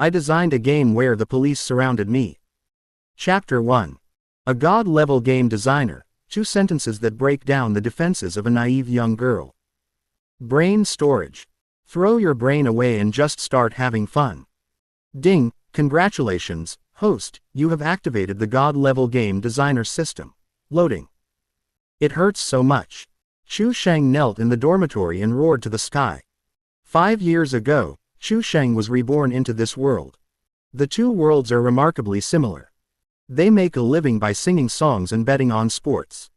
I designed a game where the police surrounded me. Chapter 1. A God-level game designer, 2 sentences that break down the defenses of a naive young girl. Brain storage. Throw your brain away and just start having fun. Ding, congratulations, host, you have activated the God-level game designer system. Loading. It hurts so much. Chu Sheng knelt in the dormitory and roared to the sky. 5 years ago, Chu Sheng was reborn into this world. The 2 worlds are remarkably similar. They make a living by singing songs and betting on sports.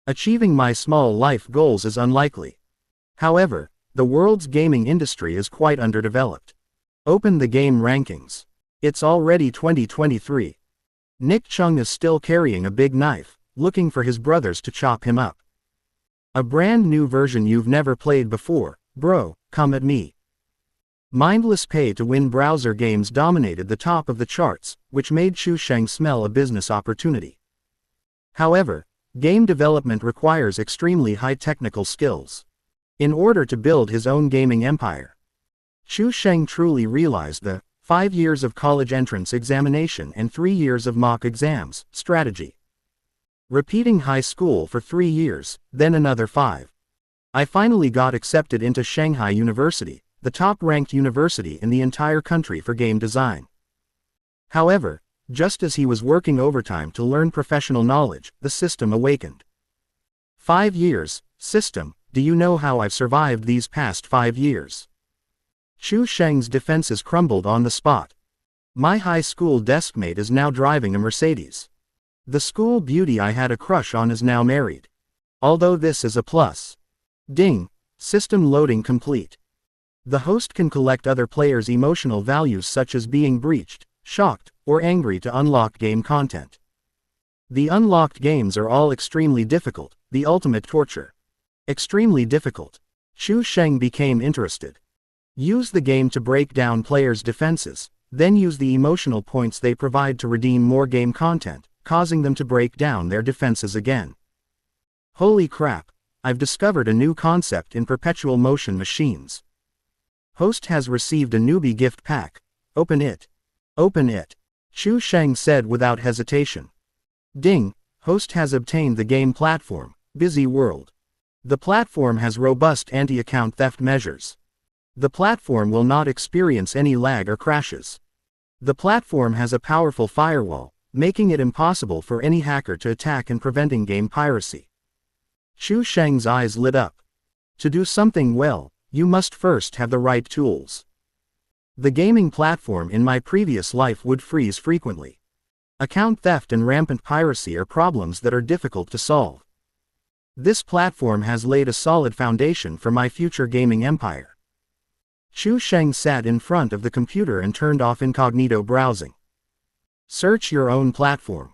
Achieving my small life goals is unlikely. However, the world's gaming industry is quite underdeveloped. Open the game rankings. It's already 2023. Nick Chung is still carrying a big knife, looking for his brothers to chop him up. A brand new version you've never played before, bro, come at me. Mindless pay-to-win browser games dominated the top of the charts, which made Chu Sheng smell a business opportunity. However, game development requires extremely high technical skills. In order to build his own gaming empire, Chu Sheng truly realized the 5 years of college entrance examination and 3 years of mock exams strategy. Repeating high school for 3 years, then another 5. I finally got accepted into Shanghai University, the top-ranked university in the entire country for game design. However, just as he was working overtime to learn professional knowledge, the system awakened. 5 years, system, do you know how I've survived these past 5 years? Chu Sheng's defenses crumbled on the spot. My high school deskmate is now driving a Mercedes. The school beauty I had a crush on is now married. Although this is a plus. Ding, system loading complete. The host can collect other players' emotional values such as being breached, shocked, or angry to unlock game content. The unlocked games are all extremely difficult, the ultimate torture. Extremely difficult. Chu Sheng became interested. Use the game to break down players' defenses, then use the emotional points they provide to redeem more game content, causing them to break down their defenses again. Holy crap, I've discovered a new concept in perpetual motion machines. Host has received a newbie gift pack. Open it. Open it. Chu Sheng said without hesitation. Ding, host has obtained the game platform, Busy World. The platform has robust anti-account theft measures. The platform will not experience any lag or crashes. The platform has a powerful firewall, making it impossible for any hacker to attack and preventing game piracy. Chu Sheng's eyes lit up. To do something well, you must first have the right tools. The gaming platform in my previous life would freeze frequently. Account theft and rampant piracy are problems that are difficult to solve. This platform has laid a solid foundation for my future gaming empire. Chu Sheng sat in front of the computer and turned off incognito browsing. Search your own platform.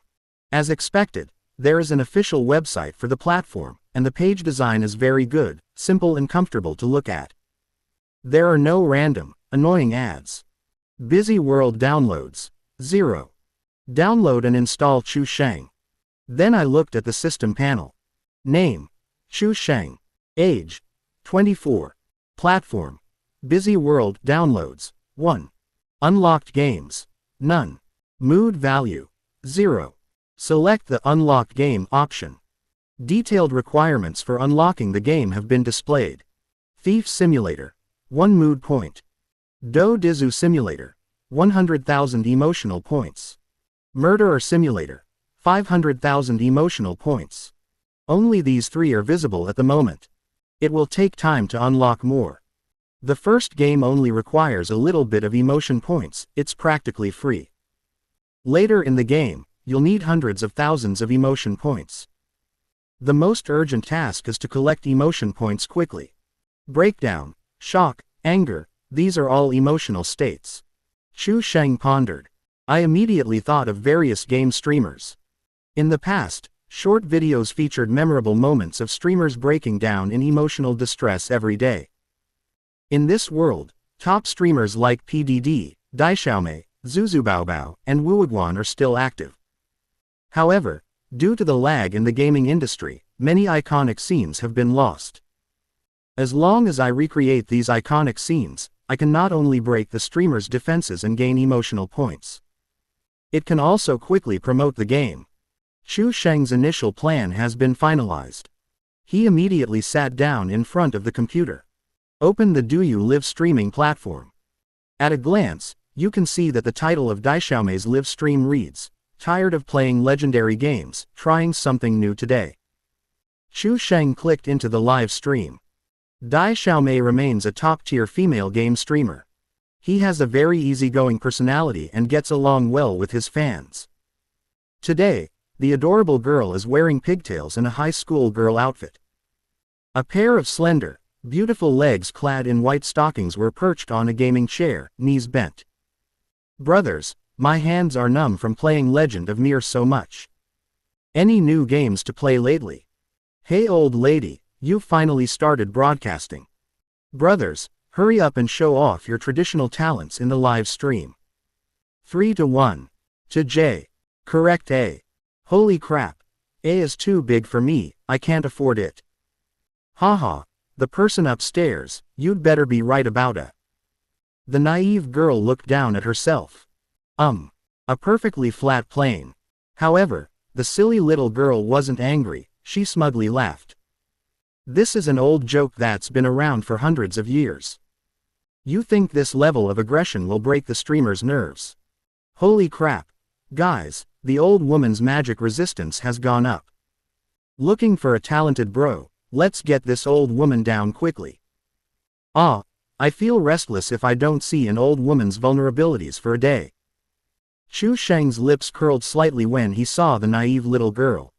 As expected, there is an official website for the platform, and the page design is very good, simple and comfortable to look at. There are no random, annoying ads. Busy World downloads. 0. Download and install Chu Sheng. Then I looked at the system panel. Name: Chu Sheng. Age: 24. Platform: Busy World. Downloads: 1. Unlocked games: none. Mood value: 0. Select the Unlock Game option. Detailed requirements for unlocking the game have been displayed. Thief Simulator: 1 mood point. Do Dizu Simulator: 100,000 emotional points. Murderer Simulator: 500,000 emotional points. Only these 3 are visible at the moment. It will take time to unlock more. The first game only requires a little bit of emotion points, it's practically free. Later in the game, you'll need hundreds of thousands of emotion points. The most urgent task is to collect emotion points quickly. Breakdown, shock, anger, these are all emotional states. Chu Sheng pondered. I immediately thought of various game streamers. In the past, short videos featured memorable moments of streamers breaking down in emotional distress every day. In this world, top streamers like PDD, Daishaomei, Zuzubaobao, and Wuoguan are still active. However, due to the lag in the gaming industry, many iconic scenes have been lost. As long as I recreate these iconic scenes, I can not only break the streamer's defenses and gain emotional points. It can also quickly promote the game. Chu Sheng's initial plan has been finalized. He immediately sat down in front of the computer. Open the Douyu live streaming platform. At a glance, you can see that the title of Dai Xiaomei's live stream reads, "Tired of playing legendary games, trying something new today." Chu Sheng clicked into the live stream. Dai Xiaomei remains a top-tier female game streamer. He has a very easygoing personality and gets along well with his fans. Today, the adorable girl is wearing pigtails and a high school girl outfit. A pair of slender, beautiful legs clad in white stockings were perched on a gaming chair, knees bent. "Brothers, my hands are numb from playing Legend of Mir so much. Any new games to play lately?" "Hey old lady, you finally started broadcasting. Brothers, hurry up and show off your traditional talents in the live stream." 3-1. To J. Correct A. Holy crap. A is too big for me, I can't afford it. Haha, the person upstairs, you'd better be right about A. The naive girl looked down at herself. A perfectly flat plane. However, the silly little girl wasn't angry, she smugly laughed. This is an old joke that's been around for hundreds of years. You think this level of aggression will break the streamer's nerves? Holy crap. Guys, the old woman's magic resistance has gone up. Looking for a talented bro, let's get this old woman down quickly. I feel restless if I don't see an old woman's vulnerabilities for a day. Chu Sheng's lips curled slightly when he saw the naive little girl.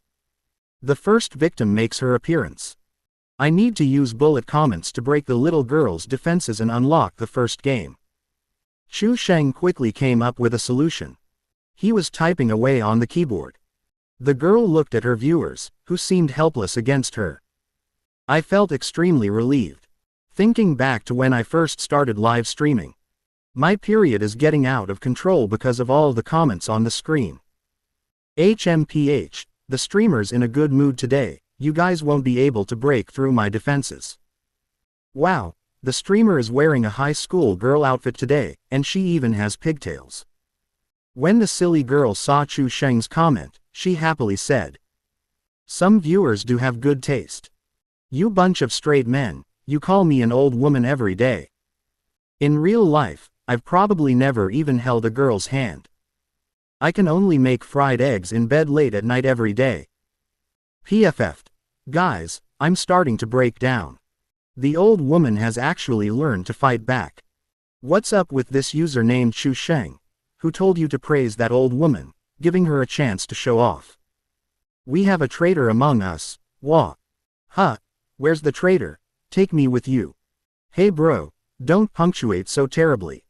The first victim makes her appearance. I need to use bullet comments to break the little girl's defenses and unlock the first game. Chu Sheng quickly came up with a solution. He was typing away on the keyboard. The girl looked at her viewers, who seemed helpless against her. I felt extremely relieved. Thinking back to when I first started live streaming. My period is getting out of control because of all the comments on the screen. HMPH, the streamer's in a good mood today, you guys won't be able to break through my defenses. Wow, the streamer is wearing a high school girl outfit today, and she even has pigtails. When the silly girl saw Chu Sheng's comment, she happily said, "Some viewers do have good taste. You bunch of straight men, you call me an old woman every day. In real life, I've probably never even held a girl's hand. I can only make fried eggs in bed late at night every day." PFF. Guys, I'm starting to break down. The old woman has actually learned to fight back. What's up with this user named Chu Sheng? Who told you to praise that old woman, giving her a chance to show off? We have a traitor among us, wah. Huh, where's the traitor? Take me with you. Hey bro, don't punctuate so terribly.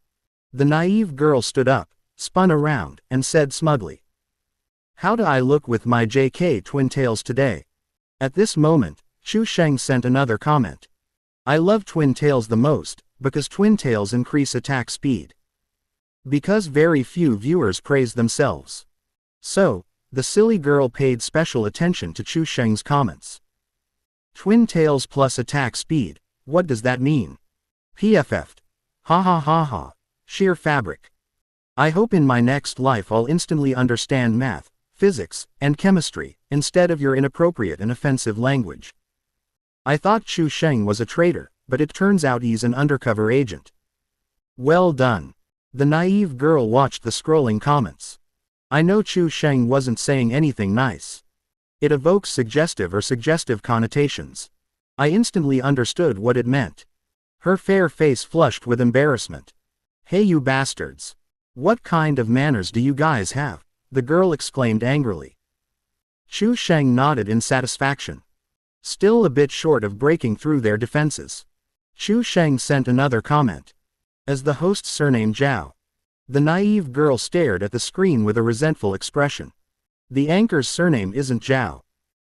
The naive girl stood up, spun around, and said smugly, "How do I look with my JK twin tails today?" At this moment, Chu Sheng sent another comment. "I love twin tails the most, because twin tails increase attack speed. Because very few viewers praise themselves." So, the silly girl paid special attention to Chu Sheng's comments. Twin tails plus attack speed, what does that mean? PFF. Ha ha ha ha. Sheer fabric. I hope in my next life I'll instantly understand math, physics, and chemistry, instead of your inappropriate and offensive language. I thought Chu Sheng was a traitor, but it turns out he's an undercover agent. Well done. The naive girl watched the scrolling comments. I know Chu Sheng wasn't saying anything nice. It evokes suggestive connotations. I instantly understood what it meant. Her fair face flushed with embarrassment. Hey you bastards. What kind of manners do you guys have? The girl exclaimed angrily. Chu Sheng nodded in satisfaction. Still a bit short of breaking through their defenses. Chu Sheng sent another comment. As the host's surname Zhao. The naive girl stared at the screen with a resentful expression. The anchor's surname isn't Zhao.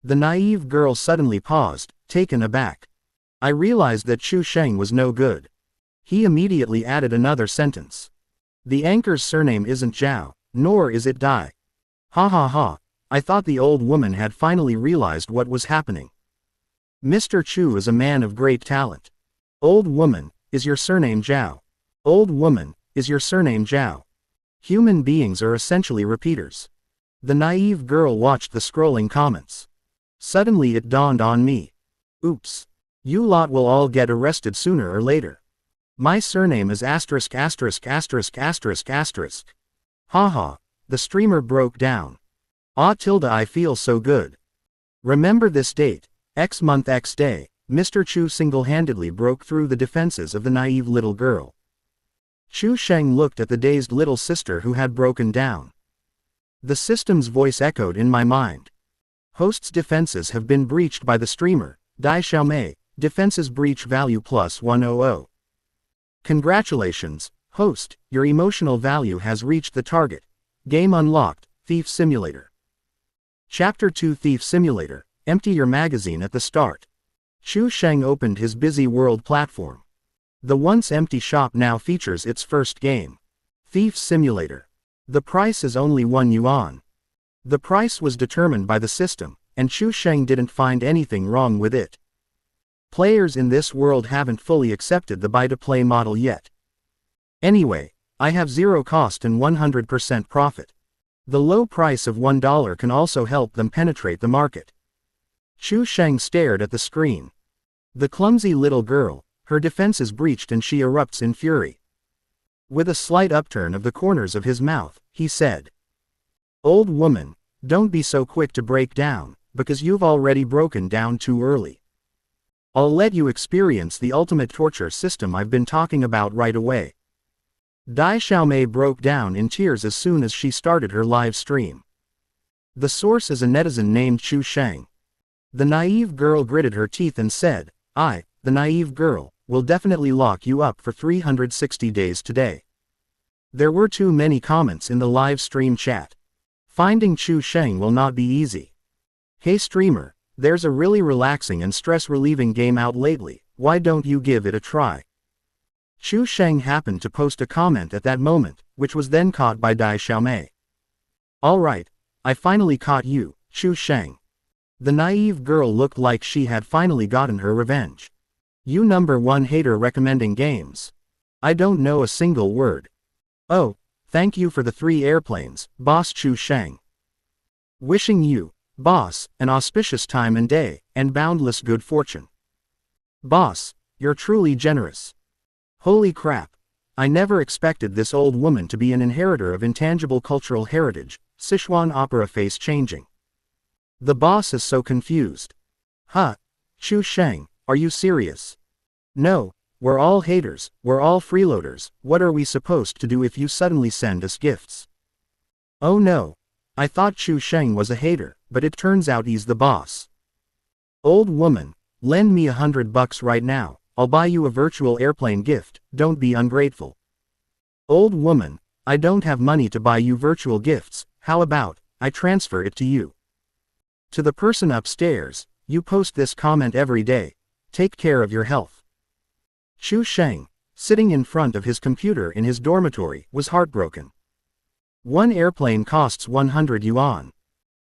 The naive girl suddenly paused, taken aback. I realized that Chu Sheng was no good. He immediately added another sentence. The anchor's surname isn't Zhao, nor is it Dai. Ha ha ha, I thought the old woman had finally realized what was happening. Mr. Chu is a man of great talent. Old woman, is your surname Zhao? Old woman, is your surname Zhao? Human beings are essentially repeaters. The naive girl watched the scrolling comments. Suddenly it dawned on me. Oops. You lot will all get arrested sooner or later. My surname is asterisk asterisk asterisk asterisk asterisk. Haha, the streamer broke down. Ah tilde I feel so good. Remember this date, X month X day, Mr. Chu single-handedly broke through the defenses of the naive little girl. Chu Sheng looked at the dazed little sister who had broken down. The system's voice echoed in my mind. Host's defenses have been breached by the streamer, Dai Xiaomei, defenses breach value plus 100. Congratulations, host, your emotional value has reached the target. Game unlocked, Thief Simulator. Chapter 2 Thief Simulator, empty your magazine at the start. Chu Sheng opened his busy world platform. The once empty shop now features its first game. Thief Simulator. The price is only 1 yuan. The price was determined by the system, and Chu Sheng didn't find anything wrong with it. Players in this world haven't fully accepted the buy-to-play model yet. Anyway, I have zero cost and 100% profit. The low price of $1 can also help them penetrate the market. Chu Sheng stared at the screen. The clumsy little girl, her defenses breached and she erupts in fury. With a slight upturn of the corners of his mouth, he said, "Old woman, don't be so quick to break down, because you've already broken down too early. I'll let you experience the ultimate torture system I've been talking about right away." Dai Xiaomei broke down in tears as soon as she started her live stream. The source is a netizen named Chu Sheng. The naive girl gritted her teeth and said, the naive girl, will definitely lock you up for 360 days today." There were too many comments in the live stream chat. Finding Chu Sheng will not be easy. "Hey streamer, there's a really relaxing and stress-relieving game out lately, why don't you give it a try?" Chu Sheng happened to post a comment at that moment, which was then caught by Dai Xiaomei. "Alright, I finally caught you, Chu Sheng." The naive girl looked like she had finally gotten her revenge. "You #1 hater recommending games. I don't know a single word. Oh, thank you for the 3 airplanes, boss Chu Sheng. Wishing you, boss, an auspicious time and day, and boundless good fortune. Boss, you're truly generous. Holy crap. I never expected this old woman to be an inheritor of intangible cultural heritage." Sichuan opera face changing. The boss is so confused. "Huh? Chu Sheng, are you serious?" "No, we're all haters, we're all freeloaders, what are we supposed to do if you suddenly send us gifts?" "Oh no. I thought Chu Sheng was a hater, but it turns out he's the boss." "Old woman, lend me $100 right now, I'll buy you a virtual airplane gift, don't be ungrateful." "Old woman, I don't have money to buy you virtual gifts, how about, I transfer it to you?" To the person upstairs, you post this comment every day. Take care of your health. Chu Sheng, sitting in front of his computer in his dormitory, was heartbroken. 1 airplane costs 100 yuan.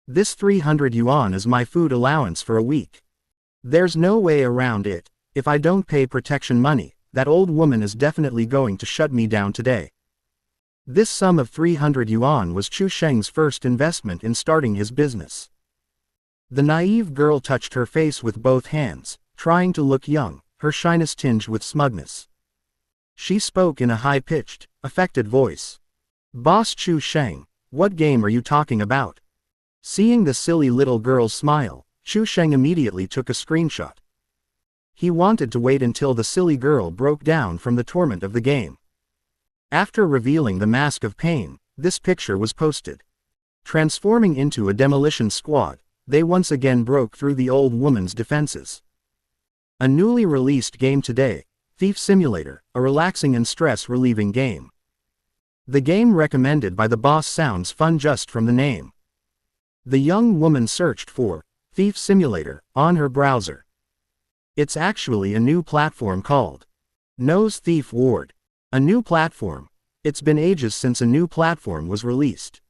This 300 yuan is my food allowance for a week. There's no way around it. If I don't pay protection money, that old woman is definitely going to shut me down today. This sum of 300 yuan was Chu Sheng's first investment in starting his business. The naive girl touched her face with both hands, trying to look young, her shyness tinged with smugness. She spoke in a high-pitched, affected voice. "Boss Chu Sheng, what game are you talking about?" Seeing the silly little girl's smile, Chu Sheng immediately took a screenshot. He wanted to wait until the silly girl broke down from the torment of the game. After revealing the mask of pain, this picture was posted. Transforming into a demolition squad, they once again broke through the old woman's defenses. A newly released game today, Thief Simulator, a relaxing and stress-relieving game. The game recommended by the boss sounds fun just from the name. The young woman searched for Thief Simulator on her browser. It's actually a new platform called Nose Thief Ward. A new platform. It's been ages since a new platform was released.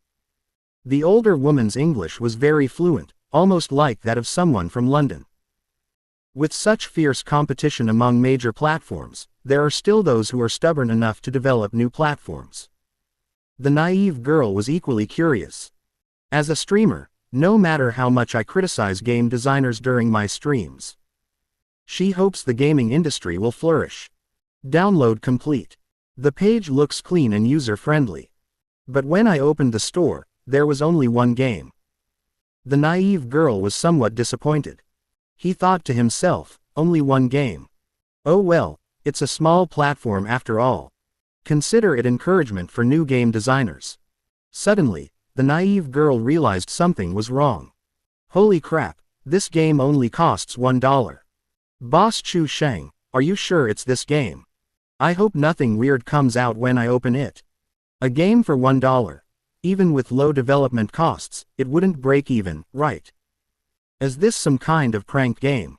The older woman's English was very fluent, almost like that of someone from London. With such fierce competition among major platforms, there are still those who are stubborn enough to develop new platforms. The naive girl was equally curious. As a streamer, no matter how much I criticize game designers during my streams, she hopes the gaming industry will flourish. Download complete. The page looks clean and user-friendly. But when I opened the store, there was only one game. The naive girl was somewhat disappointed. He thought to himself, only one game. Oh well, it's a small platform after all. Consider it encouragement for new game designers. Suddenly, the naive girl realized something was wrong. Holy crap, this game only costs $1. Boss Chu Sheng, are you sure it's this game? I hope nothing weird comes out when I open it. A game for $1. Even with low development costs, it wouldn't break even, right? Is this some kind of prank game?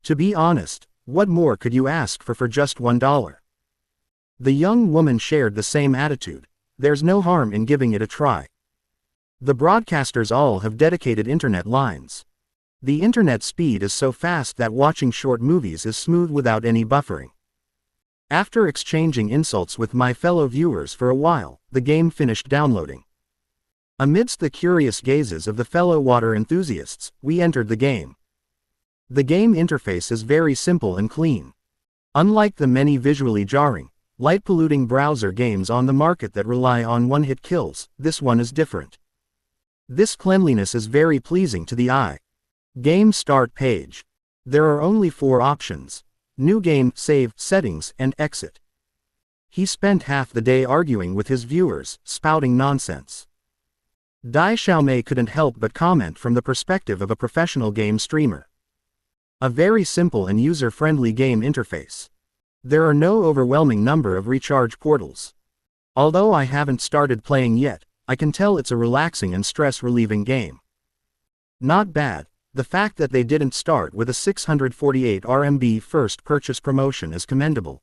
To be honest, what more could you ask for just $1? The young woman shared the same attitude. There's no harm in giving it a try. The broadcasters all have dedicated internet lines. The internet speed is so fast that watching short movies is smooth without any buffering. After exchanging insults with my fellow viewers for a while, the game finished downloading. Amidst the curious gazes of the fellow water enthusiasts, we entered the game. The game interface is very simple and clean. Unlike the many visually jarring, light-polluting browser games on the market that rely on one-hit kills, this one is different. This cleanliness is very pleasing to the eye. Game Start page. There are only 4 options: New Game, Save, Settings, and Exit. He spent half the day arguing with his viewers, spouting nonsense. Dai Xiaomei couldn't help but comment from the perspective of a professional game streamer. A very simple and user-friendly game interface. There are no overwhelming number of recharge portals. Although I haven't started playing yet, I can tell it's a relaxing and stress-relieving game. Not bad. The fact that they didn't start with a 648 RMB first purchase promotion is commendable.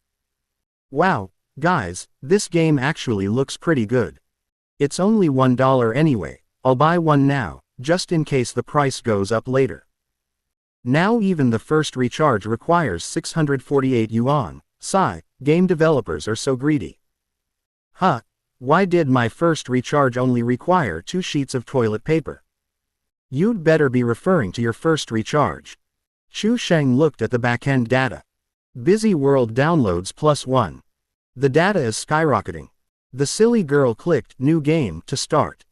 Wow, guys, this game actually looks pretty good. It's only $1 anyway. I'll buy one now, just in case the price goes up later. Now even the first recharge requires 648 yuan. Sigh, game developers are so greedy. Huh, why did my first recharge only require 2 sheets of toilet paper? You'd better be referring to your first recharge. Chu Sheng looked at the backend data. Busy World downloads +1. The data is skyrocketing. The silly girl clicked New Game to start.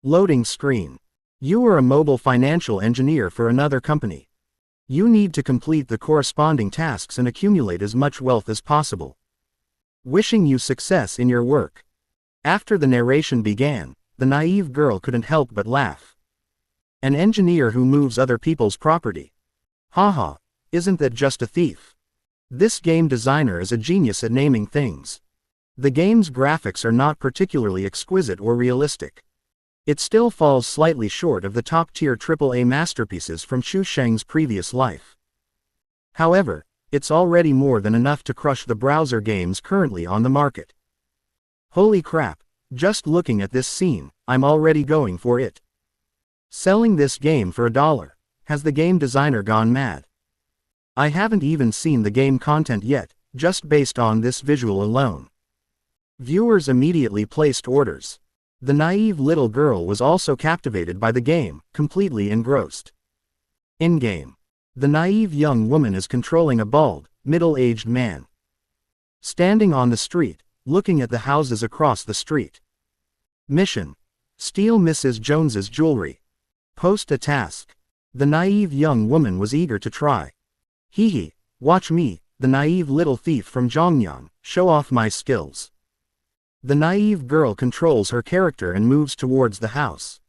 Loading screen. You are a mobile financial engineer for another company. You need to complete the corresponding tasks and accumulate as much wealth as possible. Wishing you success in your work. After the narration began, the naive girl couldn't help but laugh. An engineer who moves other people's property. Haha, isn't that just a thief? This game designer is a genius at naming things. The game's graphics are not particularly exquisite or realistic. It still falls slightly short of the top-tier AAA masterpieces from Chu Sheng's previous life. However, it's already more than enough to crush the browser games currently on the market. Holy crap, just looking at this scene, I'm already going for it. Selling this game for $1. Has the game designer gone mad? I haven't even seen the game content yet, just based on this visual alone. Viewers immediately placed orders. The naive little girl was also captivated by the game, completely engrossed. In-game. The naive young woman is controlling a bald, middle-aged man. Standing on the street, looking at the houses across the street. Mission. Steal Mrs. Jones's jewelry. Post a task. The naive young woman was eager to try. Hee hee, watch me, the naive little thief from Zhongyan, show off my skills. The naive girl controls her character and moves towards the house.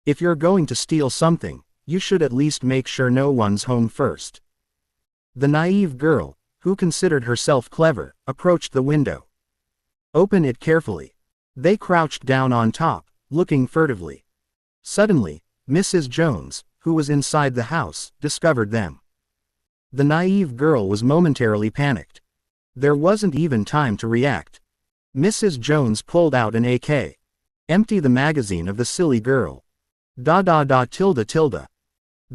If you're going to steal something, you should at least make sure no one's home first. The naive girl, who considered herself clever, approached the window. Open it carefully. They crouched down on top, looking furtively. Suddenly, Mrs. Jones, who was inside the house, discovered them. The naive girl was momentarily panicked. There wasn't even time to react. Mrs. Jones pulled out an AK. Empty the magazine of the silly girl. ... The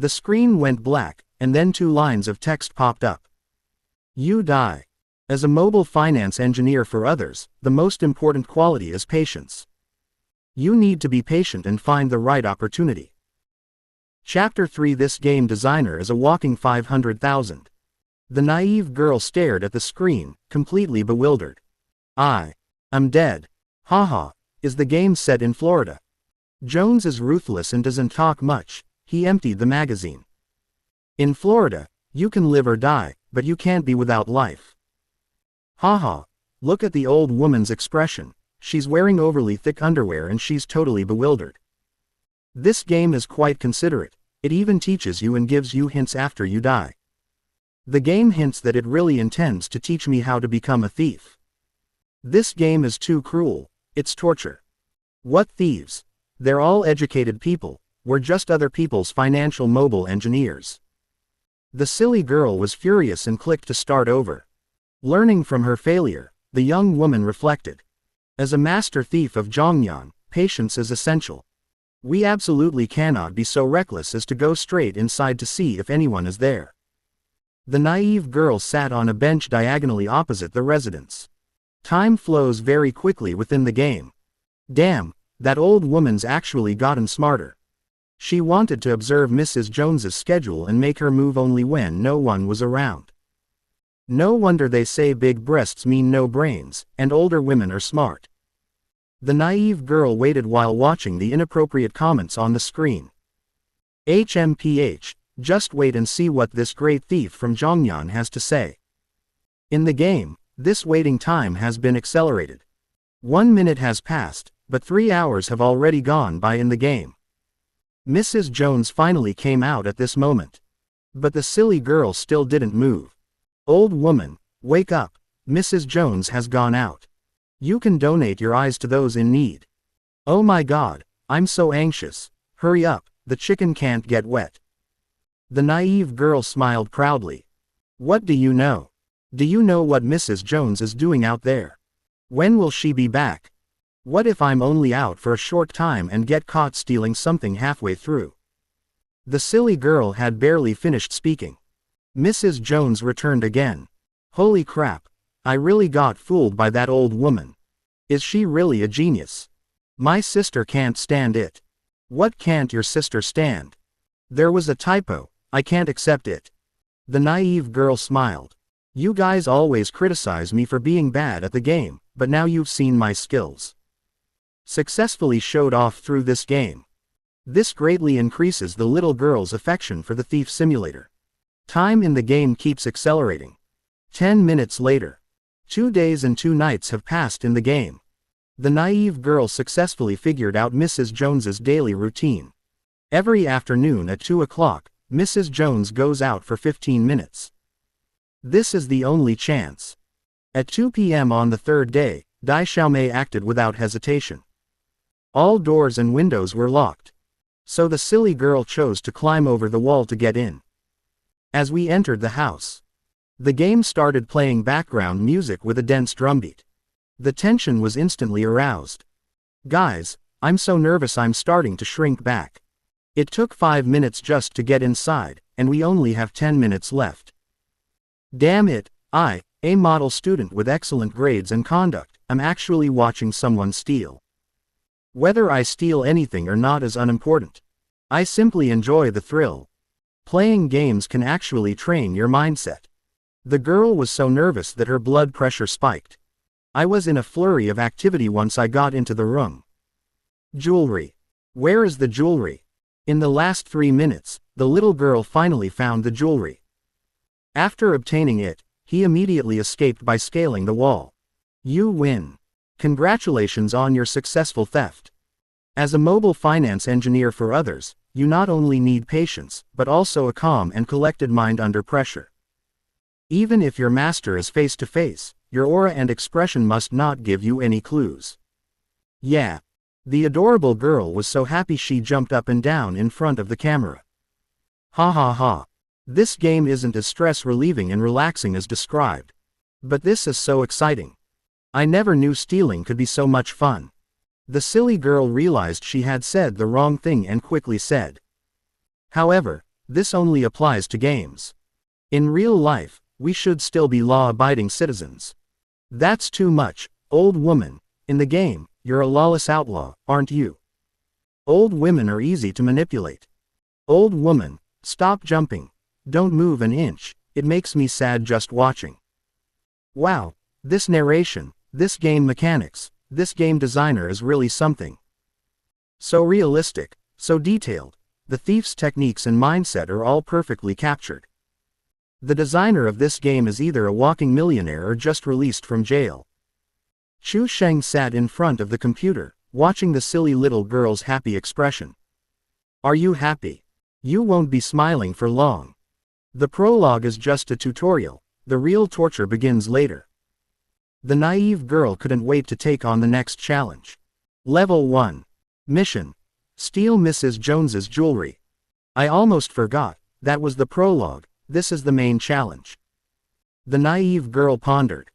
screen went black, and then 2 lines of text popped up. You die. As a mobile finance engineer for others, the most important quality is patience. You need to be patient and find the right opportunity. Chapter 3. This game designer is a walking 500,000. The naive girl stared at the screen, completely bewildered. I'm dead. Haha, is the game set in Florida? Jones is ruthless and doesn't talk much. He emptied the magazine. In Florida, you can live or die, but you can't be without life. Haha, look at the old woman's expression. She's wearing overly thick underwear and she's totally bewildered. This game is quite considerate. It even teaches you and gives you hints after you die. The game hints that it really intends to teach me how to become a thief. This game is too cruel. It's torture. What thieves? They're all educated people. We're just other people's financial mobile engineers. The silly girl was furious and clicked to start over. Learning from her failure, the young woman reflected. As a master thief of Zhongyan, patience is essential. We absolutely cannot be so reckless as to go straight inside to see if anyone is there. The naive girl sat on a bench diagonally opposite the residence. Time flows very quickly within the game. Damn, that old woman's actually gotten smarter. She wanted to observe Mrs. Jones's schedule and make her move only when no one was around. No wonder they say big breasts mean no brains, and older women are smart. The naive girl waited while watching the inappropriate comments on the screen. HMPH, just wait and see what this great thief from Zhongyan has to say. In the game, this waiting time has been accelerated. 1 minute has passed, but 3 hours have already gone by in the game. Mrs. Jones finally came out at this moment. But the silly girl still didn't move. Old woman, wake up, Mrs. Jones has gone out. You can donate your eyes to those in need. Oh my God, I'm so anxious. Hurry up, the chicken can't get wet. The naive girl smiled proudly. What do you know? Do you know what Mrs. Jones is doing out there? When will she be back? What if I'm only out for a short time and get caught stealing something halfway through? The silly girl had barely finished speaking. Mrs. Jones returned again. Holy crap, I really got fooled by that old woman. Is she really a genius? My sister can't stand it. What can't your sister stand? There was a typo, I can't accept it. The naive girl smiled. You guys always criticize me for being bad at the game, but now you've seen my skills. Successfully showed off through this game. This greatly increases the little girl's affection for the thief simulator. Time in the game keeps accelerating. 10 minutes later. 2 days and 2 nights have passed in the game. The naive girl successfully figured out Mrs. Jones's daily routine. Every afternoon at 2 o'clock, Mrs. Jones goes out for 15 minutes. This is the only chance. At 2 p.m. on the third day, Dai Xiaomei acted without hesitation. All doors and windows were locked. So the silly girl chose to climb over the wall to get in. As we entered the house, the game started playing background music with a dense drumbeat. The tension was instantly aroused. Guys, I'm so nervous I'm starting to shrink back. It took 5 minutes just to get inside, and we only have 10 minutes left. Damn it, a model student with excellent grades and conduct, I'm actually watching someone steal. Whether I steal anything or not is unimportant. I simply enjoy the thrill. Playing games can actually train your mindset. The girl was so nervous that her blood pressure spiked. I was in a flurry of activity once I got into the room. Jewelry. Where is the jewelry? In the last 3 minutes, the little girl finally found the jewelry. After obtaining it, he immediately escaped by scaling the wall. You win. Congratulations on your successful theft. As a mobile finance engineer for others, you not only need patience, but also a calm and collected mind under pressure. Even if your master is face to face, your aura and expression must not give you any clues. Yeah. The adorable girl was so happy she jumped up and down in front of the camera. Ha ha ha. This game isn't as stress relieving and relaxing as described. But this is so exciting. I never knew stealing could be so much fun. The silly girl realized she had said the wrong thing and quickly said. However, this only applies to games. In real life, we should still be law-abiding citizens. That's too much, old woman. In the game, you're a lawless outlaw, aren't you? Old women are easy to manipulate. Old woman, stop jumping. Don't move an inch, it makes me sad just watching. Wow, this narration, this game mechanics, this game designer is really something. So realistic, so detailed, the thief's techniques and mindset are all perfectly captured. The designer of this game is either a walking millionaire or just released from jail. Chu Sheng sat in front of the computer, watching the silly little girl's happy expression. Are you happy? You won't be smiling for long. The prologue is just a tutorial, the real torture begins later. The naive girl couldn't wait to take on the next challenge. Level 1. Mission. Steal Mrs. Jones's jewelry. I almost forgot, that was the prologue, this is the main challenge. The naive girl pondered.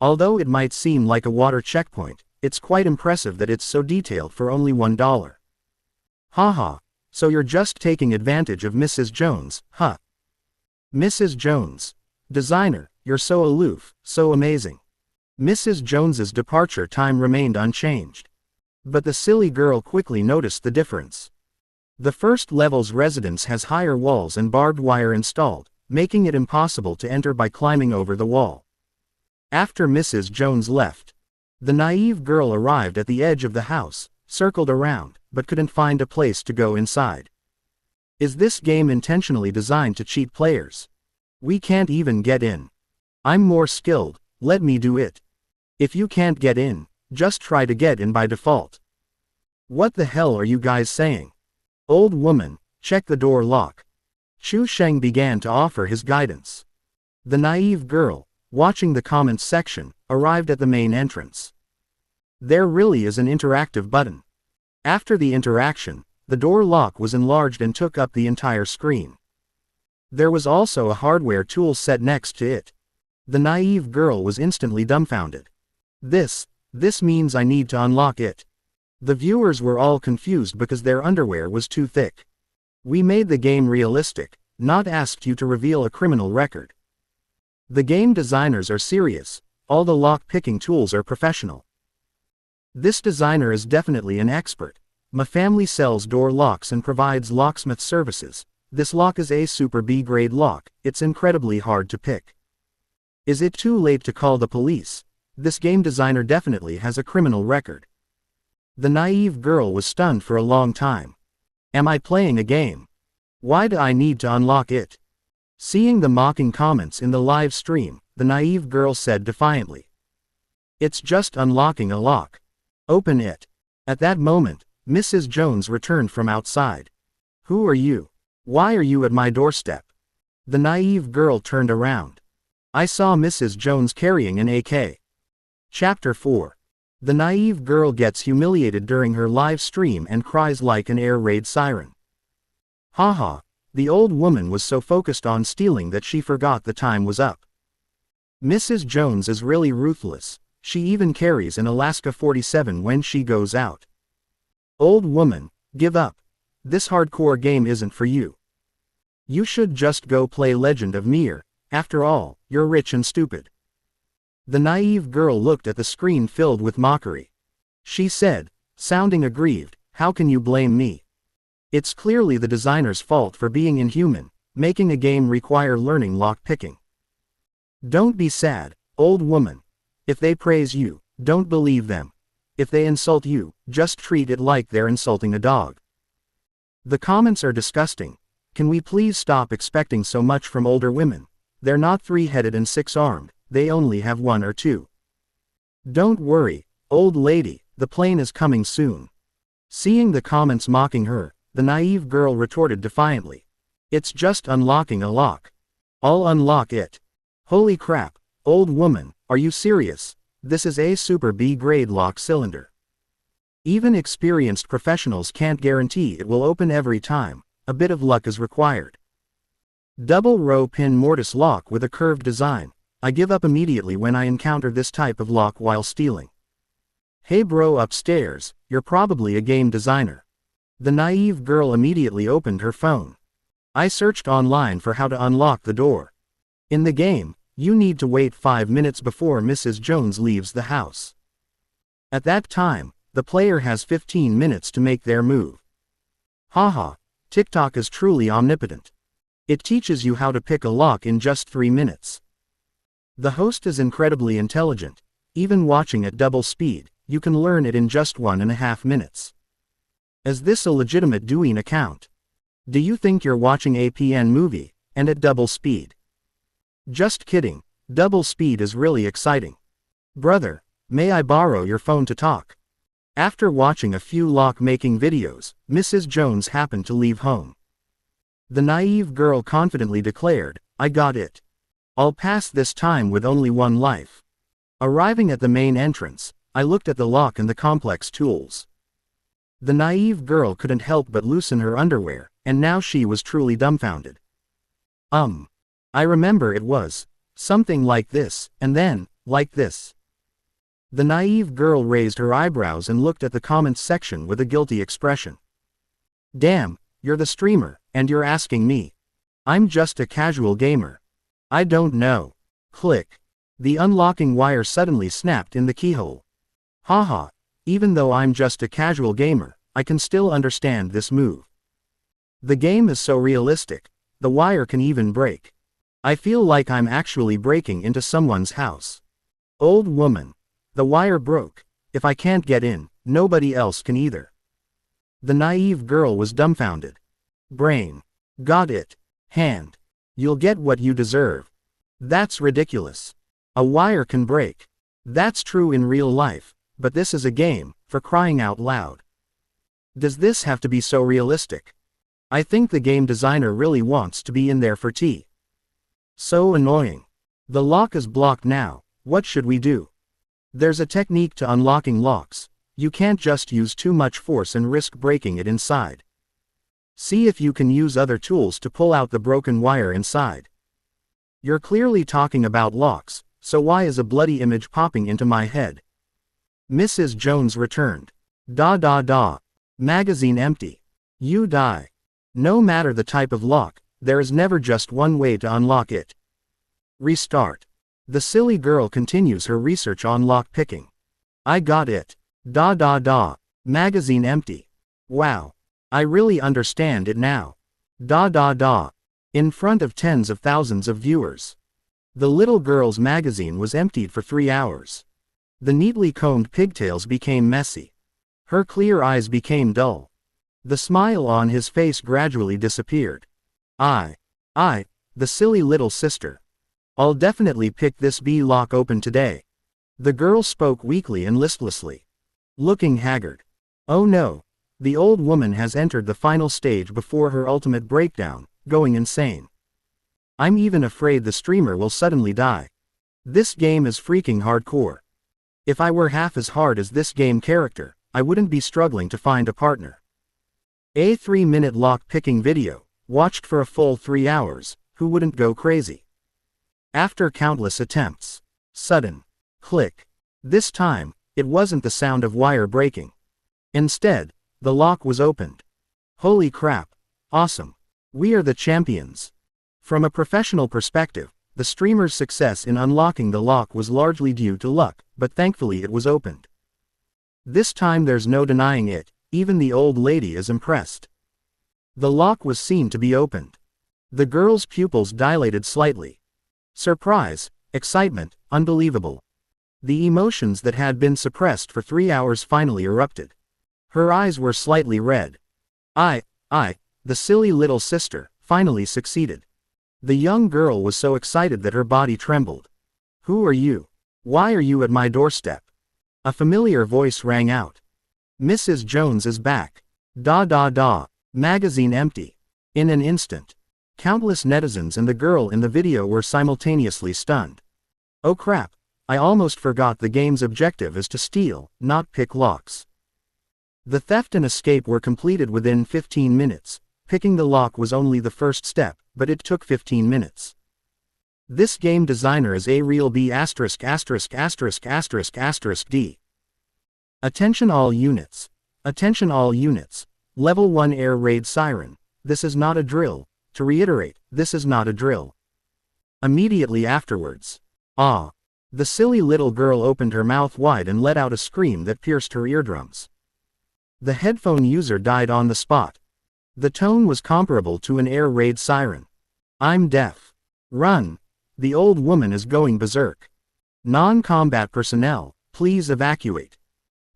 Although it might seem like a water checkpoint, it's quite impressive that it's so detailed for only $1. Haha, so you're just taking advantage of Mrs. Jones, huh? Mrs. Jones. Designer, you're so aloof, so amazing. Mrs. Jones's departure time remained unchanged. But the silly girl quickly noticed the difference. The first level's residence has higher walls and barbed wire installed, making it impossible to enter by climbing over the wall. After Mrs. Jones left, the naive girl arrived at the edge of the house, circled around, but couldn't find a place to go inside. Is this game intentionally designed to cheat players? We can't even get in. I'm more skilled, let me do it. If you can't get in, just try to get in by default. What the hell are you guys saying? Old woman, check the door lock. Chu Sheng began to offer his guidance. The naive girl, watching the comments section, arrived at the main entrance. There really is an interactive button. After the interaction, the door lock was enlarged and took up the entire screen. There was also a hardware tool set next to it. The naive girl was instantly dumbfounded. This means I need to unlock it. The viewers were all confused because their underwear was too thick. We made the game realistic, not asked you to reveal a criminal record. The game designers are serious, all the lock-picking tools are professional. This designer is definitely an expert. My family sells door locks and provides locksmith services. This lock is a super B-grade lock, it's incredibly hard to pick. Is it too late to call the police? This game designer definitely has a criminal record. The naive girl was stunned for a long time. Am I playing a game? Why do I need to unlock it? Seeing the mocking comments in the live stream, the naive girl said defiantly. It's just unlocking a lock. Open it. At that moment, Mrs. Jones returned from outside. Who are you? Why are you at my doorstep? The naive girl turned around. I saw Mrs. Jones carrying an AK. Chapter 4. The naive girl gets humiliated during her live stream and cries like an air raid siren. Haha. The old woman was so focused on stealing that she forgot the time was up. Mrs. Jones is really ruthless, she even carries an Alaska 47 when she goes out. Old woman, give up. This hardcore game isn't for you. You should just go play Legend of Mir, after all, you're rich and stupid. The naive girl looked at the screen filled with mockery. She said, sounding aggrieved, how can you blame me? It's clearly the designer's fault for being inhuman, making a game require learning lock-picking. Don't be sad, old woman. If they praise you, don't believe them. If they insult you, just treat it like they're insulting a dog. The comments are disgusting. Can we please stop expecting so much from older women? They're not 3-headed and 6-armed, they only have 1 or 2. Don't worry, old lady, the plane is coming soon. Seeing the comments mocking her, the naive girl retorted defiantly. It's just unlocking a lock. I'll unlock it. Holy crap, old woman, are you serious? This is a super B-grade lock cylinder. Even experienced professionals can't guarantee it will open every time, a bit of luck is required. Double row pin mortise lock with a curved design. I give up immediately when I encounter this type of lock while stealing. Hey bro upstairs, you're probably a game designer. The naive girl immediately opened her phone. I searched online for how to unlock the door. In the game, You need to wait 5 minutes before Mrs. Jones leaves the house. At that time, the player has 15 minutes to make their move. Haha, TikTok is truly omnipotent. It teaches you how to pick a lock in just 3 minutes. The host is incredibly intelligent. Even watching at double speed, you can learn it in just 1.5 minutes. Is this a legitimate Douyin account? Do you think you're watching a PN movie, and at double speed? Just kidding, double speed is really exciting. Brother, may I borrow your phone to talk? After watching a few lock-making videos, Mrs. Jones happened to leave home. The naive girl confidently declared, "I got it. I'll pass this time with only one life." Arriving at the main entrance, I looked at the lock and the complex tools. The naive girl couldn't help but loosen her underwear, and now she was truly dumbfounded. I remember it was something like this, and then, like this. The naive girl raised her eyebrows and looked at the comments section with a guilty expression. Damn, you're the streamer, and you're asking me. I'm just a casual gamer. I don't know. Click. The unlocking wire suddenly snapped in the keyhole. Haha, even though I'm just a casual gamer, I can still understand this move. The game is so realistic, the wire can even break. I feel like I'm actually breaking into someone's house. Old woman. The wire broke. If I can't get in, nobody else can either. The naive girl was dumbfounded. Brain. Got it. Hand. You'll get what you deserve. That's ridiculous. A wire can break. That's true in real life, but this is a game, for crying out loud. Does this have to be so realistic? I think the game designer really wants to be in there for tea. So annoying. The lock is blocked now, what should we do? There's a technique to unlocking locks. You can't just use too much force and risk breaking it inside. See if you can use other tools to pull out the broken wire inside. You're clearly talking about locks, so why is a bloody image popping into my head? Mrs. Jones returned. Magazine empty. You die. No matter the type of lock, there is never just one way to unlock it. Restart. The silly girl continues her research on lock picking. I got it. Magazine empty. Wow. I really understand it now. In front of tens of thousands of viewers. The little girl's magazine was emptied for 3 hours. The neatly combed pigtails became messy. Her clear eyes became dull. The smile on his face gradually disappeared. The silly little sister. I'll definitely pick this B-lock open today. The girl spoke weakly and listlessly. Looking haggard. Oh no. The old woman has entered the final stage before her ultimate breakdown, going insane. I'm even afraid the streamer will suddenly die. This game is freaking hardcore. If I were half as hard as this game character, I wouldn't be struggling to find a partner. A 3-minute lock-picking video, watched for a full 3 hours, who wouldn't go crazy? After countless attempts. Sudden. Click. This time, it wasn't the sound of wire breaking. Instead, the lock was opened. Holy crap. Awesome. We are the champions. From a professional perspective, the streamer's success in unlocking the lock was largely due to luck, but thankfully it was opened. This time there's no denying it, even the old lady is impressed. The lock was seen to be opened. The girl's pupils dilated slightly. Surprise, excitement, unbelievable. The emotions that had been suppressed for 3 hours finally erupted. Her eyes were slightly red. The silly little sister, finally succeeded. The young girl was so excited that her body trembled. Who are you? Why are you at my doorstep? A familiar voice rang out. Mrs. Jones is back. Magazine empty. In an instant. Countless netizens and the girl in the video were simultaneously stunned. Oh crap, I almost forgot the game's objective is to steal, not pick locks. The theft and escape were completed within 15 minutes. Picking the lock was only the first step, but it took 15 minutes. This game designer is a real B******************. Attention all units. Attention all units. Level 1 air raid siren. This is not a drill. To reiterate, this is not a drill. Immediately afterwards. Ah! The silly little girl opened her mouth wide and let out a scream that pierced her eardrums. The headphone user died on the spot. The tone was comparable to an air raid siren. I'm deaf. Run! The old woman is going berserk. Non-combat personnel, please evacuate.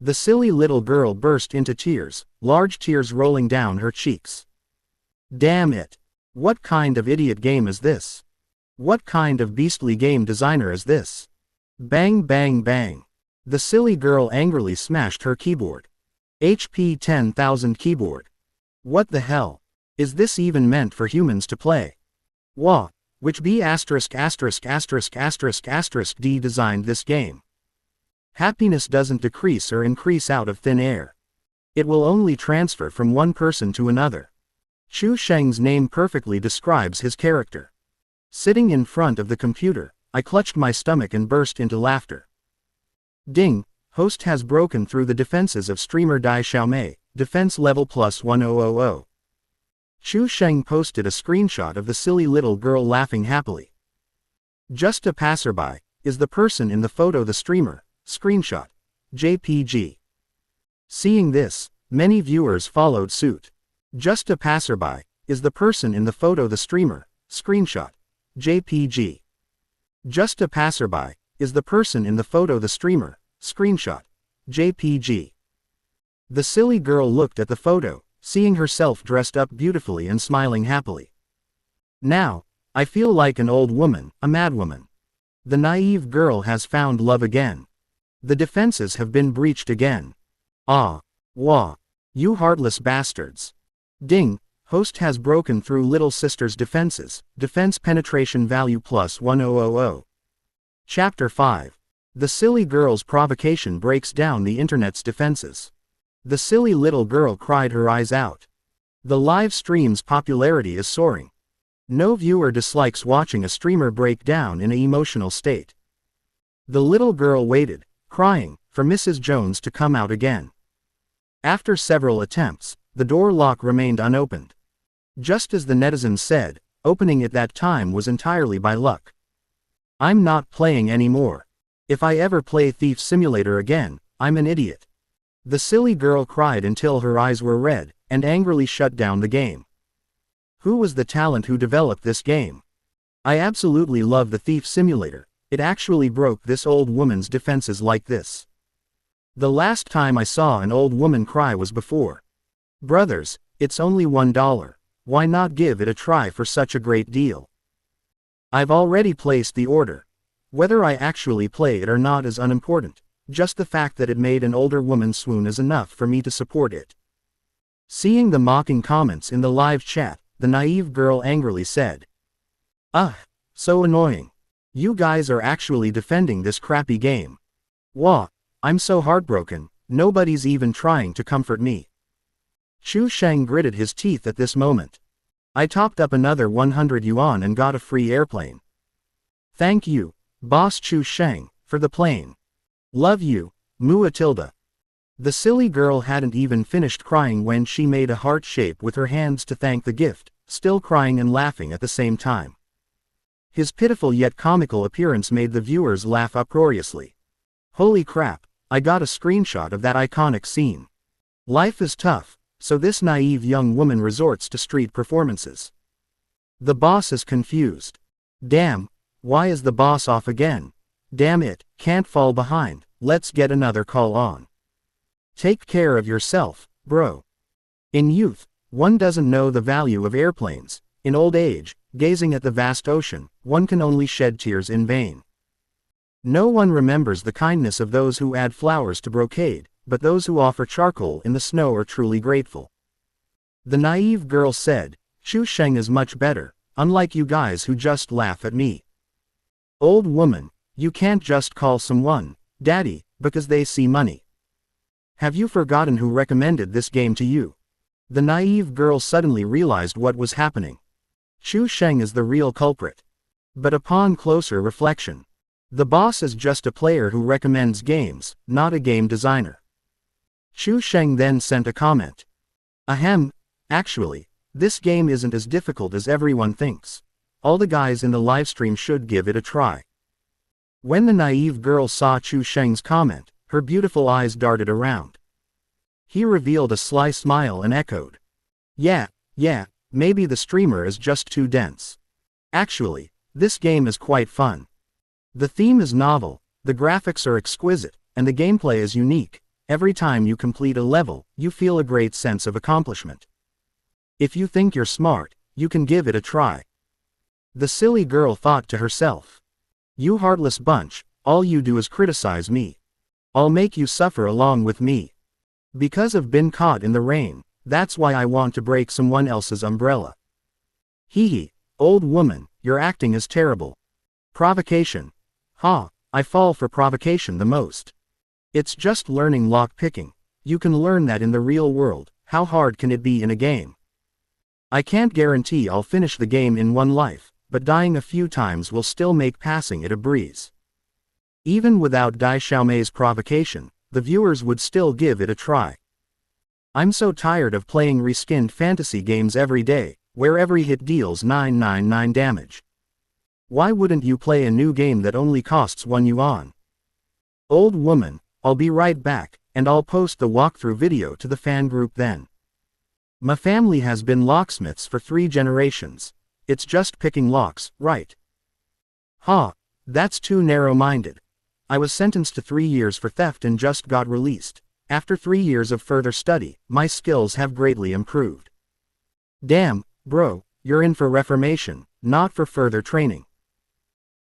The silly little girl burst into tears, large tears rolling down her cheeks. Damn it! What kind of idiot game is this? What kind of beastly game designer is this? Bang bang bang. The silly girl angrily smashed her keyboard. HP 10,000 keyboard. What the hell? Is this even meant for humans to play? Wah! Which B********* D designed this game? Happiness doesn't decrease or increase out of thin air. It will only transfer from one person to another. Chu Sheng's name perfectly describes his character. Sitting in front of the computer, I clutched my stomach and burst into laughter. Ding! Host has broken through the defenses of streamer Dai Xiaomei, defense level +1000. Chu Sheng posted a screenshot of the silly little girl laughing happily. Just a passerby, is the person in the photo the streamer? Screenshot. JPG. Seeing this, many viewers followed suit. Just a passerby, is the person in the photo the streamer? Screenshot. JPG. Just a passerby, is the person in the photo the streamer? Screenshot. JPG. The silly girl looked at the photo, seeing herself dressed up beautifully and smiling happily. Now, I feel like an old woman, a madwoman. The naive girl has found love again. The defenses have been breached again. Ah! Wah! You heartless bastards. Ding! Host has broken through little sister's defenses, defense penetration value +1000. Chapter 5. The silly girl's provocation breaks down the internet's defenses. The silly little girl cried her eyes out. The live stream's popularity is soaring. No viewer dislikes watching a streamer break down in an emotional state. The little girl waited, crying, for Mrs. Jones to come out again. After several attempts, the door lock remained unopened. Just as the netizens said, opening it that time was entirely by luck. I'm not playing anymore. If I ever play Thief Simulator again, I'm an idiot. The silly girl cried until her eyes were red, and angrily shut down the game. Who was the talent who developed this game? I absolutely love the Thief Simulator. It actually broke this old woman's defenses like this. The last time I saw an old woman cry was before. Brothers, it's only $1. Why not give it a try for such a great deal? I've already placed the order. Whether I actually play it or not is unimportant. Just the fact that it made an older woman swoon is enough for me to support it. Seeing the mocking comments in the live chat, the naive girl angrily said, "Ugh, so annoying. You guys are actually defending this crappy game. Wah, I'm so heartbroken, nobody's even trying to comfort me." Chu Sheng gritted his teeth at this moment. I topped up another 100 yuan and got a free airplane. Thank you, Boss Chu Sheng, for the plane. Love you, Muatilda. The silly girl hadn't even finished crying when she made a heart shape with her hands to thank the gift, still crying and laughing at the same time. His pitiful yet comical appearance made the viewers laugh uproariously. Holy crap, I got a screenshot of that iconic scene. Life is tough, so this naive young woman resorts to street performances. The boss is confused. Damn, why is the boss off again? Damn it, can't fall behind, let's get another call on. Take care of yourself, bro. In youth, one doesn't know the value of airplanes. In old age, gazing at the vast ocean, one can only shed tears in vain. No one remembers the kindness of those who add flowers to brocade, but those who offer charcoal in the snow are truly grateful. The naive girl said, Chu Sheng is much better, unlike you guys who just laugh at me. Old woman, you can't just call someone daddy, because they see money. Have you forgotten who recommended this game to you? The naive girl suddenly realized what was happening. Chu Sheng is the real culprit. But upon closer reflection, the boss is just a player who recommends games, not a game designer. Chu Sheng then sent a comment. Ahem, actually, this game isn't as difficult as everyone thinks. all the guys in the livestream should give it a try. When the naive girl saw Chu Sheng's comment, her beautiful eyes darted around. He revealed a sly smile and echoed. Yeah, maybe the streamer is just too dense. Actually, this game is quite fun. The theme is novel, the graphics are exquisite, and the gameplay is unique. Every time you complete a level, you feel a great sense of accomplishment. If you think you're smart, you can give it a try. The silly girl thought to herself. You heartless bunch, all you do is criticize me. I'll make you suffer along with me. Because I've been caught in the rain, that's why I want to break someone else's umbrella. Hee hee, old woman, your acting is terrible. Provocation. Ha, I fall for provocation the most. It's just learning lock-picking. You can learn that in the real world, how hard can it be in a game? I can't guarantee I'll finish the game in one life, but dying a few times will still make passing it a breeze. Even without Dai Xiaomei's provocation, the viewers would still give it a try. I'm so tired of playing reskinned fantasy games every day, where every hit deals 999 damage. Why wouldn't you play a new game that only costs 1 yuan? Old woman, I'll be right back, and I'll post the walkthrough video to the fan group then. My family has been locksmiths for 3 generations. It's just picking locks, right? Ha, that's too narrow-minded. I was sentenced to 3 years for theft and just got released. After 3 years of further study, my skills have greatly improved. Damn, bro, you're in for reformation, not for further training.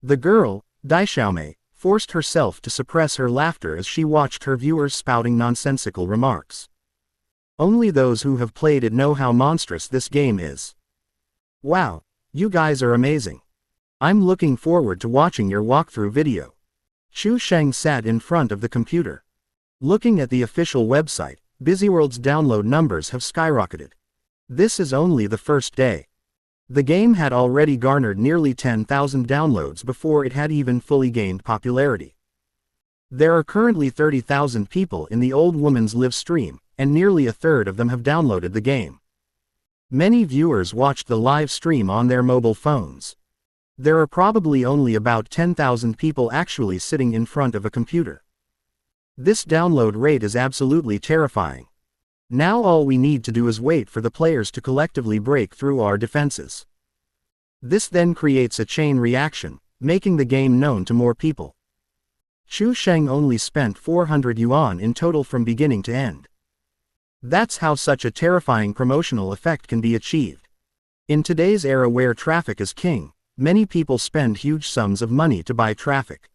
The girl, Dai Xiaomei, forced herself to suppress her laughter as she watched her viewers spouting nonsensical remarks. Only those who have played it know how monstrous this game is. Wow, you guys are amazing. I'm looking forward to watching your walkthrough video. Chu Sheng sat in front of the computer. Looking at the official website, Busyworld's download numbers have skyrocketed. This is only the first day. The game had already garnered nearly 10,000 downloads before it had even fully gained popularity. There are currently 30,000 people in the old woman's live stream, and nearly a third of them have downloaded the game. Many viewers watched the live stream on their mobile phones. There are probably only about 10,000 people actually sitting in front of a computer. This download rate is absolutely terrifying. Now all we need to do is wait for the players to collectively break through our defenses. This then creates a chain reaction, making the game known to more people. Chu Sheng only spent 400 yuan in total from beginning to end. That's how such a terrifying promotional effect can be achieved. In today's era where traffic is king, many people spend huge sums of money to buy traffic.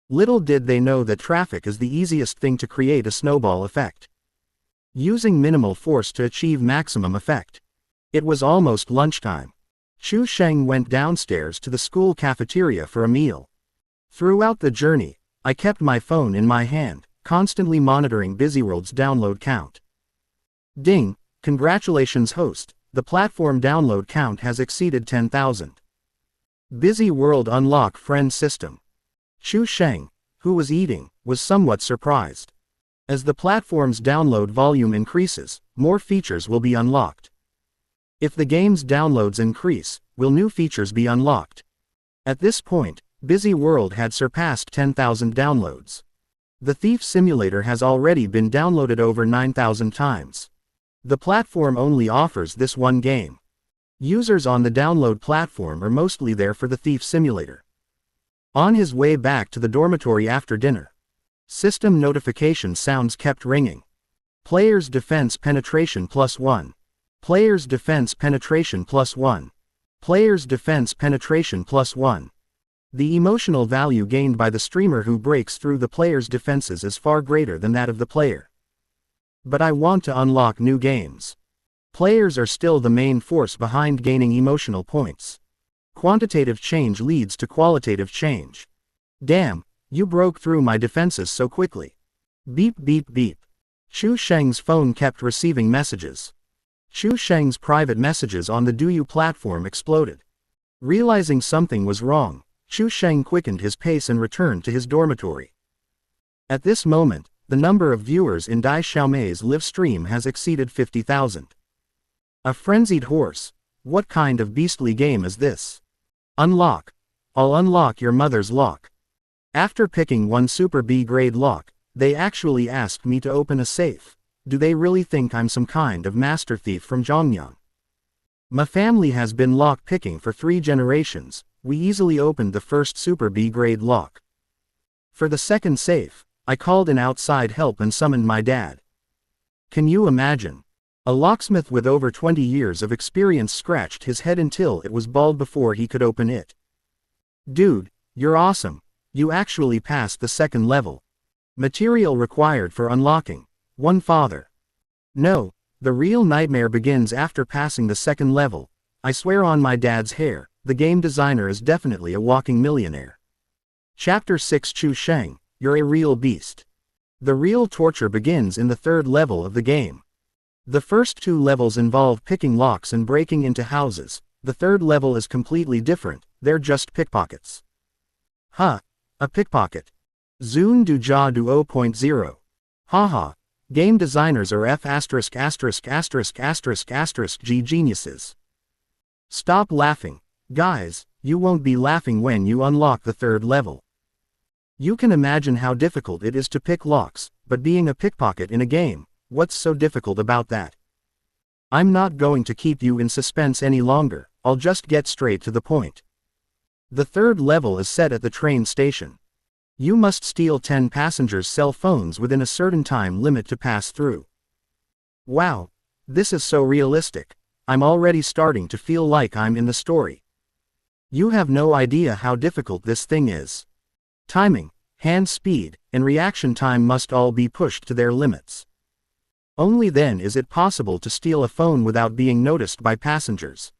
Little did they know that traffic is the easiest thing to create a snowball effect. Using minimal force to achieve maximum effect. It was almost lunchtime. Chu Sheng went downstairs to the school cafeteria for a meal. Throughout the journey, I kept my phone in my hand, constantly monitoring Busyworld's download count. Ding, congratulations host, the platform download count has exceeded 10,000. Busyworld unlock friend system. Chu Sheng, who was eating, was somewhat surprised. As the platform's download volume increases, more features will be unlocked. If the game's downloads increase, will new features be unlocked? At this point, Busyworld had surpassed 10,000 downloads. The Thief Simulator has already been downloaded over 9,000 times. The platform only offers this one game. Users on the download platform are mostly there for the Thief Simulator. On his way back to the dormitory after dinner, system notification sounds kept ringing. Player's defense penetration +1. Player's defense penetration +1. Player's defense penetration +1. The emotional value gained by the streamer who breaks through the player's defenses is far greater than that of the player. But I want to unlock new games. Players are still the main force behind gaining emotional points. Quantitative change leads to qualitative change. Damn, you broke through my defenses so quickly. Beep beep beep. Chu Sheng's phone kept receiving messages. Chu Sheng's private messages on the Douyu platform exploded. Realizing something was wrong, Chu Sheng quickened his pace and returned to his dormitory. At this moment, the number of viewers in Dai Xiaomei's live stream has exceeded 50,000. A frenzied horse. What kind of beastly game is this? Unlock. I'll unlock your mother's lock. After picking one super B-grade lock, they actually asked me to open a safe. Do they really think I'm some kind of master thief from Zhongyang? My family has been lock picking for 3 generations. We easily opened the first super B-grade lock. For the second safe, I called in outside help and summoned my dad. Can you imagine? A locksmith with over 20 years of experience scratched his head until it was bald before he could open it. Dude, you're awesome. You actually passed the second level. Material required for unlocking. 1 father. No, the real nightmare begins after passing the second level. I swear on my dad's hair, the game designer is definitely a walking millionaire. Chapter 6 Chu Sheng, you're a real beast. The real torture begins in the 3rd level of the game. The first 2 levels involve picking locks and breaking into houses. The 3rd level is completely different, they're just pickpockets. Huh. A pickpocket. Zun Du Jia Du 0.0. Haha. Game designers are G geniuses. Stop laughing. Guys, you won't be laughing when you unlock the 3rd level. You can imagine how difficult it is to pick locks, but being a pickpocket in a game, what's so difficult about that? I'm not going to keep you in suspense any longer, I'll just get straight to the point. The 3rd level is set at the train station. You must steal 10 passengers' cell phones within a certain time limit to pass through. Wow, this is so realistic. I'm already starting to feel like I'm in the story. You have no idea how difficult this thing is. Timing, hand speed, and reaction time must all be pushed to their limits. Only then is it possible to steal a phone without being noticed by passengers.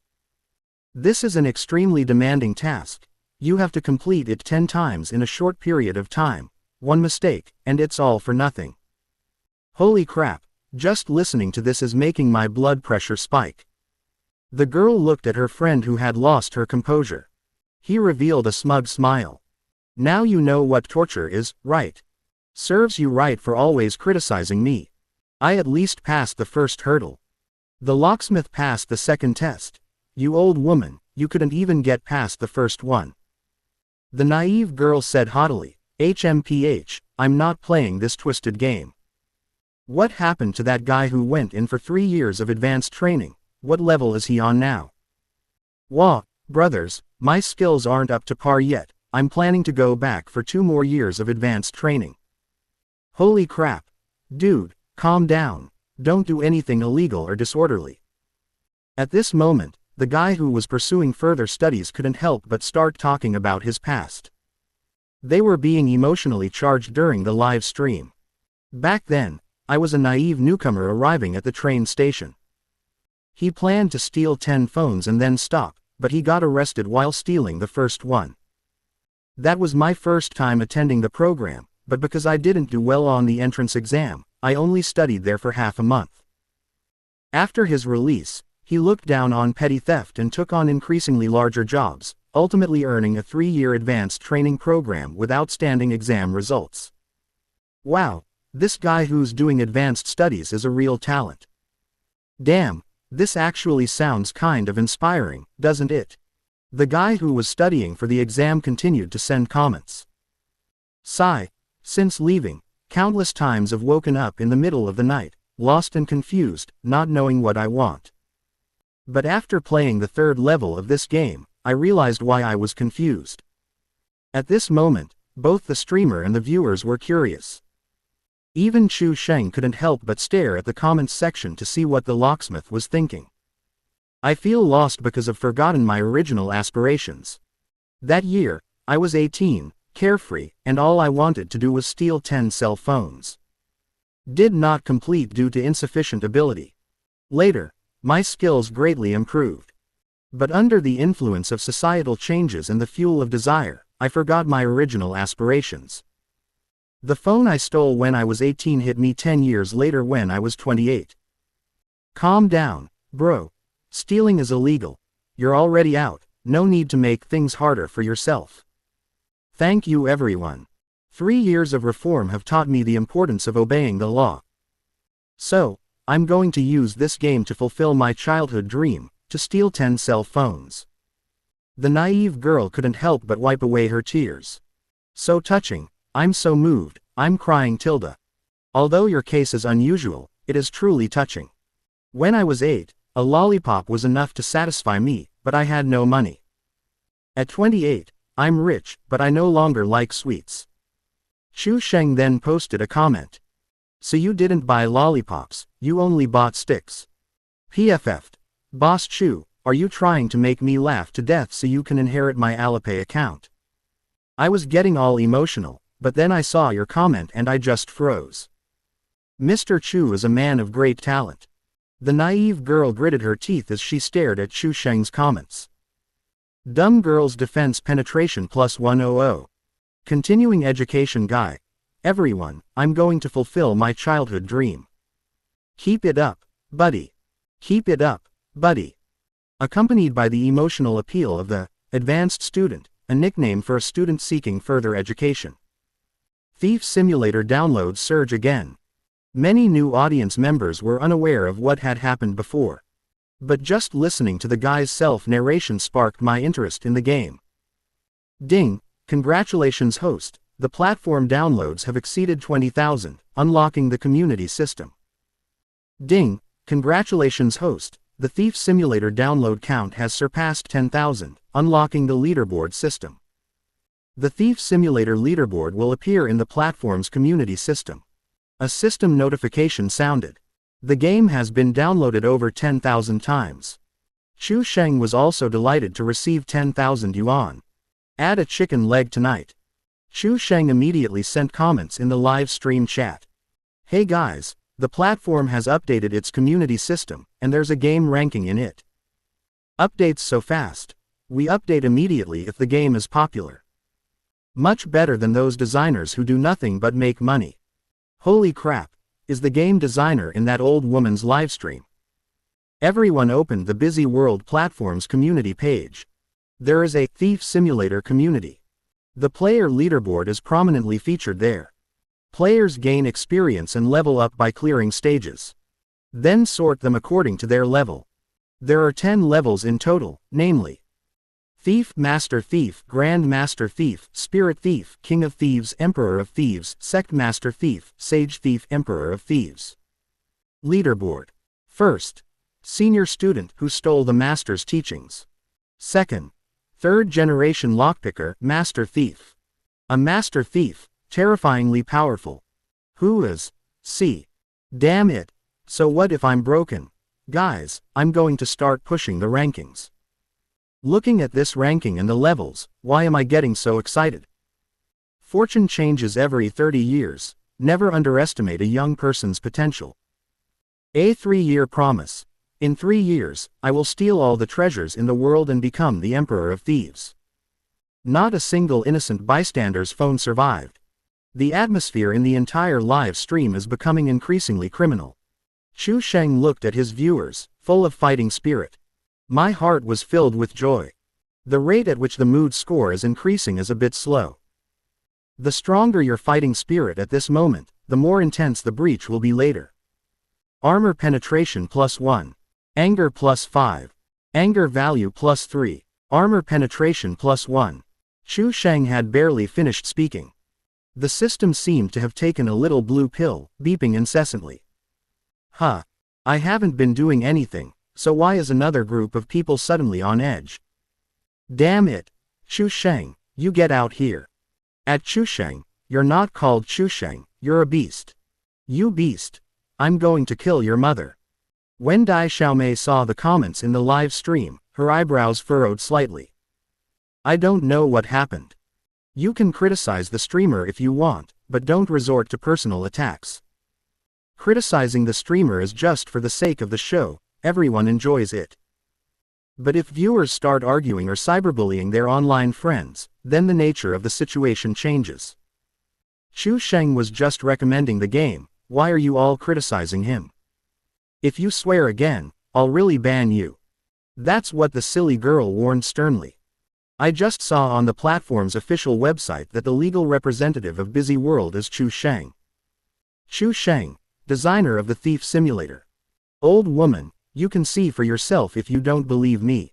This is an extremely demanding task. You have to complete it 10 times in a short period of time. 1 mistake, and it's all for nothing. Holy crap, just listening to this is making my blood pressure spike. The girl looked at her friend who had lost her composure. He revealed a smug smile. Now you know what torture is, right? Serves you right for always criticizing me. I at least passed the first hurdle. The locksmith passed the second test. You old woman, you couldn't even get past the first one. The naive girl said haughtily, HMPH, I'm not playing this twisted game. What happened to that guy who went in for 3 years of advanced training? What level is he on now? Wah, brothers, my skills aren't up to par yet, I'm planning to go back for 2 more years of advanced training. Holy crap. Dude, calm down. Don't do anything illegal or disorderly. At this moment, the guy who was pursuing further studies couldn't help but start talking about his past. They were being emotionally charged during the live stream. Back then, I was a naive newcomer arriving at the train station. He planned to steal 10 phones and then stop, but he got arrested while stealing the first one. That was my first time attending the program, but because I didn't do well on the entrance exam, I only studied there for half a month. After his release, he looked down on petty theft and took on increasingly larger jobs, ultimately earning a 3-year advanced training program with outstanding exam results. Wow, this guy who's doing advanced studies is a real talent. Damn, this actually sounds kind of inspiring, doesn't it? The guy who was studying for the exam continued to send comments. Sigh. Since leaving, countless times I've woken up in the middle of the night, lost and confused, not knowing what I want. But after playing the 3rd level of this game, I realized why I was confused. At this moment, both the streamer and the viewers were curious. Even Chu Sheng couldn't help but stare at the comments section to see what the locksmith was thinking. I feel lost because I've forgotten my original aspirations. That year, I was 18, carefree, and all I wanted to do was steal 10 cell phones. Did not complete due to insufficient ability. Later, my skills greatly improved. But under the influence of societal changes and the fuel of desire, I forgot my original aspirations. The phone I stole when I was 18 hit me 10 years later when I was 28. Calm down, bro. Stealing is illegal. You're already out, no need to make things harder for yourself. Thank you everyone. 3 years of reform have taught me the importance of obeying the law. So, I'm going to use this game to fulfill my childhood dream, to steal 10 cell phones. The naive girl couldn't help but wipe away her tears. So touching, I'm so moved, I'm crying Tilda. Although your case is unusual, it is truly touching. When I was 8, a lollipop was enough to satisfy me, but I had no money. At 28, I'm rich, but I no longer like sweets. Chu Sheng then posted a comment. So you didn't buy lollipops, you only bought sticks. PFF'd. Boss Chu, are you trying to make me laugh to death so you can inherit my Alipay account? I was getting all emotional, but then I saw your comment and I just froze. Mr. Chu is a man of great talent. The naive girl gritted her teeth as she stared at Chu Sheng's comments. Dumb Girls Defense Penetration Plus 100. Continuing Education Guy. Everyone, I'm going to fulfill my childhood dream. Keep it up, buddy. Keep it up, buddy. Accompanied by the emotional appeal of the advanced student, a nickname for a student seeking further education. Thief Simulator downloads surge again. Many new audience members were unaware of what had happened before. But just listening to the guy's self-narration sparked my interest in the game. Ding, congratulations host, the platform downloads have exceeded 20,000, unlocking the community system. Ding, congratulations host, the Thief Simulator download count has surpassed 10,000, unlocking the leaderboard system. The Thief Simulator leaderboard will appear in the platform's community system. A system notification sounded. The game has been downloaded over 10,000 times. Chu Sheng was also delighted to receive 10,000 yuan. Add a chicken leg tonight. Chu Sheng immediately sent comments in the live stream chat. Hey guys, the platform has updated its community system, and there's a game ranking in it. Updates so fast. We update immediately if the game is popular. Much better than those designers who do nothing but make money. Holy crap, is the game designer in that old woman's livestream? Everyone opened the Busy World platform's community page. There is a Thief Simulator community. The player leaderboard is prominently featured there. Players gain experience and level up by clearing stages. Then sort them according to their level. There are 10 levels in total, namely Thief, Master Thief, Grand Master Thief, Spirit Thief, King of Thieves, Emperor of Thieves, Sect Master Thief, Sage Thief, Emperor of Thieves. Leaderboard. First, Senior Student who stole the Master's teachings. Second, Third Generation Lockpicker, Master Thief. A Master Thief, terrifyingly powerful. Who is? C. Damn it. So what if I'm broken? Guys, I'm going to start pushing the rankings. Looking at this ranking and the levels, why am I getting so excited? Fortune changes every 30 years, never underestimate a young person's potential. A 3-year promise. In 3 years, I will steal all the treasures in the world and become the Emperor of Thieves. Not a single innocent bystander's phone survived. The atmosphere in the entire live stream is becoming increasingly criminal. Chu Sheng looked at his viewers, full of fighting spirit. My heart was filled with joy. The rate at which the mood score is increasing is a bit slow. The stronger your fighting spirit at this moment, the more intense the breach will be later. Armor penetration +1. Anger +5. Anger value +3. Armor penetration +1. Chu Sheng had barely finished speaking. The system seemed to have taken a little blue pill, beeping incessantly. Huh. I haven't been doing anything, so why is another group of people suddenly on edge? Damn it. Chu Sheng, you get out here. At Chu Sheng, you're not called Chu Sheng, you're a beast. You beast. I'm going to kill your mother. When Dai Xiaomei saw the comments in the live stream, her eyebrows furrowed slightly. I don't know what happened. You can criticize the streamer if you want, but don't resort to personal attacks. Criticizing the streamer is just for the sake of the show, everyone enjoys it. But if viewers start arguing or cyberbullying their online friends, then the nature of the situation changes. Chu Sheng was just recommending the game, why are you all criticizing him? If you swear again, I'll really ban you. That's what the silly girl warned sternly. I just saw on the platform's official website that the legal representative of Busy World is Chu Sheng. Chu Sheng, designer of the Thief Simulator. Old woman, you can see for yourself if you don't believe me.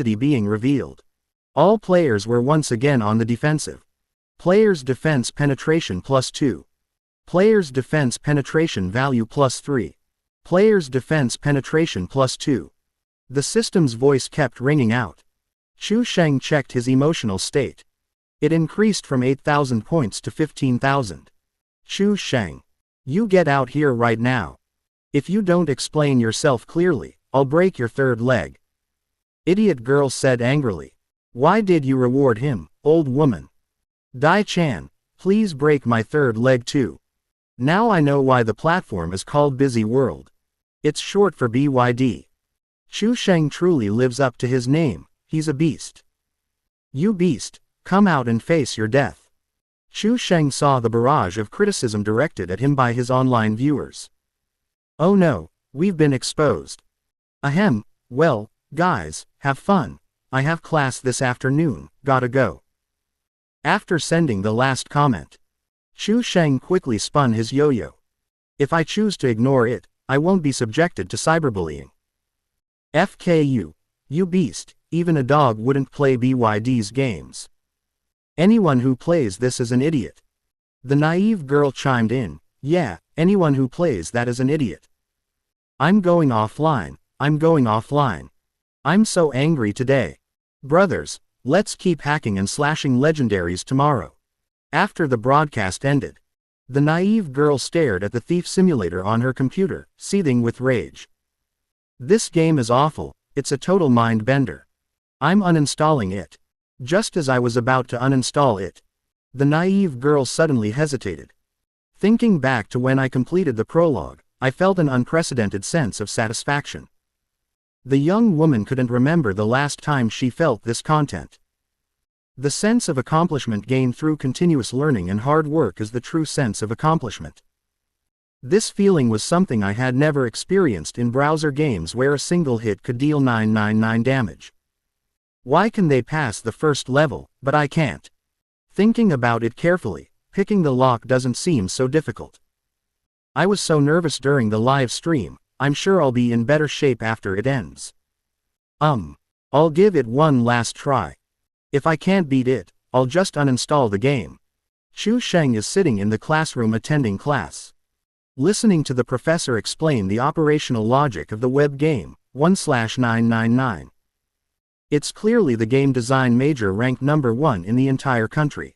identity being revealed. All players were once again on the defensive. Player's defense penetration +2. Player's defense penetration value +3. Player's defense penetration +2. The system's voice kept ringing out. Chu Sheng checked his emotional state. It increased from 8,000 points to 15,000. Chu Sheng. You get out here right now. If you don't explain yourself clearly, I'll break your third leg. Idiot girl said angrily. Why did you reward him, old woman? Dai Chan, please break my third leg too. Now I know why the platform is called Busy World. It's short for BYD. Chu Sheng truly lives up to his name, he's a beast. You beast, come out and face your death. Chu Sheng saw the barrage of criticism directed at him by his online viewers. Oh no, we've been exposed. Ahem, well, guys, have fun. I have class this afternoon, gotta go. After sending the last comment, Chu Sheng quickly spun his yo-yo. If I choose to ignore it, I won't be subjected to cyberbullying. FKU, you beast, even a dog wouldn't play BYD's games. Anyone who plays this is an idiot. The naive girl chimed in, yeah, anyone who plays that is an idiot. I'm going offline, I'm going offline. I'm so angry today. Brothers, let's keep hacking and slashing legendaries tomorrow. After the broadcast ended, the naive girl stared at the thief simulator on her computer, seething with rage. This game is awful, it's a total mind bender. I'm uninstalling it. Just as I was about to uninstall it, the naive girl suddenly hesitated. Thinking back to when I completed the prologue, I felt an unprecedented sense of satisfaction. The young woman couldn't remember the last time she felt this content. The sense of accomplishment gained through continuous learning and hard work is the true sense of accomplishment. This feeling was something I had never experienced in browser games where a single hit could deal 999 damage. Why can they pass the first level, but I can't? Thinking about it carefully, picking the lock doesn't seem so difficult. I was so nervous during the live stream, I'm sure I'll be in better shape after it ends. I'll give it one last try. If I can't beat it, I'll just uninstall the game. Chu Sheng is sitting in the classroom attending class, listening to the professor explain the operational logic of the web game, 1/999. It's clearly the game design major ranked number 1 in the entire country.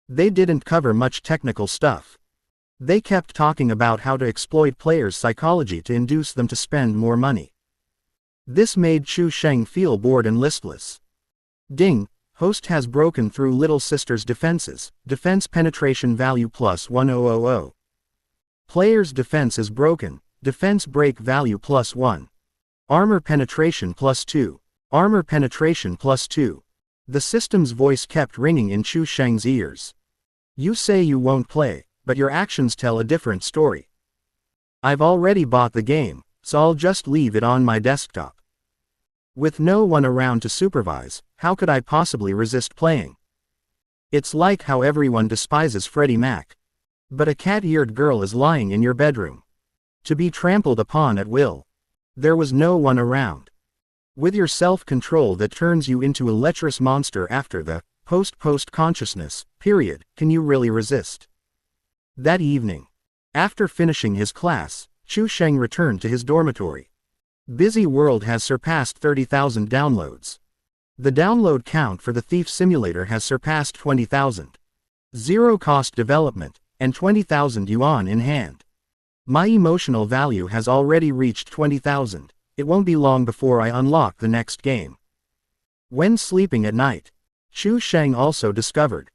They didn't cover much technical stuff. They kept talking about how to exploit players' psychology to induce them to spend more money. This made Chu Sheng feel bored and listless. Ding, host has broken through little sister's defenses, defense penetration value +1000. Player's defense is broken, defense break value +1. Armor penetration +2. Armor penetration +2. The system's voice kept ringing in Chu Sheng's ears. You say you won't play, but your actions tell a different story. I've already bought the game, so I'll just leave it on my desktop. With no one around to supervise, how could I possibly resist playing? It's like how everyone despises Freddie Mac. But a cat-eared girl is lying in your bedroom, to be trampled upon at will. There was no one around. With your self-control that turns you into a lecherous monster after the post consciousness period, can you really resist? That evening, after finishing his class, Chu Sheng returned to his dormitory. Busy World has surpassed 30,000 downloads. The download count for the Thief Simulator has surpassed 20,000. Zero-cost development, and 20,000 yuan in hand. My emotional value has already reached 20,000. It won't be long before I unlock the next game. When sleeping at night, Chu Sheng also discovered.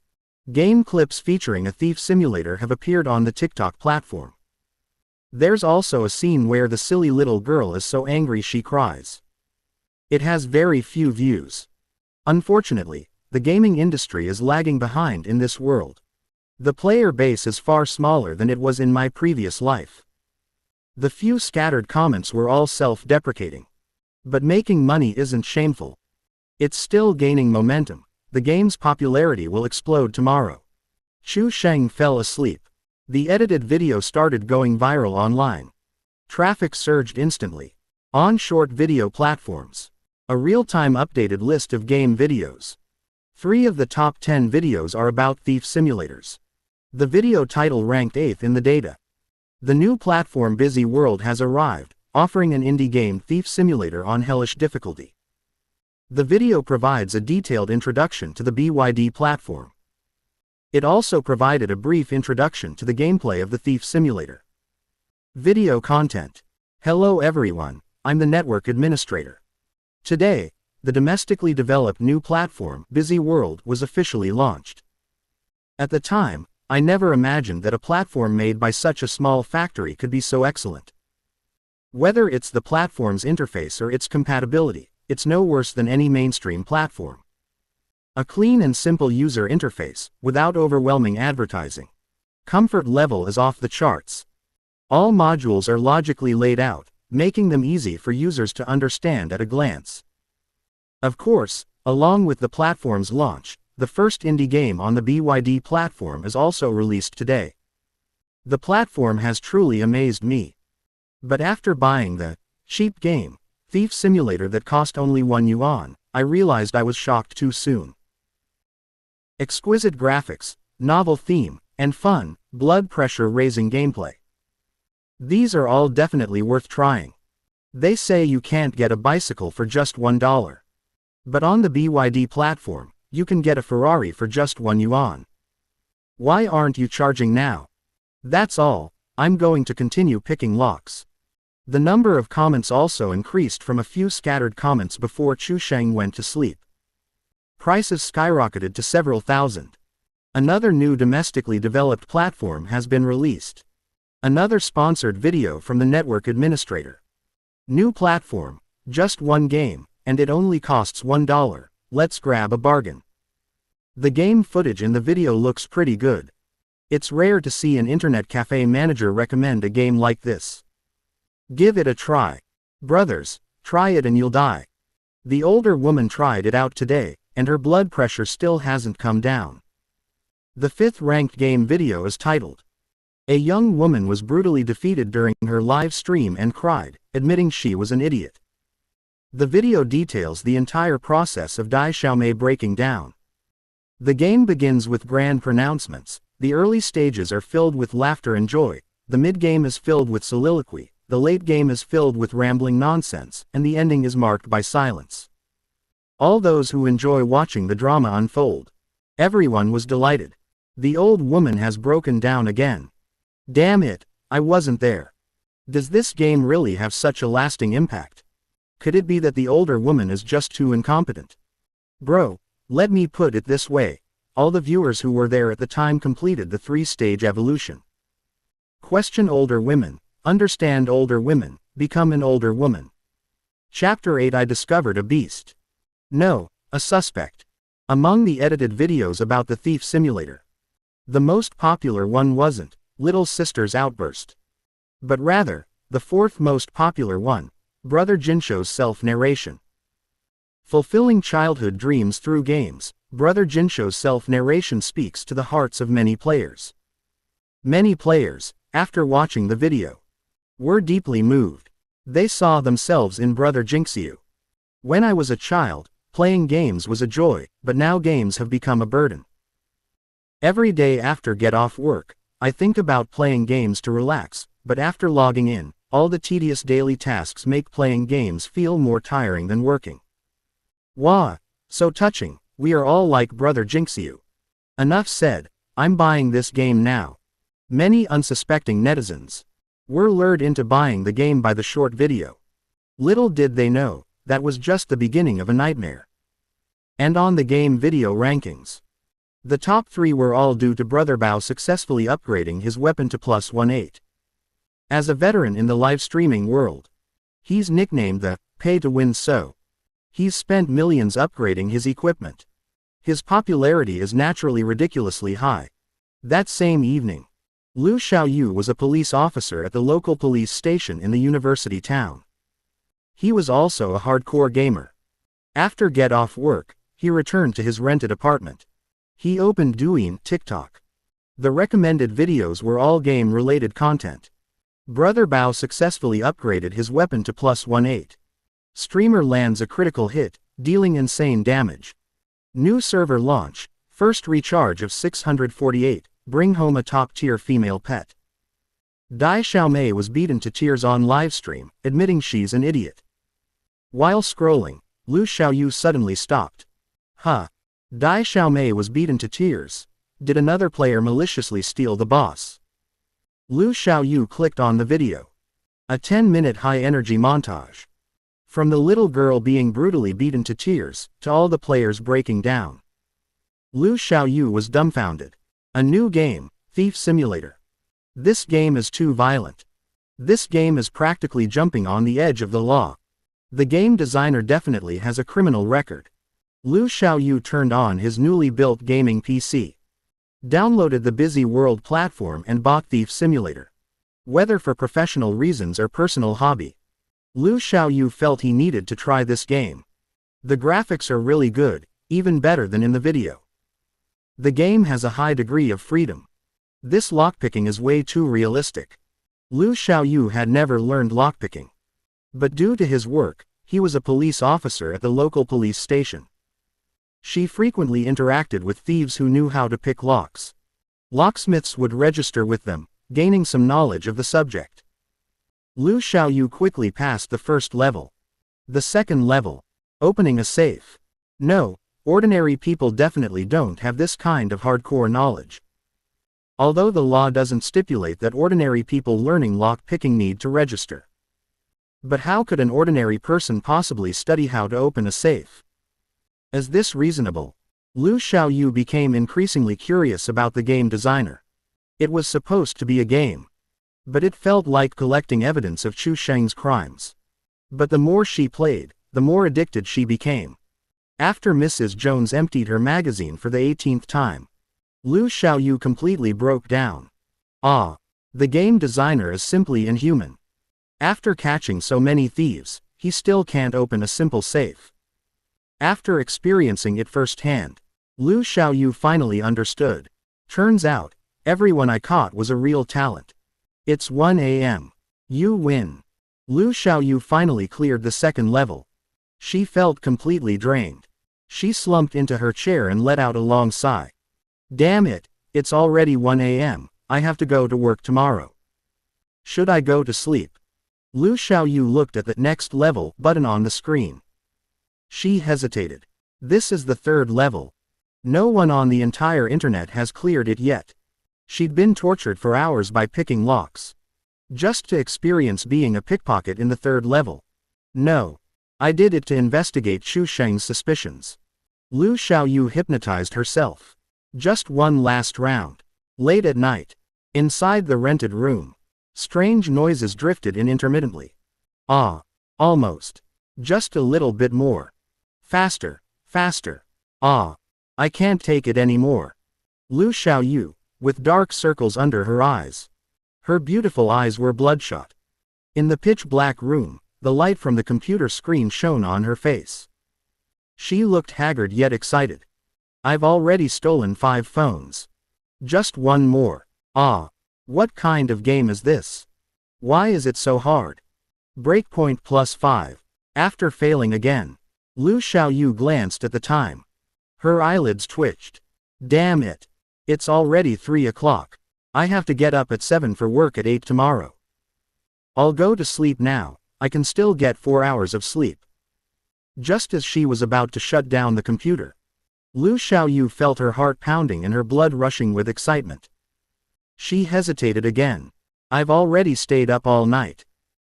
Game clips featuring a Thief Simulator have appeared on the TikTok platform. There's also a scene where the silly little girl is so angry she cries. It has very few views. Unfortunately, the gaming industry is lagging behind in this world. The player base is far smaller than it was in my previous life. The few scattered comments were all self-deprecating. But making money isn't shameful. It's still gaining momentum. The game's popularity will explode tomorrow. Chu Sheng fell asleep. The edited video started going viral online. Traffic surged instantly. On short video platforms. A real-time updated list of game videos. 3 of the top 10 videos are about Thief Simulators. The video title ranked 8th in the data. The new platform Busy World has arrived, offering an indie game Thief Simulator on hellish difficulty. The video provides a detailed introduction to the BYD platform. It also provided a brief introduction to the gameplay of the Thief Simulator. Video content. Hello everyone, I'm the network administrator. Today, the domestically developed new platform Busy World was officially launched. At the time, I never imagined that a platform made by such a small factory could be so excellent. Whether it's the platform's interface or its compatibility, it's no worse than any mainstream platform. A clean and simple user interface, without overwhelming advertising. Comfort level is off the charts. All modules are logically laid out, making them easy for users to understand at a glance. Of course, along with the platform's launch, the first indie game on the BYD platform is also released today. The platform has truly amazed me. But after buying the cheap game, Thief Simulator that cost only 1 yuan, I realized I was shocked too soon. Exquisite graphics, novel theme, and fun, blood pressure raising gameplay. These are all definitely worth trying. They say you can't get a bicycle for just $1. But on the BYD platform, you can get a Ferrari for just 1 yuan. Why aren't you charging now? That's all, I'm going to continue picking locks. The number of comments also increased from a few scattered comments before Chu Sheng went to sleep. Prices skyrocketed to several thousand. Another new domestically developed platform has been released. Another sponsored video from the network administrator. New platform, just one game, and it only costs $1. Let's grab a bargain. The game footage in the video looks pretty good. It's rare to see an internet cafe manager recommend a game like this. Give it a try. Brothers, try it and you'll die. The older woman tried it out today, and her blood pressure still hasn't come down. The 5th ranked game video is titled. A young woman was brutally defeated during her live stream and cried, admitting she was an idiot. The video details the entire process of Dai Xiaomei breaking down. The game begins with grand pronouncements, the early stages are filled with laughter and joy, the mid-game is filled with soliloquy, the late game is filled with rambling nonsense, and the ending is marked by silence. All those who enjoy watching the drama unfold. Everyone was delighted. The old woman has broken down again. Damn it, I wasn't there. Does this game really have such a lasting impact? Could it be that the older woman is just too incompetent? Bro, let me put it this way. All the viewers who were there at the time completed the 3-stage evolution. Question older women, understand older women, become an older woman. Chapter 8 I discovered a beast. No, a suspect. Among the edited videos about the Thief Simulator. The most popular one wasn't Little Sister's Outburst. But rather, the 4th most popular one, Brother Jinsho's self-narration. Fulfilling childhood dreams through games, Brother Jinsho's self-narration speaks to the hearts of many players. Many players, after watching the video, were deeply moved. They saw themselves in Brother Jinxiu. When I was a child, playing games was a joy, but now games have become a burden. Every day after get off work, I think about playing games to relax, but after logging in, all the tedious daily tasks make playing games feel more tiring than working. Wah! So touching, we are all like Brother Jinxiu. Enough said, I'm buying this game now. Many unsuspecting netizens were lured into buying the game by the short video. Little did they know, that was just the beginning of a nightmare. And on the game video rankings, the top 3 were all due to Brother Bao successfully upgrading his weapon to +18. As a veteran in the live streaming world, he's nicknamed the pay to win, so he's spent millions upgrading his equipment. His popularity is naturally ridiculously high. That same evening, Lu Xiaoyu was a police officer at the local police station in the university town. He was also a hardcore gamer. After get off work, he returned to his rented apartment. He opened Douyin TikTok. The recommended videos were all game-related content. Brother Bao successfully upgraded his weapon to +18. Streamer lands a critical hit, dealing insane damage. New server launch, first recharge of 648, bring home a top-tier female pet. Dai Xiaomei was beaten to tears on livestream, admitting she's an idiot. While scrolling, Lu Xiaoyu suddenly stopped. Huh. Dai Xiaomei was beaten to tears. Did another player maliciously steal the boss? Lu Xiaoyu clicked on the video. A 10-minute high-energy montage. From the little girl being brutally beaten to tears, to all the players breaking down. Lu Xiaoyu was dumbfounded. A new game, Thief Simulator. This game is too violent. This game is practically jumping on the edge of the law. The game designer definitely has a criminal record. Lu Xiaoyu turned on his newly built gaming PC. Downloaded the Busy World platform and bought Thief Simulator. Whether for professional reasons or personal hobby, Lu Xiaoyu felt he needed to try this game. The graphics are really good, even better than in the video. The game has a high degree of freedom. This lockpicking is way too realistic. Lu Xiaoyu had never learned lockpicking. But due to his work, he was a police officer at the local police station. She frequently interacted with thieves who knew how to pick locks. Locksmiths would register with them, gaining some knowledge of the subject. Lu Xiaoyu quickly passed the first level. The second level, opening a safe. No, ordinary people definitely don't have this kind of hardcore knowledge. Although the law doesn't stipulate that ordinary people learning lock picking need to register. But how could an ordinary person possibly study how to open a safe? Is this reasonable? Lu Xiaoyu became increasingly curious about the game designer. It was supposed to be a game. But it felt like collecting evidence of Chu Sheng's crimes. But the more she played, the more addicted she became. After Mrs. Jones emptied her magazine for the 18th time, Lu Xiaoyu completely broke down. Ah! The game designer is simply inhuman. After catching so many thieves, he still can't open a simple safe. After experiencing it firsthand, Lu Xiaoyu finally understood. Turns out, everyone I caught was a real talent. It's 1 a.m. You win. Lu Xiaoyu finally cleared the second level. She felt completely drained. She slumped into her chair and let out a long sigh. Damn it, it's already 1 a.m., I have to go to work tomorrow. Should I go to sleep? Lu Xiaoyu looked at the next level button on the screen. She hesitated. This is the third level. No one on the entire internet has cleared it yet. She'd been tortured for hours by picking locks. Just to experience being a pickpocket in the third level. No. I did it to investigate Chu Sheng's suspicions. Lu Xiaoyu hypnotized herself. Just one last round. Late at night. Inside the rented room. Strange noises drifted in intermittently. Ah. Almost. Just a little bit more. Faster. Faster. Ah. I can't take it anymore. Lu Xiaoyu, with dark circles under her eyes. Her beautiful eyes were bloodshot. In the pitch-black room, the light from the computer screen shone on her face. She looked haggard yet excited. I've already stolen 5 phones. Just one more. Ah. What kind of game is this? Why is it so hard? Breakpoint +5. After failing again, Lu Xiaoyu glanced at the time. Her eyelids twitched. Damn it. It's already 3 o'clock. I have to get up at 7 for work at 8 tomorrow. I'll go to sleep now, I can still get 4 hours of sleep. Just as she was about to shut down the computer, Lu Xiaoyu felt her heart pounding and her blood rushing with excitement. She hesitated again. I've already stayed up all night.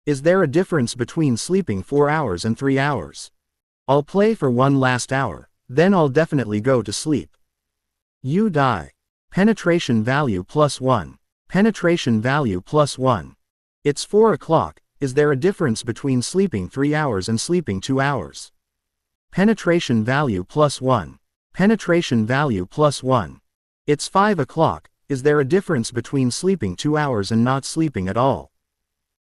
Is there a difference between sleeping 4 hours and 3 hours? I'll play for one last hour, then I'll definitely go to sleep. You die. Penetration value +1. Penetration value +1. It's 4 o'clock, is there a difference between sleeping 3 hours and sleeping 2 hours? Penetration value +1. Penetration value +1. It's 5 o'clock, is there a difference between sleeping 2 hours and not sleeping at all?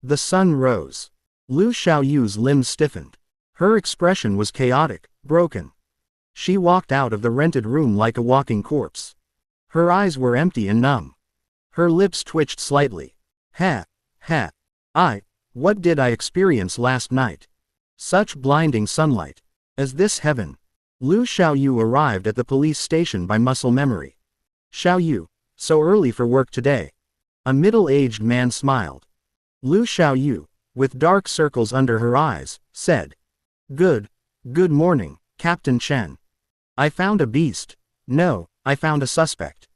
The sun rose. Lu Xiaoyu's limbs stiffened. Her expression was chaotic, broken. She walked out of the rented room like a walking corpse. Her eyes were empty and numb. Her lips twitched slightly. What did I experience last night? Such blinding sunlight. Is this heaven? Lu Xiaoyu arrived at the police station by muscle memory. Xiaoyu, so early for work today. A middle-aged man smiled. Lu Xiaoyu, with dark circles under her eyes, said, Good morning, Captain Chen. I found a beast. No, I found a suspect.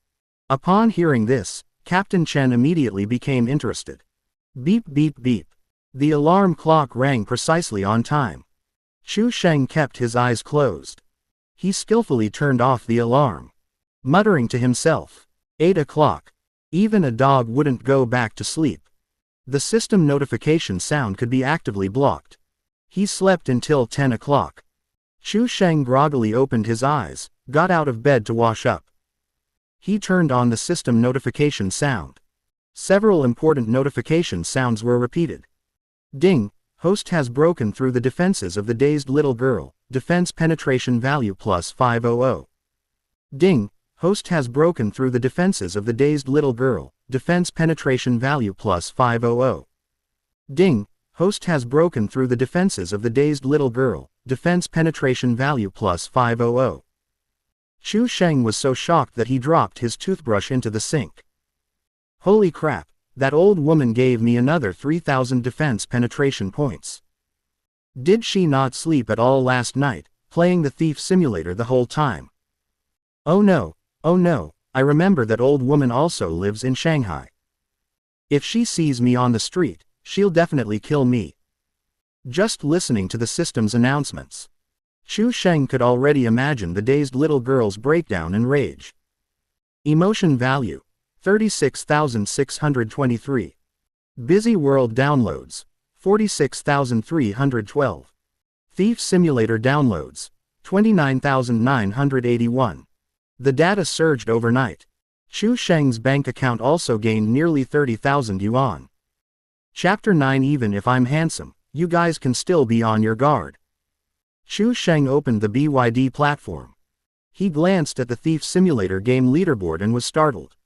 Upon hearing this, Captain Chen immediately became interested. Beep beep beep. The alarm clock rang precisely on time. Chu Sheng kept his eyes closed. He skillfully turned off the alarm. Muttering to himself, 8 o'clock. Even a dog wouldn't go back to sleep. The system notification sound could be actively blocked. He slept until 10 o'clock. Chu Sheng groggily opened his eyes, got out of bed to wash up. He turned on the system notification sound. Several important notification sounds were repeated. Ding, host has broken through the defenses of the dazed little girl, defense penetration value +500. Ding, host has broken through the defenses of the dazed little girl, defense penetration value +500. Ding, host has broken through the defenses of the dazed little girl, defense penetration value +500. Chu Sheng was so shocked that he dropped his toothbrush into the sink. Holy crap, that old woman gave me another 3,000 defense penetration points. Did she not sleep at all last night, playing the thief simulator the whole time? Oh no, I remember that old woman also lives in Shanghai. If she sees me on the street, she'll definitely kill me. Just listening to the system's announcements, Chu Sheng could already imagine the dazed little girl's breakdown and rage. Emotion value, 36,623. Busy World downloads, 46,312. Thief Simulator downloads, 29,981. The data surged overnight. Chu Sheng's bank account also gained nearly 30,000 yuan. Chapter 9. Even if I'm handsome, you guys can still be on your guard. Chu Sheng opened the BYD platform. He glanced at the Thief Simulator game leaderboard and was startled.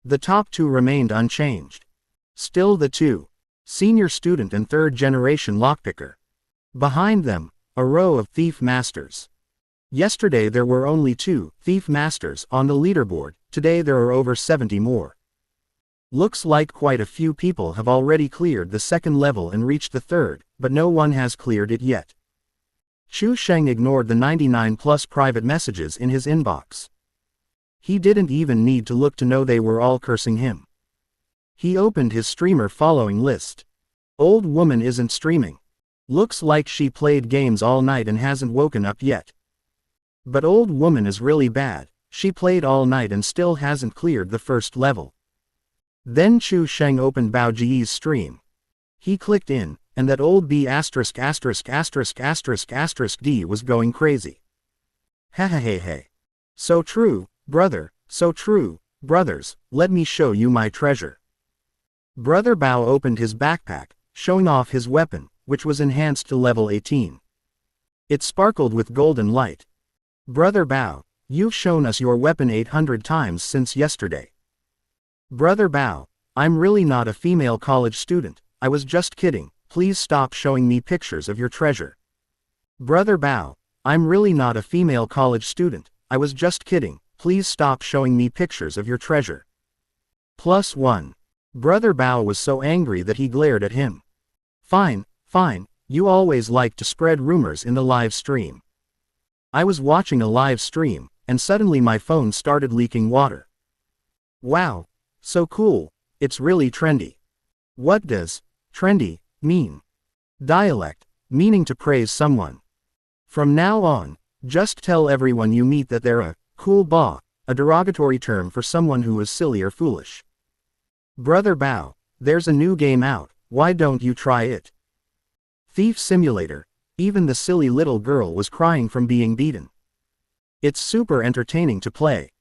The top two remained unchanged. Still the two. Senior student and third-generation lockpicker. Behind them, a row of thief masters. Yesterday there were only 2 thief masters on the leaderboard, today there are over 70 more. Looks like quite a few people have already cleared the second level and reached the third, but no one has cleared it yet. Chu Sheng ignored the 99+ private messages in his inbox. He didn't even need to look to know they were all cursing him. He opened his streamer following list. Old woman isn't streaming. Looks like she played games all night and hasn't woken up yet. But old woman is really bad, she played all night and still hasn't cleared the first level. Then Chu Sheng opened Bao Ji's stream. He clicked in, and that old B************** D was going crazy. Hey. So true, brother, so true, brothers, let me show you my treasure. Brother Bao opened his backpack, showing off his weapon, which was enhanced to level 18. It sparkled with golden light. Brother Bao, you've shown us your weapon 800 times since yesterday. Brother Bao, I'm really not a female college student, I was just kidding, please stop showing me pictures of your treasure. Brother Bao, I'm really not a female college student, I was just kidding, please stop showing me pictures of your treasure. +1. Brother Bao was so angry that he glared at him. Fine, fine, you always like to spread rumors in the live stream. I was watching a live stream, and suddenly my phone started leaking water. Wow, so cool, it's really trendy. What does trendy mean? Dialect, meaning to praise someone. From now on, just tell everyone you meet that they're a cool ba, a derogatory term for someone who is silly or foolish. Brother Bao, there's a new game out, why don't you try it? Thief Simulator, even the silly little girl was crying from being beaten. It's super entertaining to play.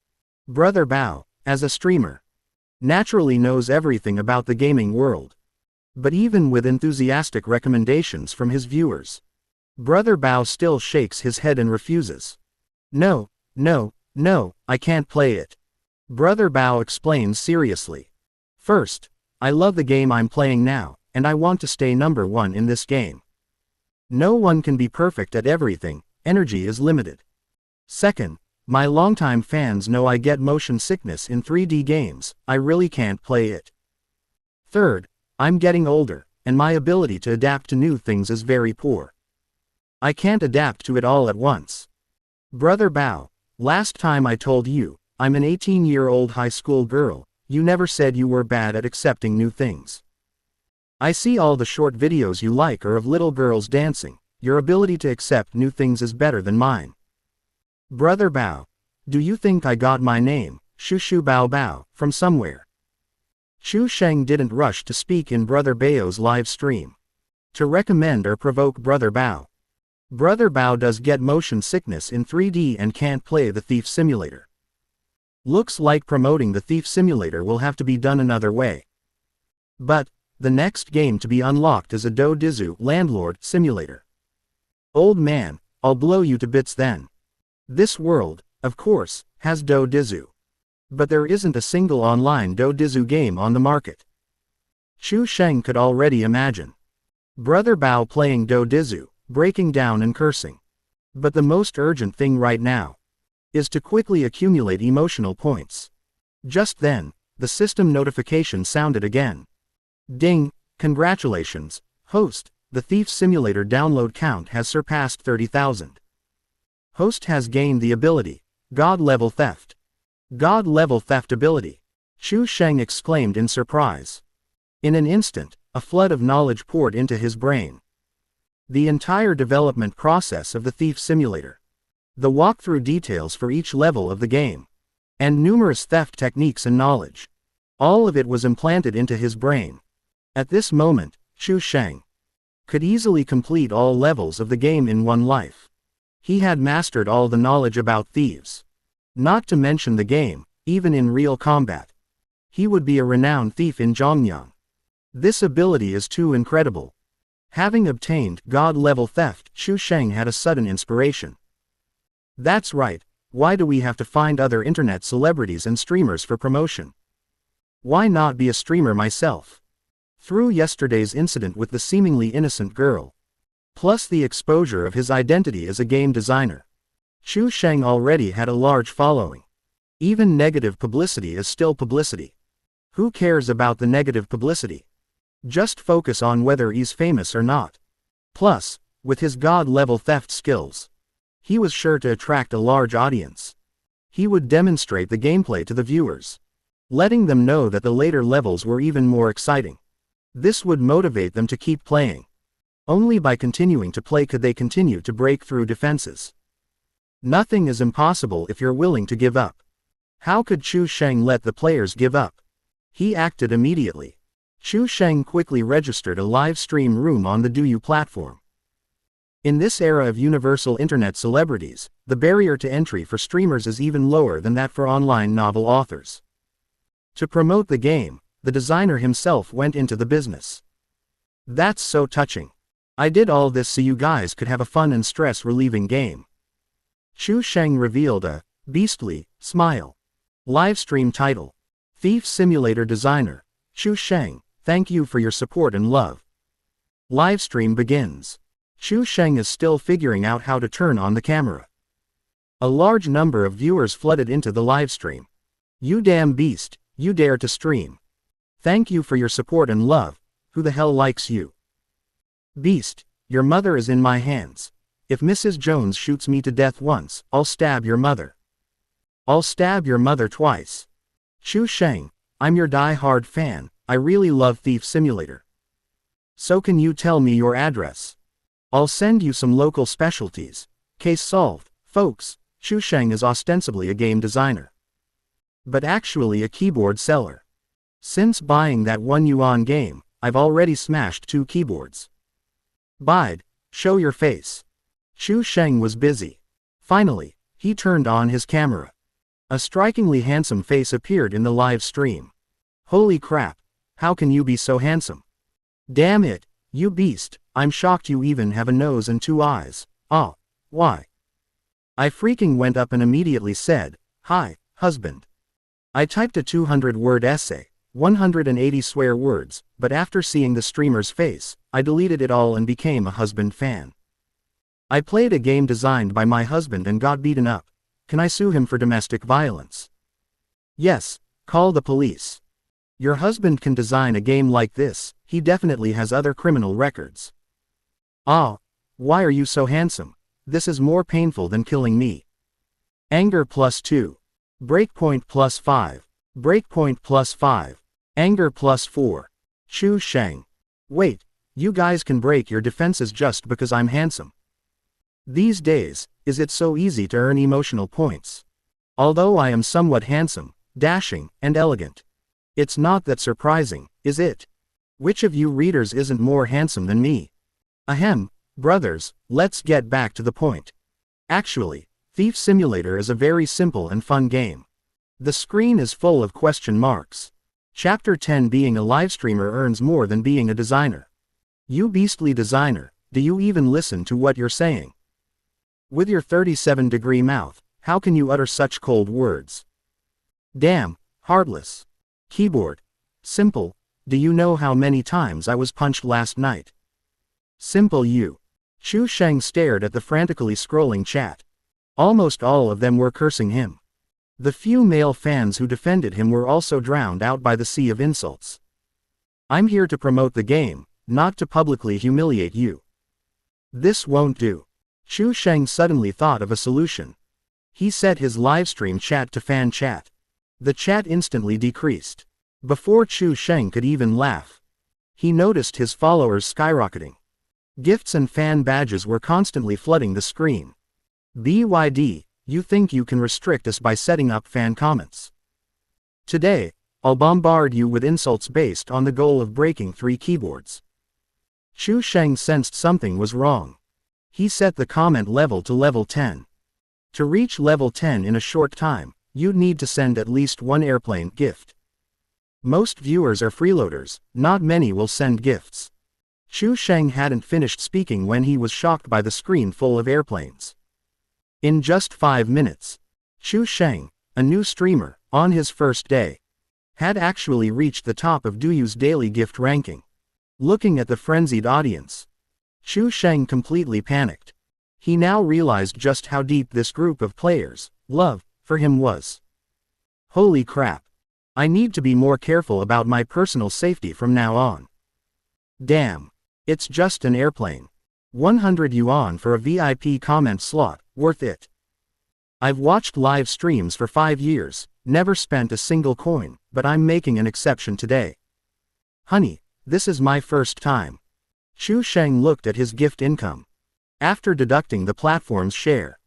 Brother Bao, as a streamer, naturally knows everything about the gaming world. But even with enthusiastic recommendations from his viewers, Brother Bao still shakes his head and refuses. No, I can't play it. Brother Bao explains seriously. First, I love the game I'm playing now, and I want to stay number one in this game. No one can be perfect at everything, energy is limited. Second, my longtime fans know I get motion sickness in 3D games, I really can't play it. Third, I'm getting older, and my ability to adapt to new things is very poor. I can't adapt to it all at once. Brother Bao, last time I told you, I'm an 18-year-old high school girl, you never said you were bad at accepting new things. I see all the short videos you like are of little girls dancing, your ability to accept new things is better than mine. Brother Bao, do you think I got my name, Shushu Bao Bao, from somewhere? Chu Sheng didn't rush to speak in Brother Bao's live stream to recommend or provoke Brother Bao. Brother Bao does get motion sickness in 3D and can't play the Thief Simulator. Looks like promoting the Thief Simulator will have to be done another way. But the next game to be unlocked is a Do Dizu Landlord Simulator. Old man, I'll blow you to bits then. This world, of course, has Do Dizu. But there isn't a single online Do Dizu game on the market. Chu Sheng could already imagine Brother Bao playing Do Dizu, breaking down and cursing. But the most urgent thing right now is to quickly accumulate emotional points. Just then, the system notification sounded again. Ding, congratulations, host, the Thief Simulator download count has surpassed 30,000. Host has gained the ability, God Level Theft. God Level Theft ability. Chu Sheng exclaimed in surprise. In an instant, a flood of knowledge poured into his brain. The entire development process of the Thief Simulator. The walkthrough details for each level of the game. And numerous theft techniques and knowledge. All of it was implanted into his brain. At this moment, Chu Sheng could easily complete all levels of the game in one life. He had mastered all the knowledge about thieves. Not to mention the game, even in real combat. He would be a renowned thief in Zhongyang. This ability is too incredible. Having obtained God-level theft, Chu Sheng had a sudden inspiration. That's right, why do we have to find other internet celebrities and streamers for promotion? Why not be a streamer myself? Through yesterday's incident with the seemingly innocent girl, plus the exposure of his identity as a game designer, Chu Sheng already had a large following. Even negative publicity is still publicity. Who cares about the negative publicity? Just focus on whether he's famous or not. Plus, with his God-level theft skills, he was sure to attract a large audience. He would demonstrate the gameplay to the viewers, letting them know that the later levels were even more exciting. This would motivate them to keep playing. Only by continuing to play could they continue to break through defenses. Nothing is impossible if you're willing to give up. How could Chu Sheng let the players give up? He acted immediately. Chu Sheng quickly registered a live stream room on the Douyu platform. In this era of universal internet celebrities, the barrier to entry for streamers is even lower than that for online novel authors. To promote the game, the designer himself went into the business. That's so touching. I did all this so you guys could have a fun and stress-relieving game. Chu Sheng revealed a beastly smile. Livestream title: Thief Simulator Designer, Chu Sheng, thank you for your support and love. Livestream begins. Chu Sheng is still figuring out how to turn on the camera. A large number of viewers flooded into the livestream. You damn beast, you dare to stream. Thank you for your support and love, who the hell likes you? Beast, your mother is in my hands. If Mrs. Jones shoots me to death once, I'll stab your mother. I'll stab your mother twice. Chu Sheng, I'm your die-hard fan, I really love Thief Simulator. So can you tell me your address? I'll send you some local specialties. Case solved, folks. Chu Sheng is ostensibly a game designer, but actually a keyboard seller. Since buying that €1 game, I've already smashed 2 keyboards. Bide, show your face. Chu Sheng was busy. Finally, he turned on his camera. A strikingly handsome face appeared in the live stream. Holy crap, how can you be so handsome? Damn it, you beast, I'm shocked you even have a nose and 2 eyes. Ah, why? I freaking went up and immediately said, "Hi, husband." I typed a 200-word essay, 180 swear words, but after seeing the streamer's face, I deleted it all and became a husband fan. I played a game designed by my husband and got beaten up. Can I sue him for domestic violence? Yes, call the police. Your husband can design a game like this, he definitely has other criminal records. Ah, why are you so handsome? This is more painful than killing me. Anger +2. Breakpoint +5. Breakpoint +5. Anger +4. Chu Sheng. Wait, you guys can break your defenses just because I'm handsome. These days, is it so easy to earn emotional points? Although I am somewhat handsome, dashing, and elegant. It's not that surprising, is it? Which of you readers isn't more handsome than me? Ahem. Brothers, let's get back to the point. Actually, Thief Simulator is a very simple and fun game. The screen is full of question marks. Chapter 10. Being a livestreamer earns more than being a designer. You beastly designer, do you even listen to what you're saying? With your 37-degree mouth, how can you utter such cold words? Damn, heartless. Keyboard. Simple, do you know how many times I was punched last night? Simple you. Chu Sheng stared at the frantically scrolling chat. Almost all of them were cursing him. The few male fans who defended him were also drowned out by the sea of insults. I'm here to promote the game, not to publicly humiliate you. This won't do. Chu Sheng suddenly thought of a solution. He set his livestream chat to fan chat. The chat instantly decreased. Before Chu Sheng could even laugh, he noticed his followers skyrocketing. Gifts and fan badges were constantly flooding the screen. BYD, you think you can restrict us by setting up fan comments? Today, I'll bombard you with insults based on the goal of breaking 3 keyboards. Chu Sheng sensed something was wrong. He set the comment level to level 10. To reach level 10 in a short time, you'd need to send at least 1 airplane gift. Most viewers are freeloaders, not many will send gifts. Chu Sheng hadn't finished speaking when he was shocked by the screen full of airplanes. In just 5 minutes, Chu Sheng, a new streamer, on his first day, had actually reached the top of Douyu's daily gift ranking. Looking at the frenzied audience, Chu Sheng completely panicked. He now realized just how deep this group of players' love for him was. Holy crap. I need to be more careful about my personal safety from now on. Damn. It's just an airplane. 100 yuan for a VIP comment slot, worth it. I've watched live streams for 5 years, never spent a single coin, but I'm making an exception today. Honey, this is my first time. Chu Sheng looked at his gift income. After deducting the platform's share.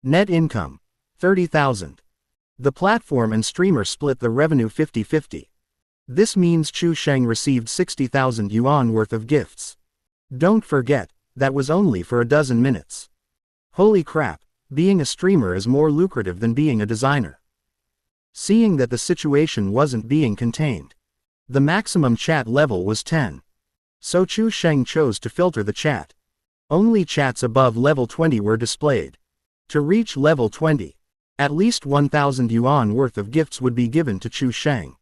Net income, 30,000. The platform and streamer split the revenue 50-50. This means Chu Sheng received 60,000 yuan worth of gifts. Don't forget, that was only for a dozen minutes. Holy crap, being a streamer is more lucrative than being a designer. Seeing that the situation wasn't being contained, the maximum chat level was 10. So Chu Sheng chose to filter the chat. Only chats above level 20 were displayed. To reach level 20, at least 1,000 yuan worth of gifts would be given to Chu Sheng.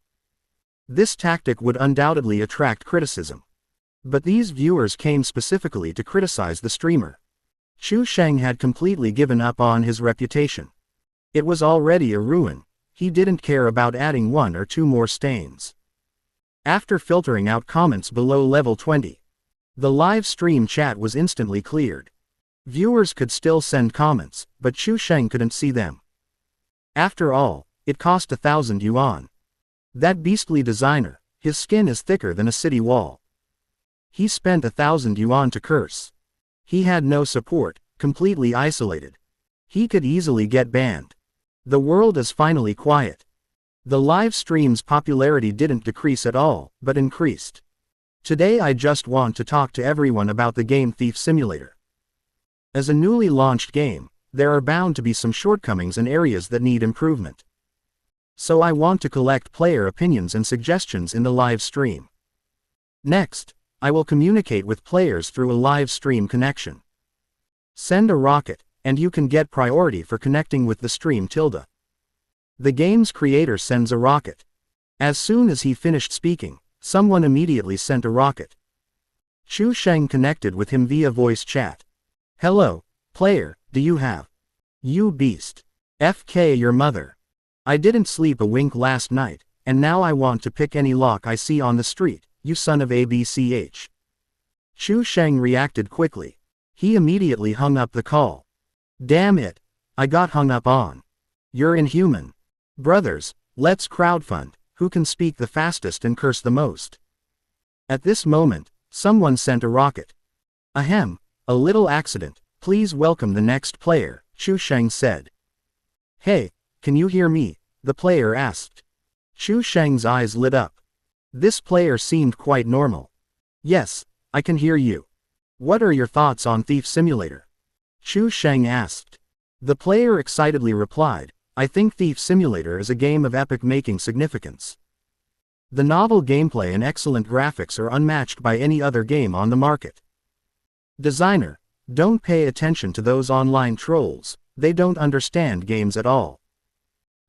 This tactic would undoubtedly attract criticism. But these viewers came specifically to criticize the streamer. Chu Sheng had completely given up on his reputation. It was already a ruin. He didn't care about adding 1 or 2 more stains. After filtering out comments below level 20, The live stream chat was instantly cleared. Viewers could still send comments, but Chu Sheng couldn't see them. After all, it cost 1,000 yuan. That beastly designer, his skin is thicker than a city wall. He spent 1,000 yuan to curse. He had no support, completely isolated. He could easily get banned. The world is finally quiet. The live stream's popularity didn't decrease at all, but increased. Today I just want to talk to everyone about the game Thief Simulator. As a newly launched game, there are bound to be some shortcomings and areas that need improvement. So I want to collect player opinions and suggestions in the live stream. Next, I will communicate with players through a live stream connection. Send a rocket, and you can get priority for connecting with the stream. The game's creator sends a rocket. As soon as he finished speaking, someone immediately sent a rocket. Chu Sheng connected with him via voice chat. Hello, player, do you have? You beast. FK your mother. I didn't sleep a wink last night, and now I want to pick any lock I see on the street, you son of ABCH. Chu Sheng reacted quickly. He immediately hung up the call. Damn it. I got hung up on. You're inhuman. Brothers, let's crowdfund, who can speak the fastest and curse the most. At this moment, someone sent a rocket. Ahem, a little accident, please welcome the next player, Chu Sheng said. Hey, can you hear me? The player asked. Chu Sheng's eyes lit up. This player seemed quite normal. Yes, I can hear you. What are your thoughts on Thief Simulator? Chu Sheng asked. The player excitedly replied, I think Thief Simulator is a game of epic-making significance. The novel gameplay and excellent graphics are unmatched by any other game on the market. Designer, don't pay attention to those online trolls, they don't understand games at all.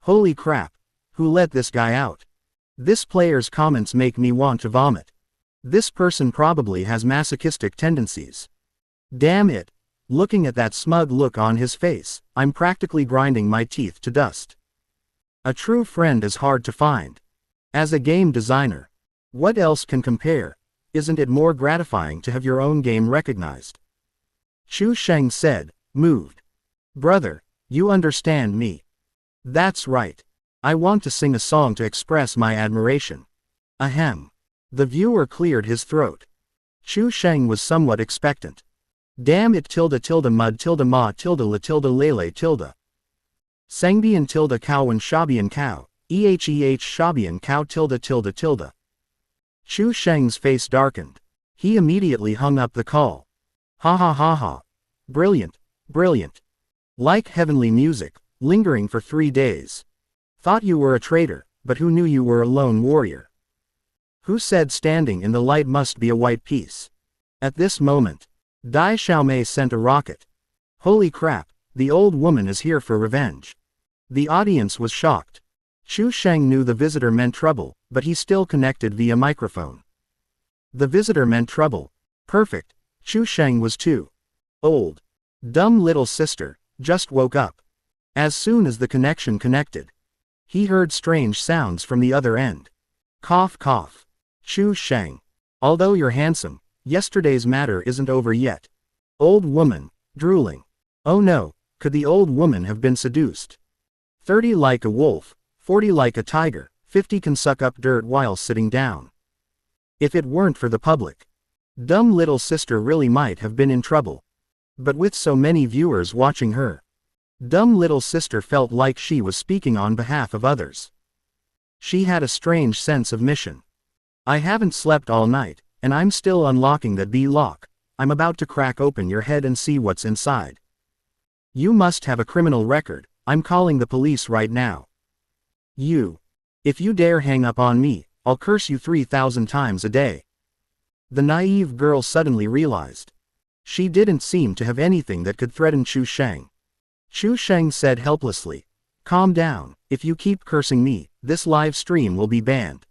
Holy crap, who let this guy out? This player's comments make me want to vomit. This person probably has masochistic tendencies. Damn it, looking at that smug look on his face, I'm practically grinding my teeth to dust. A true friend is hard to find. As a game designer, what else can compare? Isn't it more gratifying to have your own game recognized? Chu Sheng said, moved. Brother, you understand me. That's right. I want to sing a song to express my admiration. Ahem. The viewer cleared his throat. Chu Sheng was somewhat expectant. Damn it mud ma la lele. Sangbian cowan shabian cow, shabian cow . Chu Sheng's face darkened. He immediately hung up the call. Ha ha ha ha. Brilliant, brilliant. Like heavenly music, lingering for 3 days. Thought you were a traitor, but who knew you were a lone warrior? Who said standing in the light must be a white piece? At this moment, Dai Xiaomei sent a rocket. Holy crap, the old woman is here for revenge. The audience was shocked. Chu Sheng knew the visitor meant trouble, but he still connected via microphone. The visitor meant trouble. Perfect. Chu Sheng was too old. Dumb little sister, just woke up. As soon as the connection connected, he heard strange sounds from the other end. Cough cough. Chu Sheng. Although you're handsome, yesterday's matter isn't over yet. Old woman, drooling. Oh no, could the old woman have been seduced? 30 like a wolf, 40 like a tiger, 50 can suck up dirt while sitting down. If it weren't for the public, dumb little sister really might have been in trouble. But with so many viewers watching her, dumb little sister felt like she was speaking on behalf of others. She had a strange sense of mission. I haven't slept all night, and I'm still unlocking that B-lock. I'm about to crack open your head and see what's inside. You must have a criminal record. I'm calling the police right now. You. If you dare hang up on me, I'll curse you 3,000 times a day. The naive girl suddenly realized. She didn't seem to have anything that could threaten Chu Sheng. Chu Sheng said helplessly, calm down, if you keep cursing me, this live stream will be banned.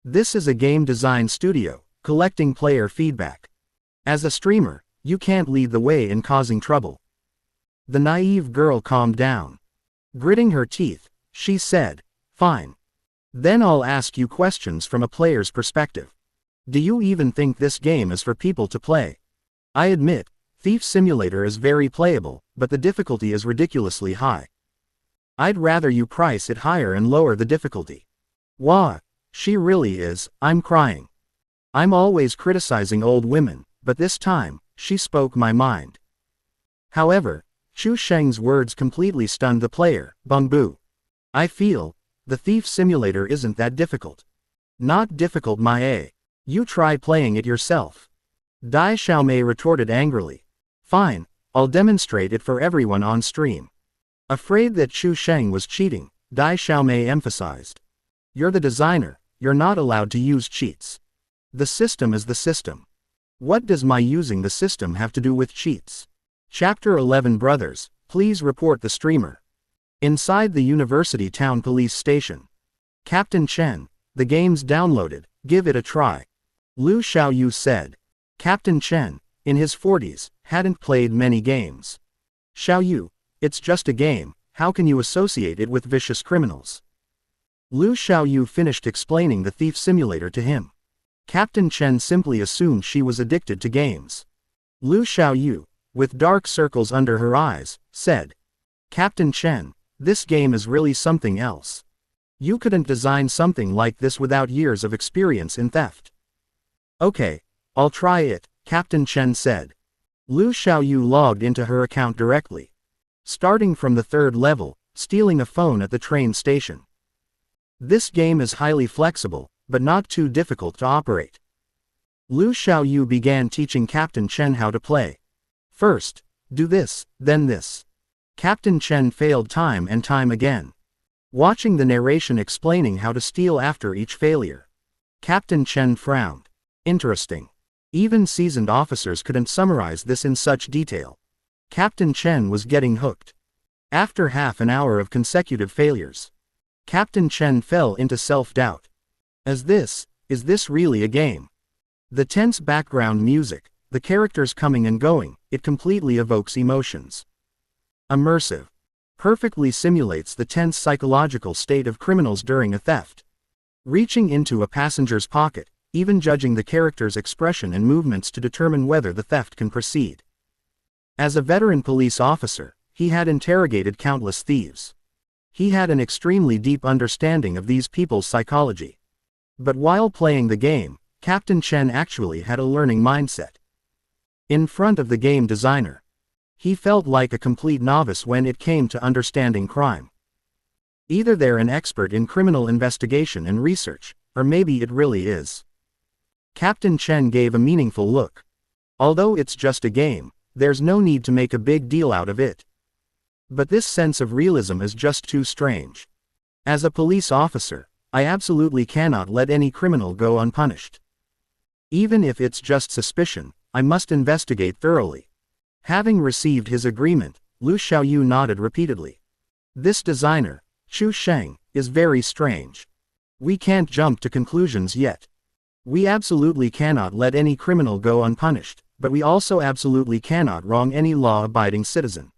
This is a game design studio, collecting player feedback. As a streamer, you can't lead the way in causing trouble. The naive girl calmed down. Gritting her teeth, she said, fine. Then I'll ask you questions from a player's perspective. Do you even think this game is for people to play? I admit, Thief Simulator is very playable, but the difficulty is ridiculously high. I'd rather you price it higher and lower the difficulty. Wah, she really is, I'm crying. I'm always criticizing old women, but this time, she spoke my mind. However, Chu Sheng's words completely stunned the player, Bung Bu. I feel, the Thief Simulator isn't that difficult. Not difficult, my A. You try playing it yourself. Dai Xiaomei retorted angrily. Fine, I'll demonstrate it for everyone on stream. Afraid that Chu Sheng was cheating, Dai Xiaomei emphasized. You're the designer, you're not allowed to use cheats. The system is the system. What does my using the system have to do with cheats? Chapter 11 Brothers, please report the streamer. Inside the University Town Police Station. Captain Chen, the game's downloaded, give it a try. Lu Xiaoyu said. Captain Chen, in his 40s, hadn't played many games. Xiaoyu, it's just a game, how can you associate it with vicious criminals? Lu Xiaoyu finished explaining the Thief Simulator to him. Captain Chen simply assumed she was addicted to games. Lu Xiaoyu, with dark circles under her eyes, said. Captain Chen, this game is really something else. You couldn't design something like this without years of experience in theft. Okay, I'll try it, Captain Chen said. Lu Xiaoyu logged into her account directly. Starting from the 3rd level, stealing a phone at the train station. This game is highly flexible, but not too difficult to operate. Lu Xiaoyu began teaching Captain Chen how to play. First, do this, then this. Captain Chen failed time and time again. Watching the narration explaining how to steal after each failure. Captain Chen frowned. Interesting. Even seasoned officers couldn't summarize this in such detail. Captain Chen was getting hooked. After half an hour of consecutive failures, Captain Chen fell into self-doubt. Is this really a game? The tense background music, the characters coming and going, it completely evokes emotions. Immersive. Perfectly simulates the tense psychological state of criminals during a theft. Reaching into a passenger's pocket, even judging the character's expression and movements to determine whether the theft can proceed. As a veteran police officer, he had interrogated countless thieves. He had an extremely deep understanding of these people's psychology. But while playing the game, Captain Chen actually had a learning mindset. In front of the game designer, he felt like a complete novice when it came to understanding crime. Either they're an expert in criminal investigation and research, or maybe it really is. Captain Chen gave a meaningful look. Although it's just a game, there's no need to make a big deal out of it. But this sense of realism is just too strange. As a police officer, I absolutely cannot let any criminal go unpunished. Even if it's just suspicion, I must investigate thoroughly. Having received his agreement, Lu Xiaoyu nodded repeatedly. This designer, Chu Sheng, is very strange. We can't jump to conclusions yet. We absolutely cannot let any criminal go unpunished, but we also absolutely cannot wrong any law-abiding citizen.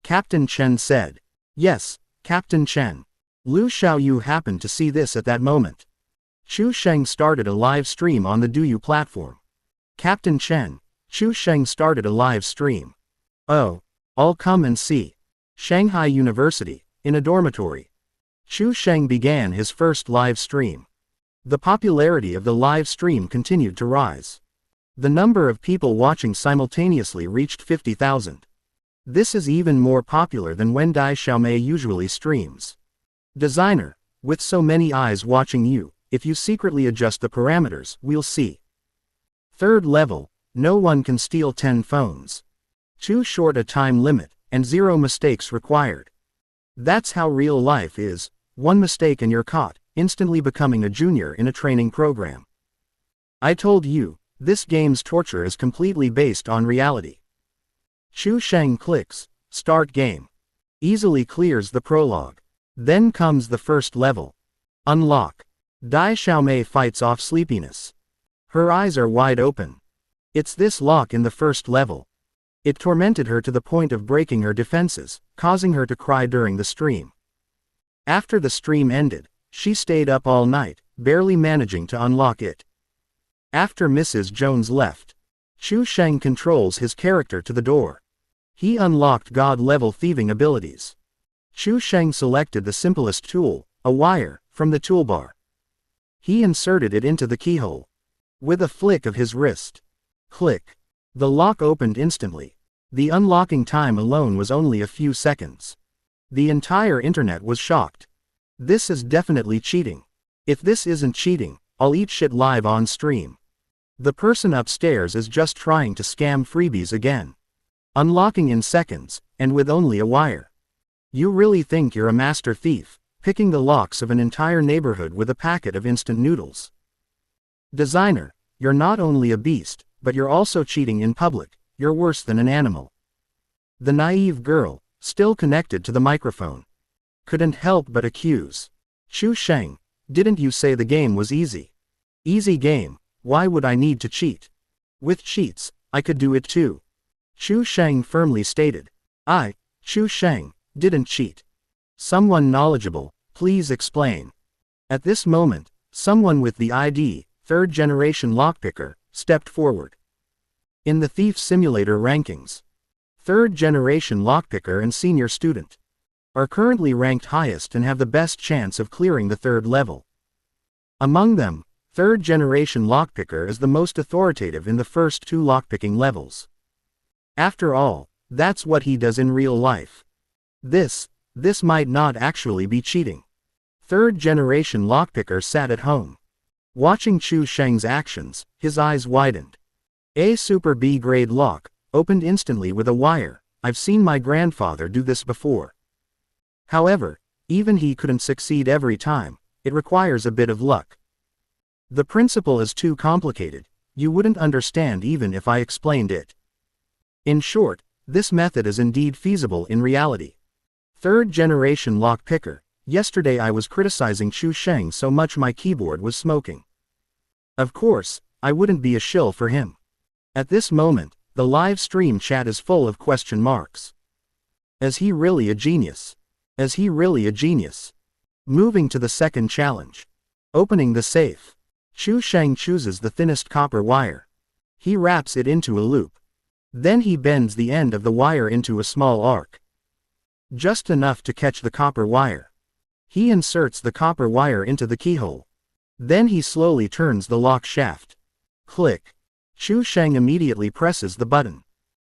Captain Chen said. Yes, Captain Chen. Lu Xiaoyu happened to see this at that moment. Chu Sheng started a live stream on the Douyu platform. Captain Chen, Chu Sheng started a live stream. Oh, I'll come and see. Shanghai University, in a dormitory. Chu Sheng began his first live stream. The popularity of the live stream continued to rise. The number of people watching simultaneously reached 50,000. This is even more popular than when Dai Xiaomei usually streams. Designer, with so many eyes watching you, if you secretly adjust the parameters, we'll see. 3rd level, no one can steal 10 phones. Too short a time limit, and 0 mistakes required. That's how real life is, 1 mistake and you're caught, instantly becoming a junior in a training program. I told you, this game's torture is completely based on reality. Chu Sheng clicks, start game. Easily clears the prologue. Then comes the 1st level. Unlock. Dai Xiaomei fights off sleepiness. Her eyes are wide open. It's this lock in the 1st level. It tormented her to the point of breaking her defenses, causing her to cry during the stream. After the stream ended, she stayed up all night, barely managing to unlock it. After Mrs. Jones left, Chu Sheng controls his character to the door. He unlocked God-level thieving abilities. Chu Sheng selected the simplest tool, a wire, from the toolbar. He inserted it into the keyhole. With a flick of his wrist. Click. The lock opened instantly. The unlocking time alone was only a few seconds. The entire internet was shocked. This is definitely cheating. If this isn't cheating, I'll eat shit live on stream. The person upstairs is just trying to scam freebies again. Unlocking in seconds, and with only a wire. You really think you're a master thief, picking the locks of an entire neighborhood with a packet of instant noodles? Designer, you're not only a beast, but you're also cheating in public. You're worse than an animal. The naive girl, still connected to the microphone, couldn't help but accuse. Chu Sheng, didn't you say the game was easy? Easy game, why would I need to cheat? With cheats, I could do it too. Chu Sheng firmly stated. Chu Sheng, didn't cheat. Someone knowledgeable, please explain. At this moment, someone with the ID, third-generation lockpicker, stepped forward. In the Thief Simulator rankings, third-generation lockpicker and senior student are currently ranked highest and have the best chance of clearing the third level. Among them, third-generation lockpicker is the most authoritative in the first two lockpicking levels. After all, that's what he does in real life. This might not actually be cheating. Third-generation lockpicker sat at home. Watching Chu Sheng's actions, his eyes widened. A Super B-grade lock, opened instantly with a wire. I've seen my grandfather do this before. However, even he couldn't succeed every time. It requires a bit of luck. The principle is too complicated. You wouldn't understand even if I explained it. In short, this method is indeed feasible in reality. Third-generation lockpicker. Yesterday I was criticizing Chu Sheng so much my keyboard was smoking. Of course, I wouldn't be a shill for him. At this moment, the live stream chat is full of question marks. Is he really a genius? Is he really a genius? Moving to the second challenge. Opening the safe. Chu Sheng chooses the thinnest copper wire. He wraps it into a loop. Then he bends the end of the wire into a small arc. Just enough to catch the copper wire. He inserts the copper wire into the keyhole. Then he slowly turns the lock shaft. Click. Chu Sheng immediately presses the button.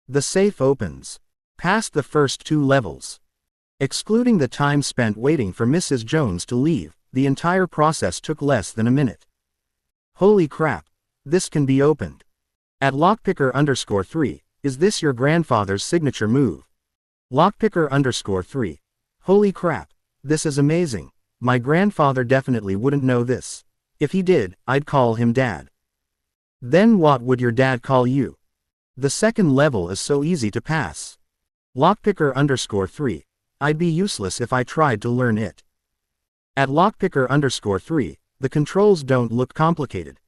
The safe opens. Past the first two levels. Excluding the time spent waiting for Mrs. Jones to leave, the entire process took less than a minute. Holy crap. This can be opened. At lockpicker_3, is this your grandfather's signature move? Lockpicker_3. Holy crap. This is amazing. My grandfather definitely wouldn't know this. If he did, I'd call him Dad. Then what would your dad call you? The second level is so easy to pass. Lockpicker_3. I'd be useless if I tried to learn it. At Lockpicker_3, the controls don't look complicated.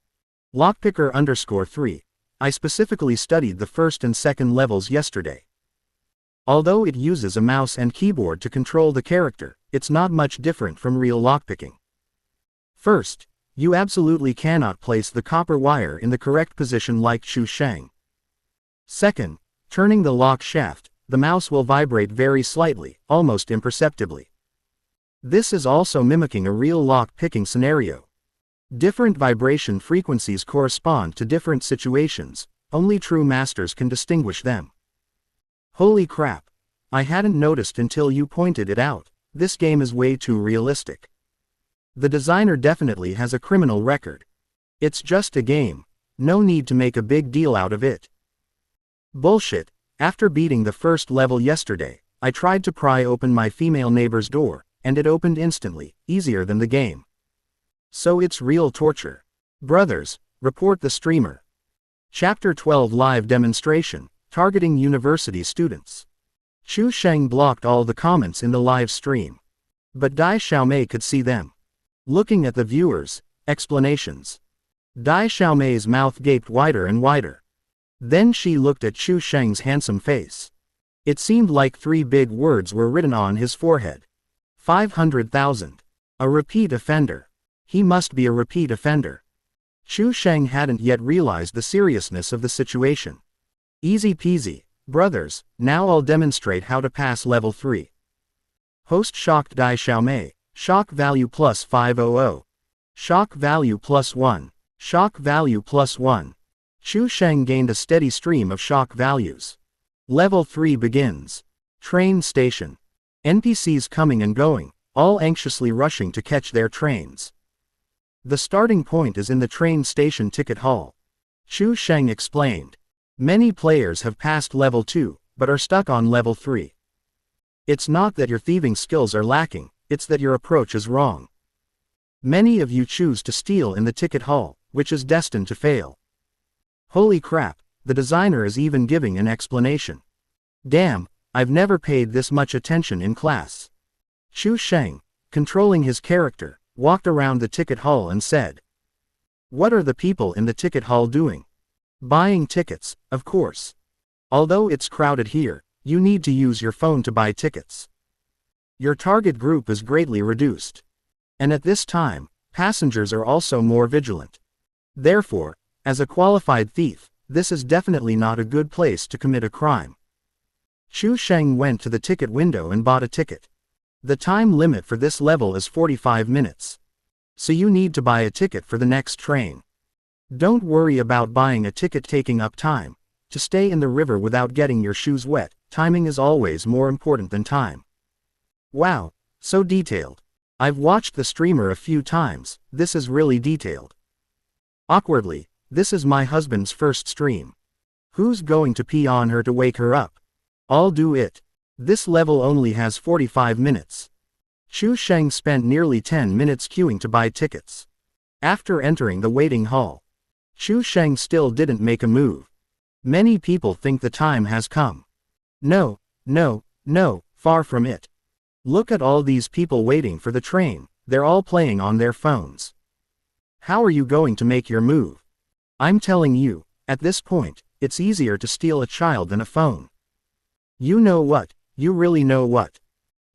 Lockpicker_3. I specifically studied the first and second levels yesterday. Although it uses a mouse and keyboard to control the character, it's not much different from real lockpicking. First, you absolutely cannot place the copper wire in the correct position like Chu Sheng. Second, turning the lock shaft, the mouse will vibrate very slightly, almost imperceptibly. This is also mimicking a real lock-picking scenario. Different vibration frequencies correspond to different situations, only true masters can distinguish them. Holy crap. I hadn't noticed until you pointed it out. This game is way too realistic. The designer definitely has a criminal record. It's just a game. No need to make a big deal out of it. Bullshit. After beating the first level yesterday, I tried to pry open my female neighbor's door, and it opened instantly, easier than the game. So it's real torture. Brothers, report the streamer. Chapter 12 Live Demonstration, targeting university students. Chu Sheng blocked all the comments in the live stream. But Dai Xiaomei could see them. Looking at the viewers' explanations. Dai Xiaomei's mouth gaped wider and wider. Then she looked at Chu Sheng's handsome face. It seemed like 3 big words were written on his forehead. 500,000. A repeat offender. He must be a repeat offender. Chu Sheng hadn't yet realized the seriousness of the situation. Easy peasy, brothers, now I'll demonstrate how to pass level 3. Host shocked Dai Xiaomei, shock value plus 500. Shock value plus 1. Shock value plus 1. Chu Sheng gained a steady stream of shock values. Level 3 begins. Train station. NPCs coming and going, all anxiously rushing to catch their trains. The starting point is in the train station ticket hall. Chu Sheng explained. Many players have passed level 2, but are stuck on level 3. It's not that your thieving skills are lacking, it's that your approach is wrong. Many of you choose to steal in the ticket hall, which is destined to fail. Holy crap, the designer is even giving an explanation. Damn, I've never paid this much attention in class. Chu Sheng, controlling his character, walked around the ticket hall and said. What are the people in the ticket hall doing? Buying tickets, of course. Although it's crowded here, you need to use your phone to buy tickets. Your target group is greatly reduced. And at this time, passengers are also more vigilant. Therefore, as a qualified thief, this is definitely not a good place to commit a crime. Chu Sheng went to the ticket window and bought a ticket. The time limit for this level is 45 minutes. So you need to buy a ticket for the next train. Don't worry about buying a ticket taking up time. To stay in the river without getting your shoes wet, timing is always more important than time. Wow, so detailed. I've watched the streamer a few times, this is really detailed. Awkwardly, this is my husband's first stream. Who's going to pee on her to wake her up? I'll do it. This level only has 45 minutes. Chu Sheng spent nearly 10 minutes queuing to buy tickets. After entering the waiting hall, Chu Sheng still didn't make a move. Many people think the time has come. No, far from it. Look at all these people waiting for the train, they're all playing on their phones. How are you going to make your move? I'm telling you, at this point, it's easier to steal a child than a phone. You know what, you really know what.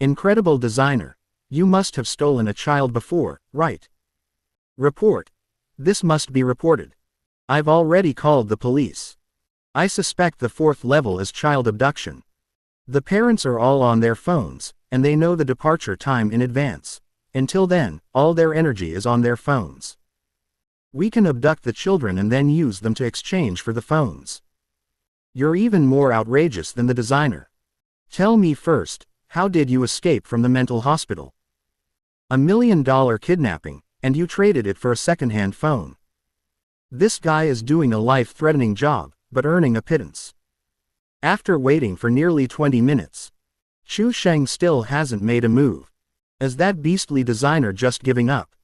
Incredible designer, you must have stolen a child before, right? Report. This must be reported. I've already called the police. I suspect the 4th level is child abduction. The parents are all on their phones, and they know the departure time in advance. Until then, all their energy is on their phones. We can abduct the children and then use them to exchange for the phones. You're even more outrageous than the designer. Tell me first, how did you escape from the mental hospital? $1 million kidnapping, and you traded it for a second-hand phone. This guy is doing a life-threatening job, but earning a pittance. After waiting for nearly 20 minutes, Chu Sheng still hasn't made a move. Is that beastly designer just giving up?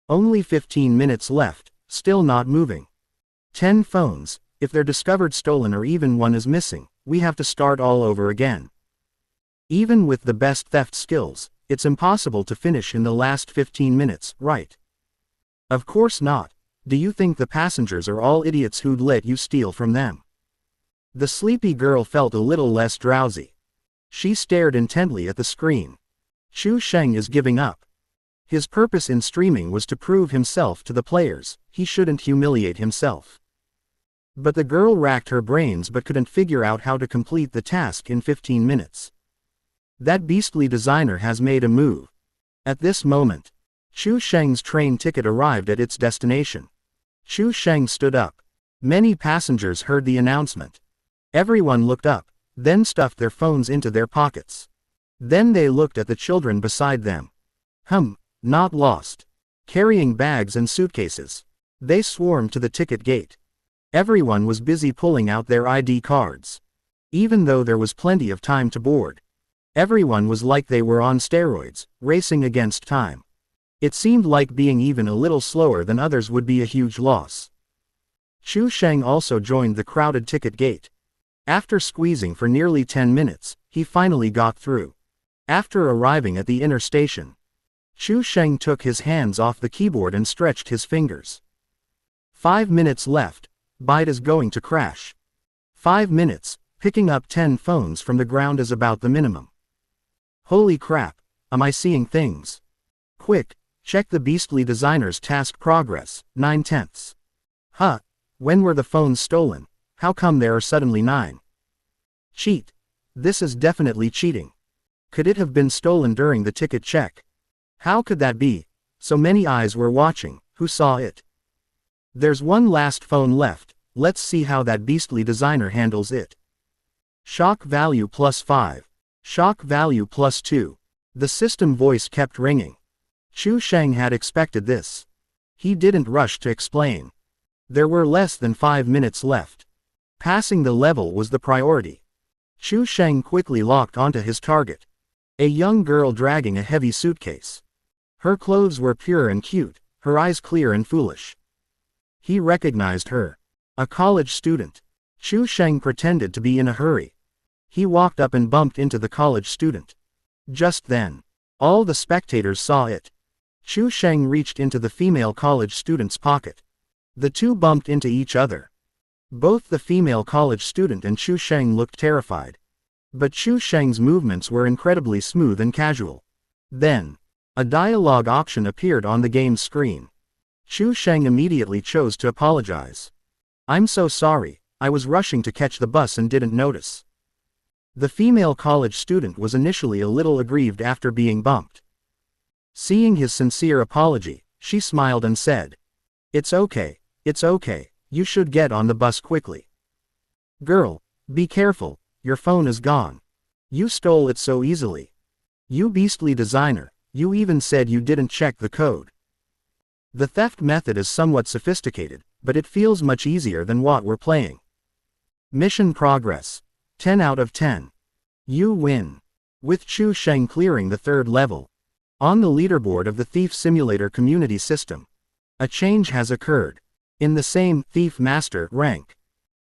Only 15 minutes left, still not moving. 10 phones, if they're discovered stolen or even one is missing, we have to start all over again. Even with the best theft skills, it's impossible to finish in the last 15 minutes, right? Of course not. Do you think the passengers are all idiots who'd let you steal from them? The sleepy girl felt a little less drowsy. She stared intently at the screen. Chu Sheng is giving up. His purpose in streaming was to prove himself to the players, he shouldn't humiliate himself. But the girl racked her brains but couldn't figure out how to complete the task in 15 minutes. That beastly designer has made a move. At this moment, Chu Sheng's train ticket arrived at its destination. Chu Sheng stood up. Many passengers heard the announcement. Everyone looked up, then stuffed their phones into their pockets. Then they looked at the children beside them. Not lost. Carrying bags and suitcases. They swarmed to the ticket gate. Everyone was busy pulling out their ID cards. Even though there was plenty of time to board, everyone was like they were on steroids, racing against time. It seemed like being even a little slower than others would be a huge loss. Chu Sheng also joined the crowded ticket gate. After squeezing for nearly 10 minutes, he finally got through. After arriving at the inner station, Chu Sheng took his hands off the keyboard and stretched his fingers. 5 minutes left, Byte is going to crash. 5 minutes, picking up 10 phones from the ground is about the minimum. Holy crap, am I seeing things? Quick, check the beastly designer's task progress, 9/10. Huh? When were the phones stolen? How come there are suddenly 9? Cheat. This is definitely cheating. Could it have been stolen during the ticket check? How could that be? So many eyes were watching. Who saw it? There's one last phone left. Let's see how that beastly designer handles it. Shock value +5. Shock value +2. The system voice kept ringing. Chu Sheng had expected this. He didn't rush to explain. There were less than 5 minutes left. Passing the level was the priority. Chu Sheng quickly locked onto his target. A young girl dragging a heavy suitcase. Her clothes were pure and cute, her eyes clear and foolish. He recognized her. A college student. Chu Sheng pretended to be in a hurry. He walked up and bumped into the college student. Just then, all the spectators saw it. Chu Sheng reached into the female college student's pocket. The two bumped into each other. Both the female college student and Chu Sheng looked terrified. But Chu Sheng's movements were incredibly smooth and casual. Then, a dialogue option appeared on the game's screen. Chu Sheng immediately chose to apologize. "I'm so sorry, I was rushing to catch the bus and didn't notice." The female college student was initially a little aggrieved after being bumped. Seeing his sincere apology, she smiled and said, it's okay, you should get on the bus quickly." "Girl, be careful, your phone is gone. You stole it so easily. You beastly designer, you even said you didn't check the code." The theft method is somewhat sophisticated, but it feels much easier than what we're playing. Mission progress. 10 out of 10. You win. With Chu Sheng clearing the 3rd level. On the leaderboard of the Thief Simulator community system, a change has occurred. In the same Thief Master rank,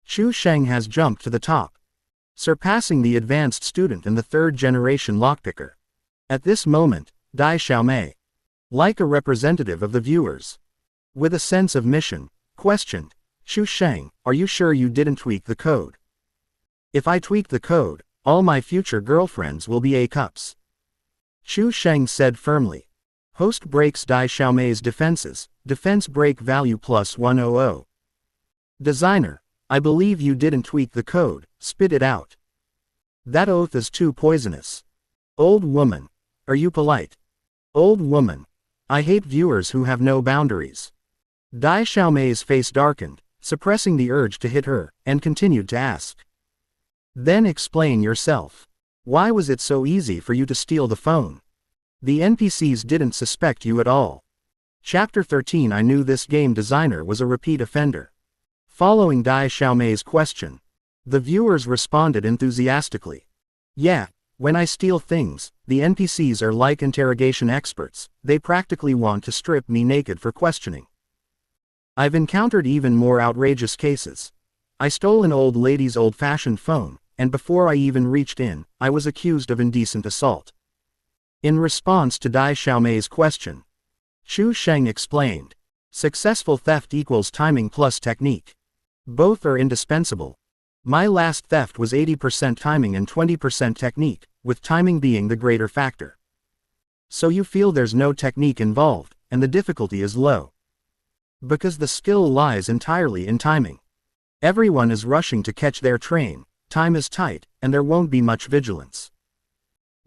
Chu Sheng has jumped to the top, surpassing the advanced student and the 3rd generation lockpicker. At this moment, Dai Xiaomei, like a representative of the viewers, with a sense of mission, questioned, "Chu Sheng, are you sure you didn't tweak the code?" "If I tweak the code, all my future girlfriends will be A-cups," Chu Sheng said firmly. Host breaks Dai Xiaomei's defenses, defense break value +100. "Designer, I believe you didn't tweak the code, spit it out. That oath is too poisonous." "Old woman. Are you polite?" "Old woman. I hate viewers who have no boundaries." Dai Xiaomei's face darkened, suppressing the urge to hit her, and continued to ask. "Then explain yourself. Why was it so easy for you to steal the phone? The NPCs didn't suspect you at all." Chapter 13. I knew this game designer was a repeat offender. Following Dai Xiaomei's question, the viewers responded enthusiastically. "Yeah, when I steal things, the NPCs are like interrogation experts, they practically want to strip me naked for questioning. I've encountered even more outrageous cases. I stole an old lady's old-fashioned phone, and before I even reached in, I was accused of indecent assault." In response to Dai Xiaomei's question, Chu Sheng explained, "Successful theft equals timing plus technique. Both are indispensable. My last theft was 80% timing and 20% technique, with timing being the greater factor. So you feel there's no technique involved, and the difficulty is low. Because the skill lies entirely in timing. Everyone is rushing to catch their train, time is tight, and there won't be much vigilance.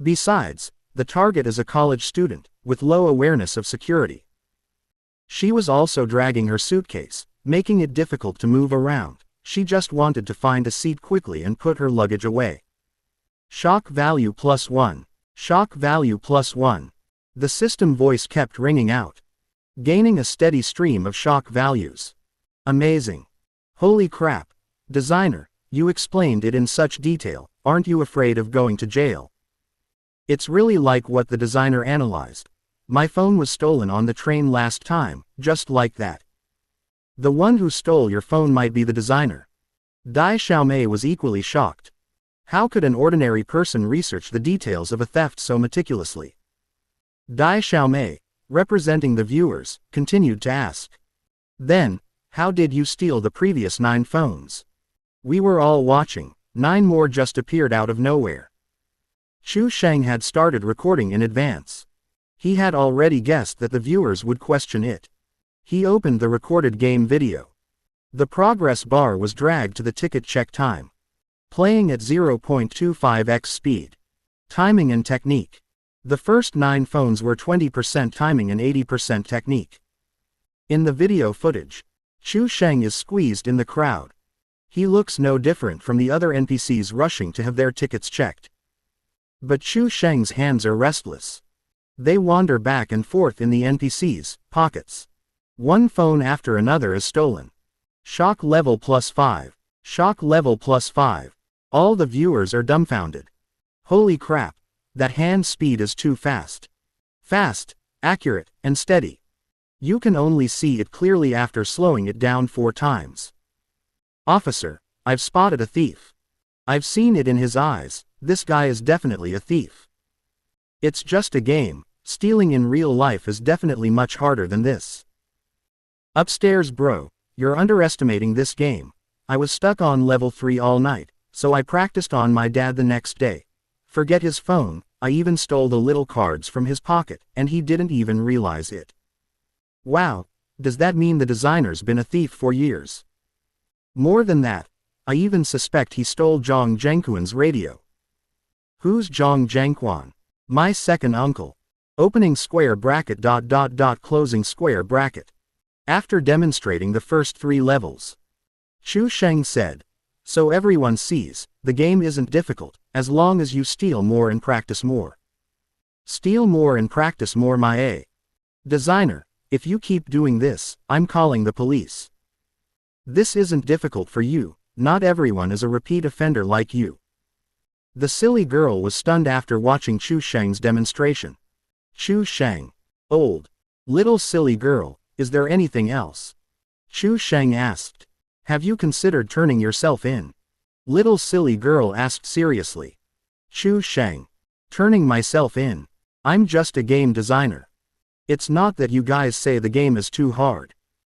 Besides, the target is a college student, with low awareness of security. She was also dragging her suitcase, making it difficult to move around. She just wanted to find a seat quickly and put her luggage away." Shock value +1. Shock value +1. The system voice kept ringing out, gaining a steady stream of shock values. "Amazing. Holy crap. Designer, you explained it in such detail, aren't you afraid of going to jail?" "It's really like what the designer analyzed. My phone was stolen on the train last time, just like that. The one who stole your phone might be the designer." Dai Xiaomei was equally shocked. How could an ordinary person research the details of a theft so meticulously? Dai Xiaomei, representing the viewers, continued to ask. "Then, how did you steal the previous 9 phones? We were all watching, 9 more just appeared out of nowhere." Chu Sheng had started recording in advance. He had already guessed that the viewers would question it. He opened the recorded game video. The progress bar was dragged to the ticket check time. Playing at 0.25x speed. Timing and technique. The first 9 phones were 20% timing and 80% technique. In the video footage, Chu Sheng is squeezed in the crowd. He looks no different from the other NPCs rushing to have their tickets checked. But Chu Sheng's hands are restless. They wander back and forth in the NPCs' pockets. One phone after another is stolen. Shock level +5. Shock level +5. All the viewers are dumbfounded. Holy crap, that hand speed is too fast. Fast, accurate, and steady. You can only see it clearly after slowing it down 4 times. Officer, I've spotted a thief. I've seen it in his eyes, this guy is definitely a thief. It's just a game, stealing in real life is definitely much harder than this. Upstairs bro, you're underestimating this game. I was stuck on level 3 all night, so I practiced on my dad the next day. Forget his phone, I even stole the little cards from his pocket, and he didn't even realize it. Wow, does that mean the designer's been a thief for years? More than that, I even suspect he stole Zhang Zhengquan's radio. Who's Zhang Zhengquan? My second uncle. Opening square bracket ... closing square bracket. After demonstrating the first 3 levels, Chu Sheng said, so everyone sees, the game isn't difficult, as long as you steal more and practice more. Steal more and practice more my A. Designer, if you keep doing this, I'm calling the police. This isn't difficult for you, not everyone is a repeat offender like you. The silly girl was stunned after watching Chu Sheng's demonstration. Chu Sheng. Old. Little silly girl, is there anything else? Chu Sheng asked. Have you considered turning yourself in? Little silly girl asked seriously. Chu Sheng. Turning myself in. I'm just a game designer. It's not that you guys say the game is too hard.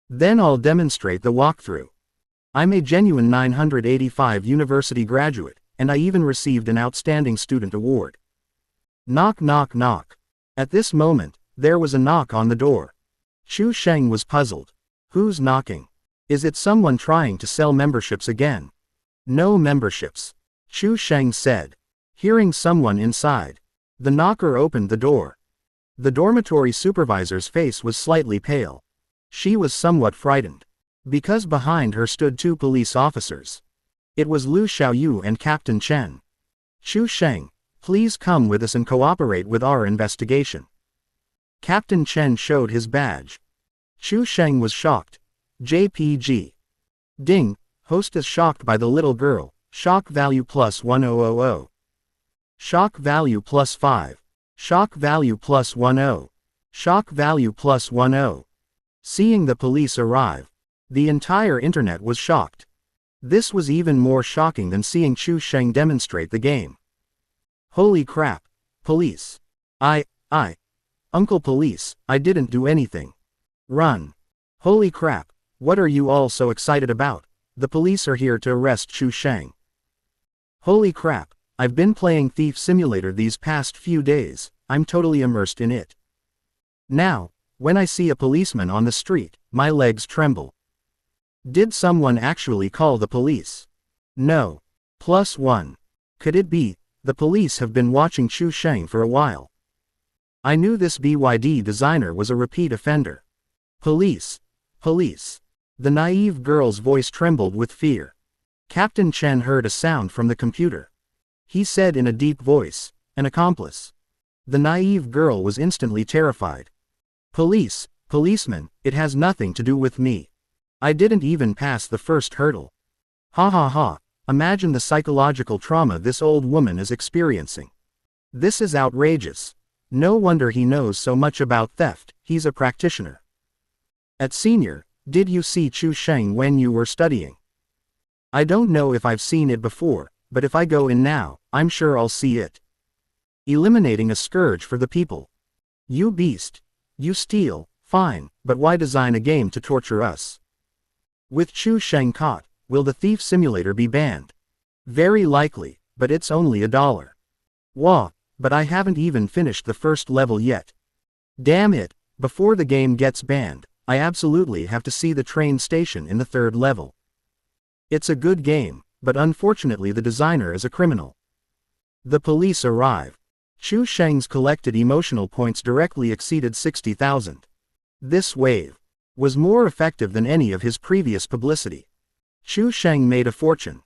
Then I'll demonstrate the walkthrough. I'm a genuine 985 university graduate, and I even received an outstanding student award. Knock knock knock. At this moment, there was a knock on the door. Chu Sheng was puzzled. Who's knocking? Is it someone trying to sell memberships again? No memberships. Chu Sheng said. Hearing someone inside, the knocker opened the door. The dormitory supervisor's face was slightly pale. She was somewhat frightened. Because behind her stood 2 police officers. It was Lu Xiaoyu and Captain Chen. Chu Sheng, please come with us and cooperate with our investigation. Captain Chen showed his badge. Chu Sheng was shocked. JPG. Ding, host is shocked by the little girl, shock value +1000. Shock value +5. Shock value +10. Shock value +10. Seeing the police arrive, the entire internet was shocked. This was even more shocking than seeing Chu Sheng demonstrate the game. Holy crap, police. Uncle Police, I didn't do anything. Run. Holy crap, what are you all so excited about? The police are here to arrest Chu Sheng. Holy crap, I've been playing Thief Simulator these past few days, I'm totally immersed in it. Now, when I see a policeman on the street, my legs tremble. Did someone actually call the police? No. +1. Could it be, the police have been watching Chu Sheng for a while? I knew this BYD designer was a repeat offender. Police. Police. The naive girl's voice trembled with fear. Captain Chen heard a sound from the computer. He said in a deep voice, an accomplice. The naive girl was instantly terrified. Police, policeman, it has nothing to do with me. I didn't even pass the first hurdle. Ha ha ha, imagine the psychological trauma this old woman is experiencing. This is outrageous. No wonder he knows so much about theft, he's a practitioner. At senior, did you see Chu Sheng when you were studying? I don't know if I've seen it before, but if I go in now, I'm sure I'll see it. Eliminating a scourge for the people. You beast. You steal, fine, but why design a game to torture us? With Chu Sheng caught, will the Thief Simulator be banned? Very likely, but it's only $1. Wah, but I haven't even finished the first level yet. Damn it, before the game gets banned, I absolutely have to see the train station in the third level. It's a good game, but unfortunately the designer is a criminal. The police arrive. Chu Sheng's collected emotional points directly exceeded 60,000. This wave was more effective than any of his previous publicity. Chu Sheng made a fortune.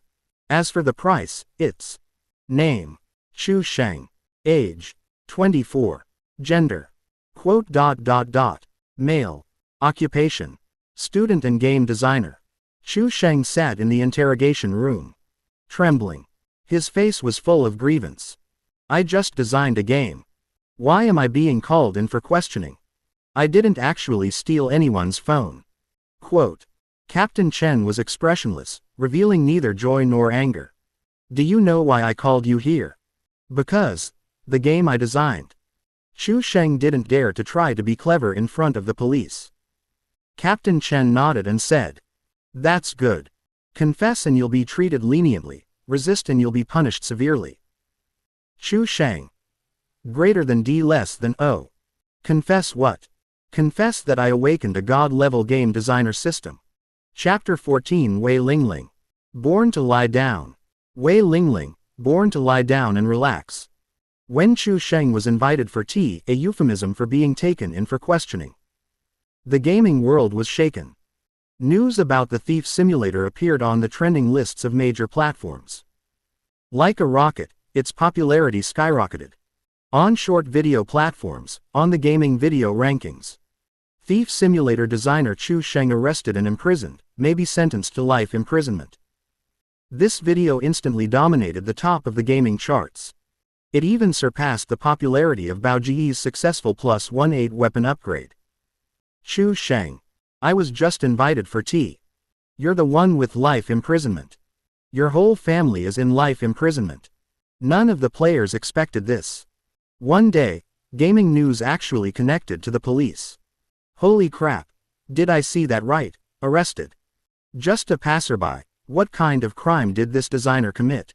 As for the price, it's name, Chu Sheng, age, 24, gender, male, occupation, student and game designer. Chu Sheng sat in the interrogation room, trembling. His face was full of grievance. I just designed a game. Why am I being called in for questioning? I didn't actually steal anyone's phone. Quote. Captain Chen was expressionless, revealing neither joy nor anger. Do you know why I called you here? Because the game I designed. Chu Sheng didn't dare to try to be clever in front of the police. Captain Chen nodded and said, that's good. Confess and you'll be treated leniently, resist and you'll be punished severely. Chu Sheng. Greater than D less than O. Confess what? Confess that I awakened a God-level game designer system. Chapter 14 Wei Lingling. Born to lie down. Wei Lingling, born to lie down and relax. When Chu Sheng was invited for tea, a euphemism for being taken in for questioning. The gaming world was shaken. News about the Thief Simulator appeared on the trending lists of major platforms. Like a rocket, its popularity skyrocketed. On short video platforms, on the gaming video rankings. Thief Simulator designer Chu Sheng arrested and imprisoned, may be sentenced to life imprisonment. This video instantly dominated the top of the gaming charts. It even surpassed the popularity of Bao Ji's successful +18 weapon upgrade. Chu Sheng. I was just invited for tea. You're the one with life imprisonment. Your whole family is in life imprisonment. None of the players expected this. One day, gaming news actually connected to the police. Holy crap. Did I see that right? Arrested. Just a passerby. What kind of crime did this designer commit?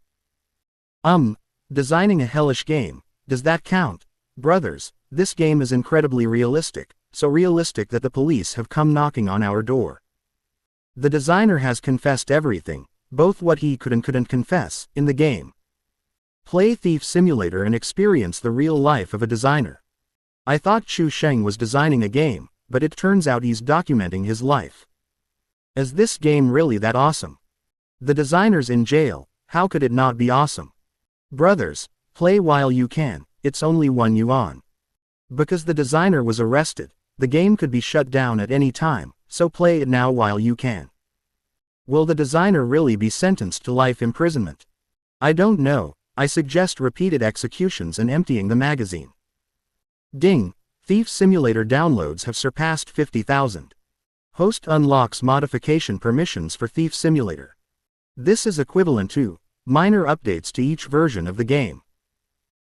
Designing a hellish game. Does that count? Brothers, this game is incredibly realistic, so realistic that the police have come knocking on our door. The designer has confessed everything, both what he could and couldn't confess, in the game. Play Thief Simulator and experience the real life of a designer. I thought Chu Sheng was designing a game, but it turns out he's documenting his life. Is this game really that awesome? The designer's in jail, how could it not be awesome? Brothers, play while you can, it's only 1 yuan. Because the designer was arrested, the game could be shut down at any time, so play it now while you can. Will the designer really be sentenced to life imprisonment? I don't know. I suggest repeated executions and emptying the magazine. Ding! Thief Simulator downloads have surpassed 50,000. Host unlocks modification permissions for Thief Simulator. This is equivalent to minor updates to each version of the game.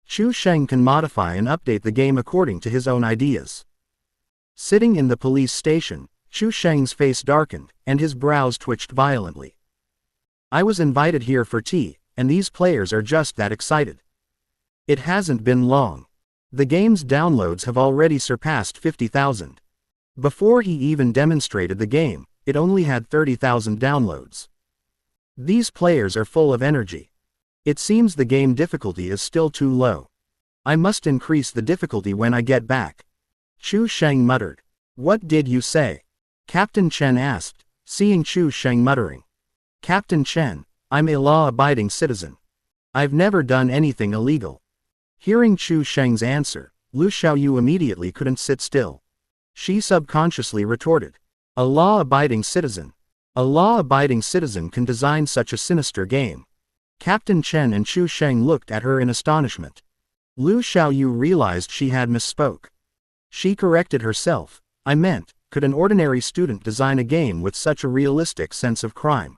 Chu Sheng can modify and update the game according to his own ideas. Sitting in the police station, Chu Sheng's face darkened, and his brows twitched violently. I was invited here for tea, and these players are just that excited. It hasn't been long. The game's downloads have already surpassed 50,000. Before he even demonstrated the game, it only had 30,000 downloads. These players are full of energy. It seems the game difficulty is still too low. I must increase the difficulty when I get back. Chu Sheng muttered. What did you say? Captain Chen asked, seeing Chu Sheng muttering. Captain Chen, I'm a law-abiding citizen. I've never done anything illegal. Hearing Chu Sheng's answer, Lu Xiaoyu immediately couldn't sit still. She subconsciously retorted. A law-abiding citizen. A law-abiding citizen can design such a sinister game. Captain Chen and Chu Sheng looked at her in astonishment. Lu Xiaoyu realized she had misspoke. She corrected herself. I meant, could an ordinary student design a game with such a realistic sense of crime?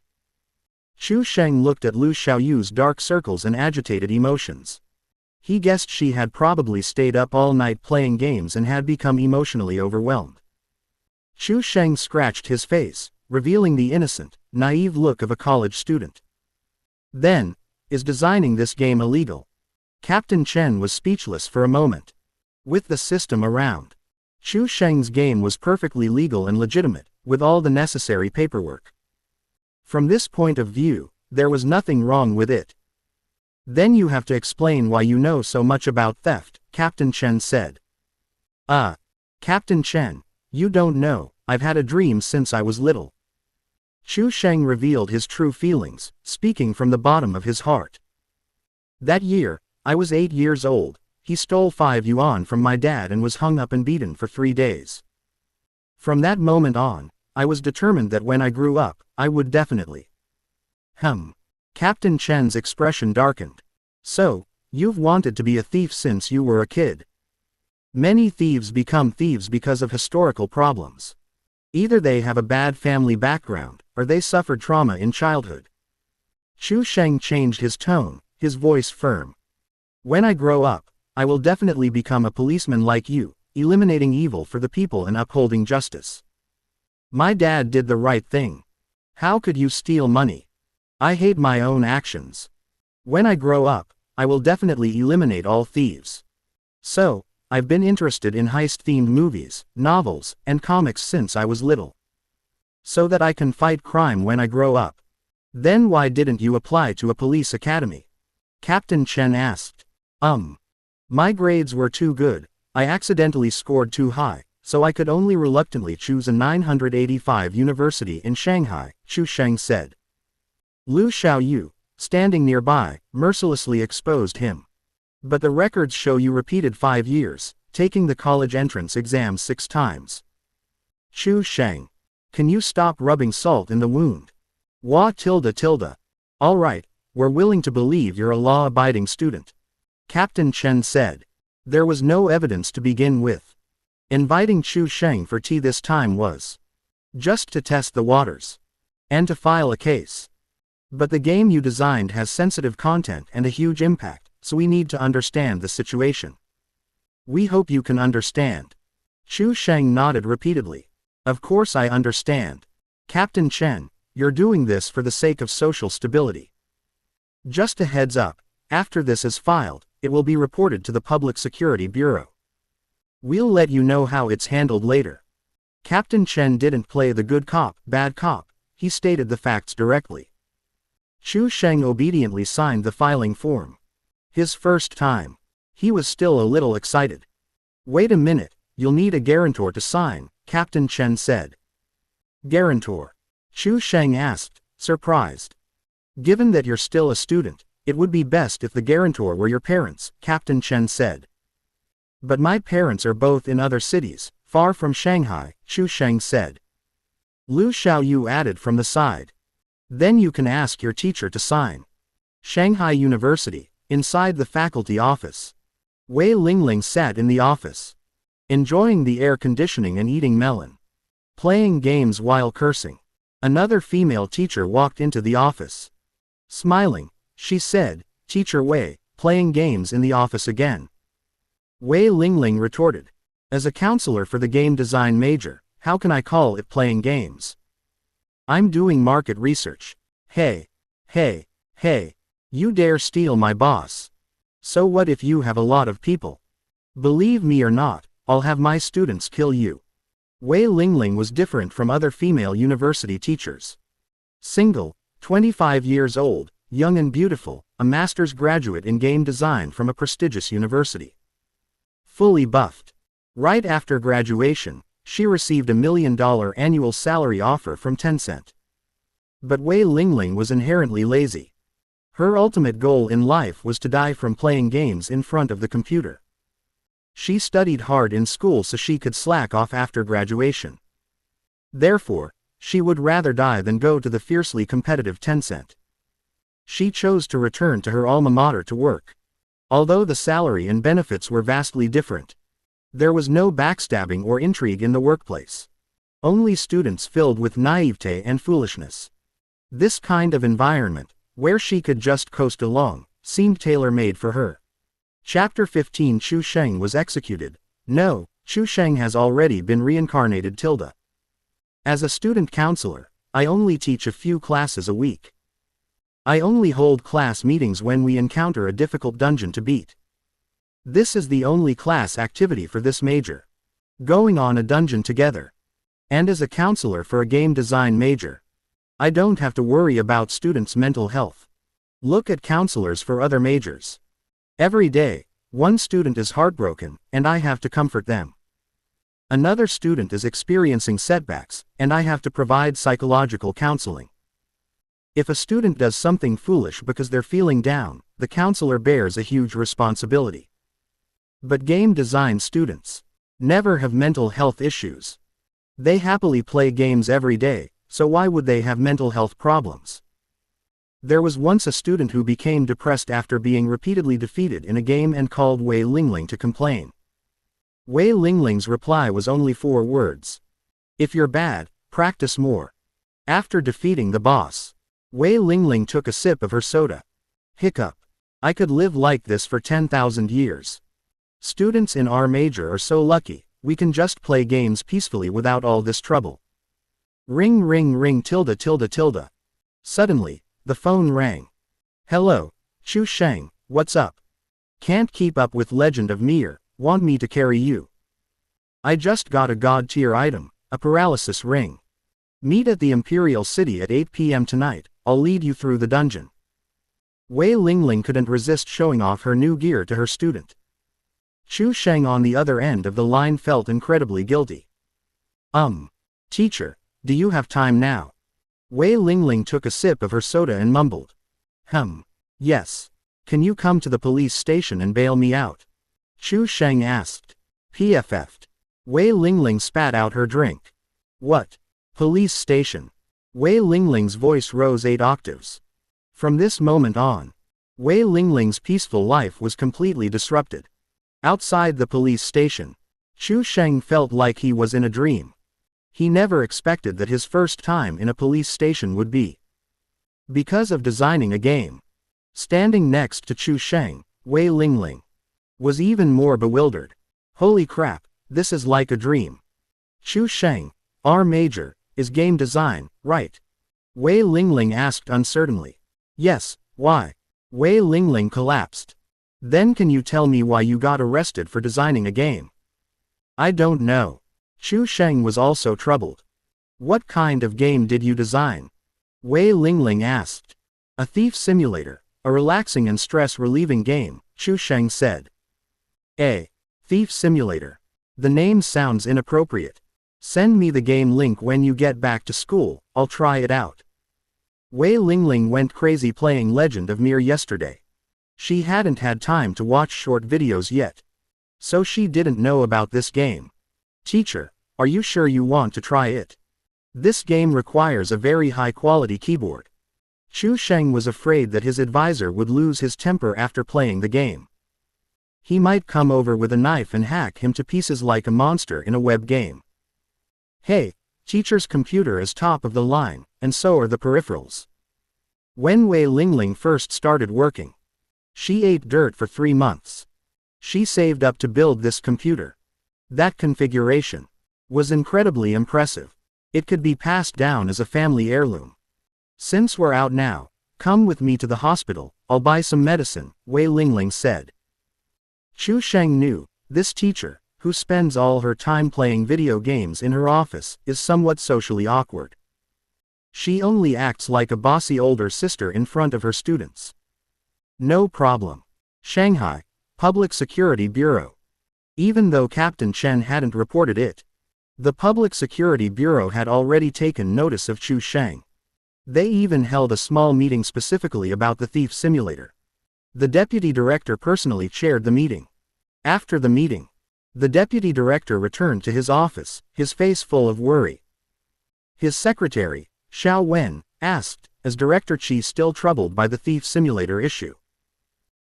Chu Sheng looked at Lu Xiaoyu's dark circles and agitated emotions. He guessed she had probably stayed up all night playing games and had become emotionally overwhelmed. Chu Sheng scratched his face, revealing the innocent, naive look of a college student. Then, is designing this game illegal? Captain Chen was speechless for a moment. With the system around, Chu Sheng's game was perfectly legal and legitimate, with all the necessary paperwork. From this point of view, there was nothing wrong with it. Then you have to explain why you know so much about theft, Captain Chen said. Captain Chen, you don't know, I've had a dream since I was little. Chu Sheng revealed his true feelings, speaking from the bottom of his heart. That year, I was 8 years old. He stole 5 yuan from my dad and was hung up and beaten for 3 days. From that moment on, I was determined that when I grew up, I would definitely. Captain Chen's expression darkened. So, you've wanted to be a thief since you were a kid. Many thieves become thieves because of historical problems. Either they have a bad family background, or they suffered trauma in childhood. Chu Sheng changed his tone, his voice firm. When I grow up, I will definitely become a policeman like you, eliminating evil for the people and upholding justice. My dad did the right thing. How could you steal money? I hate my own actions. When I grow up, I will definitely eliminate all thieves. So, I've been interested in heist-themed movies, novels, and comics since I was little. So that I can fight crime when I grow up. Then why didn't you apply to a police academy? Captain Chen asked. My grades were too good, I accidentally scored too high, so I could only reluctantly choose a 985 university in Shanghai, Chu Sheng said. Lu Xiaoyu, standing nearby, mercilessly exposed him. But the records show you repeated 5 years, taking the college entrance exam 6 times. Chu Sheng. Can you stop rubbing salt in the wound? All right, we're willing to believe you're a law-abiding student. Captain Chen said. There was no evidence to begin with. Inviting Chu Sheng for tea this time was just to test the waters. And to file a case. But the game you designed has sensitive content and a huge impact, so we need to understand the situation. We hope you can understand. Chu Sheng nodded repeatedly. Of course I understand. Captain Chen, you're doing this for the sake of social stability. Just a heads up, after this is filed, it will be reported to the Public Security Bureau. We'll let you know how it's handled later. Captain Chen didn't play the good cop, bad cop, he stated the facts directly. Chu Sheng obediently signed the filing form. His first time. He was still a little excited. Wait a minute, you'll need a guarantor to sign, Captain Chen said. Guarantor? Chu Sheng asked, surprised. Given that you're still a student, it would be best if the guarantor were your parents, Captain Chen said. But my parents are both in other cities, far from Shanghai, Chu Sheng said. Lu Xiaoyu added from the side. Then you can ask your teacher to sign. Shanghai University, inside the faculty office. Wei Lingling sat in the office, enjoying the air conditioning and eating melon. Playing games while cursing. Another female teacher walked into the office. Smiling, she said, Teacher Wei, playing games in the office again. Wei Lingling retorted. As a counselor for the game design major, how can I call it playing games? I'm doing market research. Hey, you dare steal my boss. So what if you have a lot of people? Believe me or not, I'll have my students kill you. Wei Lingling was different from other female university teachers. Single, 25 years old, young and beautiful, a master's graduate in game design from a prestigious university. Fully buffed. Right after graduation, she received $1 million annual salary offer from Tencent. But Wei Lingling was inherently lazy. Her ultimate goal in life was to die from playing games in front of the computer. She studied hard in school so she could slack off after graduation. Therefore, she would rather die than go to the fiercely competitive Tencent. She chose to return to her alma mater to work. Although the salary and benefits were vastly different, there was no backstabbing or intrigue in the workplace. Only students filled with naivete and foolishness. This kind of environment, where she could just coast along, seemed tailor-made for her. Chapter 15 Chu Sheng was executed. No, Chu Sheng has already been reincarnated. As a student counselor, I only teach a few classes a week. I only hold class meetings when we encounter a difficult dungeon to beat. This is the only class activity for this major. going on a dungeon together. And as a counselor for a game design major, I don't have to worry about students' mental health. Look at counselors for other majors. Every day, one student is heartbroken, and I have to comfort them. Another student is experiencing setbacks, and I have to provide psychological counseling. If a student does something foolish because they're feeling down, the counselor bears a huge responsibility. But game design students never have mental health issues. They happily play games every day, so why would they have mental health problems? There was once a student who became depressed after being repeatedly defeated in a game and called Wei Lingling to complain. Wei Lingling's reply was only 4 words. If you're bad, practice more. After defeating the boss, Wei Lingling took a sip of her soda. Hiccup. I could live like this for 10,000 years. Students in our major are so lucky, we can just play games peacefully without all this trouble. Ring ring ring tilde tilde tilde. Suddenly, the phone rang. Hello, Chu Sheng, what's up? Can't keep up with Legend of Mir, want me to carry you? I just got a god tier item, a paralysis ring. Meet at the Imperial City at 8 p.m. tonight, I'll lead you through the dungeon. Wei Lingling couldn't resist showing off her new gear to her student. Chu Sheng on the other end of the line felt incredibly guilty. Teacher, do you have time now? Wei Lingling took a sip of her soda and mumbled. Yes. Can you come to the police station and bail me out? Chu Sheng asked. PFF'd. Wei Lingling spat out her drink. What? Police station? Wei Lingling's voice rose 8 octaves. From this moment on, Wei Lingling's peaceful life was completely disrupted. Outside the police station, Chu Sheng felt like he was in a dream. He never expected that his first time in a police station would be because of designing a game. Standing next to Chu Sheng, Wei Lingling was even more bewildered. Holy crap, this is like a dream. Chu Sheng, our major, is game design, right? Wei Lingling asked uncertainly. Yes, why? Wei Lingling collapsed. Then can you tell me why you got arrested for designing a game? I don't know. Chu Sheng was also troubled. What kind of game did you design? Wei Lingling asked. A thief simulator, a relaxing and stress-relieving game, Chu Sheng said. A thief simulator. The name sounds inappropriate. Send me the game link when you get back to school, I'll try it out. Wei Lingling went crazy playing Legend of Mir yesterday. She hadn't had time to watch short videos yet. So she didn't know about this game. Teacher, are you sure you want to try it? This game requires a very high-quality keyboard. Chu Sheng was afraid that his advisor would lose his temper after playing the game. He might come over with a knife and hack him to pieces like a monster in a web game. Hey, teacher's computer is top of the line, and so are the peripherals. When Wei Lingling first started working, she ate dirt for 3 months. She saved up to build this computer. That configuration was incredibly impressive. It could be passed down as a family heirloom. Since we're out now, come with me to the hospital, I'll buy some medicine, Wei Lingling said. Chu Sheng knew, this teacher, who spends all her time playing video games in her office, is somewhat socially awkward. She only acts like a bossy older sister in front of her students. No problem. Shanghai Public Security Bureau. Even though Captain Chen hadn't reported it, the Public Security Bureau had already taken notice of Chu Sheng. They even held a small meeting specifically about the thief simulator. The deputy director personally chaired the meeting. After the meeting, the deputy director returned to his office, his face full of worry. His secretary, Xiao Wen, asked, is Director Qi still troubled by the thief simulator issue?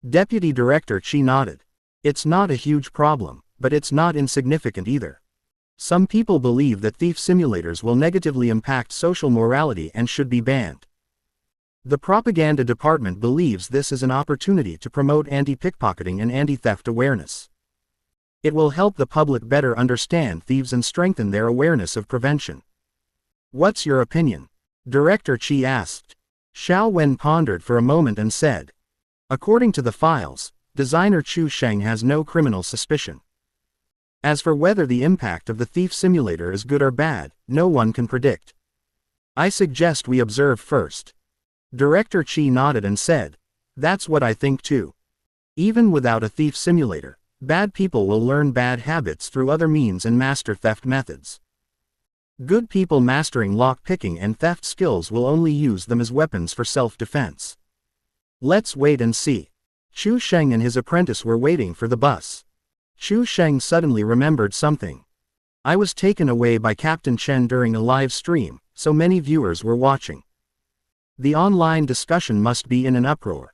Deputy Director Qi nodded. It's not a huge problem, but it's not insignificant either. Some people believe that thief simulators will negatively impact social morality and should be banned. The propaganda department believes this is an opportunity to promote anti-pickpocketing and anti-theft awareness. It will help the public better understand thieves and strengthen their awareness of prevention. What's your opinion? Director Qi asked. Xiao Wen pondered for a moment and said, according to the files, designer Chu Sheng has no criminal suspicion. As for whether the impact of the Thief Simulator is good or bad, no one can predict. I suggest we observe first. Director Chi nodded and said, "That's what I think too. Even without a Thief Simulator, bad people will learn bad habits through other means and master theft methods. Good people mastering lock-picking and theft skills will only use them as weapons for self-defense. Let's wait and see." Chu Sheng and his apprentice were waiting for the bus. Chu Sheng suddenly remembered something. I was taken away by Captain Chen during a live stream, so many viewers were watching. The online discussion must be in an uproar.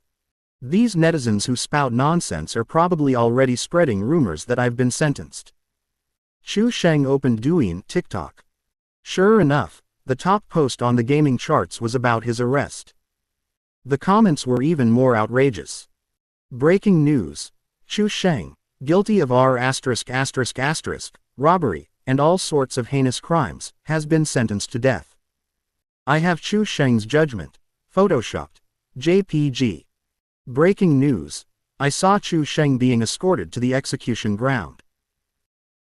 These netizens who spout nonsense are probably already spreading rumors that I've been sentenced. Chu Sheng opened Douyin TikTok. Sure enough, the top post on the gaming charts was about his arrest. The comments were even more outrageous. Breaking news. Chu Sheng, guilty of robbery, and all sorts of heinous crimes, has been sentenced to death. I have Chu Sheng's judgment. Photoshopped. JPG. Breaking news. I saw Chu Sheng being escorted to the execution ground.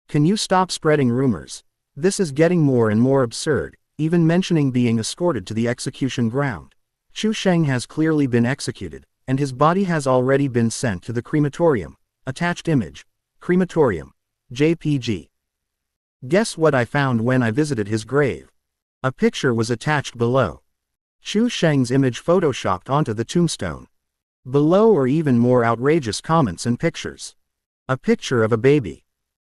Can you stop spreading rumors? This is getting more and more absurd, even mentioning being escorted to the execution ground. Chu Sheng has clearly been executed, and his body has already been sent to the crematorium. Attached image. Crematorium. JPG. Guess what I found when I visited his grave? A picture was attached below. Chu Sheng's image photoshopped onto the tombstone. Below are even more outrageous comments and pictures. A picture of a baby.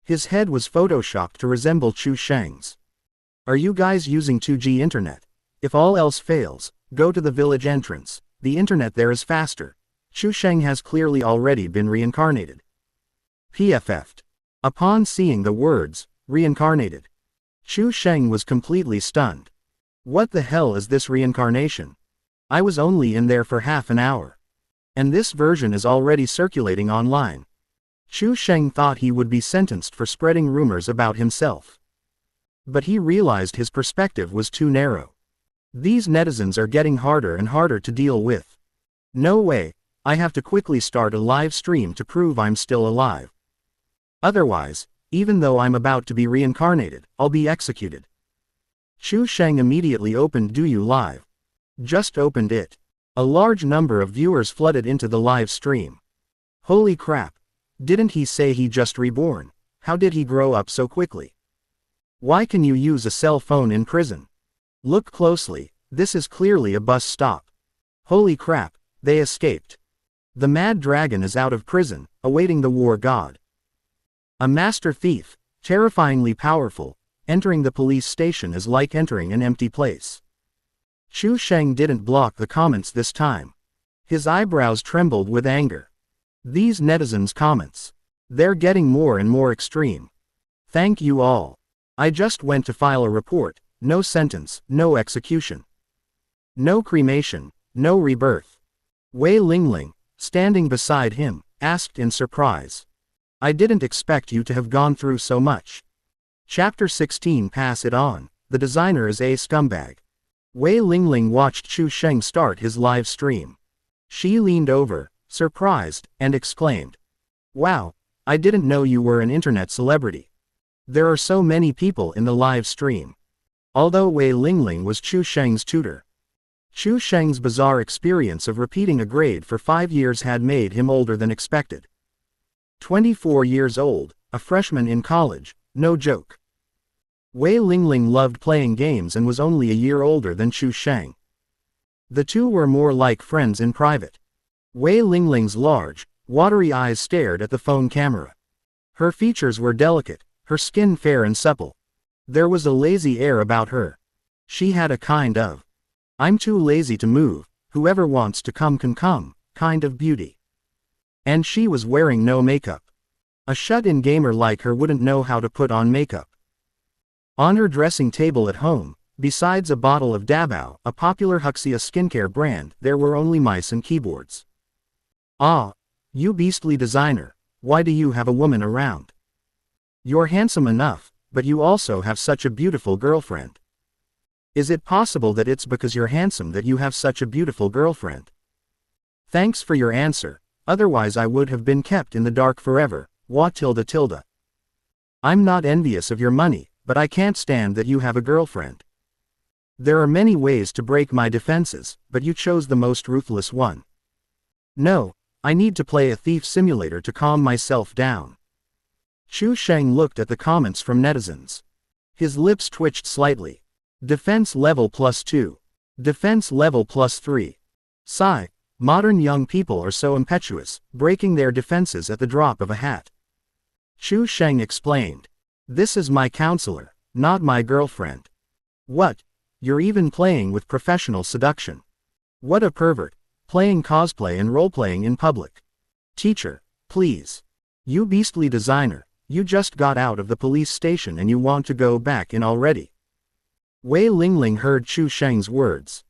His head was photoshopped to resemble Chu Sheng's. Are you guys using 2G internet? If all else fails, go to the village entrance. The internet there is faster. Chu Sheng has clearly already been reincarnated. PFF'd. Upon seeing the words, reincarnated, Chu Sheng was completely stunned. What the hell is this reincarnation? I was only in there for half an hour. And this version is already circulating online. Chu Sheng thought he would be sentenced for spreading rumors about himself. But he realized his perspective was too narrow. These netizens are getting harder and harder to deal with. No way, I have to quickly start a live stream to prove I'm still alive. Otherwise, even though I'm about to be reincarnated, I'll be executed. Chu Sheng immediately opened Douyin Live. Just opened it. A large number of viewers flooded into the live stream. Holy crap. Didn't he say he just reborn? How did he grow up so quickly? Why can you use a cell phone in prison? Look closely, this is clearly a bus stop. Holy crap, they escaped. The Mad Dragon is out of prison, awaiting the war god. A master thief, terrifyingly powerful, entering the police station is like entering an empty place. Chu Sheng didn't block the comments this time. His eyebrows trembled with anger. These netizens' comments. They're getting more and more extreme. Thank you all. I just went to file a report, no sentence, no execution. No cremation, no rebirth. Wei Lingling, standing beside him, asked in surprise. I didn't expect you to have gone through so much. Chapter 16. Pass it on. The designer is a scumbag. Wei Lingling watched Chu Sheng start his live stream. She leaned over, surprised, and exclaimed, "Wow, I didn't know you were an internet celebrity. There are so many people in the live stream." Although Wei Lingling was Chu Sheng's tutor, Chu Sheng's bizarre experience of repeating a grade for 5 years had made him older than expected. 24 years old, a freshman in college, no joke. Wei Lingling loved playing games and was only a year older than Chu Sheng. The two were more like friends in private. Wei Lingling's large, watery eyes stared at the phone camera. Her features were delicate, her skin fair and supple. There was a lazy air about her. She had a kind of, "I'm too lazy to move, whoever wants to come can come," kind of beauty. And she was wearing no makeup. A shut-in gamer like her wouldn't know how to put on makeup. On her dressing table at home, besides a bottle of Dabao, a popular Huxia skincare brand, there were only mice and keyboards. Ah, you beastly designer, why do you have a woman around? You're handsome enough, but you also have such a beautiful girlfriend. Is it possible that it's because you're handsome that you have such a beautiful girlfriend? Thanks for your answer, otherwise I would have been kept in the dark forever. Wa tilde tilde. I'm not envious of your money, but I can't stand that you have a girlfriend. There are many ways to break my defenses, but you chose the most ruthless one. No, I need to play a thief simulator to calm myself down. Chu Sheng looked at the comments from netizens. His lips twitched slightly. Defense level +2. Defense level +3. Sigh, modern young people are so impetuous, breaking their defenses at the drop of a hat. Chu Sheng explained. This is my counselor, not my girlfriend. What? You're even playing with professional seduction. What a pervert, playing cosplay and role-playing in public. Teacher, please. You beastly designer, you just got out of the police station and you want to go back in already. Wei Lingling heard Chu Sheng's words.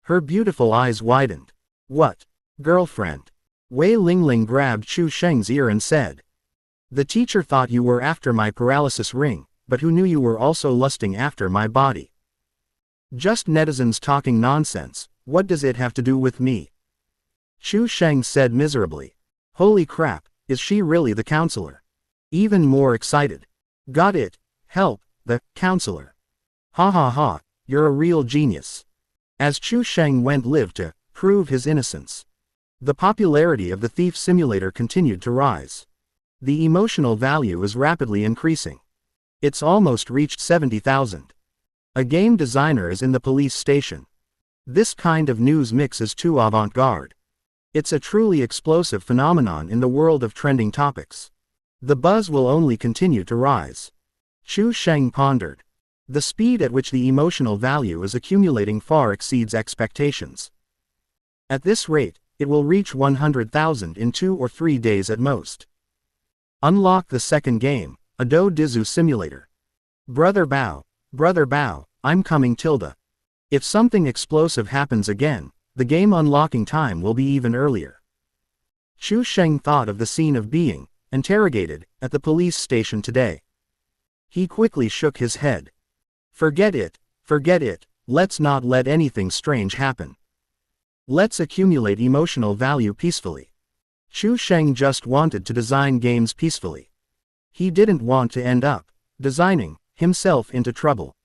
Her beautiful eyes widened. What? Girlfriend? Wei Lingling grabbed Chu Sheng's ear and said. The teacher thought you were after my paralysis ring, but who knew you were also lusting after my body? Just netizens talking nonsense, what does it have to do with me? Chu Sheng said miserably. Holy crap, is she really the counselor? Even more excited. Got it, help, the counselor. Ha ha ha, you're a real genius. As Chu Sheng went live to prove his innocence. The popularity of the Thief Simulator continued to rise. The emotional value is rapidly increasing. It's almost reached 70,000. A game designer is in the police station. This kind of news mix is too avant-garde. It's a truly explosive phenomenon in the world of trending topics. The buzz will only continue to rise. Chu Sheng pondered. The speed at which the emotional value is accumulating far exceeds expectations. At this rate, it will reach 100,000 in 2 or 3 days at most. Unlock the second game, a Do Dizu simulator. Brother Bao, I'm coming tilde. If something explosive happens again, the game unlocking time will be even earlier. Chu Sheng thought of the scene of being interrogated at the police station today. He quickly shook his head. Forget it, let's not let anything strange happen. Let's accumulate emotional value peacefully. Chu Sheng just wanted to design games peacefully. He didn't want to end up designing himself into trouble.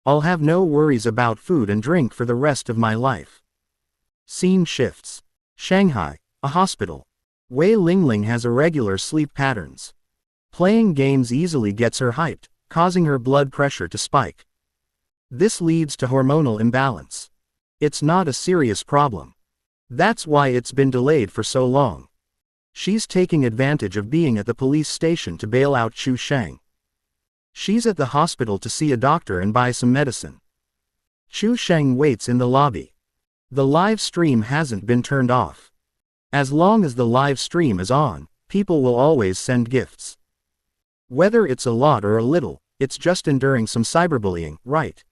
I'll have no worries about food and drink for the rest of my life. Scene shifts. Shanghai, a hospital. Wei Lingling has irregular sleep patterns. Playing games easily gets her hyped, causing her blood pressure to spike. This leads to hormonal imbalance. It's not a serious problem. That's why it's been delayed for so long. She's taking advantage of being at the police station to bail out Chu Sheng. She's at the hospital to see a doctor and buy some medicine. Chu Sheng waits in the lobby. The live stream hasn't been turned off. As long as the live stream is on, people will always send gifts. Whether it's a lot or a little, it's just enduring some cyberbullying, right?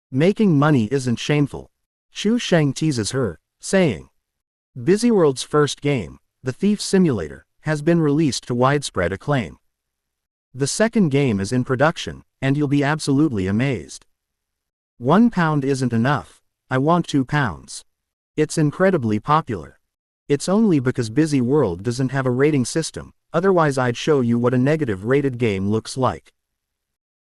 Making money isn't shameful. Chu Sheng teases her, saying. Busyworld's first game, The Thief Simulator, has been released to widespread acclaim. The second game is in production, and you'll be absolutely amazed. £1 isn't enough, I want £2. It's incredibly popular. It's only because Busy World doesn't have a rating system, otherwise I'd show you what a negative rated game looks like.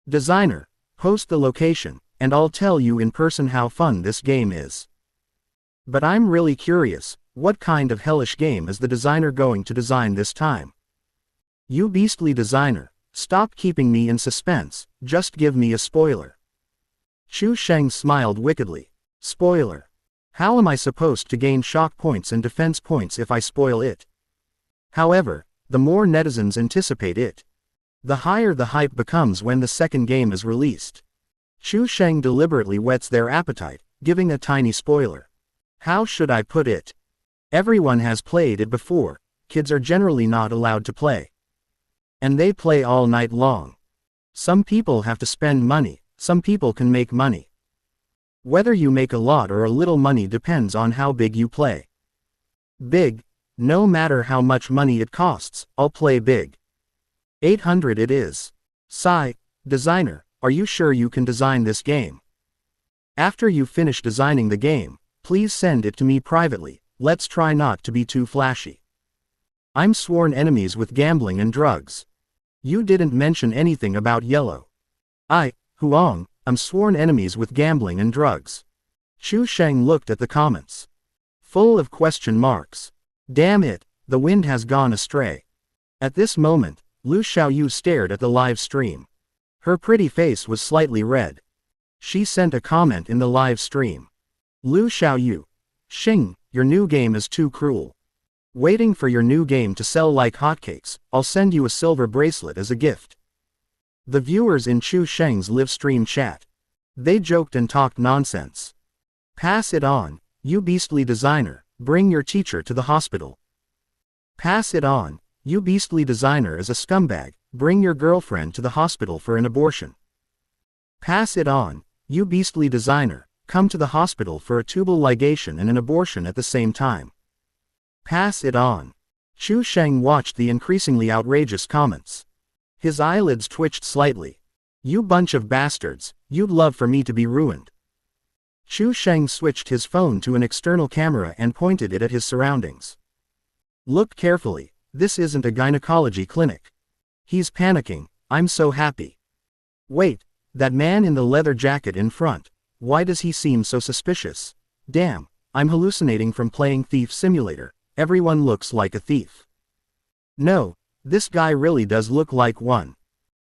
Designer, post the location, and I'll tell you in person how fun this game is. But I'm really curious, what kind of hellish game is the designer going to design this time? You beastly designer, stop keeping me in suspense, just give me a spoiler. Chu Sheng smiled wickedly. Spoiler. How am I supposed to gain shock points and defense points if I spoil it? However, the more netizens anticipate it, the higher the hype becomes when the second game is released. Chu Sheng deliberately whets their appetite, giving a tiny spoiler. How should I put it? Everyone has played it before, kids are generally not allowed to play. And they play all night long. Some people have to spend money, some people can make money. Whether you make a lot or a little money depends on how big you play. Big, no matter how much money it costs, I'll play big. 800 it is. Sigh, designer, are you sure you can design this game? After you finish designing the game, please send it to me privately, let's try not to be too flashy. I'm sworn enemies with gambling and drugs. You didn't mention anything about Yellow. I, Huang, am sworn enemies with gambling and drugs. Chu Sheng looked at the comments. Full of question marks. Damn it, the wind has gone astray. At this moment, Lu Xiaoyu stared at the live stream. Her pretty face was slightly red. She sent a comment in the live stream. Lu Xiaoyu. Xing, your new game is too cruel. Waiting for your new game to sell like hotcakes, I'll send you a silver bracelet as a gift. The viewers in Chu Sheng's live stream chat. They joked and talked nonsense. Pass it on, you beastly designer, bring your teacher to the hospital. Pass it on, you beastly designer is a scumbag, bring your girlfriend to the hospital for an abortion. Pass it on, you beastly designer, come to the hospital for a tubal ligation and an abortion at the same time. Pass it on. Chu Sheng watched the increasingly outrageous comments. His eyelids twitched slightly. You bunch of bastards, you'd love for me to be ruined. Chu Sheng switched his phone to an external camera and pointed it at his surroundings. Look carefully, this isn't a gynecology clinic. He's panicking, I'm so happy. Wait, that man in the leather jacket in front, why does he seem so suspicious? Damn, I'm hallucinating from playing Thief Simulator, everyone looks like a thief. No, this guy really does look like one.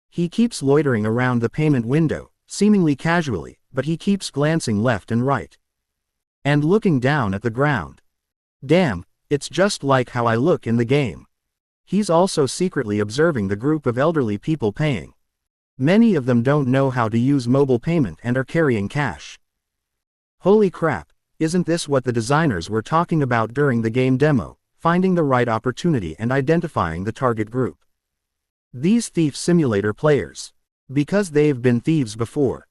He keeps loitering around the payment window, seemingly casually, but he keeps glancing left and right. And looking down at the ground. Damn, it's just like how I look in the game. He's also secretly observing the group of elderly people paying. Many of them don't know how to use mobile payment and are carrying cash. Holy crap, isn't this what the designers were talking about during the game demo, finding the right opportunity and identifying the target group? These Thief Simulator players. Because they've been thieves before.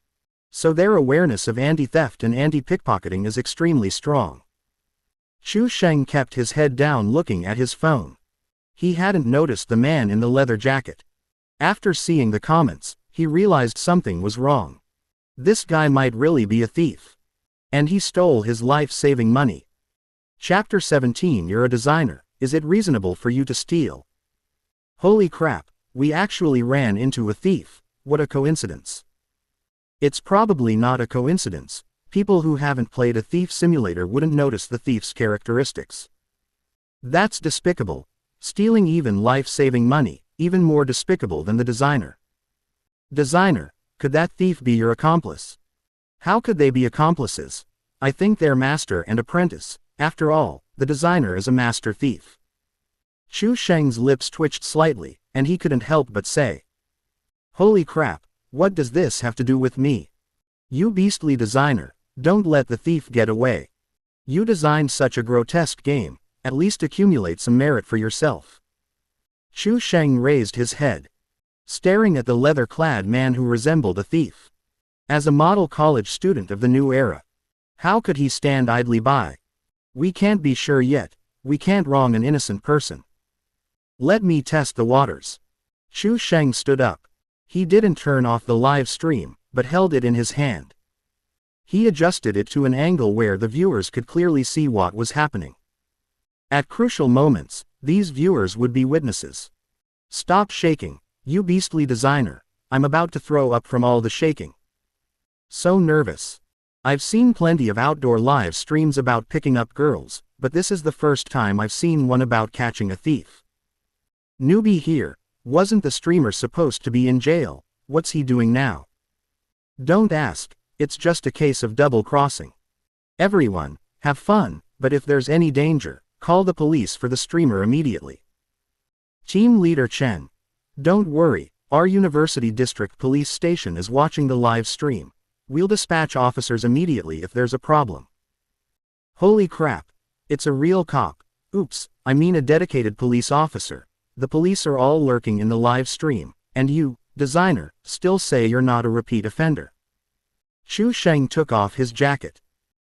So their awareness of anti-theft and anti-pickpocketing is extremely strong. Chu Sheng kept his head down looking at his phone. He hadn't noticed the man in the leather jacket. After seeing the comments, he realized something was wrong. This guy might really be a thief. And he stole his life-saving money. Chapter 17. You're a designer, is it reasonable for you to steal? Holy crap, we actually ran into a thief, what a coincidence. It's probably not a coincidence, people who haven't played a Thief Simulator wouldn't notice the thief's characteristics. That's despicable, stealing even life-saving money, even more despicable than the designer. Designer, could that thief be your accomplice? How could they be accomplices? I think they're master and apprentice, after all, the designer is a master thief. Chu Sheng's lips twitched slightly, and he couldn't help but say. Holy crap, what does this have to do with me? You beastly designer, don't let the thief get away. You designed such a grotesque game, at least accumulate some merit for yourself. Chu Sheng raised his head, staring at the leather-clad man who resembled a thief. As a model college student of the new era, how could he stand idly by? We can't be sure yet, we can't wrong an innocent person. Let me test the waters. Chu Sheng stood up. He didn't turn off the live stream, but held it in his hand. He adjusted it to an angle where the viewers could clearly see what was happening. At crucial moments, these viewers would be witnesses. Stop shaking, you beastly designer, I'm about to throw up from all the shaking. So nervous. I've seen plenty of outdoor live streams about picking up girls, but this is the first time I've seen one about catching a thief. Newbie here, wasn't the streamer supposed to be in jail, what's he doing now? Don't ask, it's just a case of double-crossing. Everyone, have fun, but if there's any danger, call the police for the streamer immediately. Team Leader Chen. Don't worry, our University District Police Station is watching the live stream. We'll dispatch officers immediately if there's a problem. Holy crap, it's a real cop. Oops, I mean a dedicated police officer. The police are all lurking in the live stream, and you, designer, still say you're not a repeat offender. Chu Sheng took off his jacket.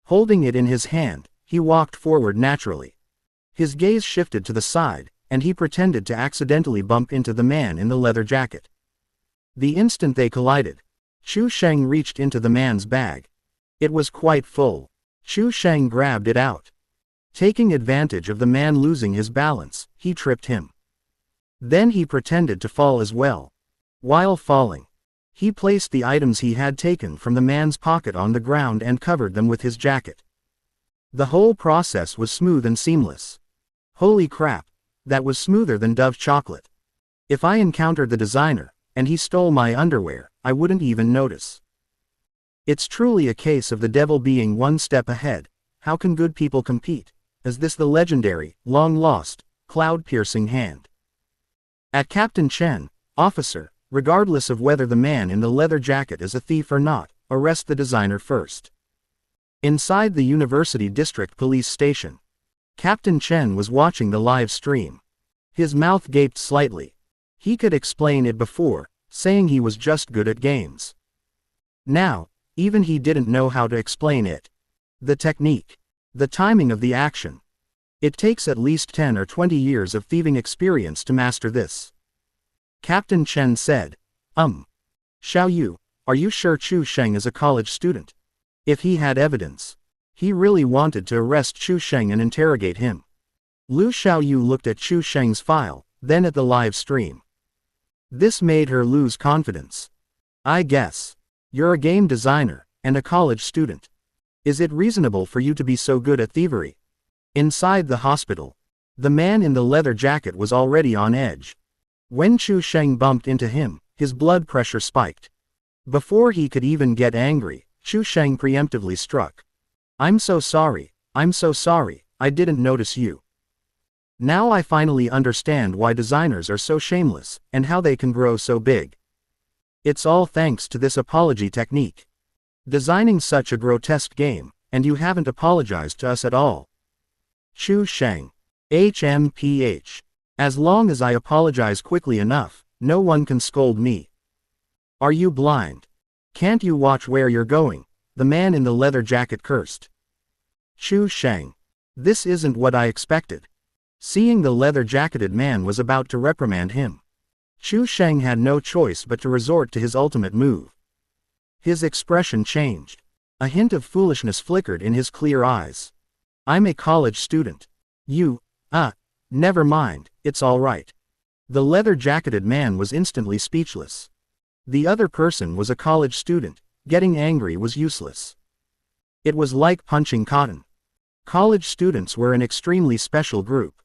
Holding it in his hand, he walked forward naturally. His gaze shifted to the side, and he pretended to accidentally bump into the man in the leather jacket. The instant they collided, Chu Sheng reached into the man's bag. It was quite full. Chu Sheng grabbed it out. Taking advantage of the man losing his balance, he tripped him. Then he pretended to fall as well. While falling, he placed the items he had taken from the man's pocket on the ground and covered them with his jacket. The whole process was smooth and seamless. Holy crap, that was smoother than Dove chocolate. If I encountered the designer, and he stole my underwear, I wouldn't even notice. It's truly a case of the devil being one step ahead. How can good people compete? Is this the legendary, long-lost, cloud-piercing hand? At Captain Chen, officer, regardless of whether the man in the leather jacket is a thief or not, arrest the designer first. Inside the University District Police Station, Captain Chen was watching the live stream. His mouth gaped slightly. He could explain it before, saying he was just good at games. Now, even he didn't know how to explain it. The technique. The timing of the action. It takes at least 10 or 20 years of thieving experience to master this. Captain Chen said, Xiao Yu, are you sure Chu Sheng is a college student? If he had evidence. He really wanted to arrest Chu Sheng and interrogate him. Lu Xiaoyu looked at Chu Sheng's file, then at the live stream. This made her lose confidence. I guess. You're a game designer, and a college student. Is it reasonable for you to be so good at thievery? Inside the hospital, the man in the leather jacket was already on edge. When Chu Sheng bumped into him, his blood pressure spiked. Before he could even get angry, Chu Sheng preemptively struck. I'm so sorry, I didn't notice you. Now I finally understand why designers are so shameless, and how they can grow so big. It's all thanks to this apology technique. Designing such a grotesque game, and you haven't apologized to us at all. Chu Sheng. HMPH. As long as I apologize quickly enough, no one can scold me. Are you blind? Can't you watch where you're going? The man in the leather jacket cursed. Chu Sheng. This isn't what I expected. Seeing the leather-jacketed man was about to reprimand him, Chu Sheng had no choice but to resort to his ultimate move. His expression changed. A hint of foolishness flickered in his clear eyes. I'm a college student. Never mind, it's all right. The leather-jacketed man was instantly speechless. The other person was a college student. Getting angry was useless. It was like punching cotton. College students were an extremely special group.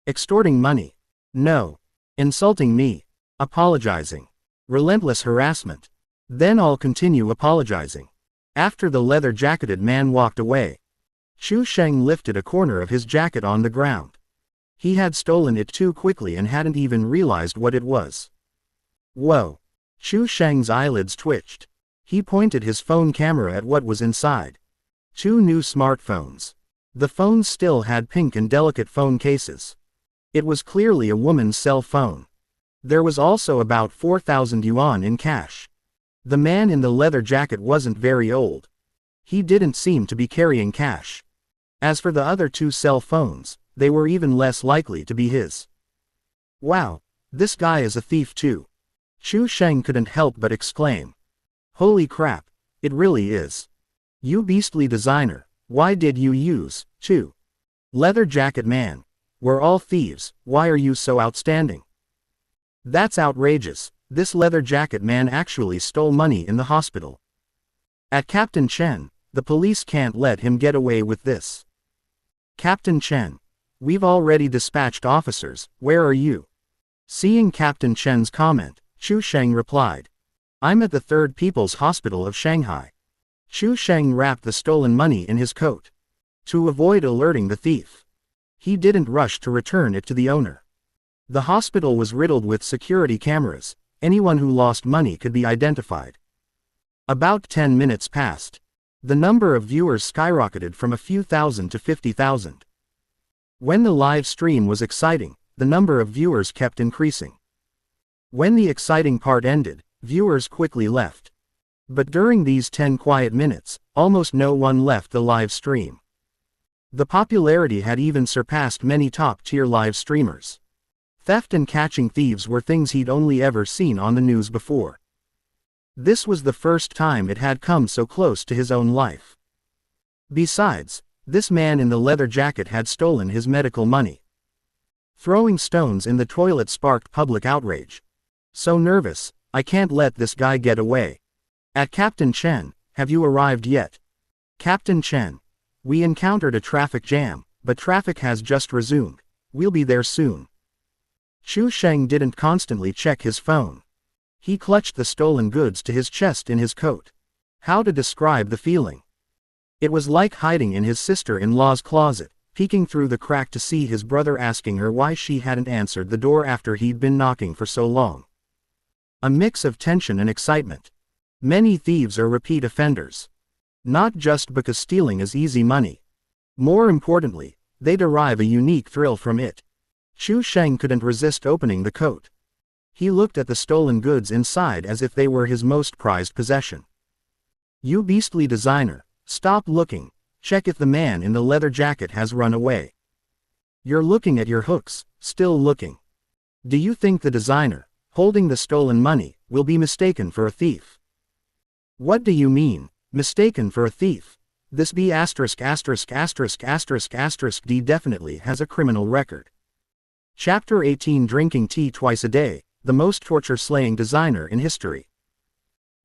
Extorting money. No. Insulting me. Apologizing. Relentless harassment. Then I'll continue apologizing. After the leather-jacketed man walked away, Chu Sheng lifted a corner of his jacket on the ground. He had stolen it too quickly and hadn't even realized what it was. Whoa. Chu Sheng's eyelids twitched. He pointed his phone camera at what was inside. 2 new smartphones. The phones still had pink and delicate phone cases. It was clearly a woman's cell phone. There was also about 4,000 yuan in cash. The man in the leather jacket wasn't very old. He didn't seem to be carrying cash. As for the other 2 cell phones, they were even less likely to be his. Wow, this guy is a thief too. Chu Sheng couldn't help but exclaim. Holy crap, it really is. You beastly designer, why did you use, 2? Leather jacket man. We're all thieves, why are you so outstanding? That's outrageous, this leather jacket man actually stole money in the hospital. At Captain Chen, the police can't let him get away with this. Captain Chen. We've already dispatched officers, where are you? Seeing Captain Chen's comment, Chu Sheng replied. I'm at the 3rd People's Hospital of Shanghai. Chu Sheng wrapped the stolen money in his coat. To avoid alerting the thief, he didn't rush to return it to the owner. The hospital was riddled with security cameras. Anyone who lost money could be identified. About 10 minutes passed. The number of viewers skyrocketed from a few thousand to 50,000. When the live stream was exciting, the number of viewers kept increasing. When the exciting part ended, viewers quickly left. But during these 10 quiet minutes, almost no one left the live stream. The popularity had even surpassed many top-tier live streamers. Theft and catching thieves were things he'd only ever seen on the news before. This was the first time it had come so close to his own life. Besides, this man in the leather jacket had stolen his medical money. Throwing stones in the toilet sparked public outrage. So nervous, I can't let this guy get away. At Captain Chen, have you arrived yet? Captain Chen. We encountered a traffic jam, but traffic has just resumed. We'll be there soon. Chu Sheng didn't constantly check his phone. He clutched the stolen goods to his chest in his coat. How to describe the feeling? It was like hiding in his sister-in-law's closet, peeking through the crack to see his brother asking her why she hadn't answered the door after he'd been knocking for so long. A mix of tension and excitement. Many thieves are repeat offenders. Not just because stealing is easy money. More importantly, they derive a unique thrill from it. Chu Sheng couldn't resist opening the coat. He looked at the stolen goods inside as if they were his most prized possession. You beastly designer, stop looking, check if the man in the leather jacket has run away. You're looking at your hooks, still looking. Do you think the designer, holding the stolen money, will be mistaken for a thief? What do you mean, mistaken for a thief? This B************* D definitely has a criminal record. Chapter 18 Drinking tea twice a day, the most torture-slaying designer in history.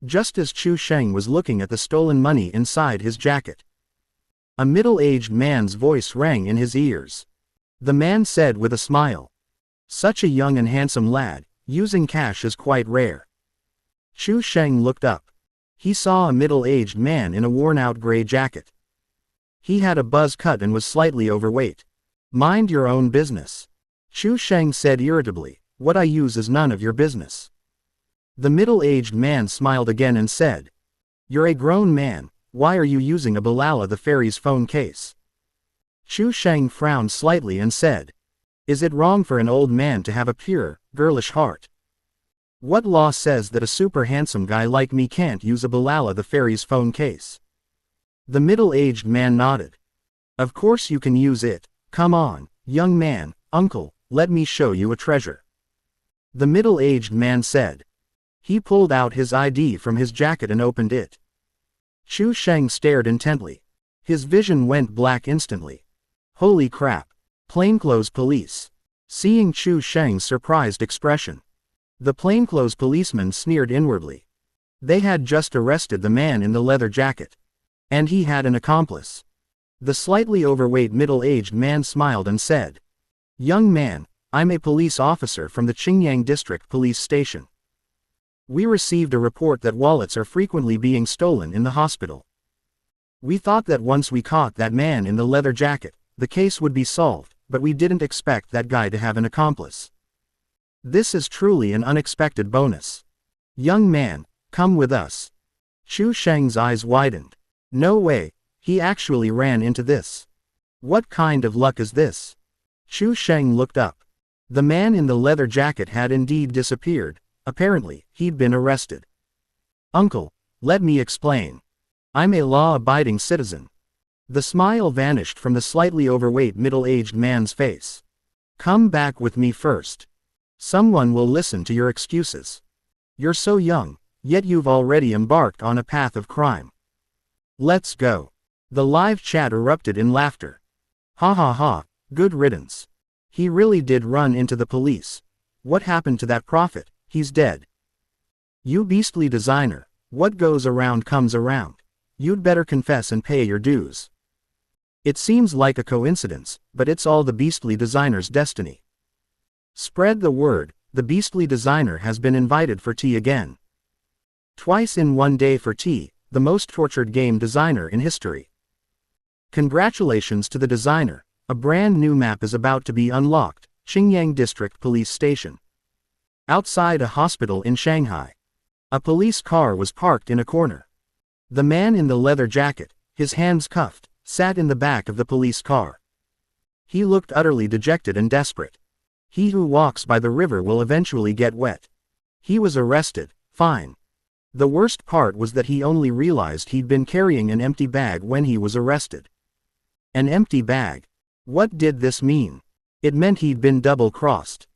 Just as Chu Sheng was looking at the stolen money inside his jacket, a middle-aged man's voice rang in his ears. The man said with a smile, "Such a young and handsome lad, using cash is quite rare." Chu Sheng looked up. He saw a middle-aged man in a worn-out gray jacket. He had a buzz cut and was slightly overweight. "Mind your own business," Chu Sheng said irritably. "What I use is none of your business." The middle-aged man smiled again and said, "You're a grown man, why are you using a Balala the fairy's phone case?" Chu Sheng frowned slightly and said, "Is it wrong for an old man to have a pure, girlish heart? What law says that a super handsome guy like me can't use a Balala the fairy's phone case?" The middle-aged man nodded. "Of course you can use it, come on, young man, uncle, let me show you a treasure," the middle-aged man said. He pulled out his ID from his jacket and opened it. Chu Sheng stared intently. His vision went black instantly. Holy crap. Plainclothes police. Seeing Chu Sheng's surprised expression, the plainclothes policeman sneered inwardly. They had just arrested the man in the leather jacket. And he had an accomplice. The slightly overweight middle-aged man smiled and said, "Young man, I'm a police officer from the Qingyang District Police Station. We received a report that wallets are frequently being stolen in the hospital. We thought that once we caught that man in the leather jacket, the case would be solved, but we didn't expect that guy to have an accomplice. This is truly an unexpected bonus. Young man, come with us." Chu Sheng's eyes widened. No way, he actually ran into this. What kind of luck is this? Chu Sheng looked up. The man in the leather jacket had indeed disappeared. Apparently, he'd been arrested. "Uncle, let me explain. I'm a law-abiding citizen." The smile vanished from the slightly overweight middle-aged man's face. "Come back with me first. Someone will listen to your excuses. You're so young, yet you've already embarked on a path of crime. Let's go." The live chat erupted in laughter. "Ha ha ha, good riddance. He really did run into the police. What happened to that prophet? He's dead. You beastly designer, what goes around comes around. You'd better confess and pay your dues." It seems like a coincidence, but it's all the beastly designer's destiny. Spread the word, the beastly designer has been invited for tea again. Twice in one day for tea, the most tortured game designer in history. Congratulations to the designer, a brand new map is about to be unlocked, Qingyang District Police Station. Outside a hospital in Shanghai, a police car was parked in a corner. The man in the leather jacket, his hands cuffed, sat in the back of the police car. He looked utterly dejected and desperate. He who walks by the river will eventually get wet. He was arrested, fine. The worst part was that he only realized he'd been carrying an empty bag when he was arrested. An empty bag. What did this mean? It meant he'd been double-crossed.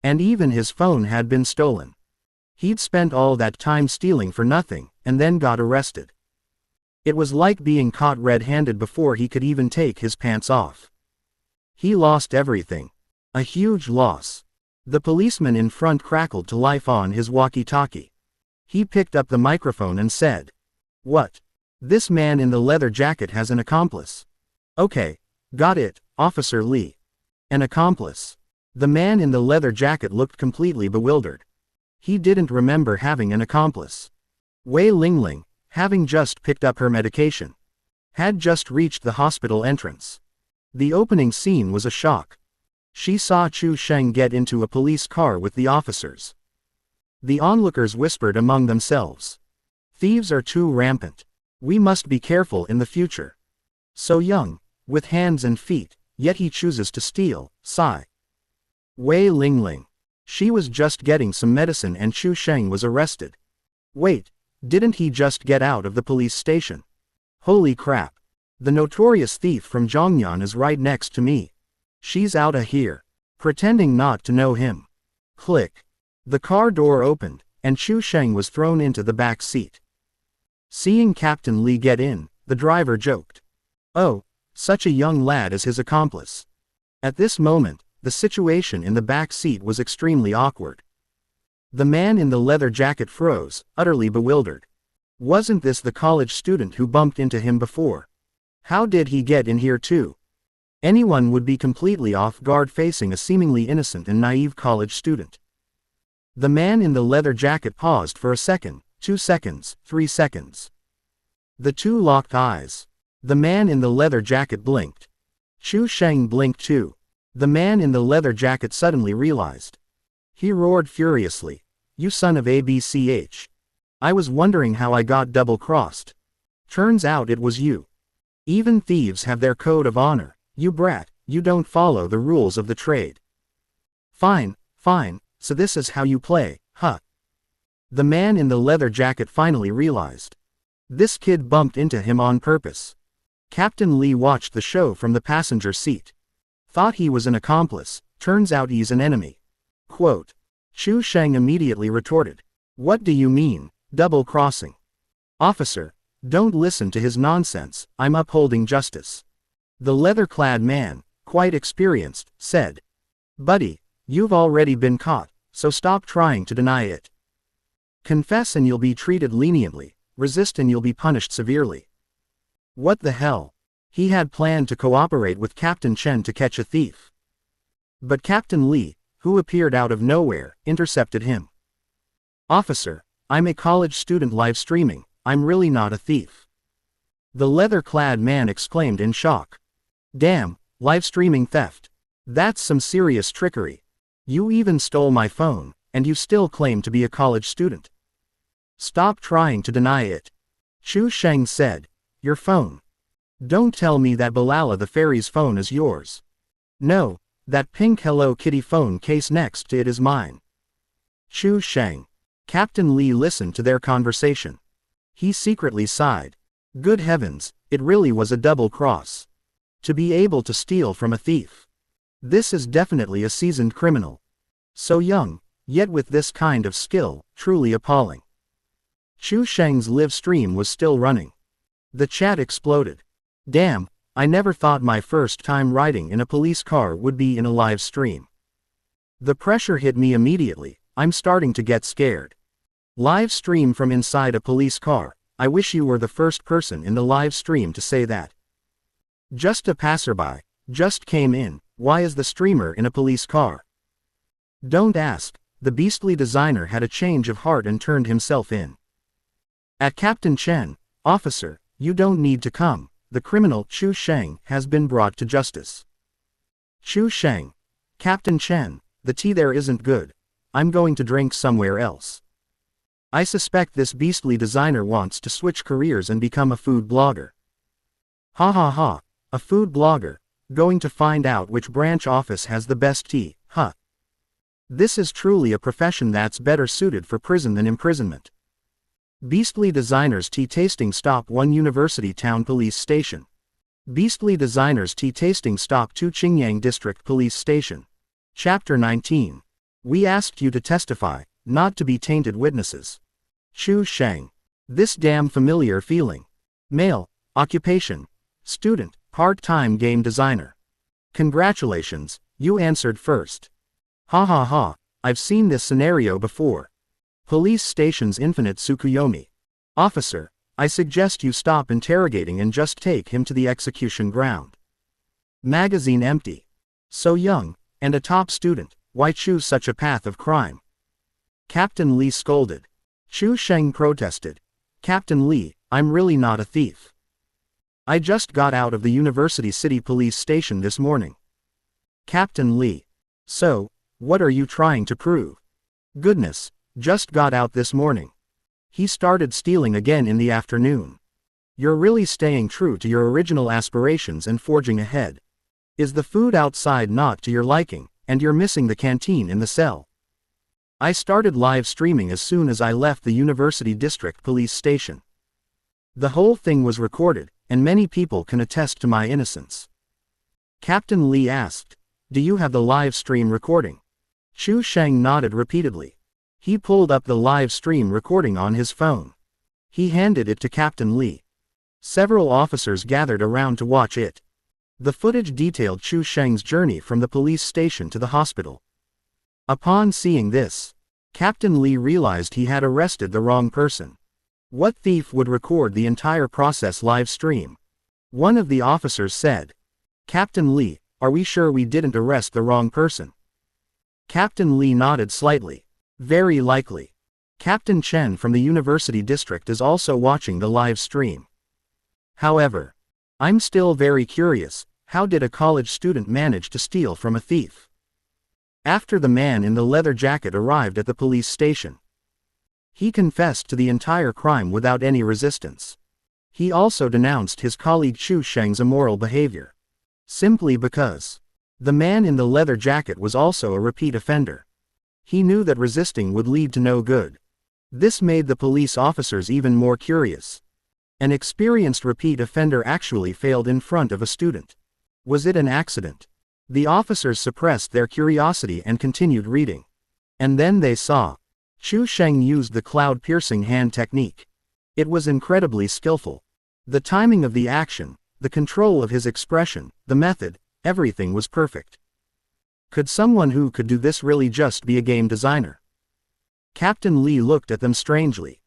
And even his phone had been stolen. He'd spent all that time stealing for nothing, and then got arrested. It was like being caught red-handed before he could even take his pants off. He lost everything. A huge loss. The policeman in front crackled to life on his walkie-talkie. He picked up the microphone and said, "What? This man in the leather jacket has an accomplice." "Okay, got it, Officer Lee. An accomplice." The man in the leather jacket looked completely bewildered. He didn't remember having an accomplice. Wei Lingling, having just picked up her medication, had just reached the hospital entrance. The opening scene was a shock. She saw Chu Sheng get into a police car with the officers. The onlookers whispered among themselves, "Thieves are too rampant. We must be careful in the future. So young, with hands and feet, yet he chooses to steal." Sigh. Wei Lingling. She was just getting some medicine and Chu Sheng was arrested. Wait, didn't he just get out of the police station? Holy crap. The notorious thief from Zhongyan is right next to me. She's outta here. Pretending not to know him. Click. The car door opened, and Chu Sheng was thrown into the back seat. Seeing Captain Lee get in, the driver joked, "Oh, such a young lad as his accomplice." At this moment, the situation in the back seat was extremely awkward. The man in the leather jacket froze, utterly bewildered. Wasn't this the college student who bumped into him before? How did he get in here too? Anyone would be completely off guard facing a seemingly innocent and naive college student. The man in the leather jacket paused for a second, 2 seconds, 3 seconds. The two locked eyes. The man in the leather jacket blinked. Chu Sheng blinked too. The man in the leather jacket suddenly realized. He roared furiously, "You son of ABCH. I was wondering how I got double-crossed. Turns out it was you. Even thieves have their code of honor. You brat, you don't follow the rules of the trade. Fine, fine, so this is how you play, huh?" The man in the leather jacket finally realized. This kid bumped into him on purpose. Captain Lee watched the show from the passenger seat. Thought he was an accomplice, turns out he's an enemy. Quote. Chu Sheng immediately retorted, "What do you mean, double-crossing? Officer, don't listen to his nonsense, I'm upholding justice." The leather-clad man, quite experienced, said, "Buddy, you've already been caught, so stop trying to deny it. Confess and you'll be treated leniently, resist and you'll be punished severely." What the hell? He had planned to cooperate with Captain Chen to catch a thief. But Captain Lee, who appeared out of nowhere, intercepted him. "Officer, I'm a college student live streaming, I'm really not a thief." The leather-clad man exclaimed in shock. "Damn, live streaming theft. That's some serious trickery. You even stole my phone, and you still claim to be a college student. Stop trying to deny it." Chu Sheng said, "Your phone? Don't tell me that Balala the fairy's phone is yours. No, that pink Hello Kitty phone case next to it is mine." Chu Sheng. Captain Lee listened to their conversation. He secretly sighed. Good heavens, it really was a double cross. To be able to steal from a thief. This is definitely a seasoned criminal. So young, yet with this kind of skill, truly appalling. Chu Sheng's live stream was still running. The chat exploded. Damn, I never thought my first time riding in a police car would be in a live stream. The pressure hit me immediately, I'm starting to get scared. Live stream from inside a police car, I wish you were the first person in the live stream to say that. Just a passerby, just came in, why is the streamer in a police car? Don't ask, the beastly designer had a change of heart and turned himself in. At Captain Chen, "Officer, you don't need to come. The criminal, Chu Sheng, has been brought to justice." Chu Sheng. Captain Chen, the tea there isn't good. I'm going to drink somewhere else. I suspect this beastly designer wants to switch careers and become a food blogger. Ha ha ha, a food blogger, going to find out which branch office has the best tea, huh? This is truly a profession that's better suited for prison than imprisonment. Beastly Designers Tea Tasting Stop 1 University Town Police Station. Beastly Designers Tea Tasting Stop 2 Qingyang District Police Station. Chapter 19. We asked you to testify, not to be tainted witnesses. Chu Sheng. This damn familiar feeling. Male, occupation, student, part-time game designer. Congratulations, You answered first. Ha ha ha, I've seen this scenario before. Police Station's Infinite Tsukuyomi. Officer, I suggest you stop interrogating and just take him to the execution ground. Magazine empty. So young, and a top student, why choose such a path of crime? Captain Lee scolded. Chu Sheng protested. Captain Lee, I'm really not a thief. I just got out of the University City Police Station this morning. Captain Lee. So, what are you trying to prove? Goodness, just got out this morning. He started stealing again in the afternoon. You're really staying true to your original aspirations and forging ahead. Is the food outside not to your liking, and you're missing the canteen in the cell? I started live streaming as soon as I left the University District Police Station. The whole thing was recorded, and many people can attest to my innocence. Captain Lee asked, do you have the live stream recording? Chu Sheng nodded repeatedly. He pulled up the live stream recording on his phone. He handed it to Captain Lee. Several officers gathered around to watch it. The footage detailed Chu Sheng's journey from the police station to the hospital. Upon seeing this, Captain Lee realized he had arrested the wrong person. What thief would record the entire process live stream? One of the officers said. Captain Lee, are we sure we didn't arrest the wrong person? Captain Lee nodded slightly. Very likely. Captain Chen from the University District is also watching the live stream. However, I'm still very curious, how did a college student manage to steal from a thief? After the man in the leather jacket arrived at the police station, he confessed to the entire crime without any resistance. He also denounced his colleague Chu Sheng's immoral behavior. Simply because the man in the leather jacket was also a repeat offender. He knew that resisting would lead to no good. This made the police officers even more curious. An experienced repeat offender actually failed in front of a student. Was it an accident? The officers suppressed their curiosity and continued reading. And then they saw. Chu Sheng used the cloud-piercing hand technique. It was incredibly skillful. The timing of the action, the control of his expression, the method, everything was perfect. Could someone who could do this really just be a game designer? Captain Lee looked at them strangely.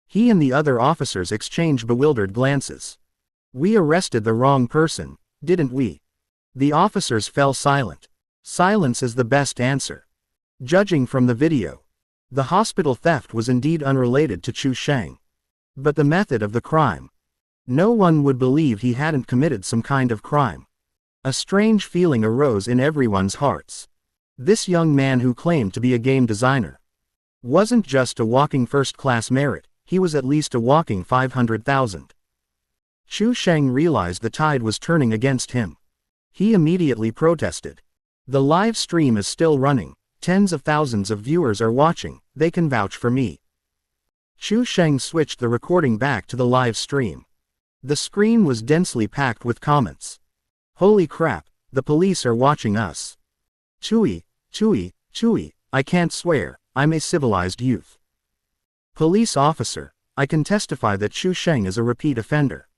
He and the other officers exchanged bewildered glances. We arrested the wrong person, didn't we? The officers fell silent. Silence is the best answer. Judging from the video, the hospital theft was indeed unrelated to Chu Sheng. But the method of the crime. No one would believe he hadn't committed some kind of crime. A strange feeling arose in everyone's hearts. This young man who claimed to be a game designer wasn't just a walking first-class merit, he was at least a walking 500,000. Chu Sheng realized the tide was turning against him. He immediately protested. The live stream is still running. Tens of thousands of viewers are watching, they can vouch for me. Chu Sheng switched the recording back to the live stream. The screen was densely packed with comments. Holy crap, the police are watching us. Chui, I can't swear, I'm a civilized youth. Police officer, I can testify that Chu Sheng is a repeat offender.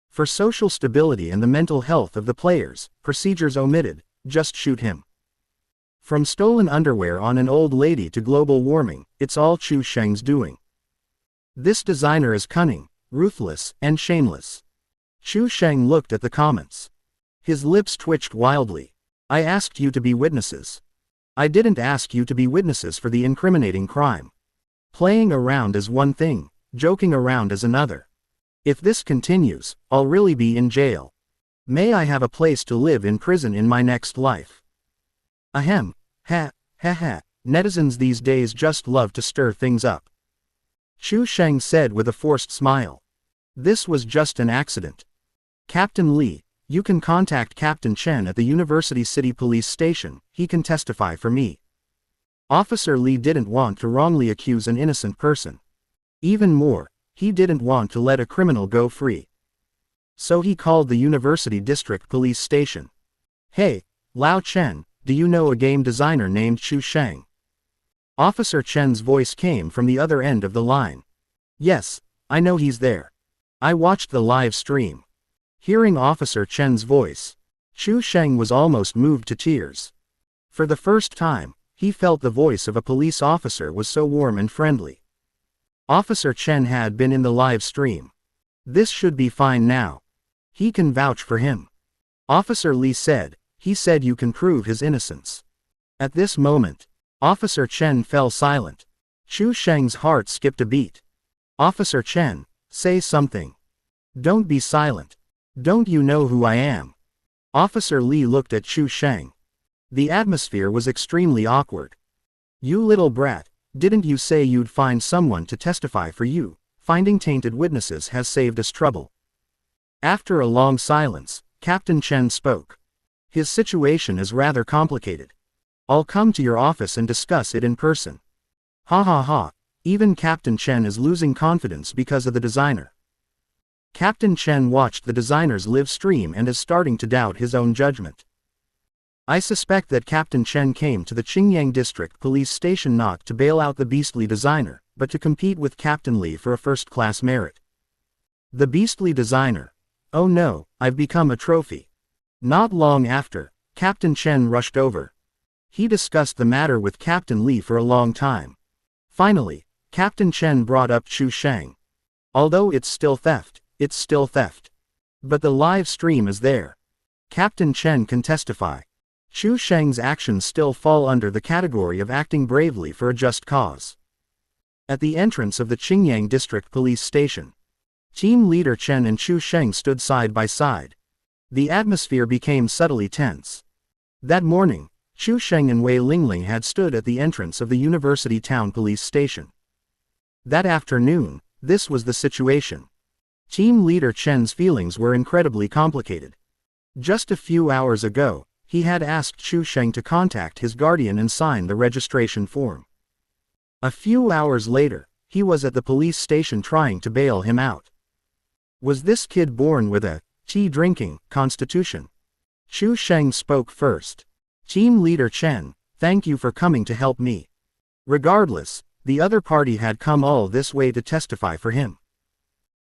For social stability and the mental health of the players, procedures omitted, just shoot him. From stolen underwear on an old lady to global warming, it's all Chu Sheng's doing. This designer is cunning, ruthless, and shameless. Chu Sheng looked at the comments. His lips twitched wildly. I asked you to be witnesses. I didn't ask you to be witnesses for the incriminating crime. Playing around is one thing, joking around is another. If this continues, I'll really be in jail. May I have a place to live in prison in my next life. Ahem, ha, ha ha, netizens these days just love to stir things up. Chu Sheng said with a forced smile. This was just an accident. Captain Lee, you can contact Captain Chen at the University City Police Station, he can testify for me. Officer Lee didn't want to wrongly accuse an innocent person. Even more, he didn't want to let a criminal go free. So he called the University District Police Station. Hey, Lao Chen, do you know a game designer named Chu Sheng? Officer Chen's voice came from the other end of the line. Yes, I know he's there. I watched the live stream. Hearing Officer Chen's voice, Chu Sheng was almost moved to tears. For the first time, he felt the voice of a police officer was so warm and friendly. Officer Chen had been in the live stream. This should be fine now. He can vouch for him. Officer Li said, he said you can prove his innocence. At this moment, Officer Chen fell silent. Chu Sheng's heart skipped a beat. Officer Chen, say something. Don't be silent. Don't you know who I am? Officer Li looked at Chu Sheng. The atmosphere was extremely awkward. You little brat, didn't you say you'd find someone to testify for you? Finding tainted witnesses has saved us trouble. After a long silence, Captain Chen spoke. His situation is rather complicated. I'll come to your office and discuss it in person. Ha ha ha, even Captain Chen is losing confidence because of the designer. Captain Chen watched the designer's live stream and is starting to doubt his own judgment. I suspect that Captain Chen came to the Qingyang District Police Station not to bail out the beastly designer, but to compete with Captain Li for a first-class merit. The beastly designer. Oh no, I've become a trophy. Not long after, Captain Chen rushed over. He discussed the matter with Captain Li for a long time. Finally, Captain Chen brought up Chu Sheng. Although it's still theft, it's still theft. But the live stream is there. Captain Chen can testify. Chu Sheng's actions still fall under the category of acting bravely for a just cause. At the entrance of the Qingyang District Police Station, Team Leader Chen and Chu Sheng stood side by side. The atmosphere became subtly tense. That morning, Chu Sheng and Wei Lingling had stood at the entrance of the University Town Police Station. That afternoon, this was the situation. Team Leader Chen's feelings were incredibly complicated. Just a few hours ago, he had asked Chu Sheng to contact his guardian and sign the registration form. A few hours later, he was at the police station trying to bail him out. Was this kid born with a tea-drinking constitution? Chu Sheng spoke first. Team Leader Chen, thank you for coming to help me. Regardless, the other party had come all this way to testify for him.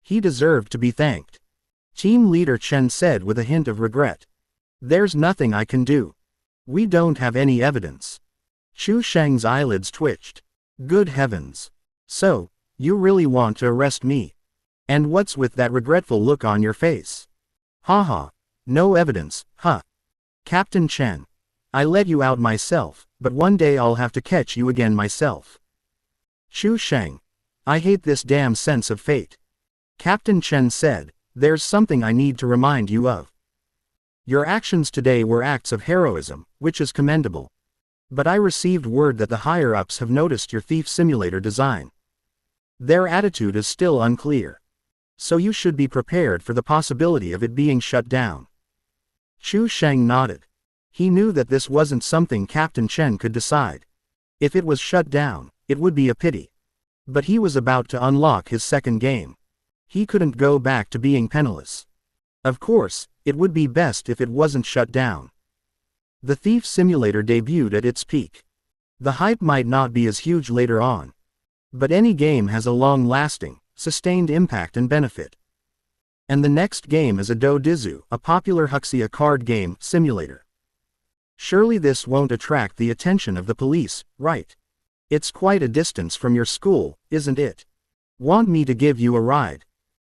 He deserved to be thanked. Team Leader Chen said with a hint of regret. There's nothing I can do. We don't have any evidence. Chu Sheng's eyelids twitched. Good heavens. So, you really want to arrest me? And what's with that regretful look on your face? Haha. No evidence, huh? Captain Chen. I let you out myself, but one day I'll have to catch you again myself. Chu Sheng. I hate this damn sense of fate. Captain Chen said, there's something I need to remind you of. Your actions today were acts of heroism, which is commendable. But I received word that the higher-ups have noticed your thief simulator design. Their attitude is still unclear. So you should be prepared for the possibility of it being shut down. Chu Sheng nodded. He knew that this wasn't something Captain Chen could decide. If it was shut down, it would be a pity. But he was about to unlock his second game. He couldn't go back to being penniless. Of course, it would be best if it wasn't shut down. The Thief Simulator debuted at its peak. The hype might not be as huge later on. But any game has a long-lasting, sustained impact and benefit. And the next game is a Do Dizu, a popular Huxia card game simulator. Surely this won't attract the attention of the police, right? It's quite a distance from your school, isn't it? Want me to give you a ride?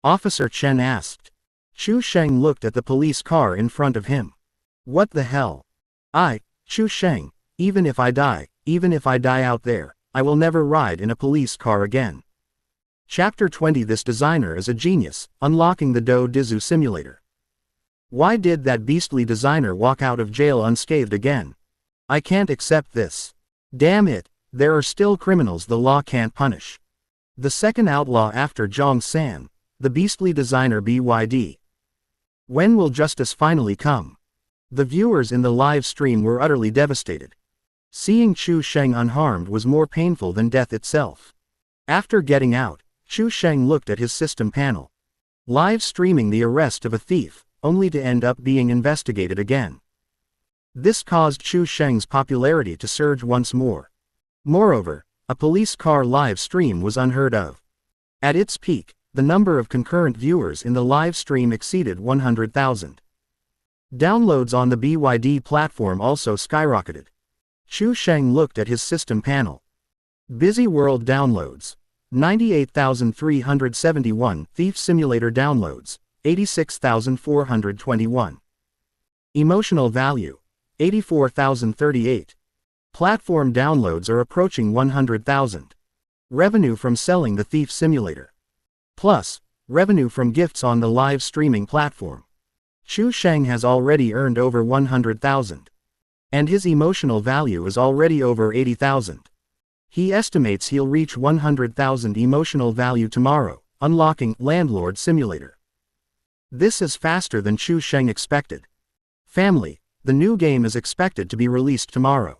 Officer Chen asked. Chu Sheng looked at the police car in front of him. What the hell? Chu Sheng, even if I die out there, I will never ride in a police car again. Chapter 20. This designer is a genius, unlocking the Do Dizu simulator. Why did that beastly designer walk out of jail unscathed again? I can't accept this. Damn it, there are still criminals the law can't punish. The second outlaw after Zhang San, the beastly designer BYD. When will justice finally come? The viewers in the live stream were utterly devastated. Seeing Chu Sheng unharmed was more painful than death itself. After getting out, Chu Sheng looked at his system panel. Live streaming the arrest of a thief, only to end up being investigated again. This caused Chu Sheng's popularity to surge once more. Moreover, a police car live stream was unheard of. At its peak, the number of concurrent viewers in the live stream exceeded 100,000. Downloads on the BYD platform also skyrocketed. Chu Sheng looked at his system panel. Busy World downloads. 98,371. Thief Simulator downloads. 86,421. Emotional value. 84,038. Platform downloads are approaching 100,000. Revenue from selling the Thief Simulator. Plus, revenue from gifts on the live streaming platform. Chu Sheng has already earned over 100,000. And his emotional value is already over 80,000. He estimates he'll reach 100,000 emotional value tomorrow, unlocking Landlord Simulator. This is faster than Chu Sheng expected. Family, the new game is expected to be released tomorrow.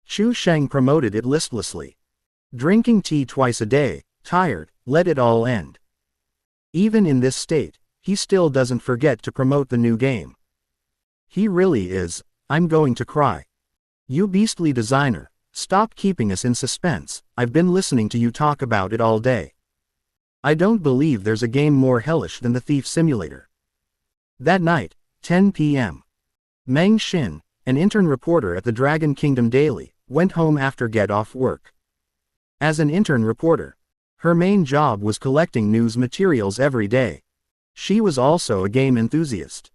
Chu Sheng promoted it listlessly. Drinking tea twice a day, tired, let it all end. Even in this state, he still doesn't forget to promote the new game. He really is, I'm going to cry. You beastly designer, stop keeping us in suspense, I've been listening to you talk about it all day. I don't believe there's a game more hellish than the Thief Simulator. That night, 10 p.m. Meng Xin, an intern reporter at the Dragon Kingdom Daily, went home after get off work. As an intern reporter, her main job was collecting news materials every day. She was also a game enthusiast.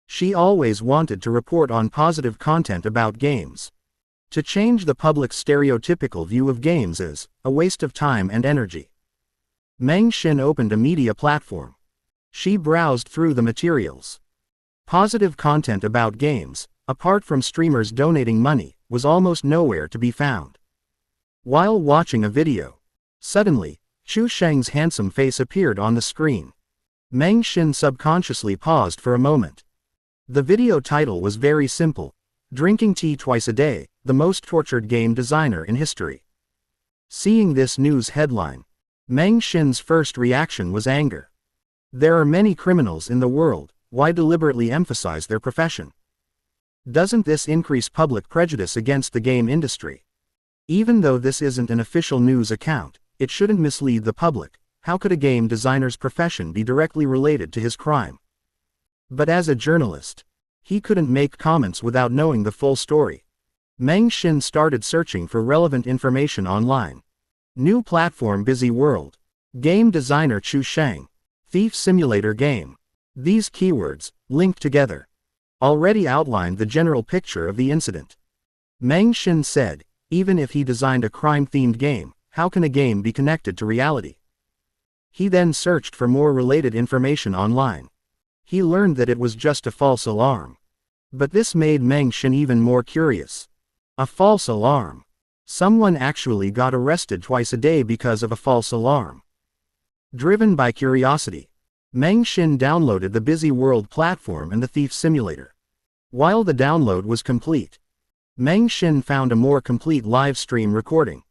She always wanted to report on positive content about games. To change the public's stereotypical view of games is a waste of time and energy. Meng Xin opened a media platform. She browsed through the materials. Positive content about games, apart from streamers donating money, was almost nowhere to be found. While watching a video, suddenly, Chu Sheng's handsome face appeared on the screen. Meng Xin subconsciously paused for a moment. The video title was very simple: Drinking Tea Twice a Day, the most tortured game designer in history. Seeing this news headline, Meng Xin's first reaction was anger. There are many criminals in the world, why deliberately emphasize their profession? Doesn't this increase public prejudice against the game industry? Even though this isn't an official news account, it shouldn't mislead the public. How could a game designer's profession be directly related to his crime? But as a journalist, he couldn't make comments without knowing the full story. Meng Xin started searching for relevant information online. New platform Busy World. Game designer Chu Sheng. Thief Simulator game. These keywords, linked together, already outlined the general picture of the incident. Meng Xin said, even if he designed a crime-themed game, how can a game be connected to reality? He then searched for more related information online. He learned that it was just a false alarm. But this made Meng Xin even more curious. A false alarm. Someone actually got arrested twice a day because of a false alarm. Driven by curiosity, Meng Xin downloaded the Busy World platform and the Thief Simulator. While the download was complete, Meng Xin found a more complete live stream recording.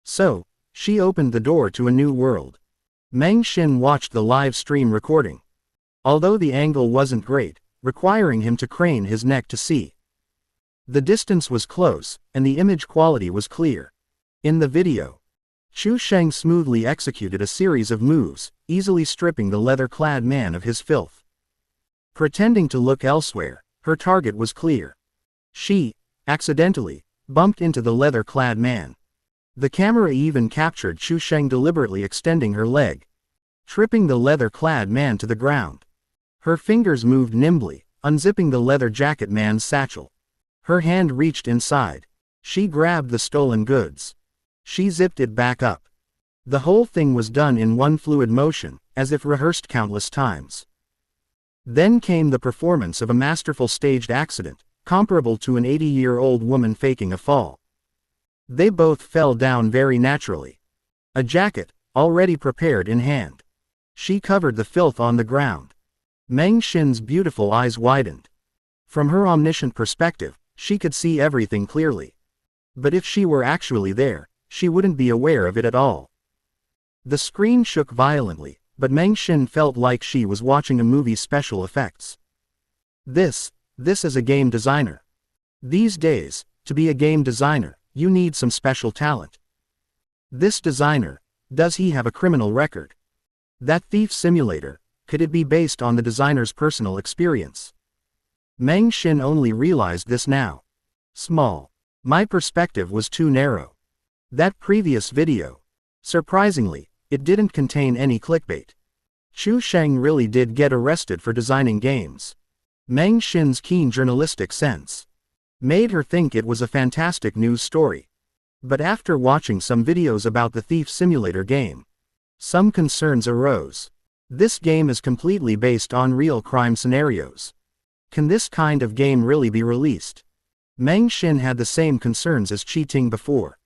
So, she opened the door to a new world. Meng Xin watched the live stream recording. Although the angle wasn't great, requiring him to crane his neck to see. The distance was close, and the image quality was clear. In the video, Chu Sheng smoothly executed a series of moves, easily stripping the leather-clad man of his filth. Pretending to look elsewhere, her target was clear. She, accidentally, bumped into the leather-clad man. The camera even captured Chu Sheng deliberately extending her leg, tripping the leather-clad man to the ground. Her fingers moved nimbly, unzipping the leather jacket man's satchel. Her hand reached inside. She grabbed the stolen goods. She zipped it back up. The whole thing was done in one fluid motion, as if rehearsed countless times. Then came the performance of a masterful staged accident, comparable to an 80-year-old woman faking a fall. They both fell down very naturally. A jacket, already prepared in hand. She covered the filth on the ground. Meng Xin's beautiful eyes widened. From her omniscient perspective, she could see everything clearly. But if she were actually there, she wouldn't be aware of it at all. The screen shook violently, but Meng Xin felt like she was watching a movie's special effects. This is a game designer. These days, to be a game designer, you need some special talent. This designer, does he have a criminal record? That Thief Simulator, could it be based on the designer's personal experience? Meng Xin only realized this now. Small. My perspective was too narrow. That previous video. Surprisingly, it didn't contain any clickbait. Chu Sheng really did get arrested for designing games. Meng Xin's keen journalistic sense made her think it was a fantastic news story. But after watching some videos about the Thief Simulator game, some concerns arose. This game is completely based on real crime scenarios. Can this kind of game really be released? Meng Xin had the same concerns as Qi Ting before.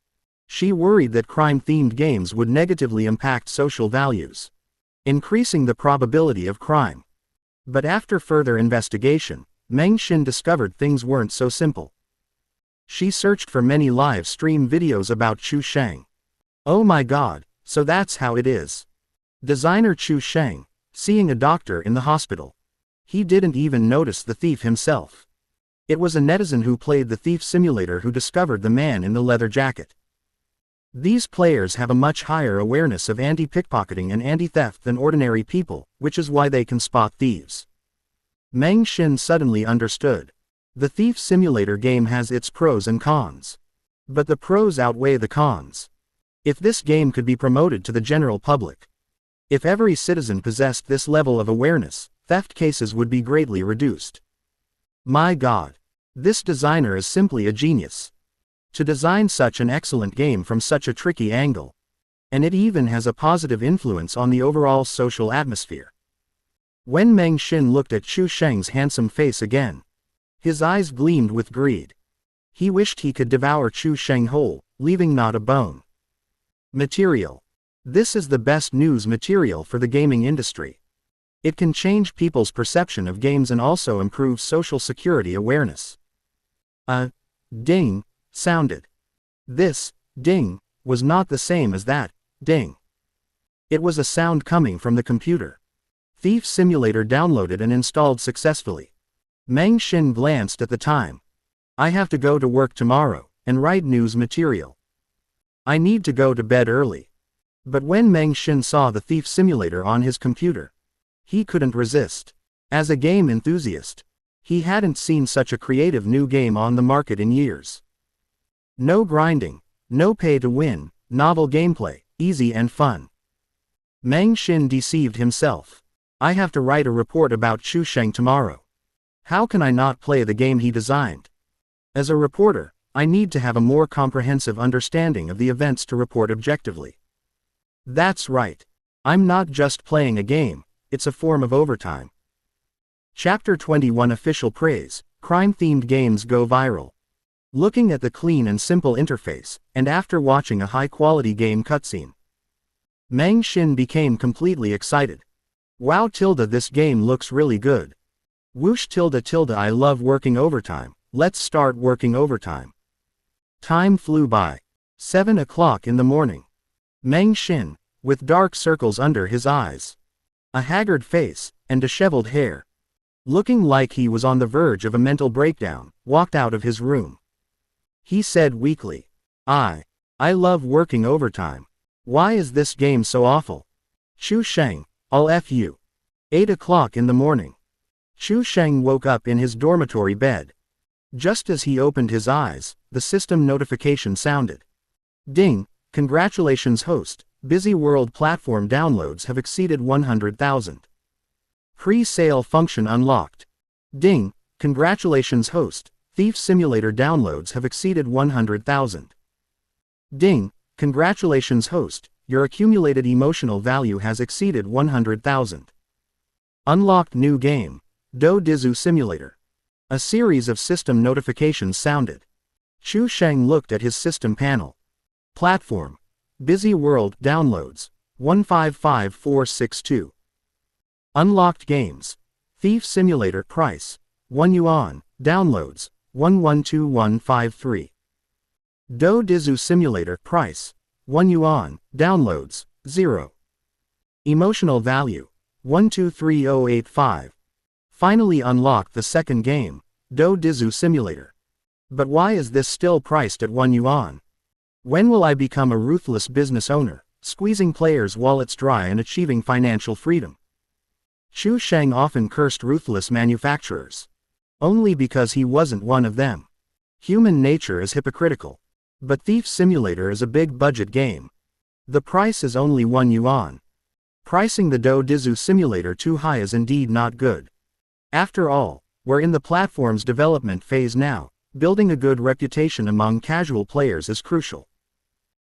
She worried that crime-themed games would negatively impact social values, increasing the probability of crime. But after further investigation, Meng Xin discovered things weren't so simple. She searched for many live stream videos about Chu Sheng. Oh my god, so that's how it is. Designer Chu Sheng, seeing a doctor in the hospital. He didn't even notice the thief himself. It was a netizen who played the Thief Simulator who discovered the man in the leather jacket. These players have a much higher awareness of anti-pickpocketing and anti-theft than ordinary people, which is why they can spot thieves. Meng Xin suddenly understood. The Thief Simulator game has its pros and cons. But the pros outweigh the cons. If this game could be promoted to the general public, if every citizen possessed this level of awareness, theft cases would be greatly reduced. My god. This designer is simply a genius. To design such an excellent game from such a tricky angle. And it even has a positive influence on the overall social atmosphere. When Meng Xin looked at Chu Sheng's handsome face again, his eyes gleamed with greed. He wished he could devour Chu Sheng whole, leaving not a bone. Material. This is the best news material for the gaming industry. It can change people's perception of games and also improve social security awareness. A ding sounded. This ding was not the same as that ding. It was a sound coming from the computer. Thief Simulator downloaded and installed successfully. Meng Xin glanced at the time. I have to go to work tomorrow and write news material. I need to go to bed early. But when Meng Xin saw the Thief Simulator on his computer, he couldn't resist. As a game enthusiast, he hadn't seen such a creative new game on the market in years. No grinding, no pay to win, novel gameplay, easy and fun. Meng Xin deceived himself. I have to write a report about Chu Sheng tomorrow. How can I not play the game he designed? As a reporter, I need to have a more comprehensive understanding of the events to report objectively. That's right. I'm not just playing a game, it's a form of overtime. Chapter 21 Official Praise, Crime-Themed Games Go Viral. Looking at the clean and simple interface, and after watching a high-quality game cutscene, Meng Xin became completely excited. Wow this game looks really good. Whoosh I love working overtime, let's start working overtime. Time flew by. 7 o'clock in the morning. Meng Xin, with dark circles under his eyes, a haggard face, and disheveled hair, looking like he was on the verge of a mental breakdown, walked out of his room. He said weakly, I love working overtime. Why is this game so awful? Chu Sheng, I'll F you. 8 o'clock in the morning. Chu Sheng woke up in his dormitory bed. Just as he opened his eyes, the system notification sounded. Ding, congratulations host, Busy World platform downloads have exceeded 100,000. Pre-sale function unlocked. Ding, congratulations host, Thief Simulator downloads have exceeded 100,000. Ding, congratulations host, your accumulated emotional value has exceeded 100,000. Unlocked new game, Do Dizu Simulator. A series of system notifications sounded. Chu Sheng looked at his system panel. Platform. Busy World downloads 155462. Unlocked games. Thief Simulator price 1 yuan, downloads 112153. Do Dizu Simulator price 1 yuan, downloads 0. Emotional value 123085. Finally unlocked the second game, Do Dizu Simulator. But why is this still priced at 1 yuan? When will I become a ruthless business owner, squeezing players' wallets dry and achieving financial freedom? Chu Sheng often cursed ruthless manufacturers. Only because he wasn't one of them. Human nature is hypocritical. But Thief Simulator is a big budget game. The price is only 1 yuan. Pricing the Do Dizu Simulator too high is indeed not good. After all, we're in the platform's development phase now. Building a good reputation among casual players is crucial.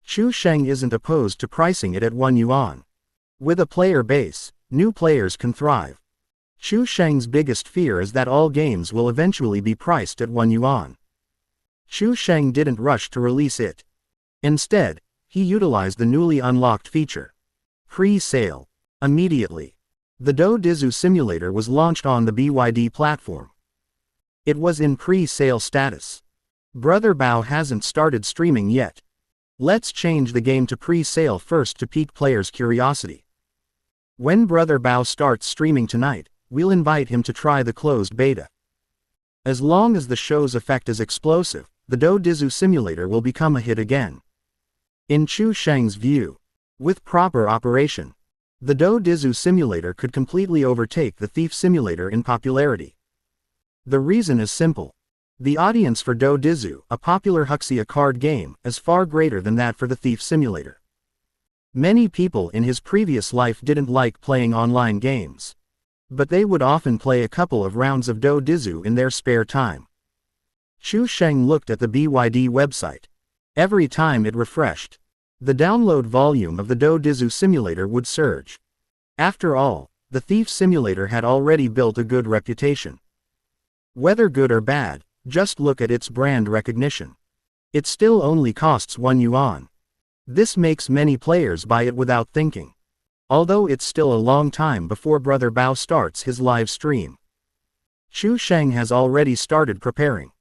Chu Sheng isn't opposed to pricing it at 1 yuan. With a player base, new players can thrive. Chu Sheng's biggest fear is that all games will eventually be priced at 1 yuan. Chu Sheng didn't rush to release it. Instead, he utilized the newly unlocked feature. Pre-sale. Immediately. The Do Dizu Simulator was launched on the BYD platform. It was in pre-sale status. Brother Bao hasn't started streaming yet. Let's change the game to pre-sale first to pique players' curiosity. When Brother Bao starts streaming tonight, we'll invite him to try the closed beta. As long as the show's effect is explosive, the Do Dizu Simulator will become a hit again. In Chu Sheng's view, with proper operation, the Do Dizu Simulator could completely overtake the Thief Simulator in popularity. The reason is simple. The audience for Do Dizu, a popular Huxia card game, is far greater than that for the Thief Simulator. Many people in his previous life didn't like playing online games. But they would often play a couple of rounds of Do Dizu in their spare time. Chu Sheng looked at the BYD website. Every time it refreshed, the download volume of the Do Dizu Simulator would surge. After all, the Thief Simulator had already built a good reputation. Whether good or bad, just look at its brand recognition. It still only costs 1 yuan. This makes many players buy it without thinking. Although it's still a long time before Brother Bao starts his live stream. Chu Sheng has already started preparing.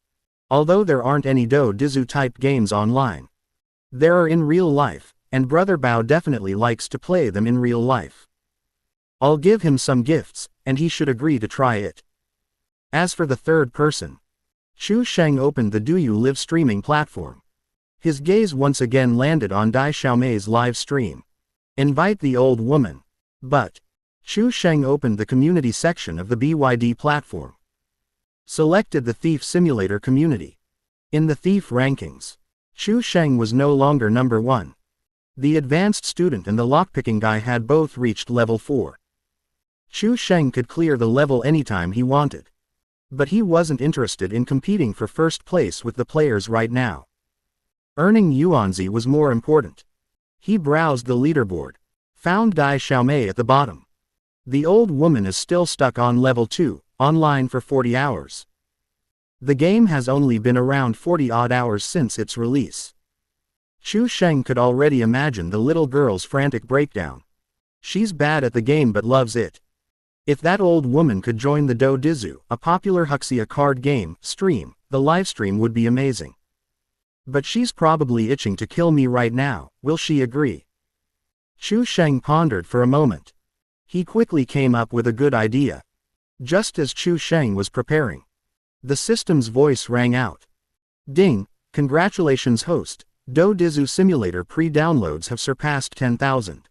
Although there aren't any Do Dizu type games online, there are in real life, and Brother Bao definitely likes to play them in real life. I'll give him some gifts, and he should agree to try it. As for the third person, Chu Sheng opened the Do You Live streaming platform. His gaze once again landed on Dai Xiaomei's live stream. Invite the old woman. But Chu Sheng opened the community section of the BYD platform. Selected the Thief Simulator community. In the Thief rankings, Chu Sheng was no longer number 1. The advanced student and the lockpicking guy had both reached level 4. Chu Sheng could clear the level anytime he wanted. But he wasn't interested in competing for first place with the players right now. Earning Yuanzi was more important. He browsed the leaderboard, found Dai Xiaomei at the bottom. The old woman is still stuck on level 2, online for 40 hours. The game has only been around 40-odd hours since its release. Chu Sheng could already imagine the little girl's frantic breakdown. She's bad at the game but loves it. If that old woman could join the Do Dizu, a popular Huxia card game, stream, the livestream would be amazing. But she's probably itching to kill me right now, will she agree? Chu Sheng pondered for a moment. He quickly came up with a good idea. Just as Chu Sheng was preparing, the system's voice rang out. Ding, congratulations host, Do Dizu Simulator pre-downloads have surpassed 10,000.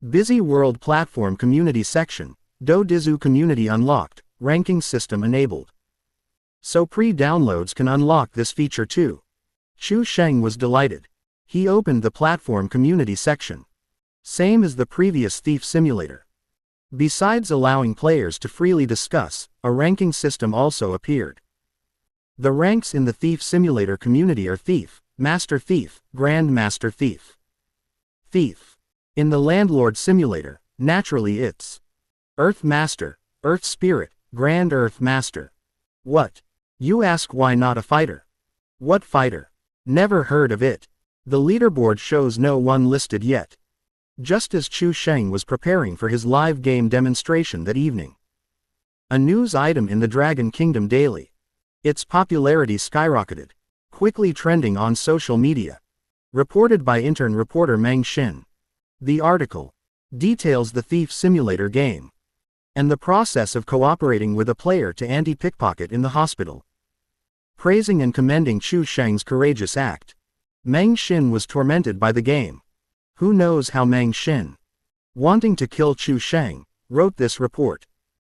Busy World Platform Community Section, Do Dizu Community unlocked, ranking system enabled. So pre-downloads can unlock this feature too. Chu Sheng was delighted. He opened the platform community section. Same as the previous Thief Simulator. Besides allowing players to freely discuss, a ranking system also appeared. The ranks in the Thief Simulator community are Thief, Master Thief, Grand Master Thief. Thief. In the Landlord Simulator, naturally it's Earth Master, Earth Spirit, Grand Earth Master. What? You ask, why not a fighter? What fighter? Never heard of it. The leaderboard shows no one listed yet. Just as Chu Sheng was preparing for his live game demonstration that evening. A news item in the Dragon Kingdom Daily. Its popularity skyrocketed, quickly trending on social media. Reported by intern reporter Meng Xin. The article details the Thief Simulator game and the process of cooperating with a player to anti-pickpocket in the hospital. Praising and commending Chu Sheng's courageous act. Meng Xin was tormented by the game. Who knows how Meng Xin, wanting to kill Chu Sheng, wrote this report.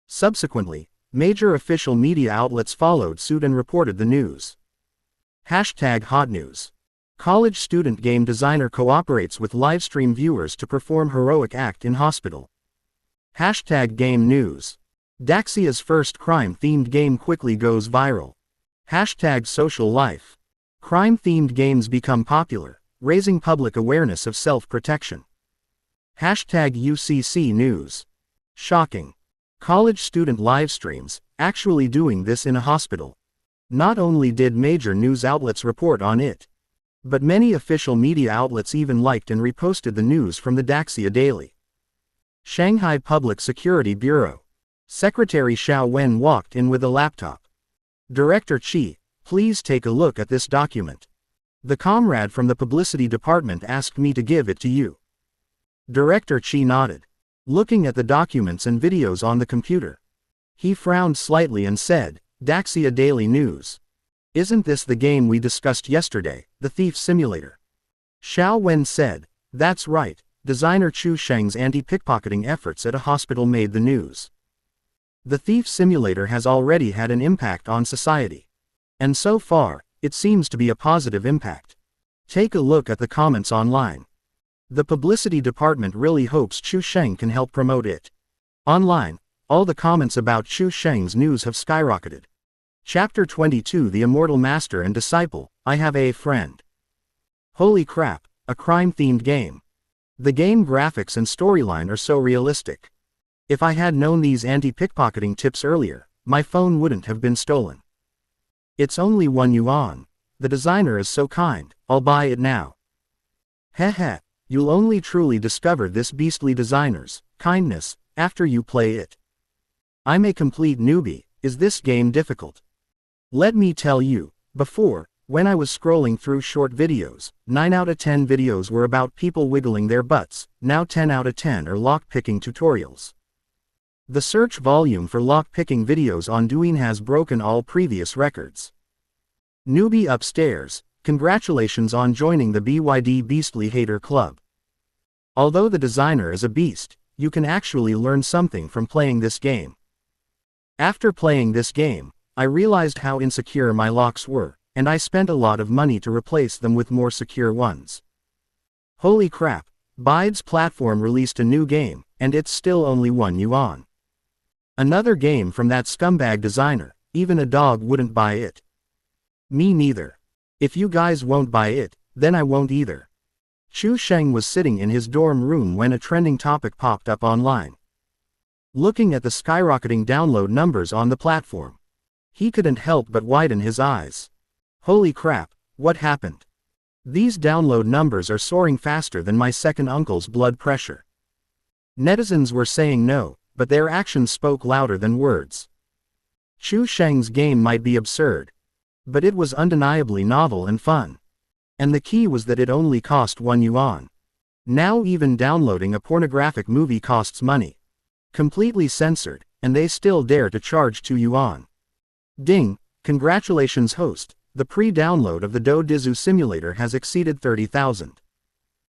Subsequently, Major official media outlets followed suit and reported the news. #HotNews. College student game designer cooperates with livestream viewers to perform heroic act in hospital. #GameNews. Daxia's first crime-themed game quickly goes viral. #Social life. Crime-themed games become popular, raising public awareness of self-protection. #UCC News. Shocking. College student live streams, actually doing this in a hospital. Not only did major news outlets report on it, but many official media outlets even liked and reposted the news from the Daxia Daily. Shanghai Public Security Bureau. Secretary Xiao Wen walked in with a laptop. Director Qi, please take a look at this document. The comrade from the publicity department asked me to give it to you. Director Qi nodded, looking at the documents and videos on the computer. He frowned slightly and said, Daxia Daily News. Isn't this the game we discussed yesterday, the Thief Simulator? Xiao Wen said, that's right, designer Chu Sheng's anti-pickpocketing efforts at a hospital made the news. The Thief Simulator has already had an impact on society. And so far, it seems to be a positive impact. Take a look at the comments online. The publicity department really hopes Chu Sheng can help promote it. Online, all the comments about Chu Sheng's news have skyrocketed. Chapter 22 The Immortal Master and Disciple, I Have a Friend. Holy crap, a crime-themed game. The game graphics and storyline are so realistic. If I had known these anti-pickpocketing tips earlier, my phone wouldn't have been stolen. It's only €1. The designer is so kind, I'll buy it now. Heh, you'll only truly discover this beastly designer's kindness after you play it. I'm a complete newbie. Is this game difficult? Let me tell you, before, when I was scrolling through short videos, 9 out of 10 videos were about people wiggling their butts, now 10 out of 10 are lock-picking tutorials. The search volume for lock-picking videos on Douyin has broken all previous records. Newbie upstairs, congratulations on joining the BYD Beastly Hater Club. Although the designer is a beast, you can actually learn something from playing this game. After playing this game, I realized how insecure my locks were, and I spent a lot of money to replace them with more secure ones. Holy crap, Bide's platform released a new game, and it's still only €1. Another game from that scumbag designer, even a dog wouldn't buy it. Me neither. If you guys won't buy it, then I won't either. Chu Sheng was sitting in his dorm room when a trending topic popped up online. Looking at the skyrocketing download numbers on the platform, he couldn't help but widen his eyes. Holy crap, what happened? These download numbers are soaring faster than my second uncle's blood pressure. Netizens were saying no, but their actions spoke louder than words. Chu Sheng's game might be absurd, but it was undeniably novel and fun. And the key was that it only cost €1. Now even downloading a pornographic movie costs money. Completely censored, and they still dare to charge €2. Ding, congratulations host, the pre-download of the Do Dizu simulator has exceeded 30,000.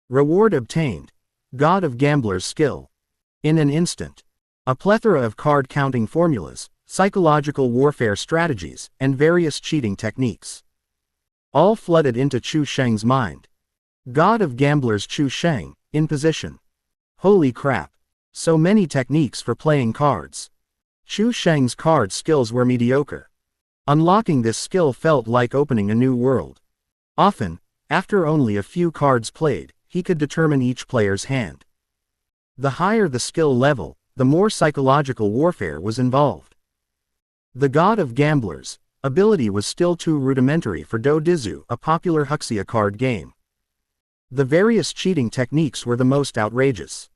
Reward obtained. God of Gambler's skill. In an instant. A plethora of card counting formulas, psychological warfare strategies, and various cheating techniques. All flooded into Chu Sheng's mind. God of Gambler's Chu Sheng, in position. Holy crap. So many techniques for playing cards. Chu Sheng's card skills were mediocre. Unlocking this skill felt like opening a new world. Often, after only a few cards played, he could determine each player's hand. The higher the skill level, the more psychological warfare was involved. The God of Gambler's ability was still too rudimentary for Do Dizu, a popular Huxia card game. The various cheating techniques were the most outrageous.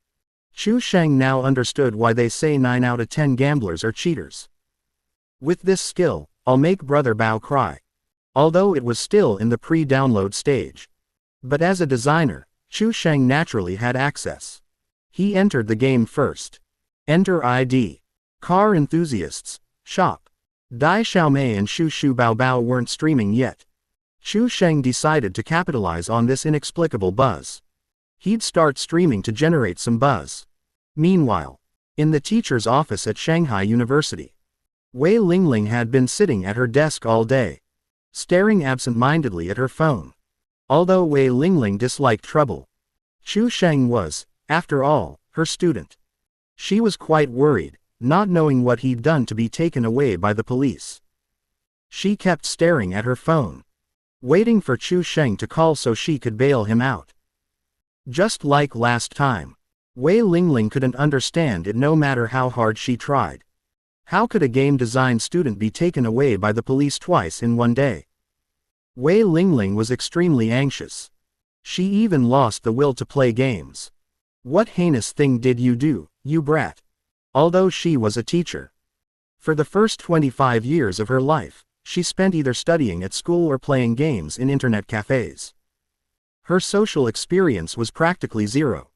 Chu Sheng now understood why they say 9 out of 10 gamblers are cheaters. With this skill, I'll make Brother Bao cry. Although it was still in the pre-download stage. But as a designer, Chu Sheng naturally had access. He entered the game first. Enter ID. Car enthusiasts. Shop. Dai Xiaomei and Shu Shu Bao Bao weren't streaming yet. Chu Sheng decided to capitalize on this inexplicable buzz. He'd start streaming to generate some buzz. Meanwhile, in the teacher's office at Shanghai University, Wei Lingling had been sitting at her desk all day, staring absent-mindedly at her phone. Although Wei Lingling disliked trouble, Chu Sheng was, after all, her student. She was quite worried, not knowing what he'd done to be taken away by the police. She kept staring at her phone, waiting for Chu Sheng to call so she could bail him out. Just like last time, Wei Lingling couldn't understand it no matter how hard she tried. How could a game design student be taken away by the police twice in one day? Wei Lingling was extremely anxious. She even lost the will to play games. What heinous thing did you do, you brat? Although she was a teacher, for the first 25 years of her life, she spent either studying at school or playing games in internet cafes. Her social experience was practically zero.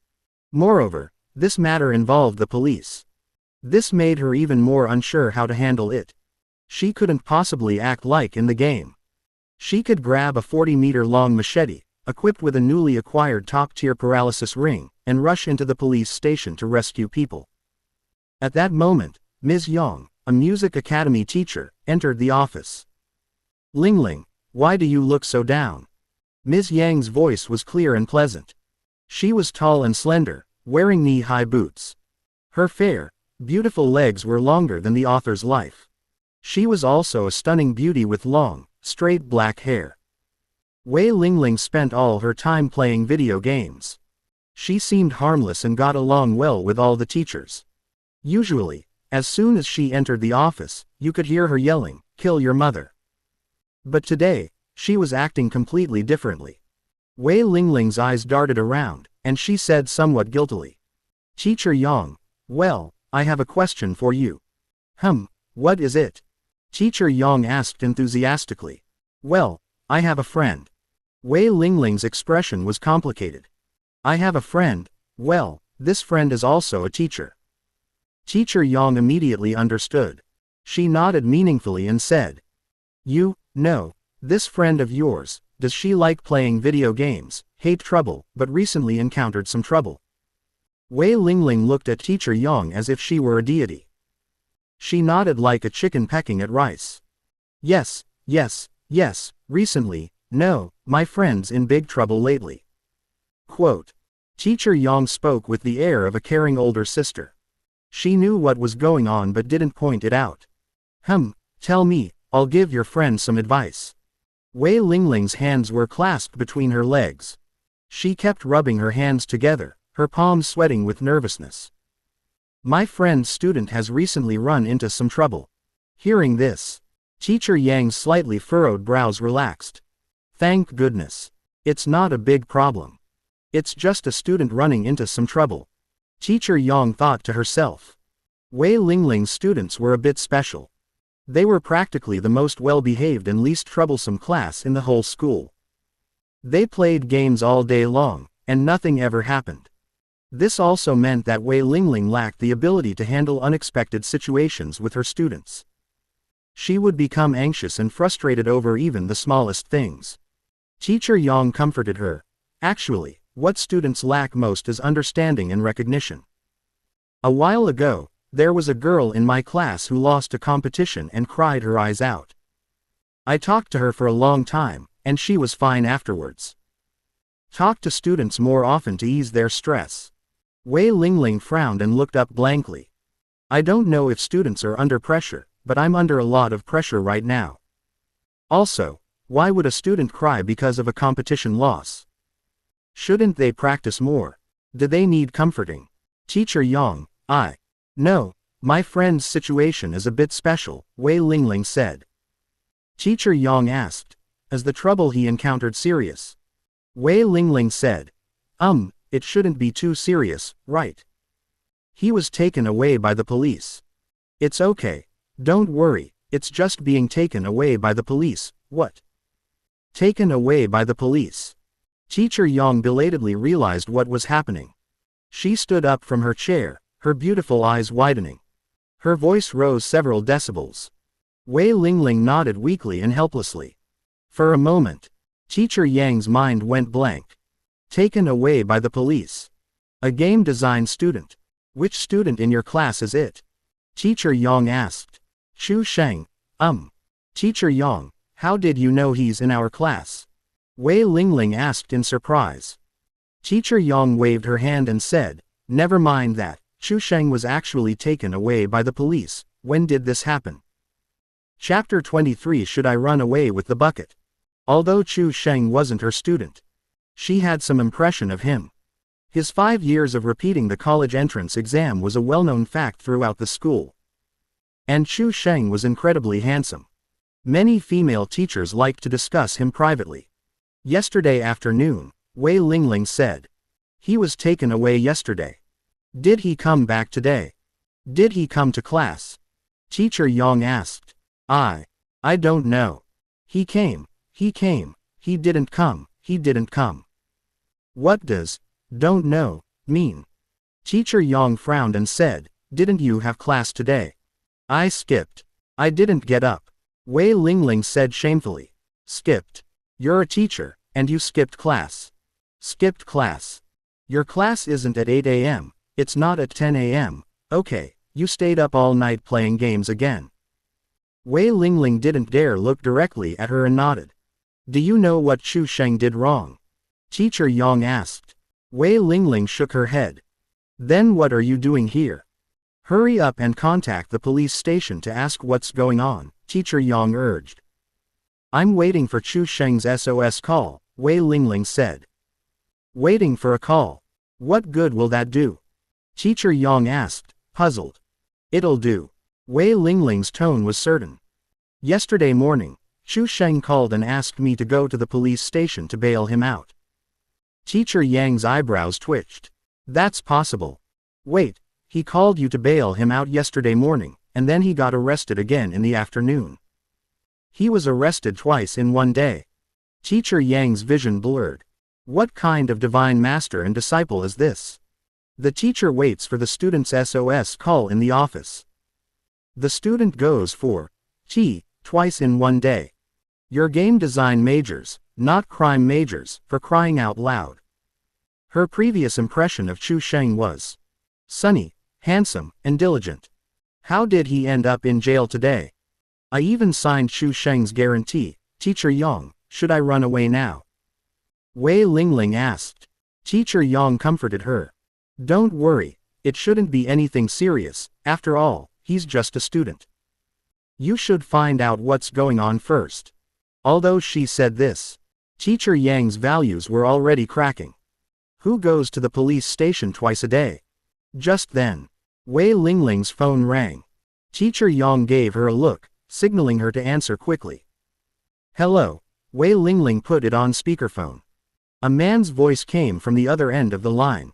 Moreover, this matter involved the police. This made her even more unsure how to handle it. She couldn't possibly act like in the game. She could grab a 40-meter-long machete, equipped with a newly acquired top-tier paralysis ring, and rush into the police station to rescue people. At that moment, Ms. Yang, a music academy teacher, entered the office. Lingling, why do you look so down? Ms. Yang's voice was clear and pleasant. She was tall and slender, wearing knee-high boots. Her fair, beautiful legs were longer than the author's life. She was also a stunning beauty with long, straight black hair. Wei Lingling spent all her time playing video games. She seemed harmless and got along well with all the teachers. Usually, as soon as she entered the office, you could hear her yelling, "Kill your mother." But today, she was acting completely differently. Wei Lingling's eyes darted around, and she said somewhat guiltily, "Teacher Yang, well, I have a question for you." What is it? Teacher Yang asked enthusiastically. Well, I have a friend. Wei Lingling's expression was complicated. I have a friend, well, this friend is also a teacher. Teacher Yang immediately understood. She nodded meaningfully and said, "You, no, this friend of yours, does she like playing video games, hate trouble, but recently encountered some trouble?" Wei Lingling looked at Teacher Yang as if she were a deity. She nodded like a chicken pecking at rice. Yes, recently, no, my friend's in big trouble lately. Quote. Teacher Yang spoke with the air of a caring older sister. She knew what was going on but didn't point it out. Tell me, I'll give your friend some advice. Wei Lingling's hands were clasped between her legs. She kept rubbing her hands together, her palms sweating with nervousness. My friend's student has recently run into some trouble. Hearing this, Teacher Yang's slightly furrowed brows relaxed. Thank goodness. It's not a big problem. It's just a student running into some trouble. Teacher Yang thought to herself. Wei Lingling's students were a bit special. They were practically the most well-behaved and least troublesome class in the whole school. They played games all day long, and nothing ever happened. This also meant that Wei Lingling lacked the ability to handle unexpected situations with her students. She would become anxious and frustrated over even the smallest things. Teacher Yang comforted her. Actually, what students lack most is understanding and recognition. A while ago, there was a girl in my class who lost a competition and cried her eyes out. I talked to her for a long time, and she was fine afterwards. Talk to students more often to ease their stress. Wei Lingling frowned and looked up blankly. I don't know if students are under pressure, but I'm under a lot of pressure right now. Also, why would a student cry because of a competition loss? Shouldn't they practice more? Do they need comforting? Teacher Yang, No, my friend's situation is a bit special, Wei Lingling said. Teacher Yang asked, is the trouble he encountered serious? Wei Lingling said, it shouldn't be too serious, right? He was taken away by the police. It's okay. Don't worry, it's just being taken away by the police. What? Taken away by the police. Teacher Yang belatedly realized what was happening. She stood up from her chair, her beautiful eyes widening. Her voice rose several decibels. Wei Lingling nodded weakly and helplessly. For a moment, Teacher Yang's mind went blank. Taken away by the police. A game design student. Which student in your class is it? Teacher Yang asked. Chu Sheng, Teacher Yang, how did you know he's in our class? Wei Lingling asked in surprise. Teacher Yang waved her hand and said, never mind that, Chu Sheng was actually taken away by the police. When did this happen? Chapter 23. Should I run away with the bucket? Although Chu Sheng wasn't her student, she had some impression of him. His 5 years of repeating the college entrance exam was a well-known fact throughout the school. And Chu Sheng was incredibly handsome. Many female teachers liked to discuss him privately. Yesterday afternoon, Wei Lingling said. He was taken away yesterday. Did he come back today? Did he come to class? Teacher Yang asked. I don't know. He came, he didn't come, he didn't come. What does, don't know, mean? Teacher Yang frowned and said, didn't you have class today? I skipped. I didn't get up. Wei Lingling said shamefully. Skipped. You're a teacher, and you skipped class. Skipped class. Your class isn't at 8 a.m., it's not at 10 a.m., okay, you stayed up all night playing games again. Wei Lingling didn't dare look directly at her and nodded. Do you know what Chu Sheng did wrong? Teacher Yang asked. Wei Lingling shook her head. Then what are you doing here? Hurry up and contact the police station to ask what's going on, Teacher Yang urged. I'm waiting for Chu Sheng's SOS call, Wei Lingling said. Waiting for a call. What good will that do? Teacher Yang asked, puzzled. It'll do. Wei Lingling's tone was certain. Yesterday morning, Chu Sheng called and asked me to go to the police station to bail him out. Teacher Yang's eyebrows twitched. That's possible. Wait, he called you to bail him out yesterday morning, and then he got arrested again in the afternoon. He was arrested twice in one day. Teacher Yang's vision blurred. What kind of divine master and disciple is this? The teacher waits for the student's SOS call in the office. The student goes for tea twice in one day. You're game design majors, not crime majors, for crying out loud. Her previous impression of Chu Sheng was sunny, handsome, and diligent. How did he end up in jail today? I even signed Chu Sheng's guarantee. Teacher Yang, should I run away now? Wei Lingling asked. Teacher Yang comforted her. Don't worry, it shouldn't be anything serious, after all, he's just a student. You should find out what's going on first. Although she said this, Teacher Yang's values were already cracking. Who goes to the police station twice a day? Just then, Wei Lingling's phone rang. Teacher Yang gave her a look, signaling her to answer quickly. Hello, Wei Lingling put it on speakerphone. A man's voice came from the other end of the line.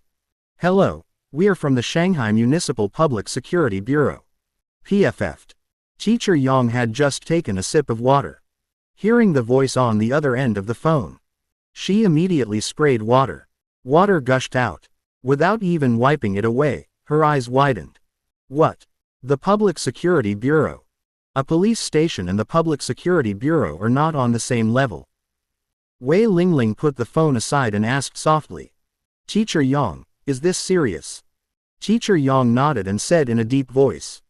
Hello, we're from the Shanghai Municipal Public Security Bureau. PFF. Teacher Yang had just taken a sip of water. Hearing the voice on the other end of the phone, she immediately sprayed water. Water gushed out. Without even wiping it away, her eyes widened. What? The Public Security Bureau. A police station and the Public Security Bureau are not on the same level. Wei Lingling put the phone aside and asked softly. Teacher Yang, is this serious? Teacher Yang nodded and said in a deep voice.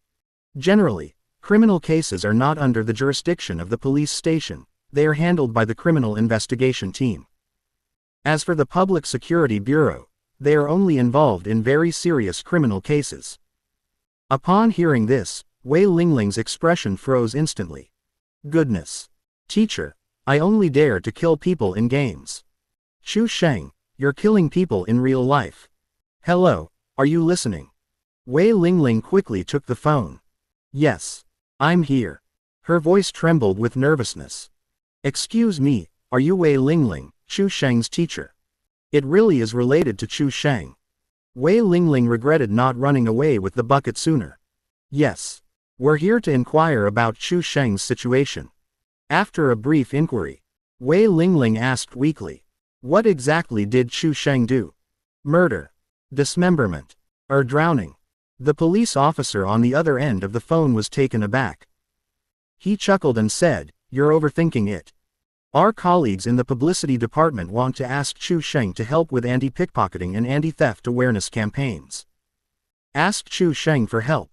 Generally, criminal cases are not under the jurisdiction of the police station, they are handled by the criminal investigation team. As for the Public Security Bureau, they are only involved in very serious criminal cases. Upon hearing this, Wei Lingling's expression froze instantly. Goodness. Teacher, I only dare to kill people in games. Chu Sheng, you're killing people in real life. Hello, are you listening? Wei Lingling quickly took the phone. Yes. I'm here. Her voice trembled with nervousness. Excuse me, are you Wei Lingling, Chu Sheng's teacher? It really is related to Chu Sheng. Wei Lingling regretted not running away with the bucket sooner. Yes. We're here to inquire about Chu Sheng's situation. After a brief inquiry, Wei Lingling asked weakly. What exactly did Chu Sheng do? Murder? Dismemberment? Or drowning? The police officer on the other end of the phone was taken aback. He chuckled and said, You're overthinking it. Our colleagues in the publicity department want to ask Chu Sheng to help with anti-pickpocketing and anti-theft awareness campaigns. Ask Chu Sheng for help.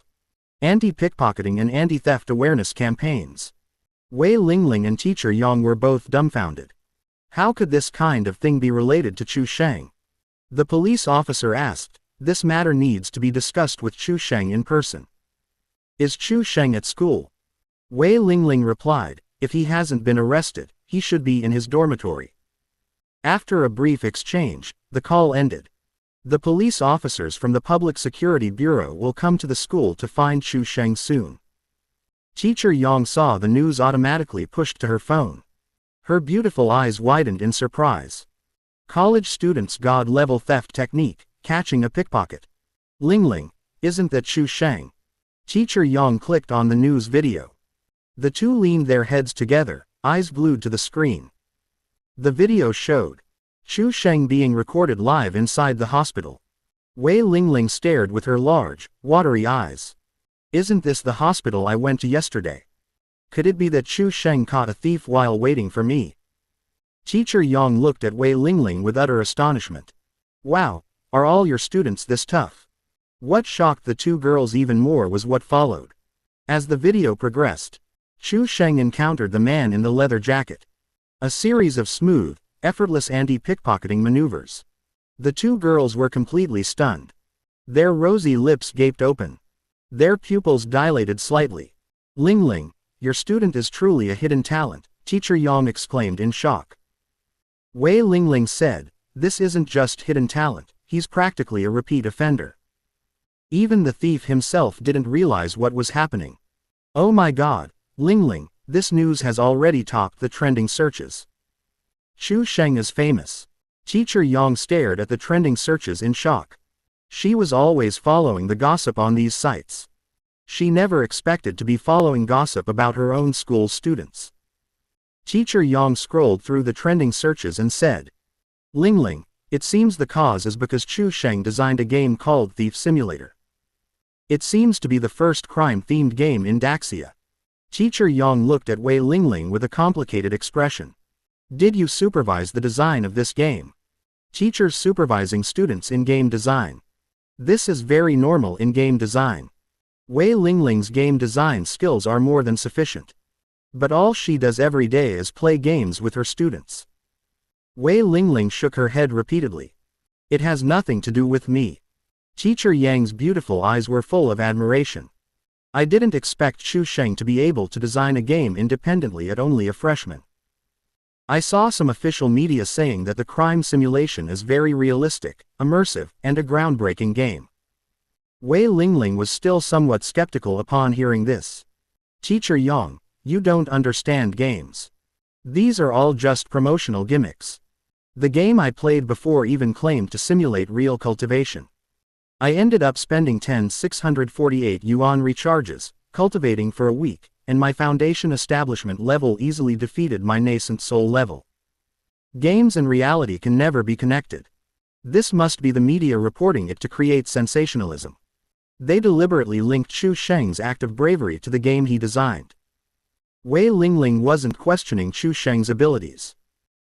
Anti-pickpocketing and anti-theft awareness campaigns. Wei Lingling and teacher Yang were both dumbfounded. How could this kind of thing be related to Chu Sheng? The police officer asked. This matter needs to be discussed with Chu Sheng in person. Is Chu Sheng at school? Wei Lingling replied, if he hasn't been arrested, he should be in his dormitory. After a brief exchange, the call ended. The police officers from the Public Security Bureau will come to the school to find Chu Sheng soon. Teacher Yang saw the news automatically pushed to her phone. Her beautiful eyes widened in surprise. College students' God-level theft technique, catching a pickpocket. Lingling, isn't that Chu Sheng? Teacher Yang clicked on the news video. The two leaned their heads together, eyes glued to the screen. The video showed Chu Sheng being recorded live inside the hospital. Wei Lingling stared with her large, watery eyes. Isn't this the hospital I went to yesterday? Could it be that Chu Sheng caught a thief while waiting for me? Teacher Yang looked at Wei Lingling with utter astonishment. Wow, are all your students this tough? What shocked the two girls even more was what followed. As the video progressed, Chu Sheng encountered the man in the leather jacket. A series of smooth, effortless anti-pickpocketing maneuvers. The two girls were completely stunned. Their rosy lips gaped open. Their pupils dilated slightly. Lingling, your student is truly a hidden talent, Teacher Yang exclaimed in shock. Wei Lingling said, this isn't just hidden talent, he's practically a repeat offender. Even the thief himself didn't realize what was happening. Oh my god, Lingling, this news has already topped the trending searches. Chu Sheng is famous. Teacher Yang stared at the trending searches in shock. She was always following the gossip on these sites. She never expected to be following gossip about her own school's students. Teacher Yang scrolled through the trending searches and said, Lingling, it seems the cause is because Chu Sheng designed a game called Thief Simulator. It seems to be the first crime-themed game in Daxia. Teacher Yang looked at Wei Lingling with a complicated expression. Did you supervise the design of this game? Teachers supervising students in game design. This is very normal in game design. Wei Lingling's game design skills are more than sufficient. But all she does every day is play games with her students. Wei Lingling shook her head repeatedly. It has nothing to do with me. Teacher Yang's beautiful eyes were full of admiration. I didn't expect Chu Sheng to be able to design a game independently at only a freshman. I saw some official media saying that the crime simulation is very realistic, immersive, and a groundbreaking game. Wei Lingling was still somewhat skeptical upon hearing this. Teacher Yang, you don't understand games. These are all just promotional gimmicks. The game I played before even claimed to simulate real cultivation. I ended up spending 10,648 yuan recharges, cultivating for a week, and my foundation establishment level easily defeated my nascent soul level. Games and reality can never be connected. This must be the media reporting it to create sensationalism. They deliberately linked Chu Sheng's act of bravery to the game he designed. Wei Lingling wasn't questioning Chu Sheng's abilities.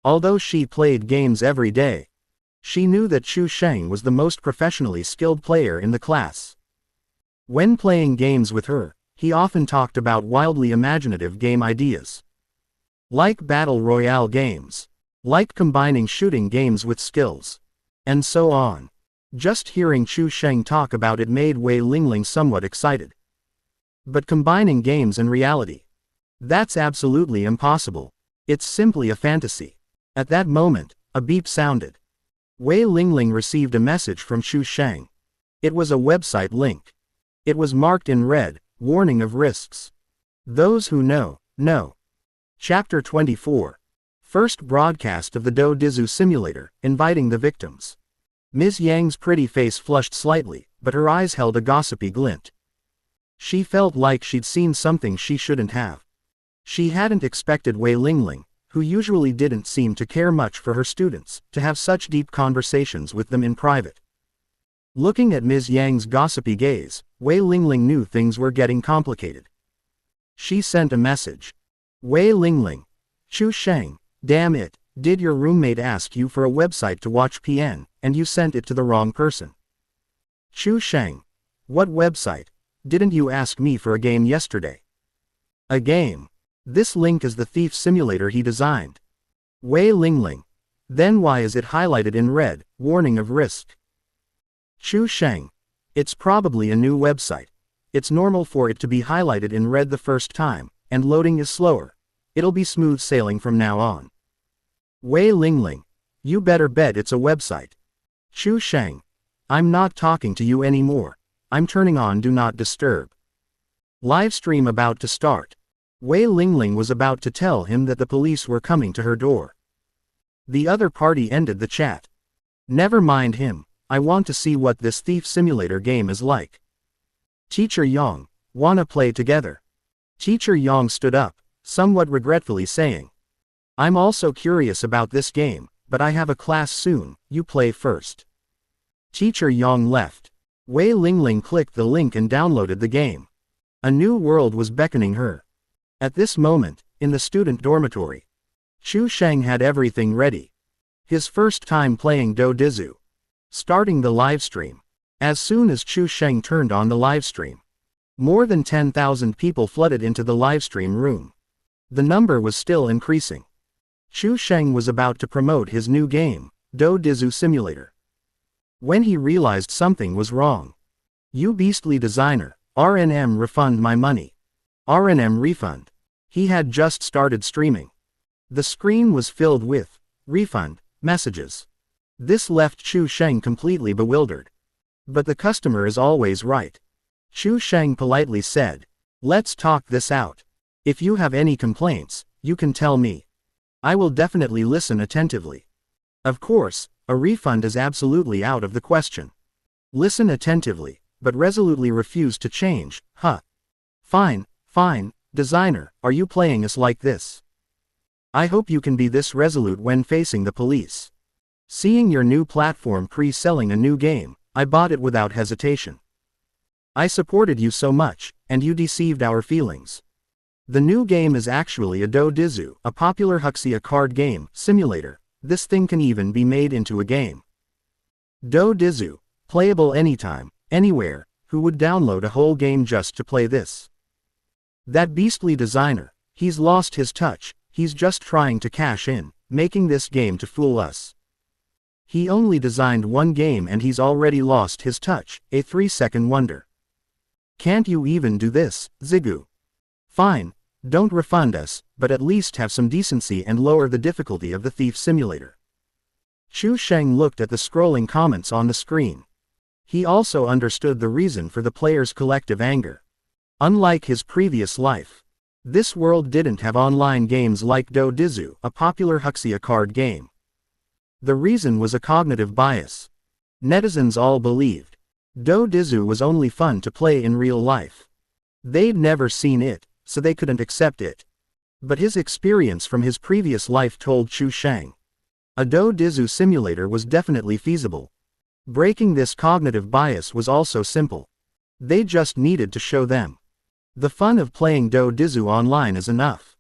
Although she played games every day, she knew that Chu Sheng was the most professionally skilled player in the class. When playing games with her, he often talked about wildly imaginative game ideas. Like battle royale games. Like combining shooting games with skills. And so on. Just hearing Chu Sheng talk about it made Wei Lingling somewhat excited. But combining games and reality? That's absolutely impossible. It's simply a fantasy. At that moment, a beep sounded. Wei Lingling received a message from Chu Sheng. It was a website link. It was marked in red, warning of risks. Those who know, know. Chapter 24. First broadcast of the Do Dizu simulator, inviting the victims. Ms. Yang's pretty face flushed slightly, but her eyes held a gossipy glint. She felt like she'd seen something she shouldn't have. She hadn't expected Wei Lingling, who usually didn't seem to care much for her students, to have such deep conversations with them in private. Looking at Ms. Yang's gossipy gaze, Wei Lingling knew things were getting complicated. She sent a message. Wei Lingling. Chu Sheng, damn it, did your roommate ask you for a website to watch PN, and you sent it to the wrong person? Chu Sheng. What website? Didn't you ask me for a game yesterday? A game. This link is the thief simulator he designed. Wei Lingling. Then why is it highlighted in red, warning of risk? Chu Sheng. It's probably a new website. It's normal for it to be highlighted in red the first time, and loading is slower. It'll be smooth sailing from now on. Wei Lingling. You better bet it's a website. Chu Sheng. I'm not talking to you anymore. I'm turning on Do Not Disturb. Livestream about to start. Wei Lingling was about to tell him that the police were coming to her door. The other party ended the chat. Never mind him, I want to see what this thief simulator game is like. Teacher Yang, wanna play together? Teacher Yang stood up, somewhat regretfully saying. I'm also curious about this game, but I have a class soon, you play first. Teacher Yang left. Wei Lingling clicked the link and downloaded the game. A new world was beckoning her. At this moment, in the student dormitory, Chu Sheng had everything ready. His first time playing Do Dizu. Starting the livestream. As soon as Chu Sheng turned on the livestream, more than 10,000 people flooded into the livestream room. The number was still increasing. Chu Sheng was about to promote his new game, Do Dizu Simulator, when he realized something was wrong. You beastly designer, RNM refund my money. RNM refund. He had just started streaming. The screen was filled with refund messages. This left Chu Sheng completely bewildered. But the customer is always right. Chu Sheng politely said, let's talk this out. If you have any complaints, you can tell me. I will definitely listen attentively. Of course, a refund is absolutely out of the question. Listen attentively, but resolutely refuse to change, huh? Fine, fine, designer, are you playing us like this? I hope you can be this resolute when facing the police. Seeing your new platform pre-selling a new game, I bought it without hesitation. I supported you so much, and you deceived our feelings. The new game is actually a Do Dizu, a popular Huxia card game simulator. This thing can even be made into a game. Do Dizu, playable anytime, anywhere. Who would download a whole game just to play this? That beastly designer, he's lost his touch, he's just trying to cash in, making this game to fool us. He only designed one game and he's already lost his touch, a 3-second wonder. Can't you even do this, Zigu? Fine, don't refund us, but at least have some decency and lower the difficulty of the thief simulator. Chu Sheng looked at the scrolling comments on the screen. He also understood the reason for the players' collective anger. Unlike his previous life, this world didn't have online games like Do Dizu, a popular Huxia card game. The reason was a cognitive bias. Netizens all believed Do Dizu was only fun to play in real life. They'd never seen it, so they couldn't accept it. But his experience from his previous life told Chu Sheng a Do Dizu simulator was definitely feasible. Breaking this cognitive bias was also simple. They just needed to show them. The fun of playing Do Dizu online is enough.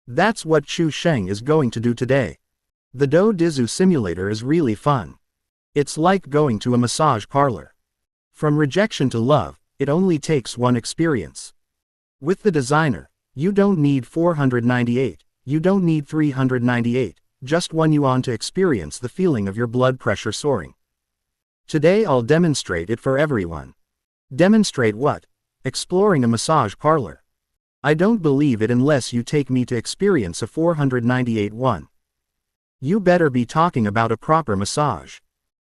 That's what Chu Sheng is going to do today. The Do Dizu simulator is really fun. It's like going to a massage parlor. From rejection to love, it only takes one experience. With the designer, you don't need 498, you don't need 398, just one yuan to experience the feeling of your blood pressure soaring. Today I'll demonstrate it for everyone. Demonstrate what? Exploring a massage parlor. I don't believe it unless you take me to experience a 498 one. You better be talking about a proper massage.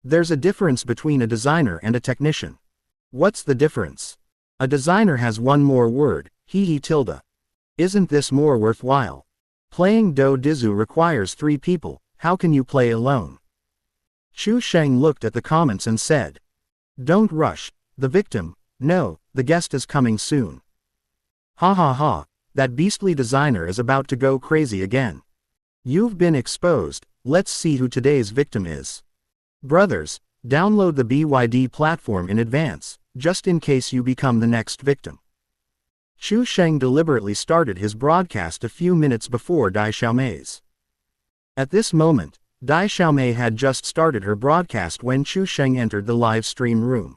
There's a difference between a designer and a technician. What's the difference? A designer has one more word, he tilde. Isn't this more worthwhile? Playing Do Dizu requires 3 people, how can you play alone? Chu Sheng looked at the comments and said. Don't rush, the victim, no, the guest is coming soon. Ha ha ha, that beastly designer is about to go crazy again. You've been exposed, let's see who today's victim is. Brothers, download the BYD platform in advance, just in case you become the next victim. Chu Sheng deliberately started his broadcast a few minutes before Dai Xiaomei's. At this moment, Dai Xiaomei had just started her broadcast when Chu Sheng entered the live stream room.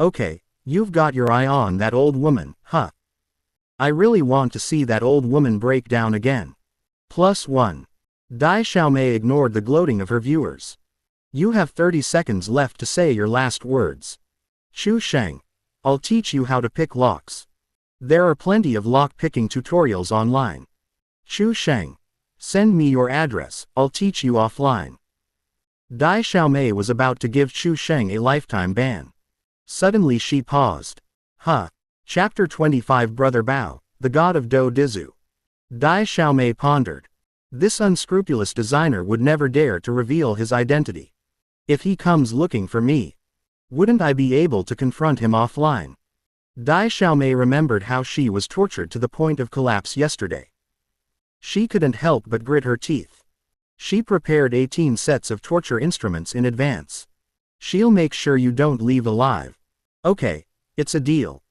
Okay, you've got your eye on that old woman, huh? I really want to see that old woman break down again. +1. Dai Xiaomei ignored the gloating of her viewers. You have 30 seconds left to say your last words. Chu Sheng. I'll teach you how to pick locks. There are plenty of lock-picking tutorials online. Chu Sheng. Send me your address, I'll teach you offline. Dai Xiaomei was about to give Chu Sheng a lifetime ban. Suddenly she paused. Huh. Chapter 25 Brother Bao, the god of Do Dizu. Dai Xiaomei pondered. This unscrupulous designer would never dare to reveal his identity. If he comes looking for me, wouldn't I be able to confront him offline? Dai Xiaomei remembered how she was tortured to the point of collapse yesterday. She couldn't help but grit her teeth. She prepared 18 sets of torture instruments in advance. She'll make sure you don't leave alive. Okay, it's a deal.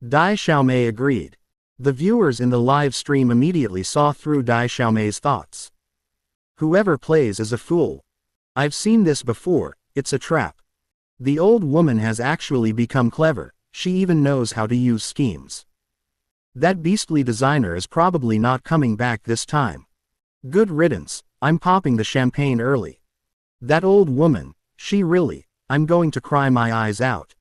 Dai Xiaomei agreed. The viewers in the live stream immediately saw through Dai Xiaomei's thoughts. Whoever plays is a fool. I've seen this before, it's a trap. The old woman has actually become clever, she even knows how to use schemes. That beastly designer is probably not coming back this time. Good riddance, I'm popping the champagne early. That old woman, I'm going to cry my eyes out.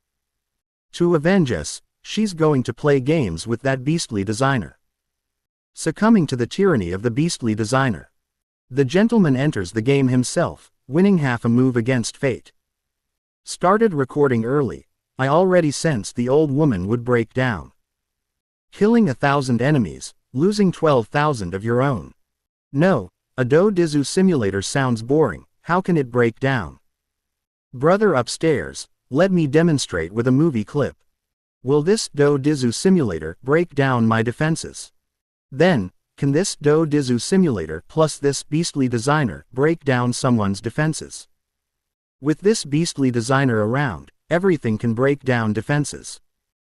To avenge us, she's going to play games with that beastly designer. Succumbing to the tyranny of the beastly designer. The gentleman enters the game himself, winning half a move against fate. Started recording early, I already sensed the old woman would break down. Killing 1,000 enemies, losing 12,000 of your own. No, a Do Dizu simulator sounds boring, how can it break down? Brother upstairs, let me demonstrate with a movie clip. Will this Do Dizu simulator break down my defenses? Then, can this Do Dizu simulator plus this beastly designer break down someone's defenses? With this beastly designer around, everything can break down defenses.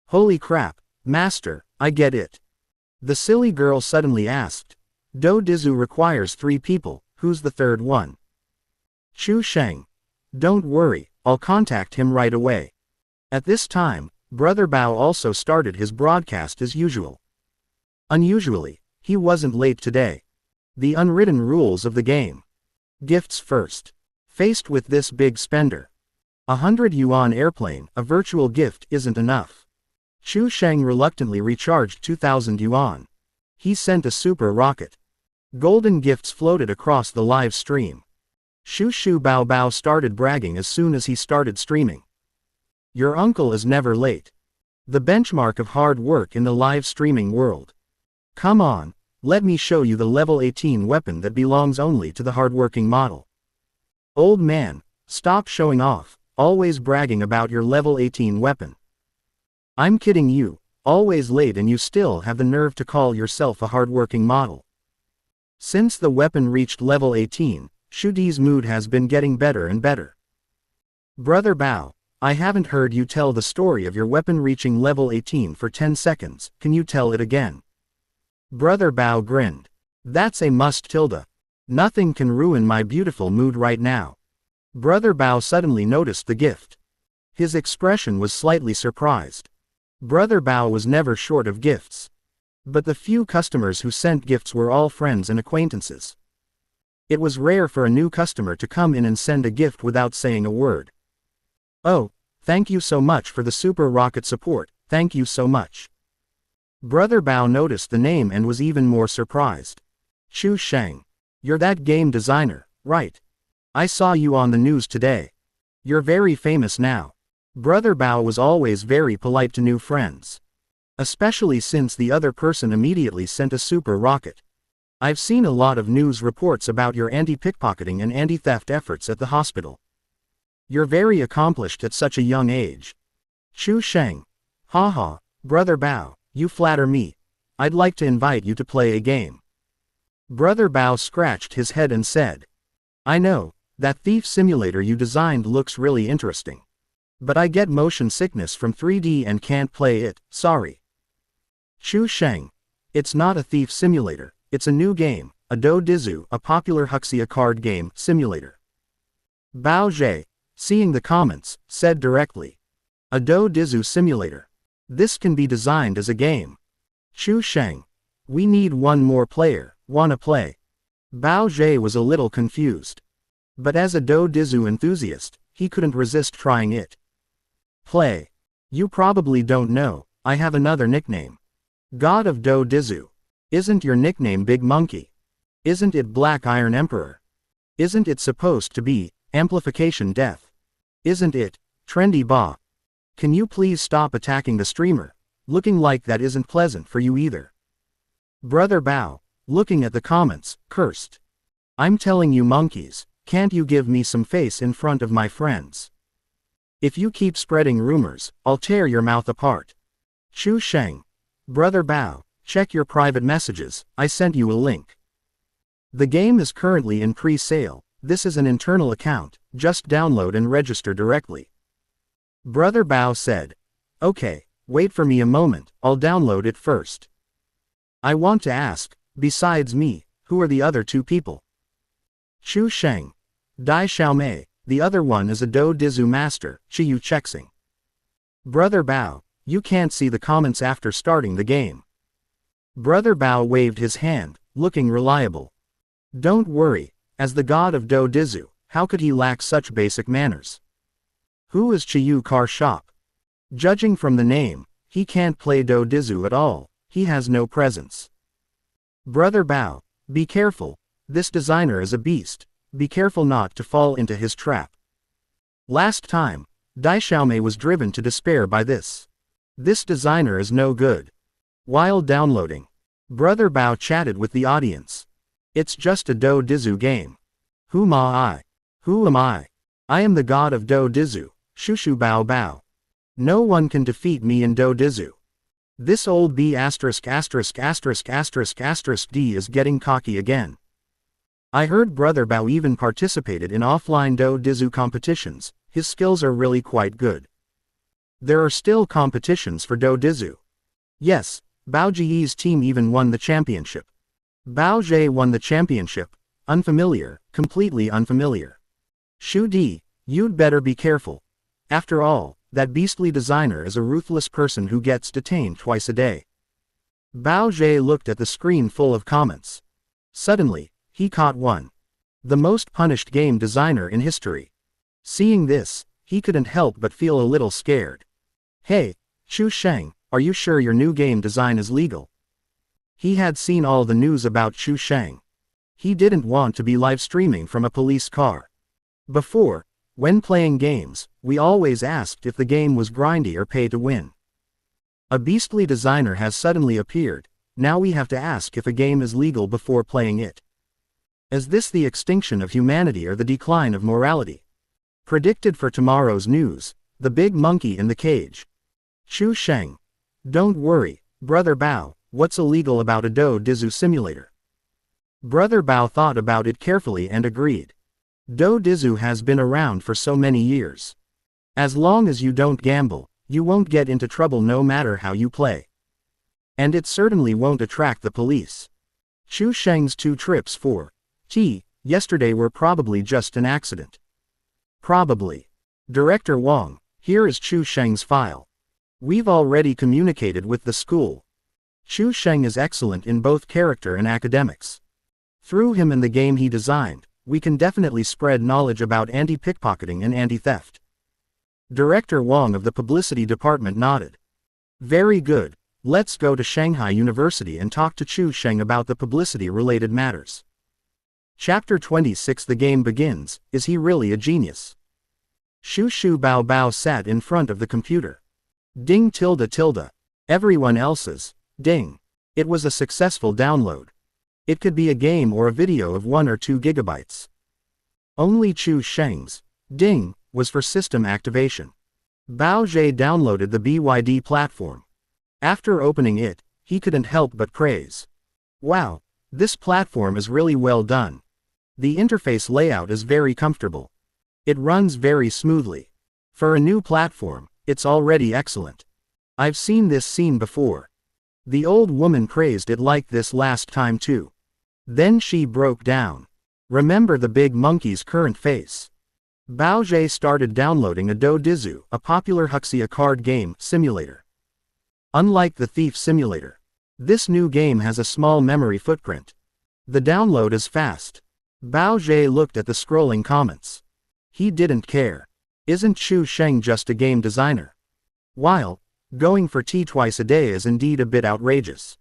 Holy crap, master, I get it. The silly girl suddenly asked. Do Dizu requires 3 people, who's the third one? Chu Sheng. Don't worry, I'll contact him right away. At this time, Brother Bao also started his broadcast as usual. Unusually, he wasn't late today. The unwritten rules of the game. Gifts first. Faced with this big spender. 100 yuan airplane, a virtual gift isn't enough. Chu Sheng reluctantly recharged 2,000 yuan. He sent a super rocket. Golden gifts floated across the live stream. Shu Bao Bao started bragging as soon as he started streaming. Your uncle is never late. The benchmark of hard work in the live streaming world. Come on, let me show you the level 18 weapon that belongs only to the hardworking model. Old man, stop showing off, always bragging about your level 18 weapon. I'm kidding you, always late and you still have the nerve to call yourself a hardworking model. Since the weapon reached level 18, Shu Di's mood has been getting better and better. Brother Bao, I haven't heard you tell the story of your weapon reaching level 18 for 10 seconds, can you tell it again? Brother Bao grinned. That's a must tilde. Nothing can ruin my beautiful mood right now. Brother Bao suddenly noticed the gift. His expression was slightly surprised. Brother Bao was never short of gifts. But the few customers who sent gifts were all friends and acquaintances. It was rare for a new customer to come in and send a gift without saying a word. Oh, thank you so much for the super rocket support, thank you so much. Brother Bao noticed the name and was even more surprised. Chu Sheng. You're that game designer, right? I saw you on the news today. You're very famous now. Brother Bao was always very polite to new friends. Especially since the other person immediately sent a super rocket. I've seen a lot of news reports about your anti-pickpocketing and anti-theft efforts at the hospital. You're very accomplished at such a young age. Chu Sheng. Haha, Brother Bao, you flatter me. I'd like to invite you to play a game. Brother Bao scratched his head and said, I know, that thief simulator you designed looks really interesting. But I get motion sickness from 3D and can't play it, sorry. Chu Sheng. It's not a thief simulator, it's a new game, a Do Dizu, a popular Huxia card game simulator. Bao Zhe, seeing the comments, said directly. A Do Dizu simulator. This can be designed as a game. Chu Sheng. We need one more player, wanna play? Bao Zhe was a little confused. But as a Do Dizu enthusiast, he couldn't resist trying it. Play. You probably don't know, I have another nickname. God of Do Dizu. Isn't your nickname Big Monkey? Isn't it Black Iron Emperor? Isn't it supposed to be Amplification Death? Isn't it Trendy Ba? Can you please stop attacking the streamer? Looking like that isn't pleasant for you either. Brother Bao, looking at the comments, cursed. I'm telling you monkeys, can't you give me some face in front of my friends? If you keep spreading rumors, I'll tear your mouth apart. Chu Sheng. Brother Bao, check your private messages, I sent you a link. The game is currently in pre-sale, this is an internal account, just download and register directly. Brother Bao said. Okay, wait for me a moment, I'll download it first. I want to ask, besides me, who are the other two people? Chu Sheng. Dai Xiaomei, the other one is a Do Dizu master, Chiyu Chexing. Brother Bao, you can't see the comments after starting the game. Brother Bao waved his hand, looking reliable. Don't worry, as the god of Do Dizu, how could he lack such basic manners? Who is Chiyu Car Shop? Judging from the name, he can't play Do Dizu at all, he has no presence. Brother Bao, be careful, this designer is a beast, be careful not to fall into his trap. Last time, Dai Xiaomei was driven to despair by this. This designer is no good. While downloading, Brother Bao chatted with the audience. It's just a Do Dizu game. Who am I? Who am I? I am the god of Do Dizu, Shushu Bao Bao. No one can defeat me in Do Dizu. This old B************** D is getting cocky again. I heard Brother Bao even participated in offline Do Dizu competitions, his skills are really quite good. There are still competitions for Do Dizu. Yes, Bao Ji's team even won the championship. Bao Zhe won the championship, unfamiliar, completely unfamiliar. Shu Di, you'd better be careful. After all, that beastly designer is a ruthless person who gets detained twice a day. Bao Zhe looked at the screen full of comments. Suddenly, he caught one. The most punished game designer in history. Seeing this, he couldn't help but feel a little scared. Hey, Chu Sheng, are you sure your new game design is legal? He had seen all the news about Chu Sheng. He didn't want to be live streaming from a police car. Before, when playing games, we always asked if the game was grindy or pay to win. A beastly designer has suddenly appeared, now we have to ask if a game is legal before playing it. Is this the extinction of humanity or the decline of morality? Predicted for tomorrow's news, the big monkey in the cage. Chu Sheng. Don't worry, Brother Bao, what's illegal about a Do Dizu simulator? Brother Bao thought about it carefully and agreed. Do Dizu has been around for so many years. As long as you don't gamble, you won't get into trouble no matter how you play. And it certainly won't attract the police. Chu Sheng's 2 trips for yesterday were probably just an accident. Probably. Director Wang, here is Chu Sheng's file. We've already communicated with the school. Chu Sheng is excellent in both character and academics. Through him and the game he designed, we can definitely spread knowledge about anti-pickpocketing and anti-theft. Director Wang of the publicity department nodded. Very good, let's go to Shanghai University and talk to Chu Sheng about the publicity-related matters. Chapter 26. The game begins. Is he really a genius? Shu Bao Bao sat in front of the computer. Ding tilde tilde. Everyone else's. Ding. It was a successful download. It could be a game or a video of 1 or 2 gigabytes. Only Chu Sheng's. Ding was for system activation. Bao Zhe downloaded the BYD platform. After opening it, he couldn't help but praise. Wow, this platform is really well done. The interface layout is very comfortable. It runs very smoothly. For a new platform, it's already excellent. I've seen this scene before. The old woman praised it like this last time too. Then she broke down. Remember the big monkey's current face. Bao Zhe started downloading a Do Dizu, a popular Huxia card game simulator. Unlike the Thief Simulator, this new game has a small memory footprint. The download is fast. Bao Zhe looked at the scrolling comments. He didn't care. Isn't Chu Sheng just a game designer? While going for tea twice a day is indeed a bit outrageous.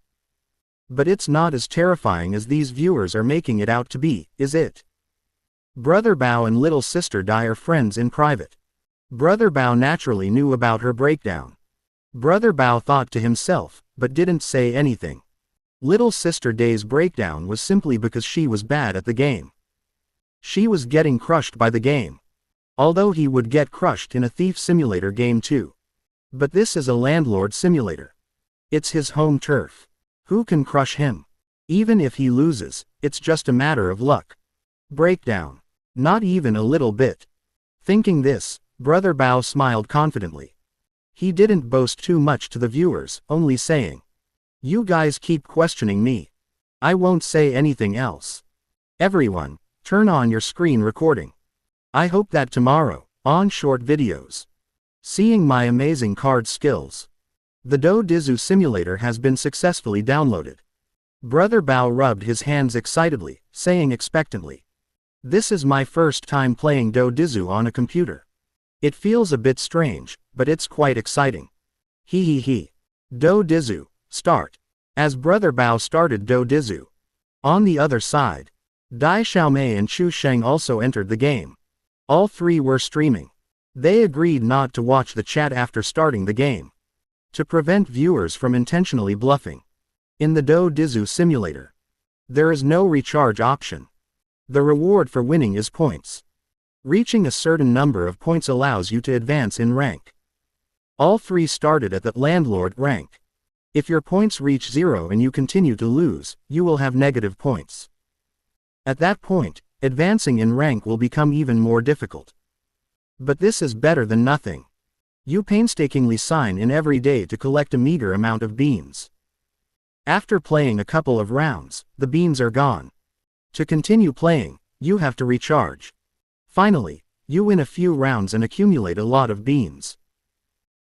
But it's not as terrifying as these viewers are making it out to be, is it? Brother Bao and little sister Dai are friends in private. Brother Bao naturally knew about her breakdown. Brother Bao thought to himself, but didn't say anything. Little sister Dai's breakdown was simply because she was bad at the game. She was getting crushed by the game. Although he would get crushed in a Thief Simulator game too. But this is a landlord simulator. It's his home turf. Who can crush him? Even if he loses, it's just a matter of luck. Breakdown. Not even a little bit. Thinking this, Brother Bao smiled confidently. He didn't boast too much to the viewers, only saying, "You guys keep questioning me. I won't say anything else. Everyone, turn on your screen recording. I hope that tomorrow, on short videos, seeing my amazing card skills." The Do Dizu simulator has been successfully downloaded. Brother Bao rubbed his hands excitedly, saying expectantly, "This is my first time playing Do Dizu on a computer. It feels a bit strange, but it's quite exciting. He. Do Dizu, start." As Brother Bao started Do Dizu. On the other side, Dai Xiaomei and Chu Sheng also entered the game. All 3 were streaming. They agreed not to watch the chat after starting the game, to prevent viewers from intentionally bluffing. In the Do Dizu simulator, there is no recharge option. The reward for winning is points. Reaching a certain number of points allows you to advance in rank. All 3 started at the landlord rank. If your points reach 0 and you continue to lose, you will have negative points. At that point, advancing in rank will become even more difficult. But this is better than nothing. You painstakingly sign in every day to collect a meager amount of beans. After playing a couple of rounds, the beans are gone. To continue playing, you have to recharge. Finally, you win a few rounds and accumulate a lot of beans.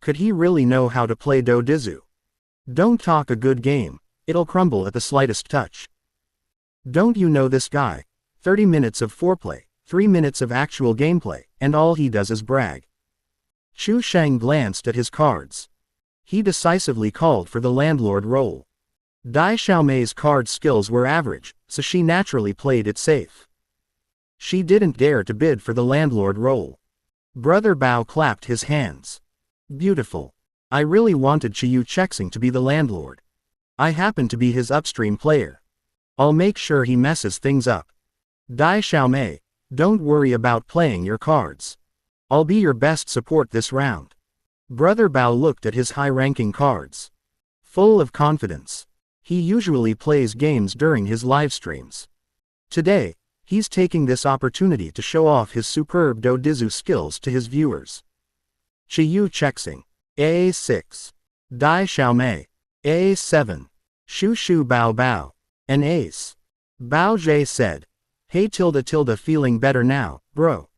Could he really know how to play Do Dizu? Don't talk a good game, it'll crumble at the slightest touch. Don't you know this guy? 30 minutes of foreplay, 3 minutes of actual gameplay, and all he does is brag. Chu Sheng glanced at his cards. He decisively called for the landlord role. Dai Xiaomei's card skills were average, so she naturally played it safe. She didn't dare to bid for the landlord role. Brother Bao clapped his hands. Beautiful. I really wanted Chiyu Chexing to be the landlord. I happen to be his upstream player. I'll make sure he messes things up. Dai Xiaomei, don't worry about playing your cards. I'll be your best support this round. Brother Bao looked at his high-ranking cards. Full of confidence. He usually plays games during his live streams. Today, he's taking this opportunity to show off his superb Do Dizu skills to his viewers. Chiyu Chexing. A6. Dai Xiaomei. A7. Shu Bao Bao. An ace. Bao Zhe said. Hey tilde feeling better now, bro.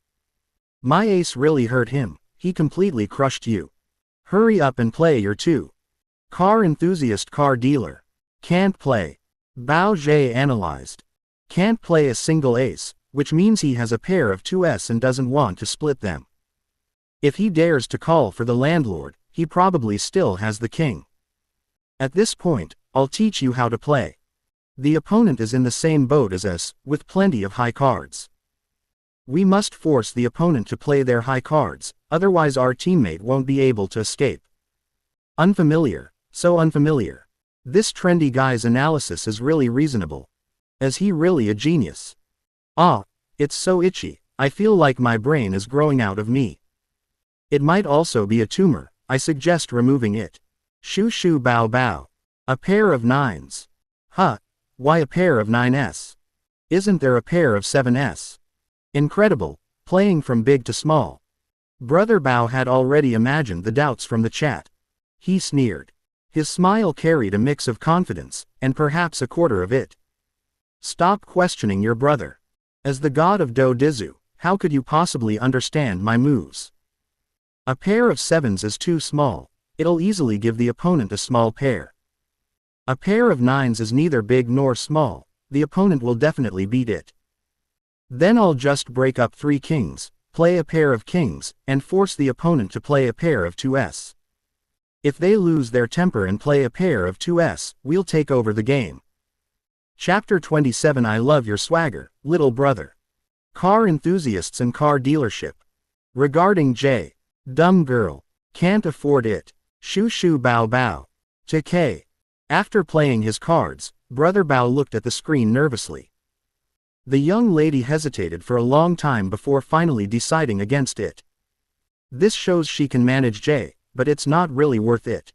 My ace really hurt him, he completely crushed you. Hurry up and play your 2. Car enthusiast car dealer. Can't play. Bao Zhe analyzed. Can't play a single ace, which means he has a pair of 2s and doesn't want to split them. If he dares to call for the landlord, he probably still has the king. At this point, I'll teach you how to play. The opponent is in the same boat as us, with plenty of high cards. We must force the opponent to play their high cards, otherwise our teammate won't be able to escape. Unfamiliar, so unfamiliar. This trendy guy's analysis is really reasonable. Is he really a genius? Ah, it's so itchy, I feel like my brain is growing out of me. It might also be a tumor, I suggest removing it. Shu Bao Bao. A pair of 9s. Huh. Why a pair of 9s? Isn't there a pair of 7s? Incredible, playing from big to small. Brother Bao had already imagined the doubts from the chat. He sneered. His smile carried a mix of confidence, and perhaps a quarter of it. Stop questioning your brother. As the god of Do Dizu, how could you possibly understand my moves? A pair of sevens is too small, it'll easily give the opponent a small pair. A pair of nines is neither big nor small, the opponent will definitely beat it. Then I'll just break up 3 kings, play a pair of kings, and force the opponent to play a pair of 2s. If they lose their temper and play a pair of 2s, we'll take over the game. Chapter 27. I love your swagger, little brother. Car enthusiasts and car dealership. Regarding J. Dumb girl. Can't afford it. Shoo shoo bow bow. To K. After playing his cards, Brother Bao looked at the screen nervously. The young lady hesitated for a long time before finally deciding against it. This shows she can manage J, but it's not really worth it.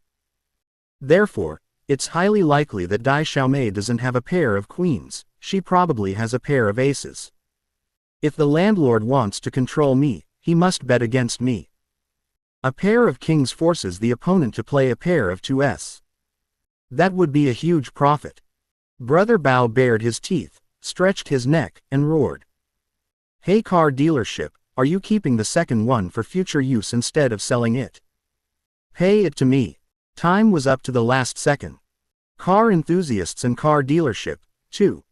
Therefore, it's highly likely that Dai Xiaomei doesn't have a pair of queens, she probably has a pair of aces. If the landlord wants to control me, he must bet against me. A pair of kings forces the opponent to play a pair of 2s. That would be a huge profit. Brother Bao bared his teeth, stretched his neck, and roared. Hey car dealership, are you keeping the second one for future use instead of selling it? Pay it to me. Time was up to the last second. Car enthusiasts and car dealership, too.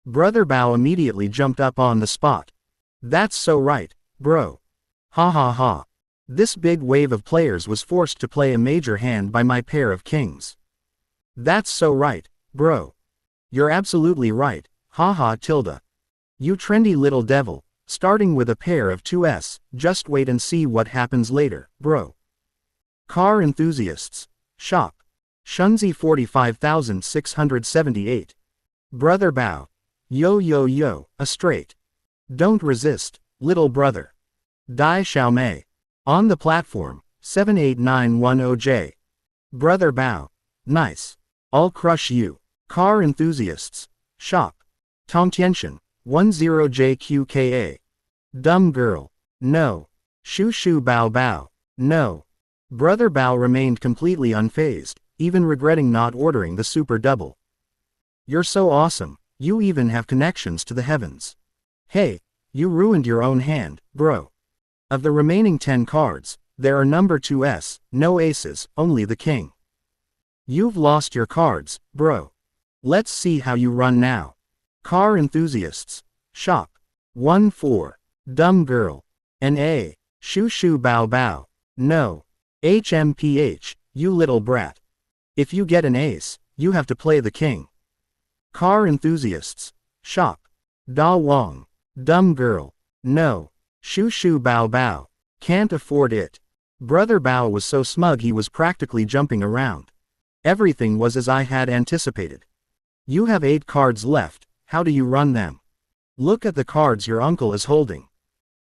Brother Bao immediately jumped up on the spot. That's so right, bro. Ha ha ha. This big wave of players was forced to play a major hand by my pair of kings. That's so right, bro. You're absolutely right, haha tilde. You trendy little devil, starting with a pair of 2s, just wait and see what happens later, bro. Car enthusiasts. Shop. Shunzi 45678. Brother Bao. Yo yo yo, a straight. Don't resist, little brother. Dai Xiaomei. On the platform, 78910J. Brother Bao. Nice. I'll crush you. Car enthusiasts. Shop. Tongtianshan. 10JQKA. Dumb girl. No. Shoo shoo bao bao. No. Brother Bao remained completely unfazed, even regretting not ordering the super double. You're so awesome, you even have connections to the heavens. Hey, you ruined your own hand, bro. Of the remaining 10 cards, there are number 2s, no aces, only the king. You've lost your cards, bro. Let's see how you run now. Car enthusiasts. Shop. 1-4. Dumb girl. NA. Shoo shoo bao bao. No. HMPH, you little brat. If you get an ace, you have to play the king. Car enthusiasts. Shop. Da Wong. Dumb girl. No. Shoo shoo bao bao. Can't afford it. Brother Bao was so smug he was practically jumping around. Everything was as I had anticipated. You have 8 cards left, how do you run them? Look at the cards your uncle is holding.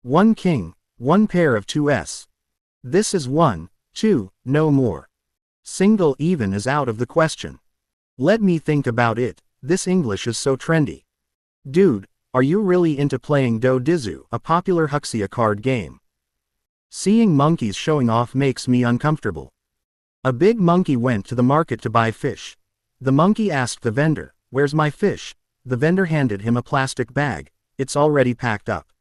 1 king, 1 pair of 2s. This is 1, 2, no more. Single even is out of the question. Let me think about it, this English is so trendy. Dude, are you really into playing Do Dizu, a popular Huxia card game? Seeing monkeys showing off makes me uncomfortable. A big monkey went to the market to buy fish. The monkey asked the vendor, "Where's my fish?" The vendor handed him a plastic bag, "It's already packed up."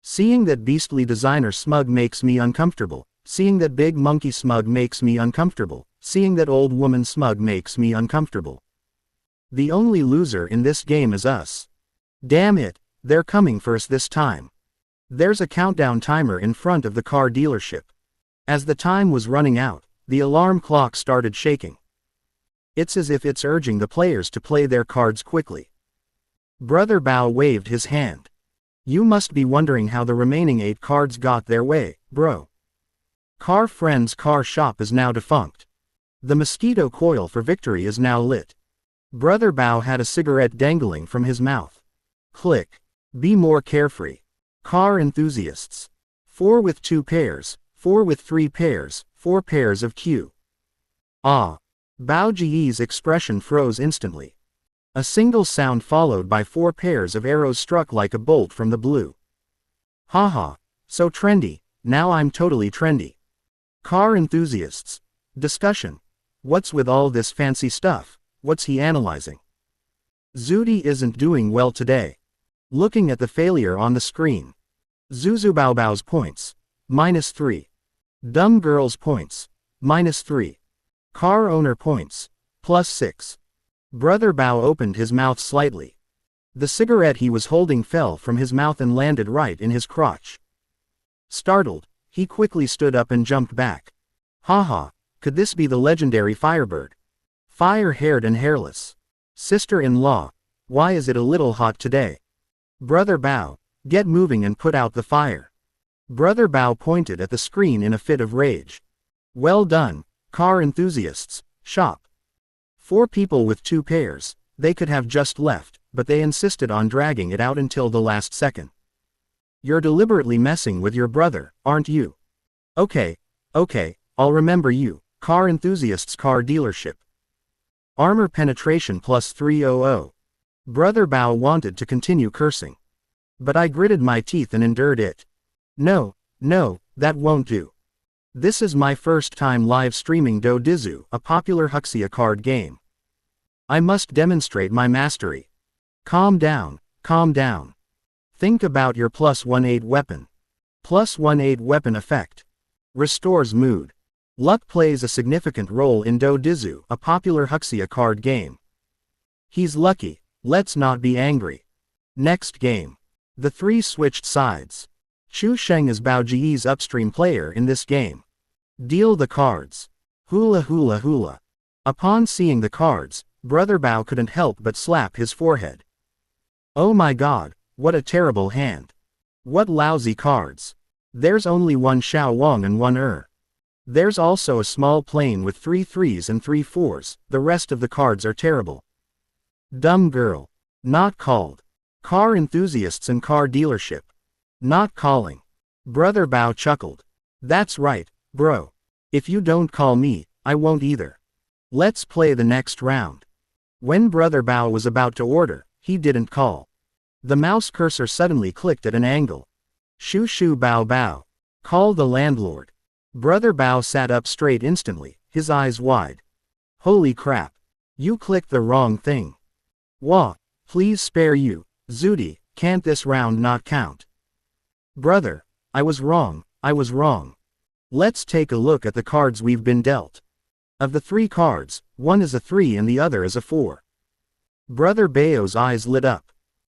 Seeing that beastly designer smug makes me uncomfortable. Seeing that big monkey smug makes me uncomfortable. Seeing that old woman smug makes me uncomfortable. The only loser in this game is us. Damn it, they're coming for us this time. There's a countdown timer in front of the car dealership. As the time was running out, the alarm clock started shaking. It's as if it's urging the players to play their cards quickly. Brother Bao waved his hand. You must be wondering how the remaining 8 cards got their way, bro. Car Friends Car Shop is now defunct. The mosquito coil for victory is now lit. Brother Bao had a cigarette dangling from his mouth. Click. Be more carefree. Car enthusiasts. 4 with 2 pairs, 4 with 3 pairs, 4 pairs of Q. Ah. Bao Ji's expression froze instantly. A single sound followed by 4 pairs of arrows struck like a bolt from the blue. Haha, so trendy, now I'm totally trendy. Car enthusiasts. Discussion. What's with all this fancy stuff, what's he analyzing? Zudi isn't doing well today. Looking at the failure on the screen. Zuzubaobao's points. -3. Dumb girl's points. -3. Car owner points. +6. Brother Bao opened his mouth slightly. The cigarette he was holding fell from his mouth and landed right in his crotch. Startled, he quickly stood up and jumped back. Haha, could this be the legendary Firebird? Fire-haired and hairless. Sister-in-law, why is it a little hot today? Brother Bao, get moving and put out the fire. Brother Bao pointed at the screen in a fit of rage. Well done, car enthusiasts, shop. 4 people with 2 pairs, they could have just left, but they insisted on dragging it out until the last second. You're deliberately messing with your brother, aren't you? Okay, I'll remember you, car enthusiasts car dealership. Armor penetration +300. Brother Bao wanted to continue cursing. But I gritted my teeth and endured it. No, that won't do. This is my first time live streaming Do Dizu, a popular Huxia card game. I must demonstrate my mastery. Calm down. Think about your +18 weapon. +18 weapon effect. Restores mood. Luck plays a significant role in Do Dizu, a popular Huxia card game. He's lucky, let's not be angry. Next game. The 3 switched sides. Chu Sheng is Bao Ji's upstream player in this game. Deal the cards. Hula. Upon seeing the cards, Brother Bao couldn't help but slap his forehead. Oh my god, what a terrible hand. What lousy cards. There's only 1 Xiao Wang and 1 There's also a small plane with 3 3s and 3 4s, the rest of the cards are terrible. Dumb girl. Not called. Car enthusiasts and car dealership. Not calling. Brother Bao chuckled. That's right, bro. If you don't call me, I won't either. Let's play the next round. When Brother Bao was about to order, he didn't call. The mouse cursor suddenly clicked at an angle. Shu Bao Bao. Call the landlord. Brother Bao sat up straight instantly, his eyes wide. Holy crap. You clicked the wrong thing. Wah, please spare you, Zudi, can't this round not count? Brother, I was wrong. Let's take a look at the cards we've been dealt. Of the 3 cards, 1 is a 3 and the other is a 4. Brother Bao's eyes lit up.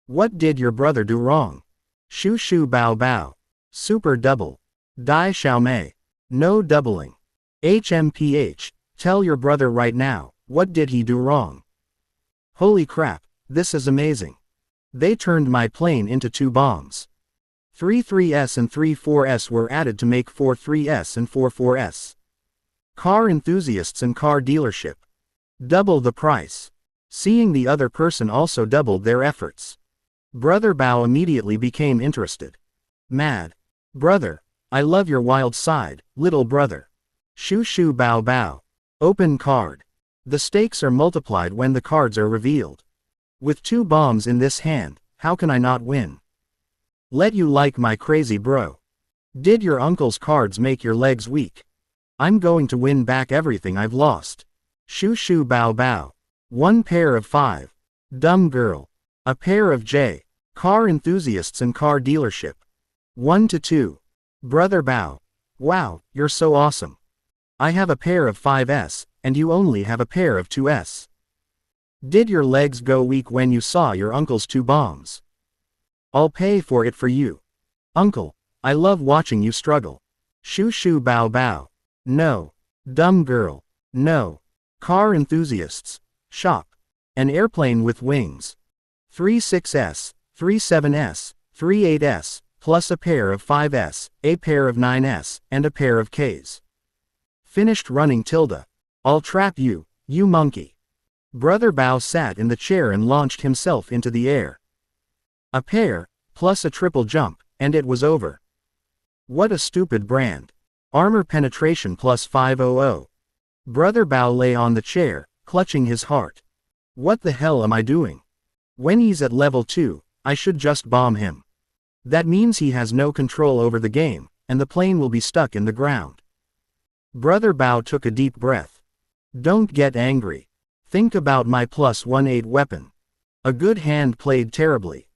What did your brother do wrong? Shu Bao Bao. Super double. Dai Xiaomei. No doubling. HMPH, tell your brother right now, what did he do wrong? Holy crap, this is amazing. They turned my plane into 2 bombs. 3 3s and 3 4s were added to make 4 3s and 4 4s. Car enthusiasts and car dealership. Double the price. Seeing the other person also doubled their efforts. Brother Bao immediately became interested. Mad. Brother, I love your wild side, little brother. Shu Bao Bao. Open card. The stakes are multiplied when the cards are revealed. With 2 bombs in this hand, how can I not win? Let you like my crazy bro. Did your uncle's cards make your legs weak? I'm going to win back everything I've lost. Shu Bao Bao. 1 pair of 5. Dumb girl. A pair of J. Car enthusiasts and car dealership. 1 to 2. Brother Bao. Wow, you're so awesome. I have a pair of 5s, and you only have a pair of 2s. Did your legs go weak when you saw your uncle's 2 bombs? I'll pay for it for you. Uncle, I love watching you struggle. Shu Bao Bao. No. Dumb girl. No. Car enthusiasts. Shop. An airplane with wings. 3 6s, 3 7s, 3 8s, plus a pair of 5s, a pair of 9s, and a pair of Ks. Finished running tilde. I'll trap you, you monkey. Brother Bao sat in the chair and launched himself into the air. A pair, plus a triple jump, and it was over. What a stupid brand. Armor penetration +500. Brother Bao lay on the chair, clutching his heart. What the hell am I doing? When he's at level 2, I should just bomb him. That means he has no control over the game, and the plane will be stuck in the ground. Brother Bao took a deep breath. Don't get angry. Think about my +18 weapon. A good hand played terribly.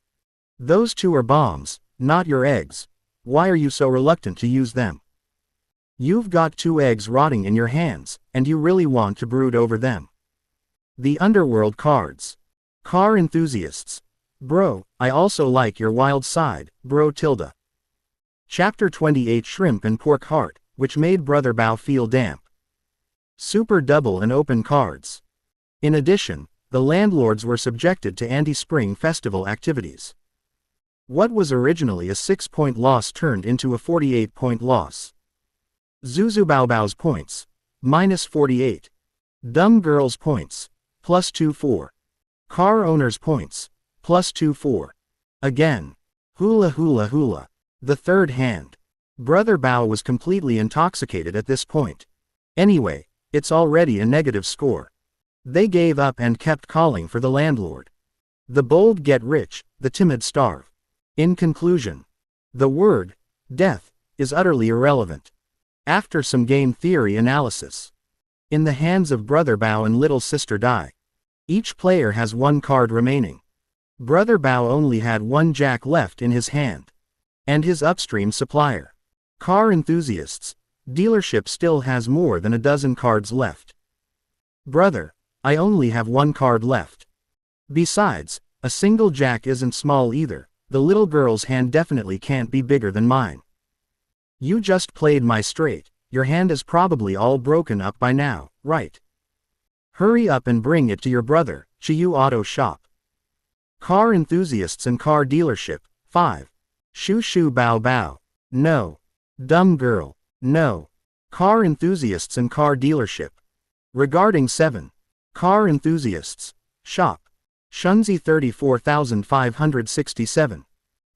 Those two are bombs, not your eggs. Why are you so reluctant to use them? You've got 2 eggs rotting in your hands, and you really want to brood over them. The Underworld cards. Car enthusiasts. Bro, I also like your wild side, bro tilde. Chapter 28 Shrimp and Pork Heart, which made Brother Bao feel damp. Super double and open cards. In addition, the landlords were subjected to anti-spring festival activities. What was originally a 6-point loss turned into a 48-point loss. Zuzubaobao's points. -48. Dumb Girl's points. +24. Car Owner's points. +24. Again. Hula hula hula. The third hand. Brother Bao was completely intoxicated at this point. Anyway, it's already a negative score. They gave up and kept calling for the landlord. The bold get rich, the timid starve. In conclusion, the word, death, is utterly irrelevant. After some game theory analysis. In the hands of Brother Bao and Little Sister Dai. Each player has 1 card remaining. Brother Bao only had 1 jack left in his hand. And his upstream supplier. Car enthusiasts. Dealership still has more than a dozen cards left. Brother, I only have 1 card left. Besides, a single jack isn't small either. The little girl's hand definitely can't be bigger than mine. You just played my straight, your hand is probably all broken up by now, right? Hurry up and bring it to your brother, Chiyu Auto Shop. Car enthusiasts and car dealership, 5. Shu Shu Bao Bao. No. Dumb girl. No. Car enthusiasts and car dealership. Regarding 7. Car enthusiasts. Shop. Shunzi 34,567.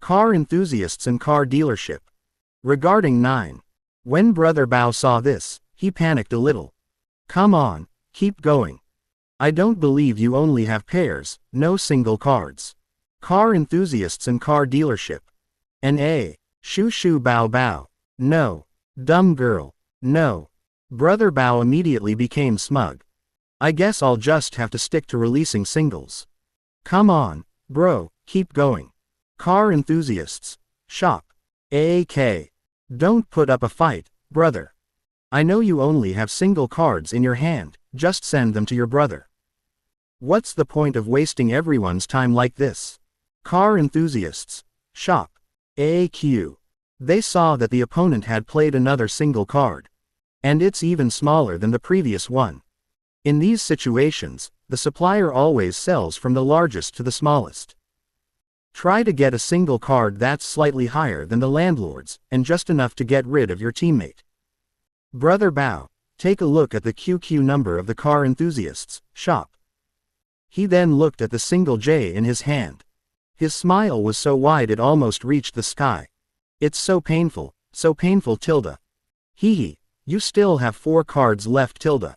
Car enthusiasts and car dealership. Regarding 9. When Brother Bao saw this, he panicked a little. Come on, keep going. I don't believe you only have pairs, no single cards. Car enthusiasts and car dealership. N.A. Shu Shu Bao Bao. No. Dumb girl. No. Brother Bao immediately became smug. I guess I'll just have to stick to releasing singles. Come on, bro, keep going. Car enthusiasts. Shop. A.K. Don't put up a fight, brother. I know you only have single cards in your hand, just send them to your brother. What's the point of wasting everyone's time like this? Car enthusiasts. Shop. AQ. They saw that the opponent had played another single card. And it's even smaller than the previous one. In these situations, the supplier always sells from the largest to the smallest. Try to get a single card that's slightly higher than the landlord's, and just enough to get rid of your teammate. Brother Bao, take a look at the QQ number of the car enthusiasts, shop. He then looked at the single J in his hand. His smile was so wide it almost reached the sky. It's so painful tilde. Hee, you still have 4 cards left tilde.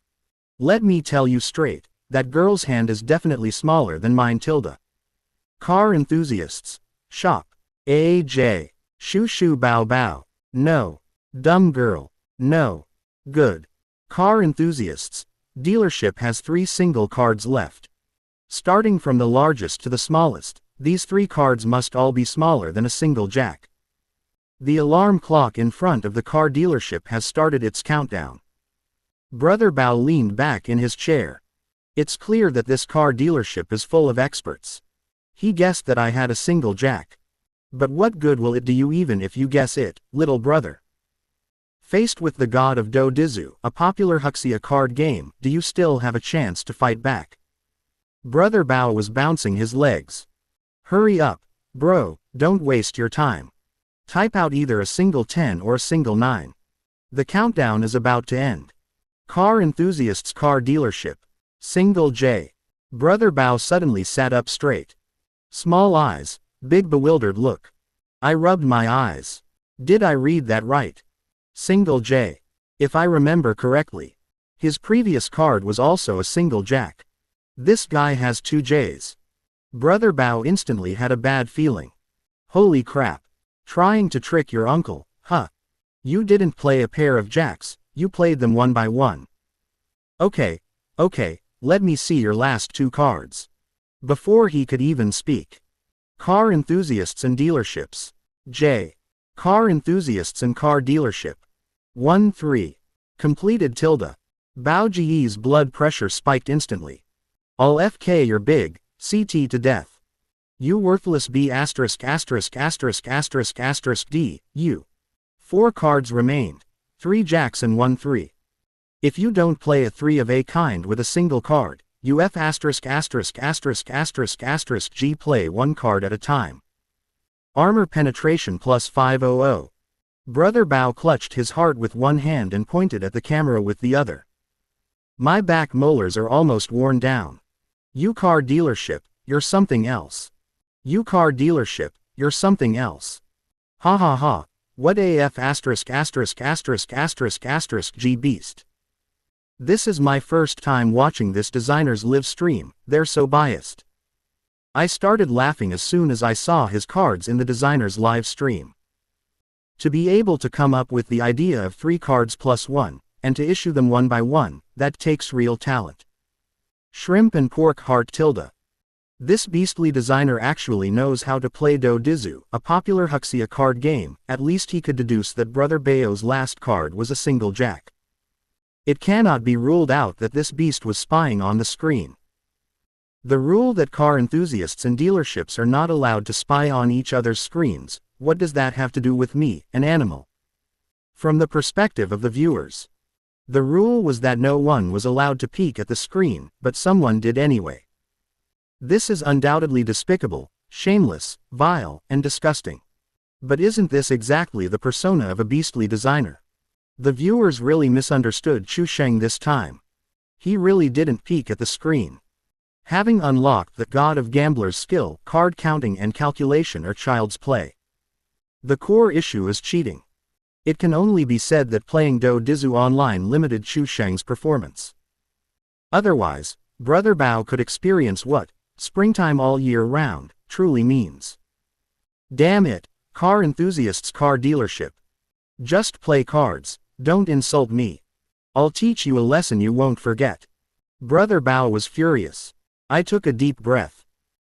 Let me tell you straight, that girl's hand is definitely smaller than mine tilde. Car enthusiasts. Shop. AJ. Shu Shu Bao Bao. No. Dumb girl. No. Good. Car enthusiasts. Dealership has 3 single cards left. Starting from the largest to the smallest, these 3 cards must all be smaller than a single jack. The alarm clock in front of the car dealership has started its countdown. Brother Bao leaned back in his chair. It's clear that this car dealership is full of experts. He guessed that I had a single jack. But what good will it do you even if you guess it, little brother? Faced with the god of Do Dizu, a popular Huxia card game, do you still have a chance to fight back? Brother Bao was bouncing his legs. Hurry up, bro, don't waste your time. Type out either a single 10 or a single 9. The countdown is about to end. Car enthusiasts car dealership. Single J. Brother Bao suddenly sat up straight. Small eyes, big bewildered look. I rubbed my eyes. Did I read that right? Single J. If I remember correctly. His previous card was also a single jack. This guy has 2 Js. Brother Bao instantly had a bad feeling. Holy crap. Trying to trick your uncle, huh? You didn't play a pair of jacks, you played them one by one. Okay, let me see your last 2 cards. Before he could even speak, Car enthusiasts and dealerships. J. Car enthusiasts and car dealership. 1-3. Completed tilde. Bao Ji's blood pressure spiked instantly. All FK you're big, CT to death. You worthless B asterisk asterisk asterisk asterisk asterisk D, you. 4 cards remained. 3 jacks and 1 3. If you don't play a 3 of a kind with a single card, you F asterisk asterisk asterisk asterisk asterisk G play 1 card at a time. Armor penetration plus 500. Brother Bao clutched his heart with one hand and pointed at the camera with the other. My back molars are almost worn down. You car dealership, you're something else. You car dealership, you're something else. Ha ha ha, what AF asterisk asterisk asterisk asterisk asterisk G beast. This is my first time watching this designer's live stream, they're so biased. I started laughing as soon as I saw his cards in the designer's live stream. To be able to come up with the idea of 3 cards plus 1, and to issue them one by one, that takes real talent. Shrimp and pork heart tilde. This beastly designer actually knows how to play Do Dizu, a popular Huxia card game. At least he could deduce that Brother Bao's last card was a single jack. It cannot be ruled out that this beast was spying on the screen. The rule that car enthusiasts and dealerships are not allowed to spy on each other's screens, what does that have to do with me, an animal? From the perspective of the viewers. The rule was that no one was allowed to peek at the screen, but someone did anyway. This is undoubtedly despicable, shameless, vile, and disgusting. But isn't this exactly the persona of a beastly designer? The viewers really misunderstood Chu Sheng this time. He really didn't peek at the screen. Having unlocked the god of gamblers' skill, card counting and calculation are child's play. The core issue is cheating. It can only be said that playing Do Dizu online limited Chu Sheng's performance. Otherwise, Brother Bao could experience what springtime all year round truly means. Damn it, car enthusiasts car dealership. Just play cards, don't insult me. I'll teach you a lesson you won't forget. Brother Bao was furious. I took a deep breath.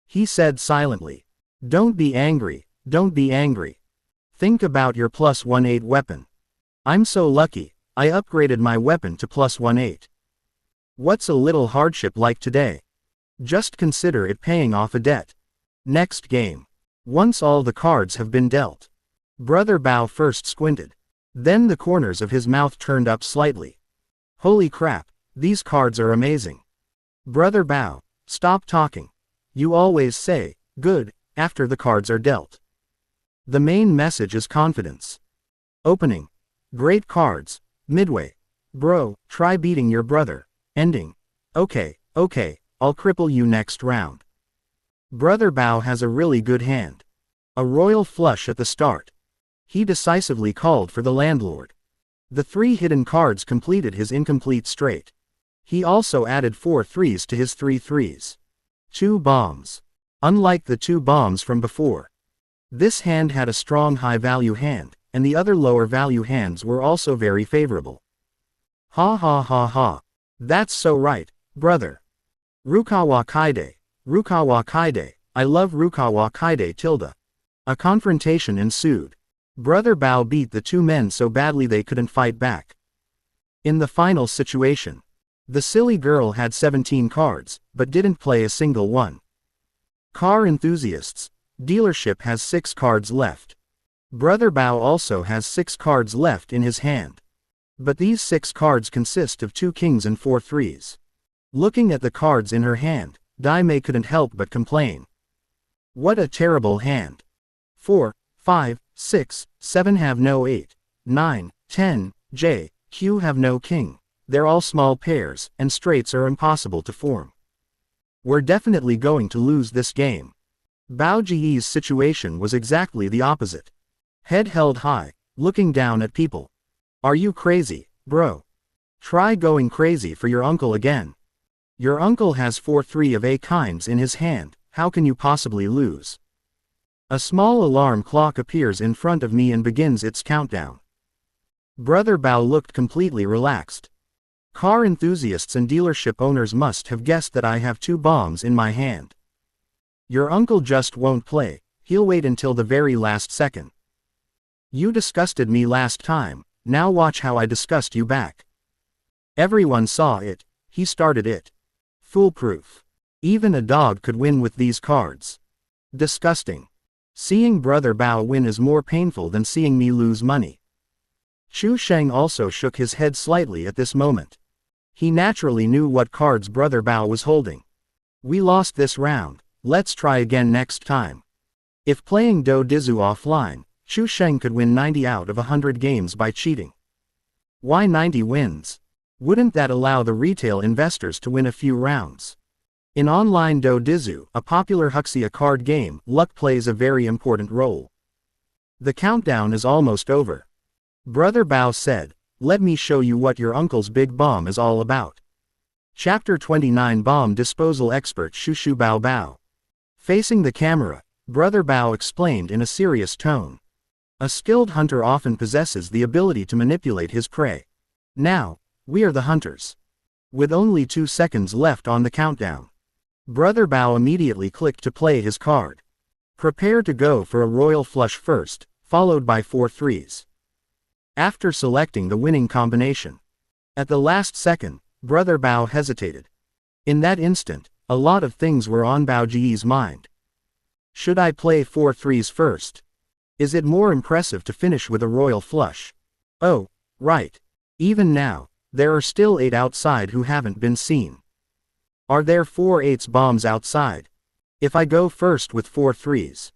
He said silently, don't be angry, don't be angry. Think about your plus 1/8 weapon. I'm so lucky, I upgraded my weapon to plus 1/8. What's a little hardship like today? Just consider it paying off a debt. Next game. Once all the cards have been dealt. Brother Bao first squinted. Then the corners of his mouth turned up slightly. Holy crap, these cards are amazing. Brother Bao, stop talking. You always say, good, after the cards are dealt. The main message is confidence. Opening. Great cards. Midway. Bro, try beating your brother. Ending. Okay, I'll cripple you next round. Brother Bao has a really good hand. A royal flush at the start. He decisively called for the landlord. The 3 hidden cards completed his incomplete straight. He also added 4 threes to his 3 threes. 2 bombs. Unlike the 2 bombs from before. This hand had a strong high-value hand, and the other lower-value hands were also very favorable. Ha ha ha ha. That's so right, brother. Rukawa Kaide, I love Rukawa Kaide tilde. A confrontation ensued. Brother Bao beat the 2 men so badly they couldn't fight back. In the final situation, the silly girl had 17 cards, but didn't play a single one. Car enthusiasts. Dealership has 6 cards left. Brother Bao also has 6 cards left in his hand. But these 6 cards consist of 2 kings and 4 threes. Looking at the cards in her hand, Dai Mei couldn't help but complain. What a terrible hand. 4, 5, 6, 7 have no 8, 9, 10, J, Q have no king. They're all small pairs, and straights are impossible to form. We're definitely going to lose this game. Bao Ji's situation was exactly the opposite. Head held high, looking down at people. Are you crazy, bro? Try going crazy for your uncle again. Your uncle has 4 3 of a kinds in his hand, how can you possibly lose? A small alarm clock appears in front of me and begins its countdown. Brother Bao looked completely relaxed. Car enthusiasts and dealership owners must have guessed that I have 2 bombs in my hand. Your uncle just won't play, he'll wait until the very last second. You disgusted me last time, now watch how I disgust you back. Everyone saw it, he started it. Foolproof. Even a dog could win with these cards. Disgusting. Seeing Brother Bao win is more painful than seeing me lose money. Chu Sheng also shook his head slightly at this moment. He naturally knew what cards Brother Bao was holding. We lost this round, let's try again next time. If playing Do Dizu offline, Chu Sheng could win 90 out of 100 games by cheating. Why 90 wins? Wouldn't that allow the retail investors to win a few rounds? In online Do Dizu, a popular Huxia card game, luck plays a very important role. The countdown is almost over. Brother Bao said, "Let me show you what your uncle's big bomb is all about." Chapter 29 Bomb Disposal Expert Shushu Bao Bao. Facing the camera, Brother Bao explained in a serious tone. A skilled hunter often possesses the ability to manipulate his prey. Now, we are the hunters. With only 2 seconds left on the countdown, Brother Bao immediately clicked to play his card. Prepare to go for a royal flush first, followed by 4 threes. After selecting the winning combination, at the last second, Brother Bao hesitated. In that instant, a lot of things were on Bao Ji's mind. Should I play 4 threes first? Is it more impressive to finish with a royal flush? Oh, right. Even now, there are still 8 outside who haven't been seen. Are there 4 8s bombs outside? If I go first with 4 threes.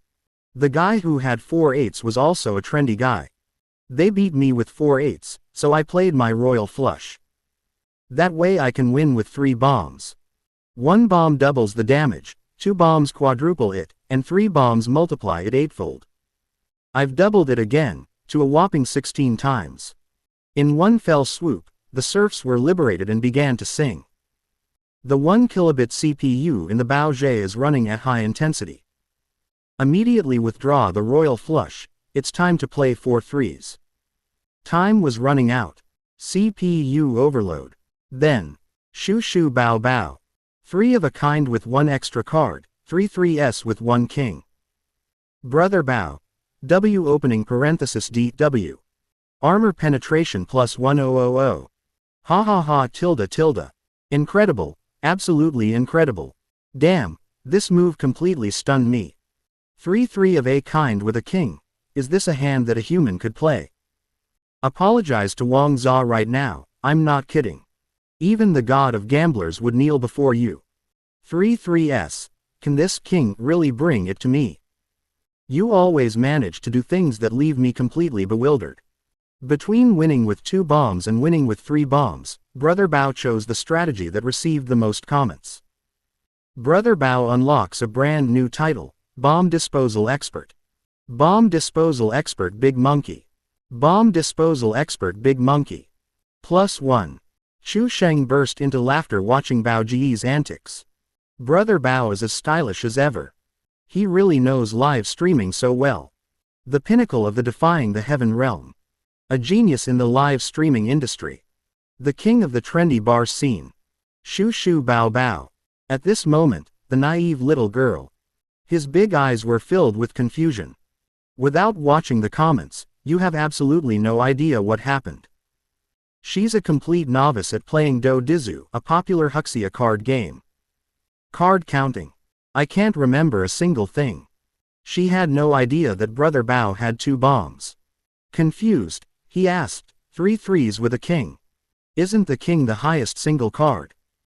The guy who had 4 8s was also a trendy guy. They beat me with 4 8s, so I played my royal flush. That way I can win with 3 bombs. 1 bomb doubles the damage, 2 bombs quadruple it, and 3 bombs multiply it 8-fold. I've doubled it again, to a whopping 16 times. In one fell swoop, the serfs were liberated and began to sing. The 1 kilobit CPU in the Bao Jie is running at high intensity. Immediately withdraw the royal flush, it's time to play 4 threes. Time was running out. CPU overload. Then, Shushu Bao Bao. 3 of a kind with 1 extra card, 3 3s with 1 king. Brother Bao. W opening parenthesis DW. Armor penetration plus 1000. Ha ha ha tilde tilde. Incredible, absolutely incredible. Damn, this move completely stunned me. 3 of a kind with a king. Is this a hand that a human could play? Apologize to Wang Zha right now, I'm not kidding. Even the god of gamblers would kneel before you. 3s, can this king really bring it to me? You always manage to do things that leave me completely bewildered. Between winning with 2 bombs and winning with 3 bombs, Brother Bao chose the strategy that received the most comments. Brother Bao unlocks a brand new title, Bomb Disposal Expert. Bomb Disposal Expert Big Monkey. Bomb Disposal Expert Big Monkey. +1. Chu Sheng burst into laughter watching Bao Ji's antics. Brother Bao is as stylish as ever. He really knows live streaming so well. The pinnacle of the defying the heaven realm. A genius in the live streaming industry. The king of the trendy bar scene. Shushu Bao Bao. At this moment, the naive little girl. His big eyes were filled with confusion. Without watching the comments, you have absolutely no idea what happened. She's a complete novice at playing Do Dizu, a popular Huxia card game. Card counting. I can't remember a single thing. She had no idea that Brother Bao had 2 bombs. Confused, he asked, 3 threes with a king. Isn't the king the highest single card?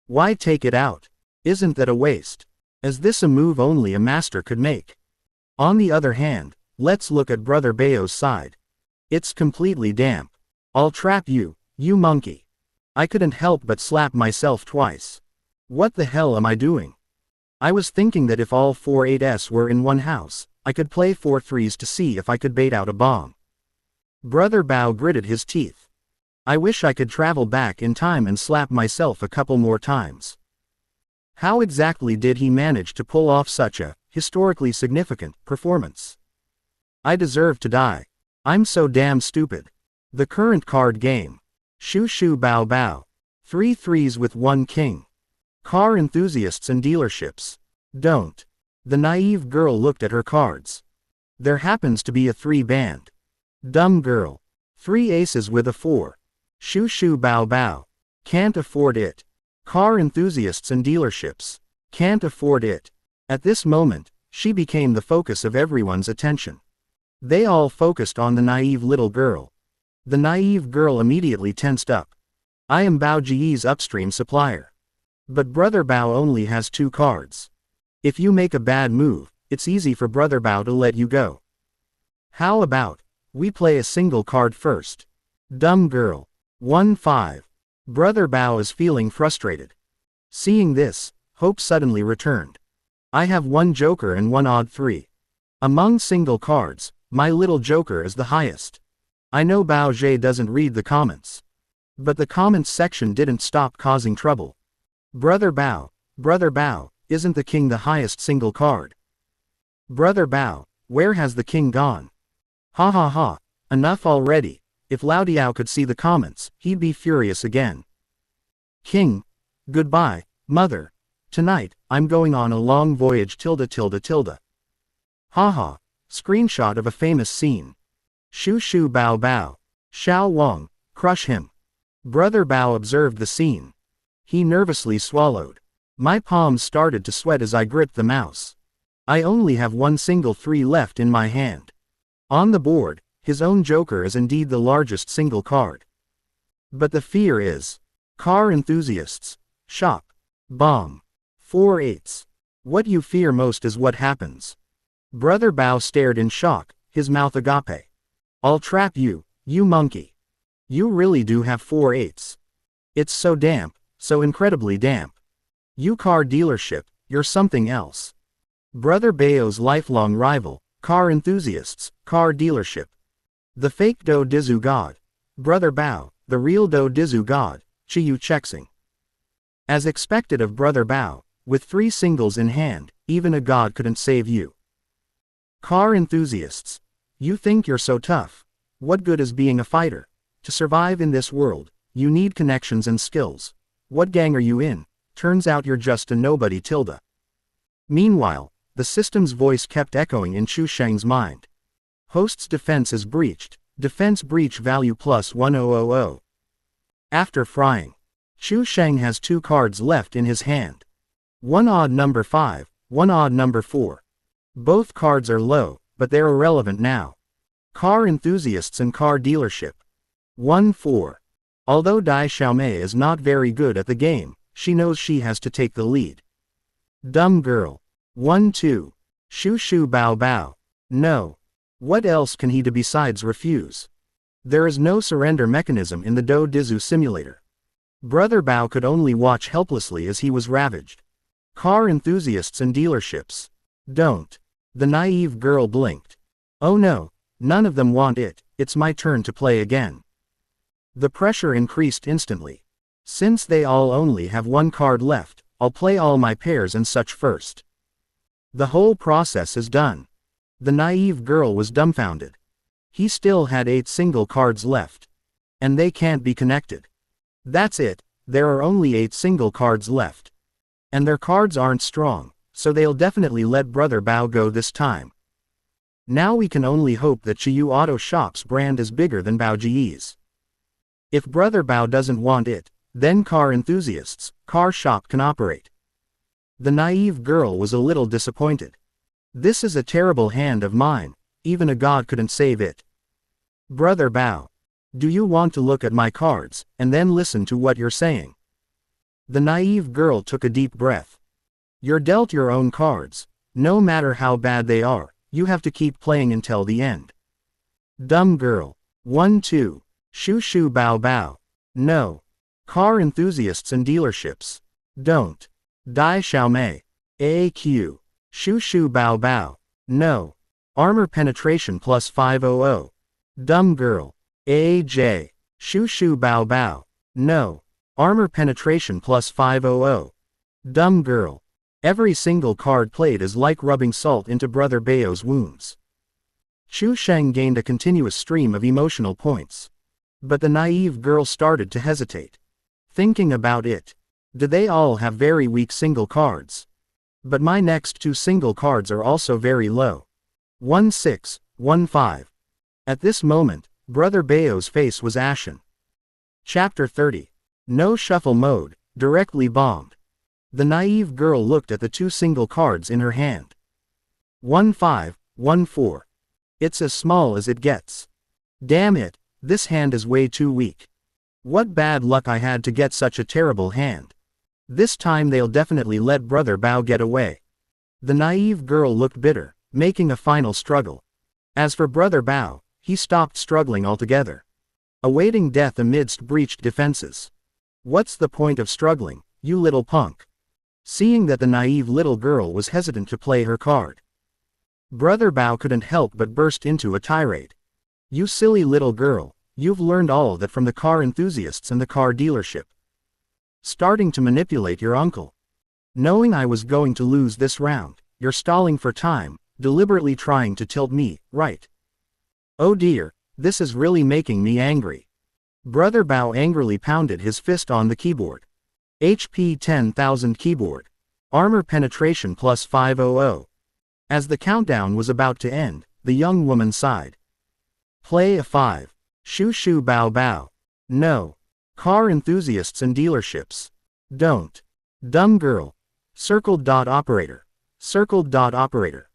Why take it out? Isn't that a waste? Is this a move only a master could make? On the other hand, let's look at Brother Bao's side. It's completely damp. I'll trap you, you monkey. I couldn't help but slap myself twice. What the hell am I doing? I was thinking that if all 4 8s were in one house, I could play 4 threes to see if I could bait out a bomb. Brother Bao gritted his teeth. I wish I could travel back in time and slap myself a couple more times. How exactly did he manage to pull off such a, historically significant, performance? I deserve to die. I'm so damn stupid. The current card game. Shushu Bao Bao. 3 threes with 1 king. Car enthusiasts and dealerships. Don't. The naive girl looked at her cards. There happens to be a 3-band. Dumb girl. 3 aces with a 4. Shoo shoo bow bow. Can't afford it. Car enthusiasts and dealerships. Can't afford it. At this moment, she became the focus of everyone's attention. They all focused on the naive little girl. The naive girl immediately tensed up. I am Bao Ji's upstream supplier. But Brother Bao only has 2 cards. If you make a bad move, it's easy for Brother Bao to let you go. How about we play a single card first? Dumb girl. 1-5. Brother Bao is feeling frustrated. Seeing this, hope suddenly returned. I have 1 joker and 1 odd 3. Among single cards, my little joker is the highest. I know Bao Jie doesn't read the comments. But the comments section didn't stop causing trouble. Brother Bao, isn't the king the highest single card? Brother Bao, where has the king gone? Ha ha ha, enough already. If Lao Diao could see the comments, he'd be furious again. King. Goodbye, mother. Tonight, I'm going on a long voyage ... Haha. Screenshot of a famous scene. Shoo shoo bao bao. Xiao Wang, crush him. Brother Bao observed the scene. He nervously swallowed. My palms started to sweat as I gripped the mouse. I only have 1 single 3 left in my hand. On the board, his own joker is indeed the largest single card. But the fear is car enthusiasts. Shop. Bomb. 4 8s. What you fear most is what happens. Brother Bao stared in shock, his mouth agape. I'll trap you, you monkey. You really do have 4 8s. It's so damp, so incredibly damp. You car dealership, you're something else. Brother Bao's lifelong rival, car enthusiasts, car dealership. The fake Do Dizu god. Brother Bao, the real Do Dizu god, Chiyu Chexing. As expected of Brother Bao, with 3 singles in hand, even a god couldn't save you. Car enthusiasts. You think you're so tough. What good is being a fighter? To survive in this world, you need connections and skills. What gang are you in? Turns out you're just a nobody . Meanwhile, the system's voice kept echoing in Chu Sheng's mind. Host's defense is breached. Defense breach value plus 1000. After frying, Chu Sheng has 2 cards left in his hand. 1 odd number 5, 1 odd number 4. Both cards are low, but they're irrelevant now. Car enthusiasts and car dealership. 1-4. Although Dai Xiaomei is not very good at the game, she knows she has to take the lead. Dumb girl. 1-2. Shoo shoo bao bao. No. What else can he do besides refuse? There is no surrender mechanism in the Do Dizu simulator. Brother Bao could only watch helplessly as he was ravaged. Car enthusiasts and dealerships. Don't. The naive girl blinked. Oh no, none of them want it, it's my turn to play again. The pressure increased instantly. Since they all only have 1 card left, I'll play all my pairs and such first. The whole process is done. The naive girl was dumbfounded. He still had 8 single cards left. And they can't be connected. That's it, there are only 8 single cards left. And their cards aren't strong, so they'll definitely let Brother Bao go this time. Now we can only hope that Chiyu Auto Shop's brand is bigger than Bao Ji's. If Brother Bao doesn't want it, then car enthusiasts, car shop can operate. The naive girl was a little disappointed. This is a terrible hand of mine, even a god couldn't save it. Brother Bao. Do you want to look at my cards, and then listen to what you're saying? The naive girl took a deep breath. You're dealt your own cards. No matter how bad they are, you have to keep playing until the end. Dumb girl. 1-2. Shoo shoo bao bao. No. Car enthusiasts and dealerships. Don't. Dai Xiaomei. AAQ. Shoo shoo bao bao. No. Armor penetration plus 500. Dumb girl. AJ. Shoo shoo bao bao. No. Armor penetration plus 500. Dumb girl. Every single card played is like rubbing salt into Brother Bao's wounds. Chu Sheng gained a continuous stream of emotional points. But the naive girl started to hesitate. Thinking about it. Do they all have very weak single cards? But my next two single cards are also very low. 1-6, 1-5. At this moment, Brother Bao's face was ashen. Chapter 30. No shuffle mode, directly bombed. The naive girl looked at the two single cards in her hand. 1-5, 1-4. It's as small as it gets. Damn it, this hand is way too weak. What bad luck I had to get such a terrible hand. This time they'll definitely let Brother Bao get away. The naive girl looked bitter, making a final struggle. As for Brother Bao, he stopped struggling altogether, awaiting death amidst breached defenses. What's the point of struggling, you little punk? Seeing that the naive little girl was hesitant to play her card, Brother Bao couldn't help but burst into a tirade. You silly little girl, you've learned all that from the car enthusiasts and the car dealership. Starting to manipulate your uncle. Knowing I was going to lose this round, you're stalling for time, deliberately trying to tilt me, right? Oh dear, this is really making me angry. Brother Bao angrily pounded his fist on the keyboard. HP 10,000 keyboard. Armor penetration plus 500. As the countdown was about to end, the young woman sighed. Play a 5. Shoo shoo bao bao. No. Car enthusiasts and dealerships. Don't. Dumb girl. Circled dot operator. Circled dot operator.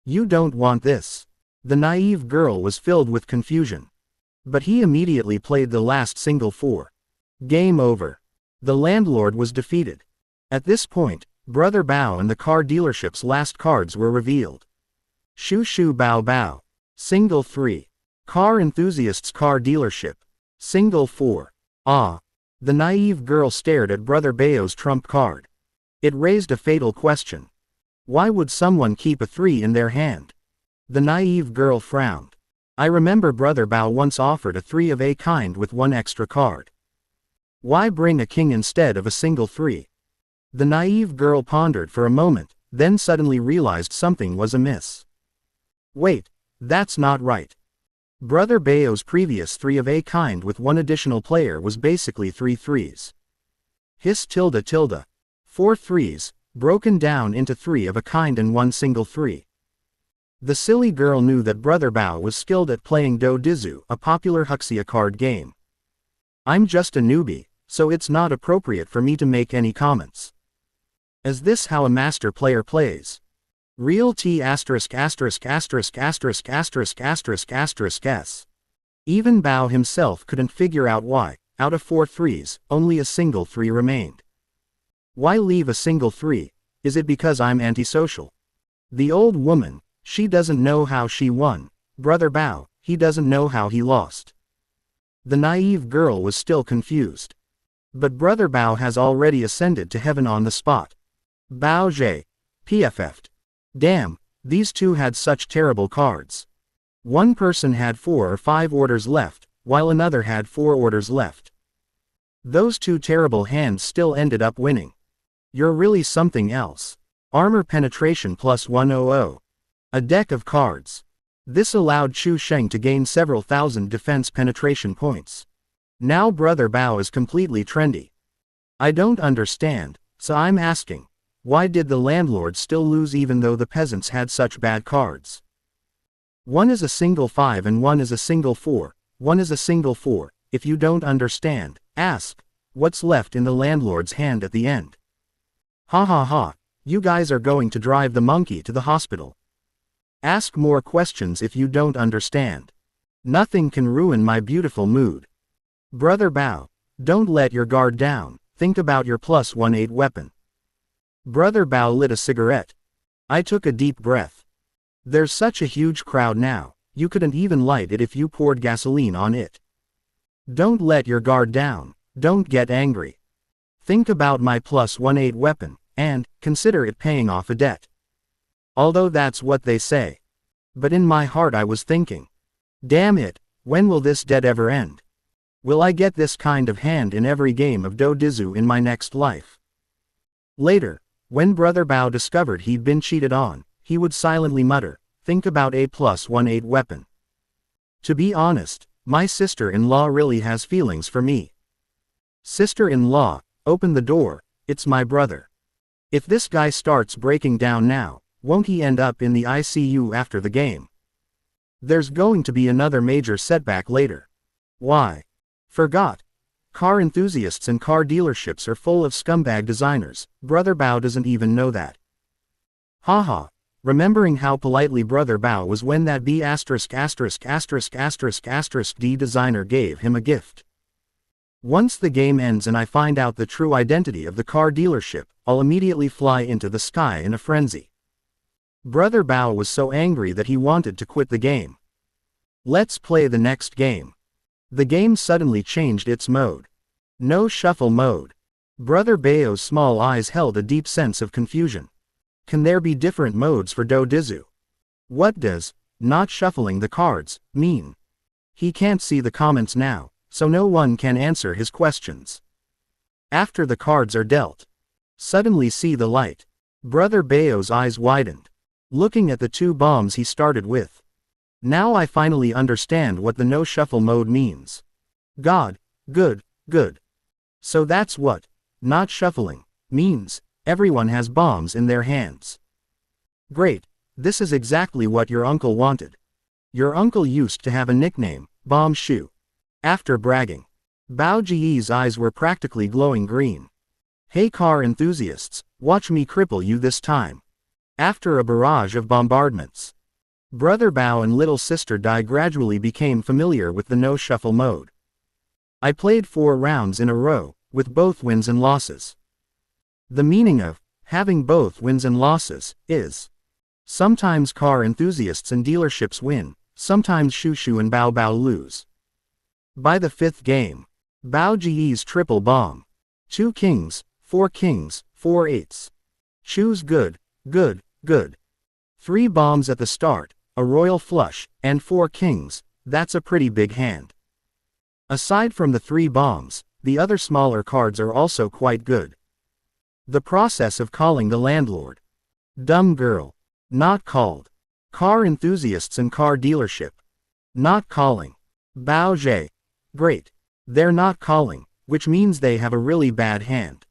You don't want this. The naive girl was filled with confusion. But he immediately played the last single 4. Game over. The landlord was defeated. At this point, Brother Bao and the car dealership's last cards were revealed. Shoo shoo bao bao. Single 3. Car enthusiasts car dealership. Single 4. Ah. The naive girl stared at Brother Bao's trump card. It raised a fatal question. Why would someone keep a 3 in their hand? The naive girl frowned. I remember Brother Bao once offered a 3 of a kind with 1 extra card. Why bring a king instead of a single 3? The naive girl pondered for a moment, then suddenly realized something was amiss. Wait, that's not right. Brother Bao's previous 3 of a kind with 1 additional player was basically 3 threes. Hiss tilde tilde. 4 threes, broken down into 3 of a kind and 1 single 3. The silly girl knew that Brother Bao was skilled at playing Do Dizu, a popular Huxia card game. I'm just a newbie, so it's not appropriate for me to make any comments. Is this how a master player plays? Real T asterisk asterisk asterisk asterisk asterisk asterisk asterisk s. Even Bao himself couldn't figure out why, out of 4 threes, only a single 3 remained. Why leave a single 3? Is it because I'm antisocial? The old woman, she doesn't know how she won. Brother Bao, he doesn't know how he lost. The naive girl was still confused. But Brother Bao has already ascended to heaven on the spot. Bao Zhe. PFF'd. Damn, these two had such terrible cards. One person had 4 or 5 orders left, while another had 4 orders left. Those two terrible hands still ended up winning. You're really something else. Armor penetration plus 100. A deck of cards. This allowed Chu Sheng to gain several thousand defense penetration points. Now Brother Bao is completely trendy. I don't understand, so I'm asking. Why did the landlord still lose even though the peasants had such bad cards? One is a single 5 and one is a single 4, one is a single 4, if you don't understand, ask, what's left in the landlord's hand at the end? Ha ha ha, you guys are going to drive the monkey to the hospital. Ask more questions if you don't understand. Nothing can ruin my beautiful mood. Brother Bao, don't let your guard down, think about your +1/8 weapon. Brother Bao lit a cigarette. I took a deep breath. There's such a huge crowd now, you couldn't even light it if you poured gasoline on it. Don't let your guard down, don't get angry. Think about my +1/8 weapon, and consider it paying off a debt. Although that's what they say. But in my heart I was thinking. Damn it, when will this debt ever end? Will I get this kind of hand in every game of Do Dizu in my next life? Later, when Brother Bao discovered he'd been cheated on, he would silently mutter, think about a +1/8 weapon. To be honest, my sister-in-law really has feelings for me. Sister-in-law, open the door, it's my brother. If this guy starts breaking down now, won't he end up in the ICU after the game? There's going to be another major setback later. Why? Forgot. Car enthusiasts and car dealerships are full of scumbag designers. Brother Bao doesn't even know that. Haha. Remembering how politely Brother Bao was when that B************ D designer gave him a gift. Once the game ends and I find out the true identity of the car dealership, I'll immediately fly into the sky in a frenzy. Brother Bao was so angry that he wanted to quit the game. Let's play the next game. The game suddenly changed its mode. No shuffle mode. Brother Bao's small eyes held a deep sense of confusion. Can there be different modes for Do Dizu? What does not shuffling the cards mean? He can't see the comments now, so no one can answer his questions. After the cards are dealt, suddenly see the light. Brother Bao's eyes widened, looking at the two bombs he started with. Now I finally understand what the no shuffle mode means. God, good. So that's what not shuffling means. Everyone has bombs in their hands. Great, this is exactly what your uncle wanted. Your uncle used to have a nickname, Bomb Shoe. After bragging, Bao Ji's eyes were practically glowing green. Hey car enthusiasts, watch me cripple you this time. After a barrage of bombardments, Brother Bao and little sister Dai gradually became familiar with the no shuffle mode. I played 4 rounds in a row, with both wins and losses. The meaning of having both wins and losses is sometimes car enthusiasts and dealerships win, sometimes Shushu and Bao Bao lose. By the 5th game, Bao Ji's triple bomb. 2 kings, 4 kings, 4 eights. Choose good. 3 bombs at the start, a royal flush, and 4 kings, that's a pretty big hand. Aside from the 3 bombs, the other smaller cards are also quite good. The process of calling the landlord. Dumb girl. Not called. Car enthusiasts and car dealership. Not calling. Bao Zhe. Great. They're not calling, which means they have a really bad hand.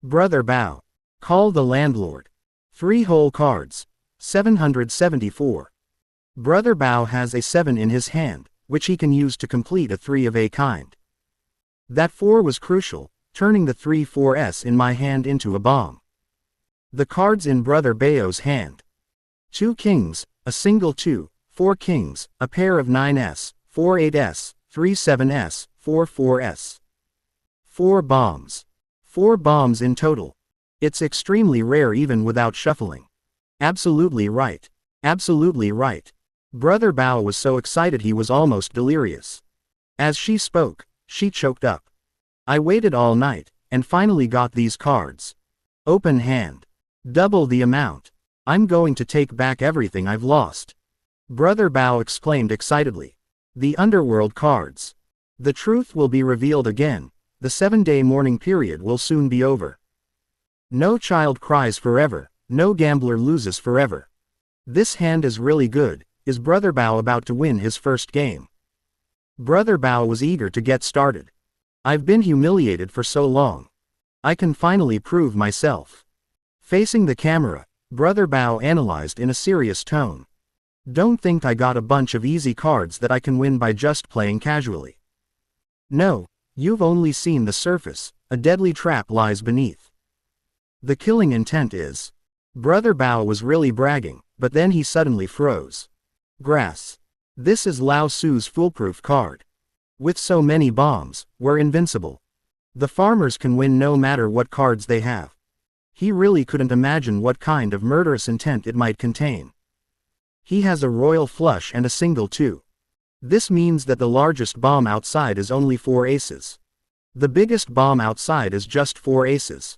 Brother Bao. Call the landlord. 3 whole cards. 774. Brother Bao has a 7 in his hand, which he can use to complete a 3 of a kind. That 4 was crucial, turning the 3-4s in my hand into a bomb. The cards in Brother Bao's hand. 2 kings, a single 2, 4 kings, a pair of 9s, 4 8s, 3 7s, 4 4s. 4 bombs. 4 bombs in total. It's extremely rare even without shuffling. Absolutely right. Brother Bao was so excited he was almost delirious. As she spoke, she choked up. I waited all night, and finally got these cards. Open hand. Double the amount. I'm going to take back everything I've lost. Brother Bao exclaimed excitedly. The underworld cards. The truth will be revealed again. The 7-day mourning period will soon be over. No child cries forever, no gambler loses forever. This hand is really good. Is Brother Bao about to win his first game? Brother Bao was eager to get started. I've been humiliated for so long. I can finally prove myself. Facing the camera, Brother Bao analyzed in a serious tone. Don't think I got a bunch of easy cards that I can win by just playing casually. No, you've only seen the surface, a deadly trap lies beneath. The killing intent is. Brother Bao was really bragging, but then he suddenly froze. Grass. This is Lao Tzu's foolproof card. With so many bombs, we're invincible. The farmers can win no matter what cards they have. He really couldn't imagine what kind of murderous intent it might contain. He has a royal flush and a single 2. This means that the largest bomb outside is only 4 aces. The biggest bomb outside is just 4 aces.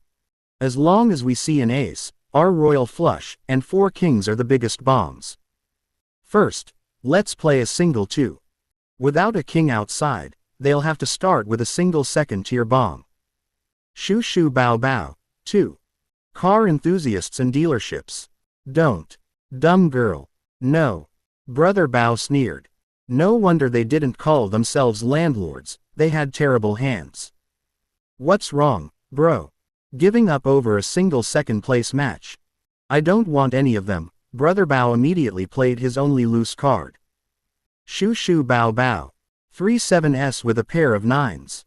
As long as we see an ace, our royal flush, and 4 kings are the biggest bombs. First, let's play a single 2. Without a king outside, they'll have to start with a single second-tier bomb. Shu Shu Bao Bao. 2. Car enthusiasts and dealerships. Don't. Dumb girl. No. Brother Bao sneered. No wonder they didn't call themselves landlords, they had terrible hands. What's wrong, bro? giving up over a single second place match. I don't want any of them. Brother Bao immediately played his only loose card. Shu Shu Bao Bao. 3-7s with a pair of 9s.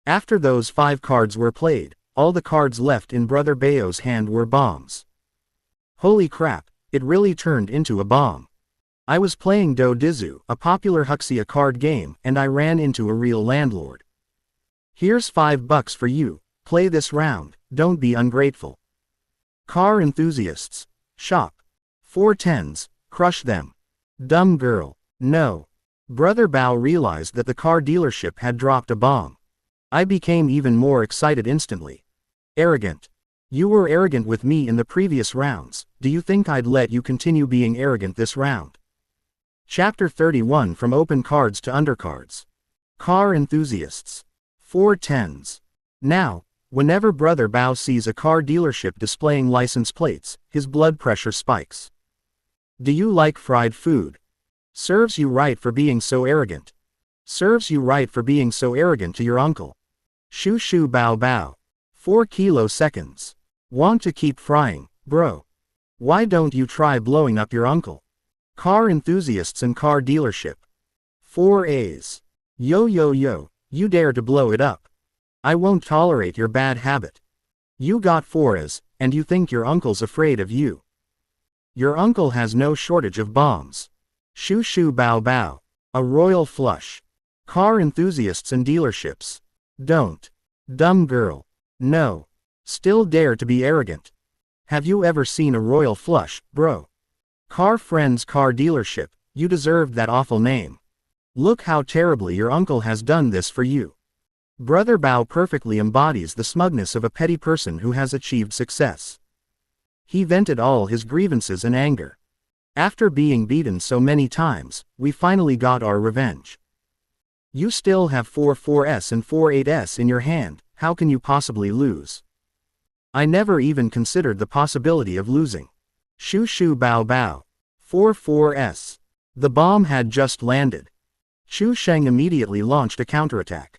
After those 5 cards were played, all the cards left in Brother Bao's hand were bombs. Holy crap, it really turned into a bomb. I was playing Do Dizu, a popular Huxia card game, and I ran into a real landlord. Here's $5 for you, play this round, don't be ungrateful. Car enthusiasts. Shop. 4 10s, crush them. Dumb girl. No. Brother Bao realized that the car dealership had dropped a bomb. I became even more excited instantly. Arrogant. You were arrogant with me in the previous rounds, do you think I'd let you continue being arrogant this round? Chapter 31 From Open Cards to Undercards. Car enthusiasts. 4 10s. Now, whenever Brother Bao sees a car dealership displaying license plates, his blood pressure spikes. Do you like fried food? Serves you right for being so arrogant. Serves you right for being so arrogant to your uncle. Shu Shu Bao Bao. 4 kiloseconds. Want to keep frying, bro? Why don't you try blowing up your uncle? Car enthusiasts and car dealership. 4 A's. Yo yo yo, you dare to blow it up. I won't tolerate your bad habit. You got 4 A's, and you think your uncle's afraid of you. Your uncle has no shortage of bombs. Shu Shu Bao Bao. A royal flush. Car enthusiasts and dealerships. Don't. Dumb girl. No. Still dare to be arrogant. Have you ever seen a royal flush, bro? Car Friends Car Dealership, you deserved that awful name. Look how terribly your uncle has done this for you. Brother Bao perfectly embodies the smugness of a petty person who has achieved success. He vented all his grievances and anger. After being beaten so many times, we finally got our revenge. You still have 4 4s and 4 8s in your hand, how can you possibly lose? I never even considered the possibility of losing. Shu Shu Bao Bao. 4 4s. The bomb had just landed. Chu Sheng immediately launched a counterattack.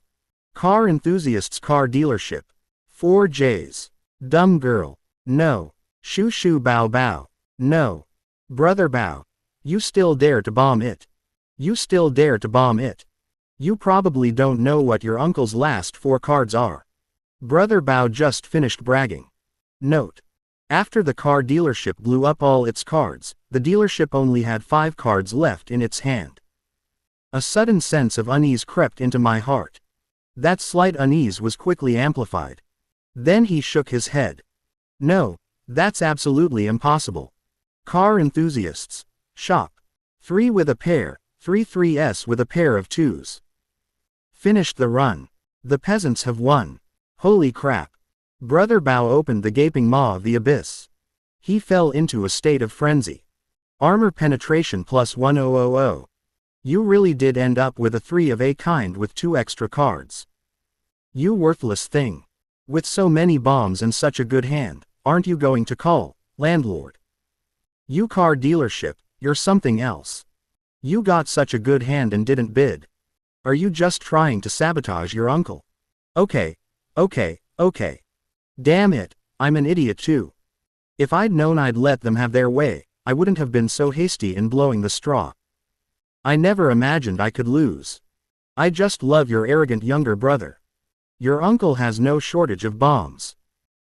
Car enthusiasts car dealership. 4 J's. Dumb girl. No. Shu Shu Bao Bao. No. Brother Bao. You still dare to bomb it. You still dare to bomb it. You probably don't know what your uncle's last 4 cards are. Brother Bao just finished bragging. Note. After the car dealership blew up all its cards, the dealership only had 5 cards left in its hand. A sudden sense of unease crept into my heart. That slight unease was quickly amplified. Then he shook his head. No, that's absolutely impossible. Car enthusiasts. Shop. 3 with a pair, 3 3s with a pair of 2s. Finished the run. The peasants have won. Holy crap. Brother Bao opened the gaping maw of the abyss. He fell into a state of frenzy. Armor penetration plus 1000. You really did end up with a 3 of a kind with 2 extra cards. You worthless thing. With so many bombs and such a good hand, aren't you going to call, landlord? You car dealership, you're something else. You got such a good hand and didn't bid. Are you just trying to sabotage your uncle? Okay. Damn it, I'm an idiot too. If I'd known I'd let them have their way, I wouldn't have been so hasty in blowing the straw. I never imagined I could lose. I just love your arrogant younger brother. Your uncle has no shortage of bombs.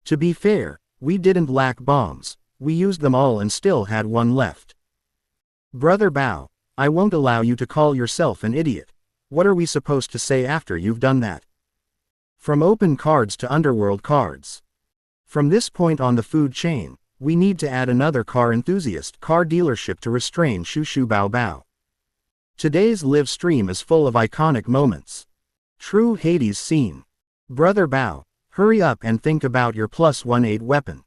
To be fair, we didn't lack bombs, we used them all and still had 1 left. Brother Bao, I won't allow you to call yourself an idiot. What are we supposed to say after you've done that? From open cards to underworld cards. From this point on the food chain, we need to add another car enthusiast car dealership to restrain Shu Shu Bao Bao. Today's live stream is full of iconic moments. True Hades scene. Brother Bao, hurry up and think about your +1/8 weapon.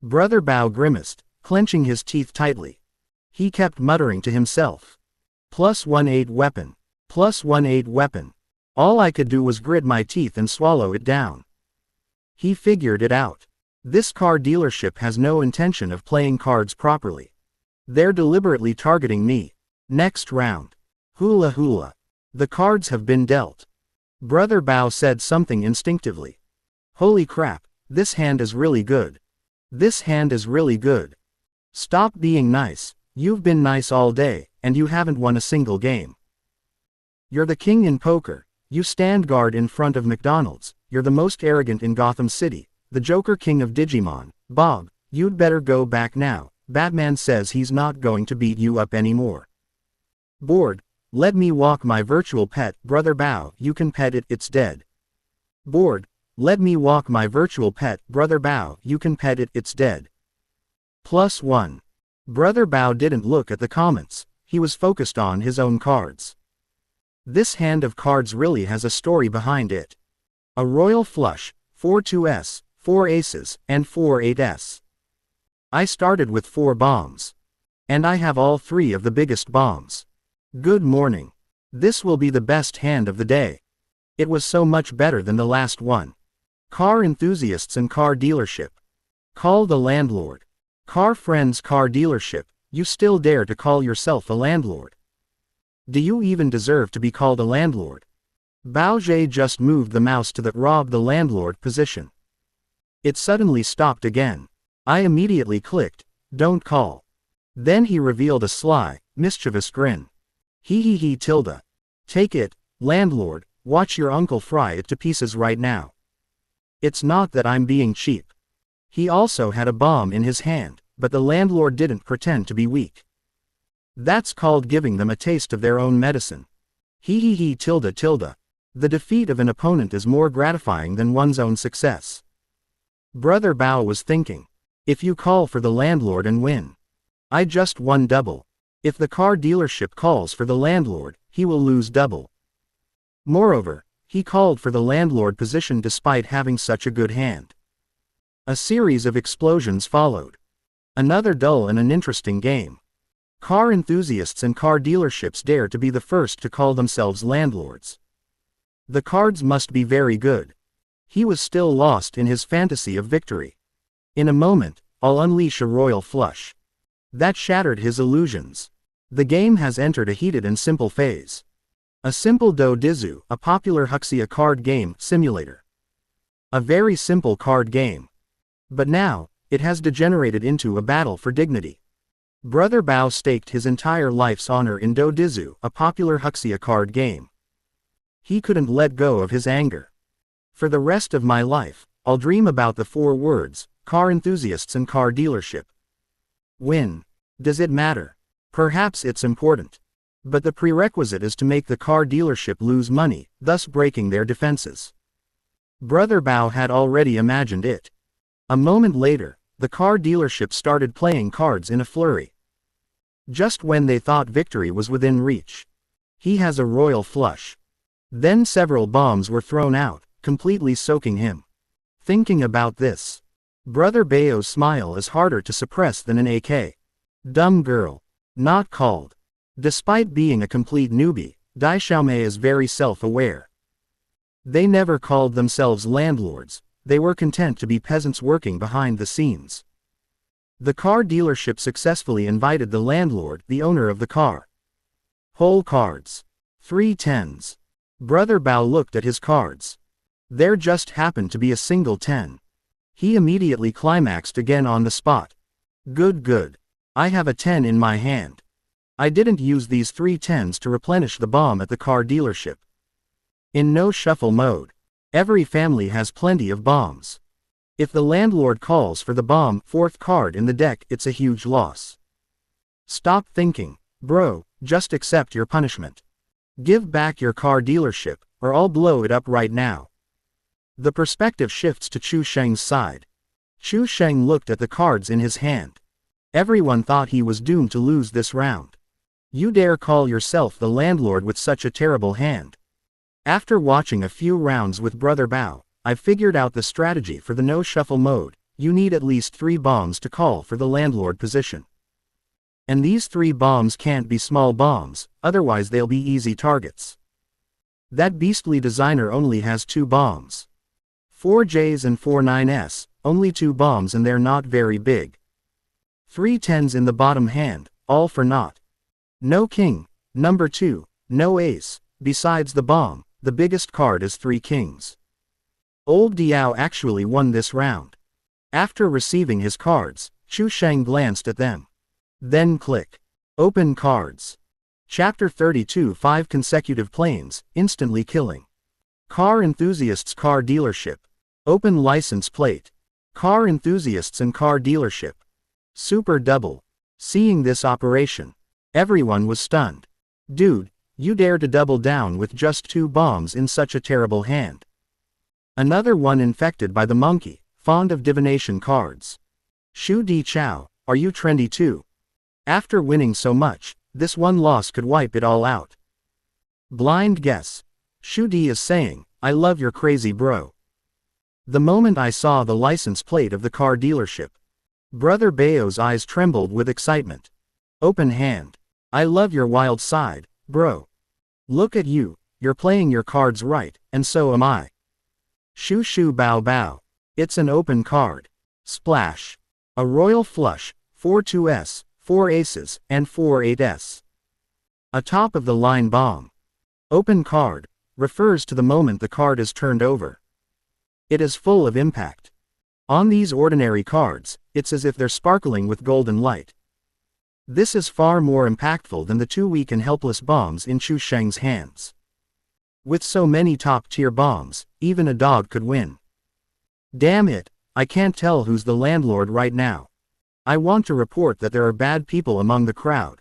Brother Bao grimaced, clenching his teeth tightly. He kept muttering to himself. +1/8 weapon. +1/8 weapon. All I could do was grit my teeth and swallow it down. He figured it out. This car dealership has no intention of playing cards properly. They're deliberately targeting me. Next round. Hula hula. The cards have been dealt. Brother Bao said something instinctively. Holy crap, This hand is really good. This hand is really good. Stop being nice. You've been nice all day, and you haven't won a single game. You're the king in poker. You stand guard in front of McDonald's. You're the most arrogant in Gotham City. The Joker King of Digimon. Bob, you'd better go back now. Batman says he's not going to beat you up anymore. Bored. Let me walk my virtual pet. Brother Bow, you can pet it, it's dead. Bored. Let me walk my virtual pet. Brother Bow, you can pet it, it's dead. +1. Brother Bow didn't look at the comments. He was focused on his own cards. This hand of cards really has a story behind it. A royal flush, 4 2s, 4 aces, and 4 8s. I started with 4 bombs. And I have all 3 of the biggest bombs. Good morning. This will be the best hand of the day. It was so much better than the last one. Car enthusiasts and car dealership. Call the landlord. Car friends car dealership, you still dare to call yourself a landlord? Do you even deserve to be called a landlord? Bowser just moved the mouse to the rob the landlord position. It suddenly stopped again. I immediately clicked, don't call. Then he revealed a sly, mischievous grin. Hee tilde. Take it, landlord, watch your uncle fry it to pieces right now. It's not that I'm being cheap. He also had a bomb in his hand, but the landlord didn't pretend to be weak. That's called giving them a taste of their own medicine. Hee tilde. The defeat of an opponent is more gratifying than one's own success. Brother Bow was thinking. If you call for the landlord and win. I just won double. If the car dealership calls for the landlord, he will lose double. Moreover, he called for the landlord position despite having such a good hand. A series of explosions followed. Another dull and uninteresting game. Car enthusiasts and car dealerships dare to be the first to call themselves landlords. The cards must be very good. He was still lost in his fantasy of victory. In a moment, I'll unleash a royal flush. That shattered his illusions. The game has entered a heated and simple phase. A simple Do Dizu, a popular Huxia card game simulator. A very simple card game. But now, it has degenerated into a battle for dignity. Brother Bow staked his entire life's honor in Do Dizu, a popular Huxia card game. He couldn't let go of his anger. For the rest of my life, I'll dream about the 4 words, car enthusiasts and car dealership. Win. Does it matter? Perhaps it's important. But the prerequisite is to make the car dealership lose money, thus breaking their defenses. Brother Bow had already imagined it. A moment later, the car dealership started playing cards in a flurry. Just when they thought victory was within reach. He has a royal flush. Then several bombs were thrown out, completely soaking him. Thinking about this. Brother Bao's smile is harder to suppress than an AK. Dumb girl. Not called. Despite being a complete newbie, Dai Xiaomei is very self-aware. They never called themselves landlords, they were content to be peasants working behind the scenes. The car dealership successfully invited the landlord, the owner of the car. Whole cards. 3 10s. Brother Bao looked at his cards. There just happened to be a single 10. He immediately climaxed again on the spot. Good. I have a 10 in my hand. I didn't use these 3 10s to replenish the bomb at the car dealership. In no shuffle mode. Every family has plenty of bombs. If the landlord calls for the bomb, 4th card in the deck, it's a huge loss. Stop thinking, bro, just accept your punishment. Give back your car dealership, or I'll blow it up right now. The perspective shifts to Chu Sheng's side. Chu Sheng looked at the cards in his hand. Everyone thought he was doomed to lose this round. You dare call yourself the landlord with such a terrible hand? After watching a few rounds with Brother Bao, I figured out the strategy for the no shuffle mode. You need at least 3 bombs to call for the landlord position. And these 3 bombs can't be small bombs, otherwise they'll be easy targets. That beastly designer only has 2 bombs. 4 Js and 4 9s, only 2 bombs and they're not very big. 3 10s in the bottom hand, all for naught. No king, number 2, no ace, besides the bomb, the biggest card is 3 kings. Old Diao actually won this round. After receiving his cards, Chu Sheng glanced at them. Then click. Open cards. Chapter 32 5 consecutive planes, instantly killing. Car Enthusiasts Car Dealership. Open license plate. Car Enthusiasts and Car Dealership. Super double. Seeing this operation, everyone was stunned. Dude, you dare to double down with just 2 bombs in such a terrible hand. Another one infected by the monkey, fond of divination cards. Shu Di Chao, are you trendy too? After winning so much, this one loss could wipe it all out. Blind guess. Shu Di is saying, I love your crazy bro. The moment I saw the license plate of the car dealership, Brother Bao's eyes trembled with excitement. Open hand. I love your wild side, bro. Look at you, you're playing your cards right, and so am I. Shu Shu Bao Bao. It's an open card. Splash. A royal flush, 4 2s, 4 aces, and 4 8s. A top-of-the-line bomb. Open card, refers to the moment the card is turned over. It is full of impact. On these ordinary cards, it's as if they're sparkling with golden light. This is far more impactful than the 2 weak and helpless bombs in Chu Sheng's hands. With so many top-tier bombs, even a dog could win. Damn it, I can't tell who's the landlord right now. I want to report that there are bad people among the crowd.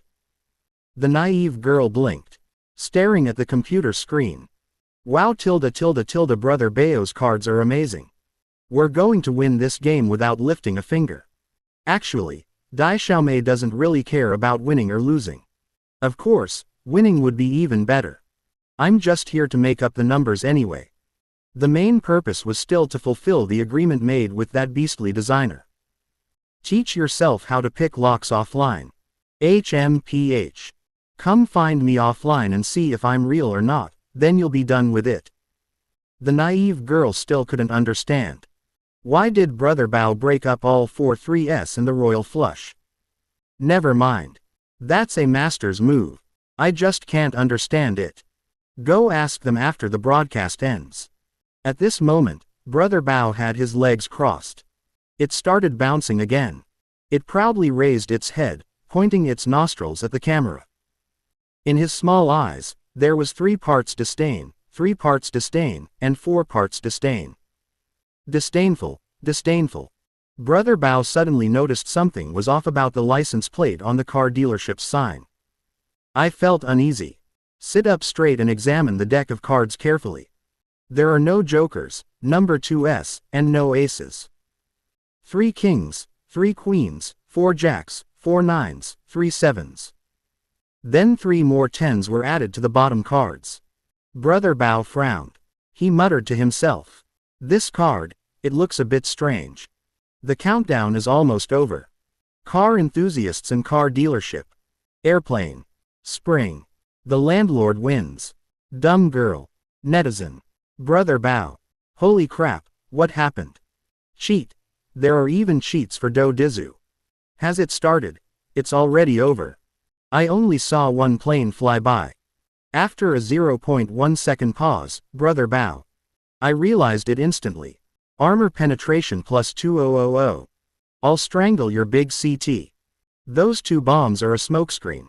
The naive girl blinked, staring at the computer screen. Wow Brother Bao's cards are amazing. We're going to win this game without lifting a finger. Actually, Dai Xiaomei doesn't really care about winning or losing. Of course, winning would be even better. I'm just here to make up the numbers anyway. The main purpose was still to fulfill the agreement made with that beastly designer. Teach yourself how to pick locks offline. HMPH. Come find me offline and see if I'm real or not, then you'll be done with it. The naive girl still couldn't understand. Why did Brother Bao break up all 4 3s in the royal flush? Never mind. That's a master's move. I just can't understand it. Go ask them after the broadcast ends. At this moment, Brother Bao had his legs crossed. It started bouncing again. It proudly raised its head, pointing its nostrils at the camera. In his small eyes, there was 3 parts disdain, 3 parts disdain, and 4 parts disdain. Disdainful, disdainful. Brother Bao suddenly noticed something was off about the license plate on the car dealership's sign. I felt uneasy. Sit up straight and examine the deck of cards carefully. There are no jokers, number 2s, and no aces. 3 kings, 3 queens, 4 jacks, 4 nines, 3 sevens. Then 3 more 10s were added to the bottom cards. Brother Bao frowned. He muttered to himself. This card, it looks a bit strange. The countdown is almost over. Car Enthusiasts and Car Dealership. Airplane. Spring. The landlord wins. Dumb girl. Netizen. Brother Bao. Holy crap, what happened? Cheat. There are even cheats for Do Dizu. Has it started? It's already over. I only saw 1 plane fly by. After a 0.1 second pause, Brother Bao. I realized it instantly. Armor penetration plus 2000. I'll strangle your big CT. Those 2 bombs are a smokescreen.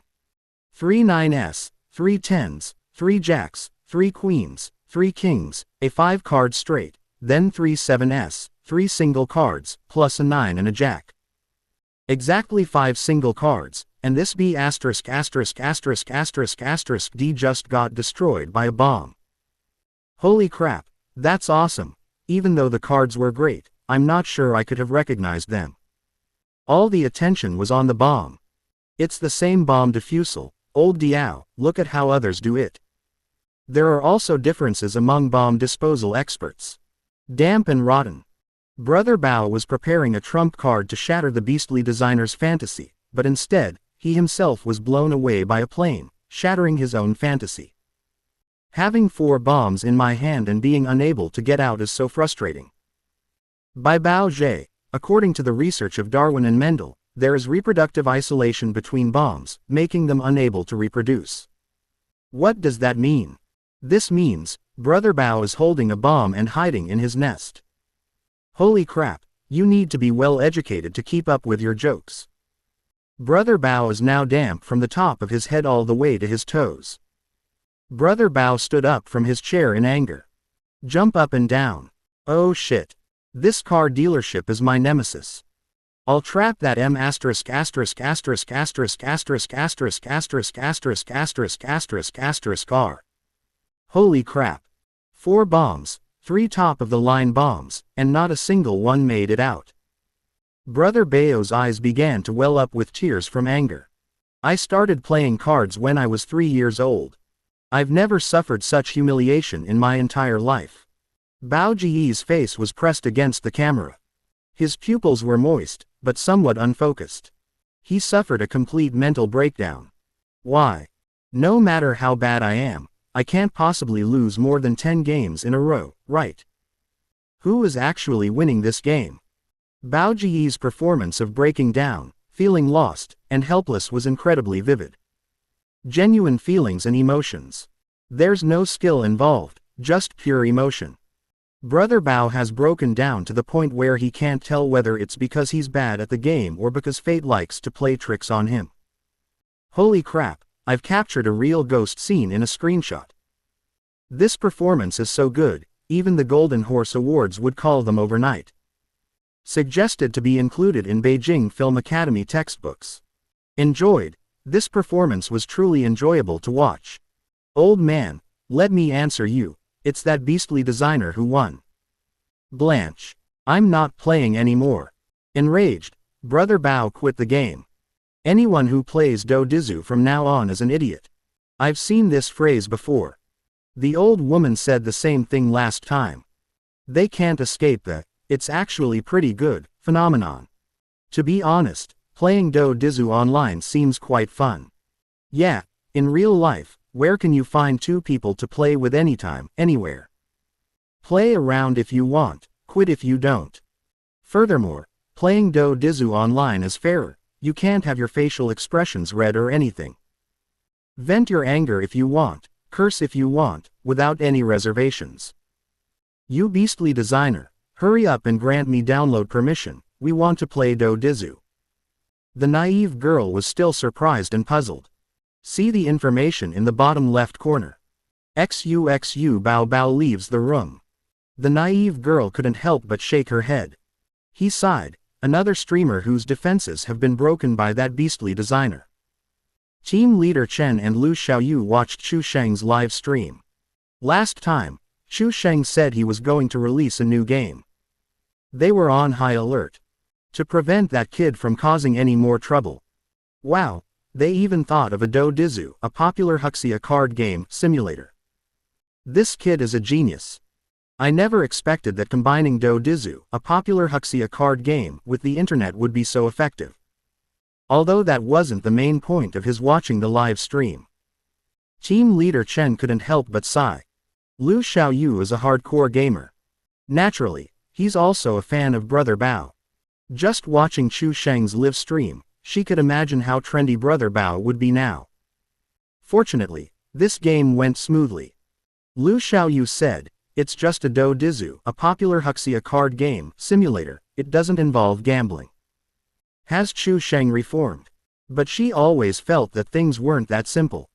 3 9s, 3 10s, 3 jacks, 3 queens, 3 kings, a 5 card straight, then 3 7s, 3 single cards, plus a 9 and a jack. Exactly 5 single cards, and this B********** D just got destroyed by a bomb. Holy crap, that's awesome. Even though the cards were great, I'm not sure I could have recognized them. All the attention was on the bomb. It's the same bomb defusal, Old Diao, look at how others do it. There are also differences among bomb disposal experts. Damp and rotten. Brother Bao was preparing a trump card to shatter the beastly designer's fantasy, but instead, he himself was blown away by a plane, shattering his own fantasy. Having 4 bombs in my hand and being unable to get out is so frustrating. By Bao Zhe, according to the research of Darwin and Mendel, there is reproductive isolation between bombs, making them unable to reproduce. What does that mean? This means, Brother Bao is holding a bomb and hiding in his nest. Holy crap, you need to be well educated to keep up with your jokes. Brother Bao is now damp from the top of his head all the way to his toes. Brother Bao stood up from his chair in anger. Jump up and down. Oh shit. This car dealership is my nemesis. I'll trap that car. Holy crap. 4 bombs, 3 top-of-the-line bombs, and not a single one made it out. Brother Bao's eyes began to well up with tears from anger. I started playing cards when I was 3 years old. I've never suffered such humiliation in my entire life. Bao Ji's face was pressed against the camera. His pupils were moist, but somewhat unfocused. He suffered a complete mental breakdown. Why? No matter how bad I am, I can't possibly lose more than 10 games in a row, right? Who is actually winning this game? Bao Ji's performance of breaking down, feeling lost, and helpless was incredibly vivid. Genuine feelings and emotions. There's no skill involved, just pure emotion. Brother Bao has broken down to the point where he can't tell whether it's because he's bad at the game or because fate likes to play tricks on him. Holy crap, I've captured a real ghost scene in a screenshot. This performance is so good, even the Golden Horse Awards would call them overnight. Suggested to be included in Beijing Film Academy textbooks. Enjoyed. This performance was truly enjoyable to watch. Old man, let me answer you. It's that beastly designer who won. Blanche. I'm not playing anymore. Enraged, Brother Bao quit the game. Anyone who plays Do Dizu from now on is an idiot. I've seen this phrase before. The old woman said the same thing last time. They can't escape the, it's actually pretty good, phenomenon. To be honest, playing Do Dizu online seems quite fun. Yeah, in real life, where can you find 2 people to play with anytime, anywhere? Play around if you want, quit if you don't. Furthermore, playing Do Dizu online is fairer, you can't have your facial expressions read or anything. Vent your anger if you want, curse if you want, without any reservations. You beastly designer, hurry up and grant me download permission, we want to play Do Dizu. The naive girl was still surprised and puzzled. See the information in the bottom left corner. XUXU Bao Bao leaves the room. The naive girl couldn't help but shake her head. He sighed, another streamer whose defenses have been broken by that beastly designer. Team leader Chen and Lu Xiaoyu watched Chu Sheng's live stream. Last time, Chu Sheng said he was going to release a new game. They were on high alert. To prevent that kid from causing any more trouble. Wow. They even thought of a Do Dizu, a popular Huxia card game simulator. This kid is a genius. I never expected that combining Do Dizu, a popular Huxia card game, with the internet would be so effective. Although that wasn't the main point of his watching the live stream. Team leader Chen couldn't help but sigh. Lu Xiaoyu is a hardcore gamer. Naturally, he's also a fan of Brother Bao. Just watching Chu Sheng's live stream, she could imagine how trendy Brother Bao would be now. Fortunately, this game went smoothly. Lu Xiaoyu said, it's just a Do Dizu, a popular Huxia card game simulator, it doesn't involve gambling. Has Chu Sheng reformed? But she always felt that things weren't that simple.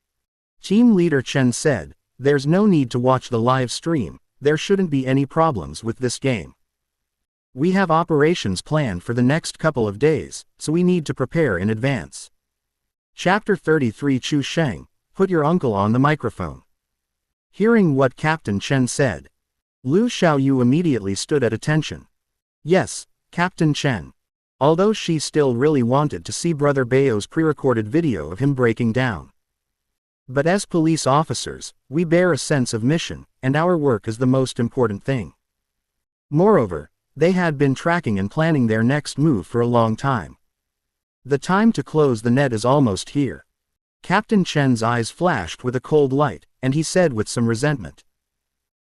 Team leader Chen said, there's no need to watch the live stream, there shouldn't be any problems with this game. We have operations planned for the next couple of days, so we need to prepare in advance. Chapter 33 Chu Sheng, put your uncle on the microphone. Hearing what Captain Chen said, Lu Xiaoyu immediately stood at attention. Yes, Captain Chen. Although she still really wanted to see Brother Bao's pre-recorded video of him breaking down. But as police officers, we bear a sense of mission, and our work is the most important thing. Moreover, they had been tracking and planning their next move for a long time. The time to close the net is almost here. Captain Chen's eyes flashed with a cold light, and he said with some resentment.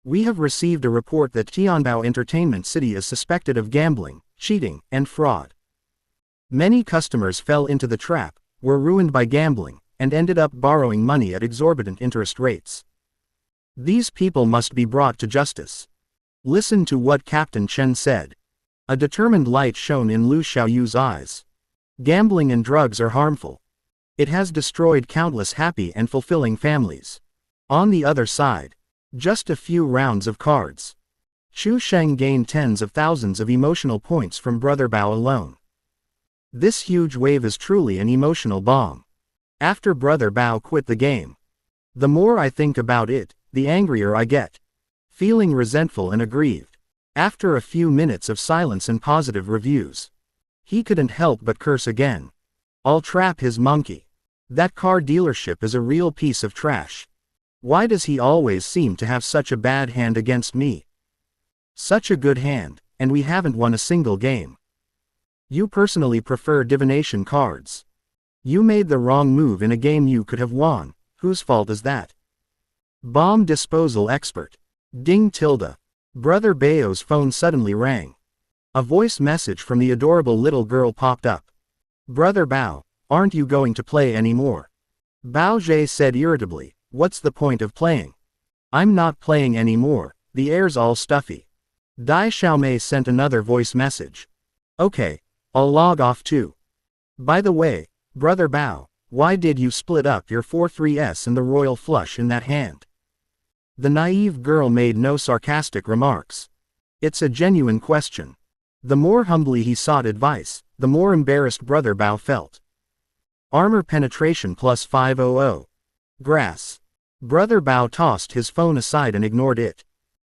We have received a report that Tianbao Entertainment City is suspected of gambling, cheating, and fraud. Many customers fell into the trap, were ruined by gambling, and ended up borrowing money at exorbitant interest rates. These people must be brought to justice. Listen to what Captain Chen said. A determined light shone in Lu Xiaoyu's eyes. Gambling and drugs are harmful. It has destroyed countless happy and fulfilling families. On the other side, just a few rounds of cards. Chu Sheng gained tens of thousands of emotional points from Brother Bao alone. This huge wave is truly an emotional bomb. After Brother Bao quit the game, the more I think about it, the angrier I get. Feeling resentful and aggrieved. After a few minutes of silence and positive reviews, he couldn't help but curse again. I'll trap his monkey. That car dealership is a real piece of trash. Why does he always seem to have such a bad hand against me? Such a good hand, and we haven't won a single game. You personally prefer divination cards. You made the wrong move in a game you could have won. Whose fault is that? Bomb disposal expert. Ding tilde. Brother Bao's phone suddenly rang. A voice message from the adorable little girl popped up. Brother Bao, aren't you going to play anymore? Bao Zhe said irritably, what's the point of playing? I'm not playing anymore, the air's all stuffy. Dai Xiaomei sent another voice message. Okay, I'll log off too. By the way, Brother Bao, why did you split up your 4-3s and the royal flush in that hand? The naive girl made no sarcastic remarks. It's a genuine question. The more humbly he sought advice, the more embarrassed Brother Bao felt. Armor penetration plus 500. Grass. Brother Bao tossed his phone aside and ignored it.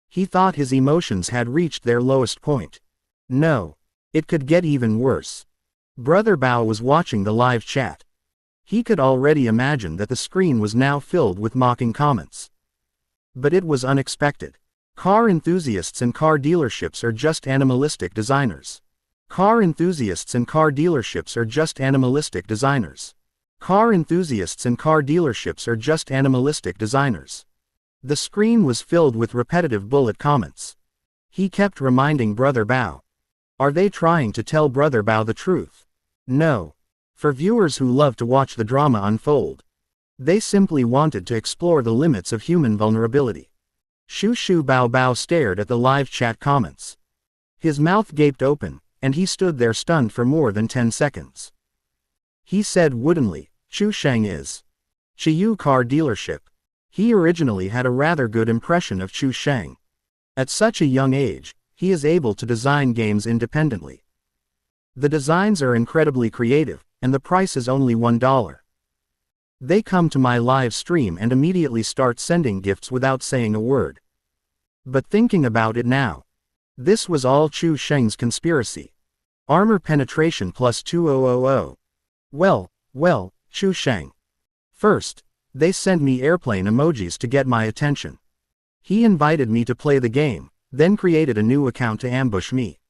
He thought his emotions had reached their lowest point. No. It could get even worse. Brother Bao was watching the live chat. He could already imagine that the screen was now filled with mocking comments. But it was unexpected. Car enthusiasts and car dealerships are just animalistic designers. Car enthusiasts and car dealerships are just animalistic designers. Car enthusiasts and car dealerships are just animalistic designers. The screen was filled with repetitive bullet comments. He kept reminding Brother Bao. Are they trying to tell Brother Bao the truth? No. For viewers who love to watch the drama unfold. They simply wanted to explore the limits of human vulnerability. Shu Shu Bao Bao stared at the live chat comments. His mouth gaped open, and he stood there stunned for more than 10 seconds. He said woodenly, Chu Sheng is Chiyu car dealership. He originally had a rather good impression of Chu Sheng. At such a young age, he is able to design games independently. The designs are incredibly creative, and the price is only $1. They come to my live stream and immediately start sending gifts without saying a word. But thinking about it now, this was all Chu Sheng's conspiracy. Armor penetration plus 2000. Well, Chu Sheng. First, they sent me airplane emojis to get my attention. He invited me to play the game, then created a new account to ambush me.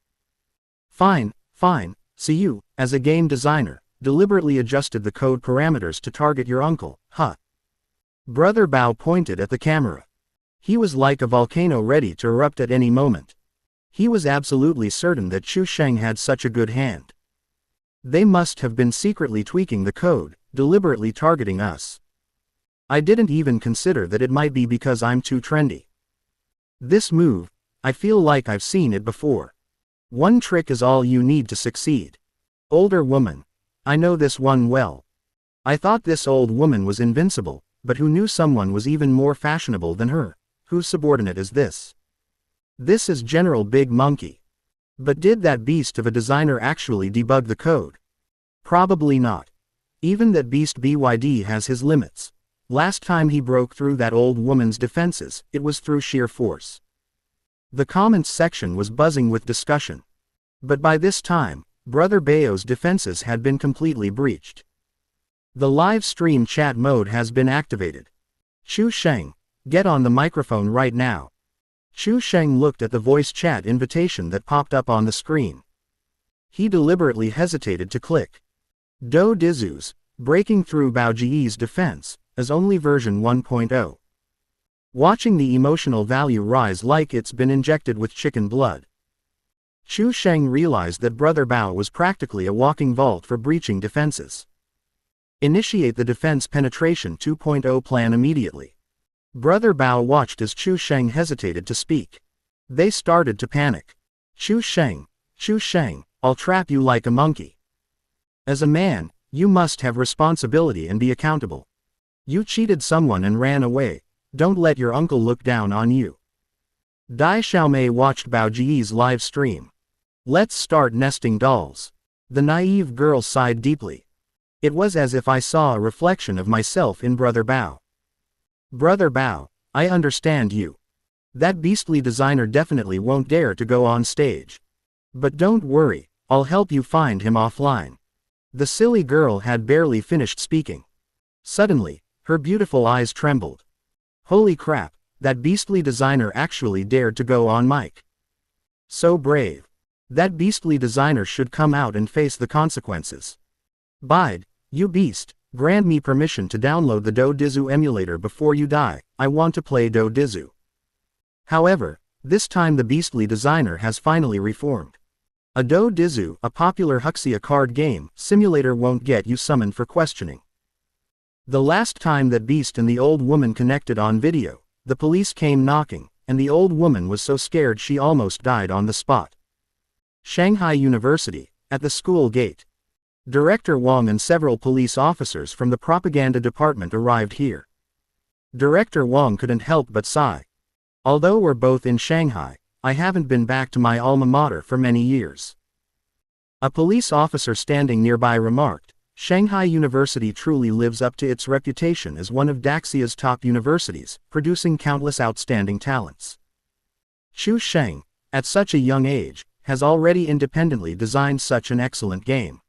Fine, see you, as a game designer, deliberately adjusted the code parameters to target your uncle, huh? Brother Bao pointed at the camera. He was like a volcano ready to erupt at any moment. He was absolutely certain that Chu Sheng had such a good hand. They must have been secretly tweaking the code, deliberately targeting us. I didn't even consider that it might be because I'm too trendy. This move, I feel like I've seen it before. One trick is all you need to succeed. Older woman. I know this one well. I thought this old woman was invincible, but who knew someone was even more fashionable than her? Whose subordinate is this? This is General Big Monkey. But did that beast of a designer actually debug the code? Probably not. Even that beast BYD has his limits. Last time he broke through that old woman's defenses, it was through sheer force. The comments section was buzzing with discussion. But by this time, Brother Bao's defenses had been completely breached. The live stream chat mode has been activated. Chu Sheng, get on the microphone right now. Chu Sheng looked at the voice chat invitation that popped up on the screen. He deliberately hesitated to click. Do Dizu's, breaking through Bao Ji's defense, is only version 1.0. Watching the emotional value rise like it's been injected with chicken blood. Chu Sheng realized that Brother Bao was practically a walking vault for breaching defenses. Initiate the defense penetration 2.0 plan immediately. Brother Bao watched as Chu Sheng hesitated to speak. They started to panic. Chu Sheng, I'll trap you like a monkey. As a man, you must have responsibility and be accountable. You cheated someone and ran away. Don't let your uncle look down on you. Dai Xiaomei watched Bao Ji's live stream. Let's start nesting dolls. The naive girl sighed deeply. It was as if I saw a reflection of myself in Brother Bao. Brother Bao, I understand you. That beastly designer definitely won't dare to go on stage. But don't worry, I'll help you find him offline. The silly girl had barely finished speaking. Suddenly, her beautiful eyes trembled. Holy crap, that beastly designer actually dared to go on mic. So brave. That beastly designer should come out and face the consequences. Bide, you beast, grant me permission to download the Doudizu emulator before you die, I want to play Doudizu. However, this time the beastly designer has finally reformed. A Doudizu, a popular Huxia card game, simulator won't get you summoned for questioning. The last time that beast and the old woman connected on video, the police came knocking, and the old woman was so scared she almost died on the spot. Shanghai University, at the school gate. Director Wang and several police officers from the propaganda department arrived here. Director Wang couldn't help but sigh. Although we're both in Shanghai, I haven't been back to my alma mater for many years. A police officer standing nearby remarked, Shanghai University truly lives up to its reputation as one of Daxia's top universities, producing countless outstanding talents. Chu Sheng, at such a young age, has already independently designed such an excellent game.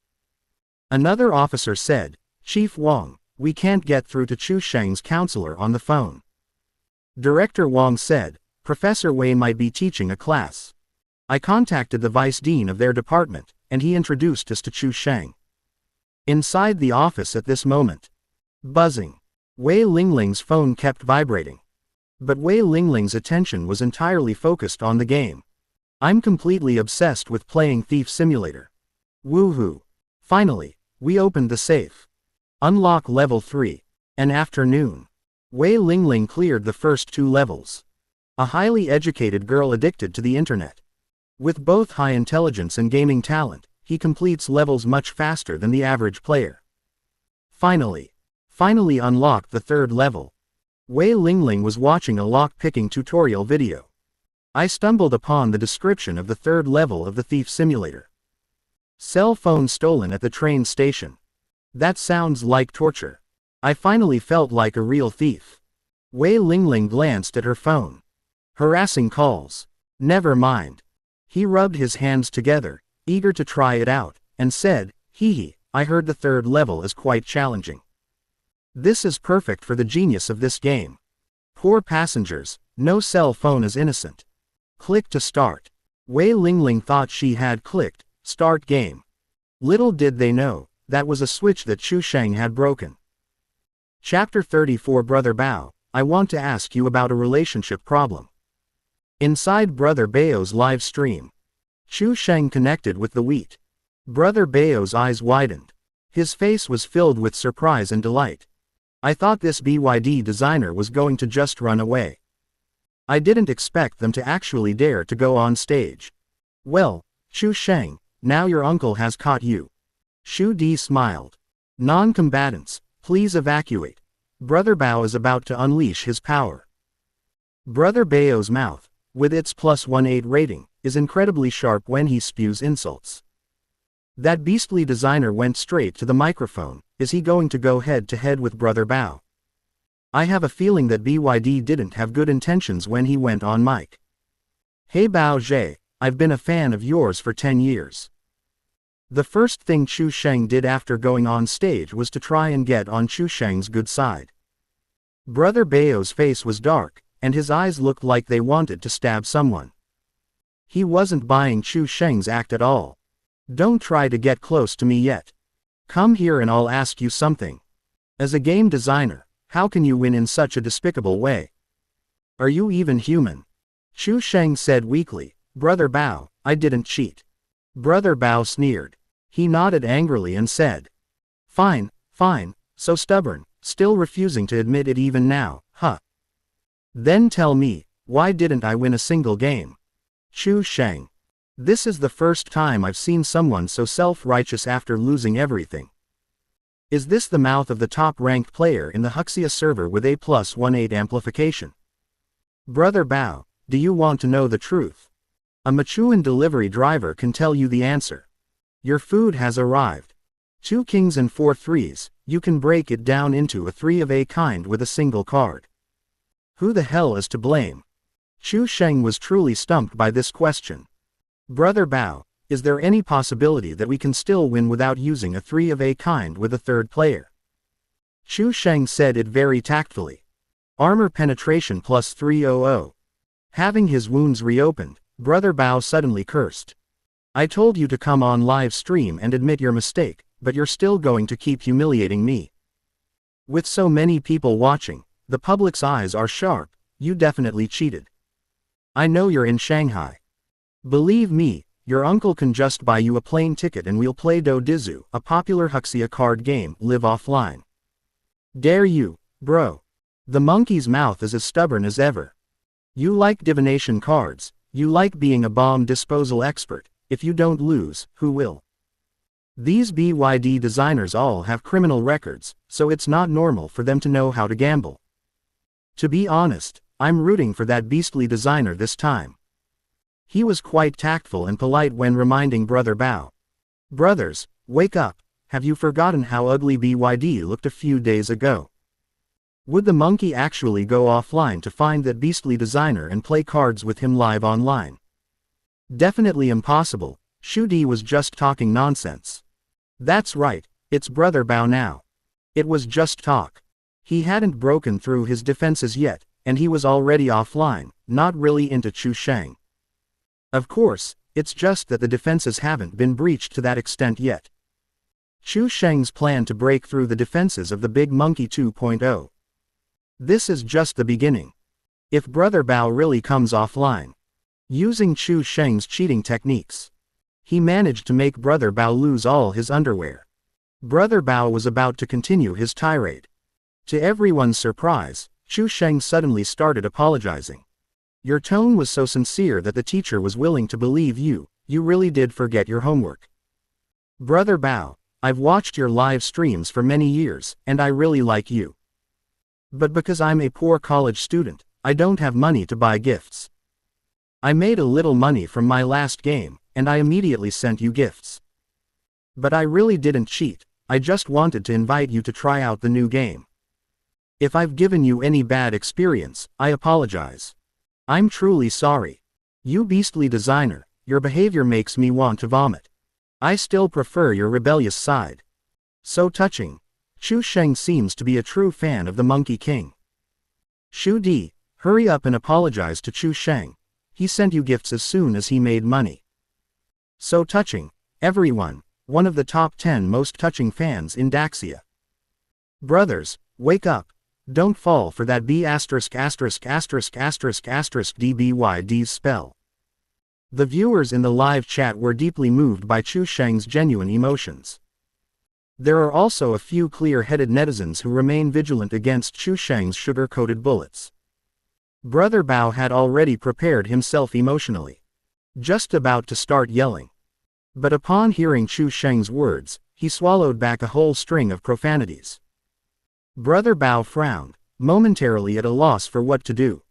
Another officer said, Chief Wang, we can't get through to Chu Sheng's counselor on the phone. Director Wang said, Professor Wei might be teaching a class. I contacted the vice dean of their department, and he introduced us to Chu Sheng. Inside the office at this moment. Buzzing. Wei Lingling's phone kept vibrating. But Wei Lingling's attention was entirely focused on the game. I'm completely obsessed with playing Thief Simulator. Woohoo. Finally, we opened the safe. Unlock level 3. An afternoon. Wei Lingling cleared the first 2 levels. A highly educated girl addicted to the internet. With both high intelligence and gaming talent, he completes levels much faster than the average player. Finally unlocked the 3rd level. Wei Lingling was watching a lock-picking tutorial video. I stumbled upon the description of the 3rd level of the Thief Simulator. Cell phone stolen at the train station. That sounds like torture. I finally felt like a real thief. Wei Lingling glanced at her phone. Harassing calls. Never mind. He rubbed his hands together, eager to try it out, and said, Hee, I heard the 3rd level is quite challenging. This is perfect for the genius of this game. Poor passengers, no cell phone is innocent. Click to start. Wei Lingling thought she had clicked, start game. Little did they know, that was a switch that Chu Sheng had broken. Chapter 34 Brother Bao, I want to ask you about a relationship problem. Inside Brother Bao's live stream. Chu Sheng connected with the wheat. Brother Bao's eyes widened. His face was filled with surprise and delight. I thought this BYD designer was going to just run away. I didn't expect them to actually dare to go on stage. Well, Chu Sheng, now your uncle has caught you. Xu Di smiled. Non-combatants, please evacuate. Brother Bao is about to unleash his power. Brother Bao's mouth, with its +18 rating, is incredibly sharp when he spews insults. That beastly designer went straight to the microphone. Is he going to go head-to-head with Brother Bao? I have a feeling that BYD didn't have good intentions when he went on mic. Hey Bao Zhe, I've been a fan of yours for 10 years. The first thing Chu Sheng did after going on stage was to try and get on Chu Sheng's good side. Brother Bao's face was dark, and his eyes looked like they wanted to stab someone. He wasn't buying Chu Sheng's act at all. Don't try to get close to me yet. Come here and I'll ask you something. As a game designer, how can you win in such a despicable way? Are you even human? Chu Sheng said weakly, Brother Bao, I didn't cheat. Brother Bao sneered. He nodded angrily and said, Fine, so stubborn, still refusing to admit it even now, huh? Then tell me, why didn't I win a single game? Chu Sheng. This is the first time I've seen someone so self-righteous after losing everything. Is this the mouth of the top-ranked player in the Huxia server with A+18 amplification? Brother Bao, do you want to know the truth? A Machuan delivery driver can tell you the answer. Your food has arrived. 2 kings and 4 threes, you can break it down into a 3 of a kind with a single card. Who the hell is to blame? Chu Sheng was truly stumped by this question. Brother Bao, is there any possibility that we can still win without using a 3 of a kind with a third player? Chu Sheng said it very tactfully. Armor penetration plus 300. Having his wounds reopened, Brother Bao suddenly cursed. I told you to come on live stream and admit your mistake, but you're still going to keep humiliating me. With so many people watching, the public's eyes are sharp, you definitely cheated. I know you're in Shanghai. Believe me, your uncle can just buy you a plane ticket and we'll play Do Dizu, a popular Huxia card game, live offline. Dare you, bro. The monkey's mouth is as stubborn as ever. You like divination cards, you like being a bomb disposal expert, if you don't lose, who will? These BYD designers all have criminal records, so it's not normal for them to know how to gamble. To be honest, I'm rooting for that beastly designer this time. He was quite tactful and polite when reminding Brother Bao. Brothers, wake up, have you forgotten how ugly BYD looked a few days ago? Would the monkey actually go offline to find that beastly designer and play cards with him live online? Definitely impossible, Shu Di was just talking nonsense. That's right, it's Brother Bao now. It was just talk. He hadn't broken through his defenses yet, and he was already offline, not really into Chu Sheng. Of course, it's just that the defenses haven't been breached to that extent yet. Chu Sheng's plan to break through the defenses of the Big Monkey 2.0. This is just the beginning. If Brother Bao really comes offline, using Chu Sheng's cheating techniques, he managed to make Brother Bao lose all his underwear. Brother Bao was about to continue his tirade. To everyone's surprise, Chu Sheng suddenly started apologizing. Your tone was so sincere that the teacher was willing to believe you really did forget your homework. Brother Bao, I've watched your live streams for many years, and I really like you. But because I'm a poor college student, I don't have money to buy gifts. I made a little money from my last game, and I immediately sent you gifts. But I really didn't cheat, I just wanted to invite you to try out the new game. If I've given you any bad experience, I apologize. I'm truly sorry. You beastly designer, your behavior makes me want to vomit. I still prefer your rebellious side. So touching. Chu Sheng seems to be a true fan of the Monkey King. Shu Di, hurry up and apologize to Chu Sheng. He sent you gifts as soon as he made money. So touching, everyone, one of the top 10 most touching fans in Daxia. Brothers, wake up. Don't fall for that DBYD's spell. The viewers in the live chat were deeply moved by Chu Sheng's genuine emotions. There are also a few clear-headed netizens who remain vigilant against Chu Sheng's sugar-coated bullets. Brother Bao had already prepared himself emotionally. Just about to start yelling. But upon hearing Chu Sheng's words, he swallowed back a whole string of profanities. Brother Bao frowned, momentarily at a loss for what to do.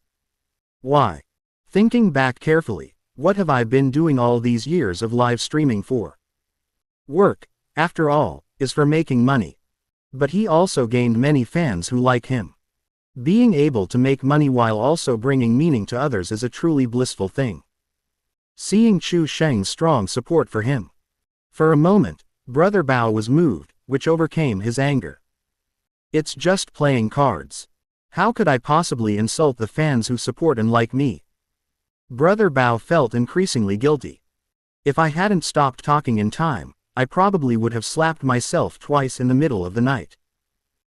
Why? Thinking back carefully, what have I been doing all these years of live streaming for? Work, after all, is for making money. But he also gained many fans who like him. Being able to make money while also bringing meaning to others is a truly blissful thing. Seeing Chu Sheng's strong support for him. For a moment, Brother Bao was moved, which overcame his anger. It's just playing cards. How could I possibly insult the fans who support and like me? Brother Bao felt increasingly guilty. If I hadn't stopped talking in time, I probably would have slapped myself twice in the middle of the night.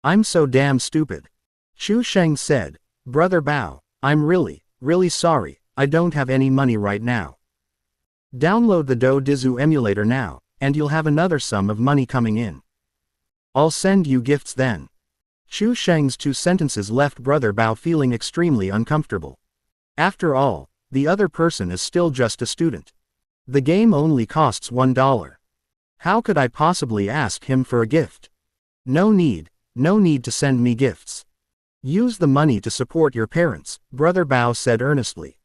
I'm so damn stupid. Chu Sheng said, Brother Bao, I'm really sorry, I don't have any money right now. Download the Do Dizu emulator now, and you'll have another sum of money coming in. I'll send you gifts then. Chu Sheng's two sentences left Brother Bao feeling extremely uncomfortable. After all, the other person is still just a student. The game only costs $1. How could I possibly ask him for a gift? No need to send me gifts. Use the money to support your parents, Brother Bao said earnestly.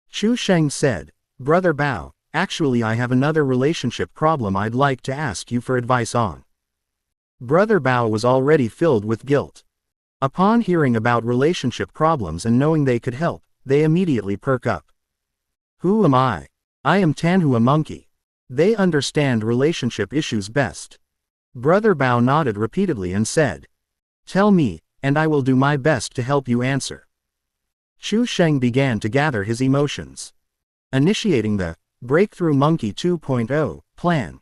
Chu Sheng said, Brother Bao, actually I have another relationship problem I'd like to ask you for advice on. Brother Bao was already filled with guilt. Upon hearing about relationship problems and knowing they could help, they immediately perk up. Who am I? I am Tanhua Monkey. They understand relationship issues best. Brother Bao nodded repeatedly and said, Tell me, and I will do my best to help you answer. Chu Sheng began to gather his emotions. Initiating the Breakthrough Monkey 2.0 plan.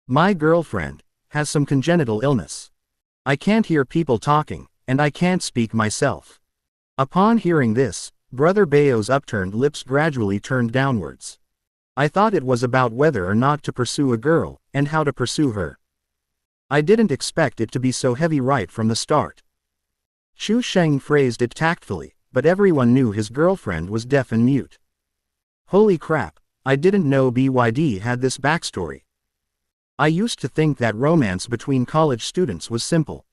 My girlfriend has some congenital illness. I can't hear people talking, and I can't speak myself. Upon hearing this, Brother Bao's upturned lips gradually turned downwards. I thought it was about whether or not to pursue a girl, and how to pursue her. I didn't expect it to be so heavy right from the start. Chu Sheng phrased it tactfully, but everyone knew his girlfriend was deaf and mute. Holy crap, I didn't know BYD had this backstory. I used to think that romance between college students was simple.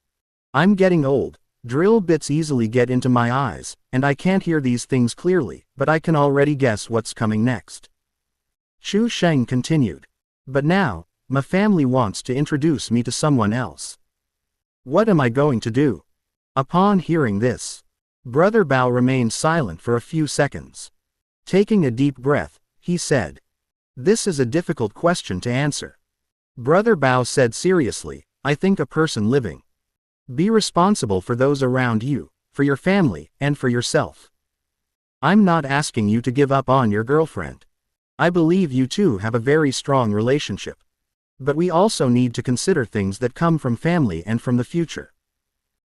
I'm getting old, drill bits easily get into my eyes, and I can't hear these things clearly, but I can already guess what's coming next. Chu Sheng continued. But now, my family wants to introduce me to someone else. What am I going to do? Upon hearing this, Brother Bao remained silent for a few seconds. Taking a deep breath, he said, This is a difficult question to answer. Brother Bao said seriously, I think a person living. Be responsible for those around you, for your family, and for yourself. I'm not asking you to give up on your girlfriend. I believe you two have a very strong relationship. But we also need to consider things that come from family and from the future.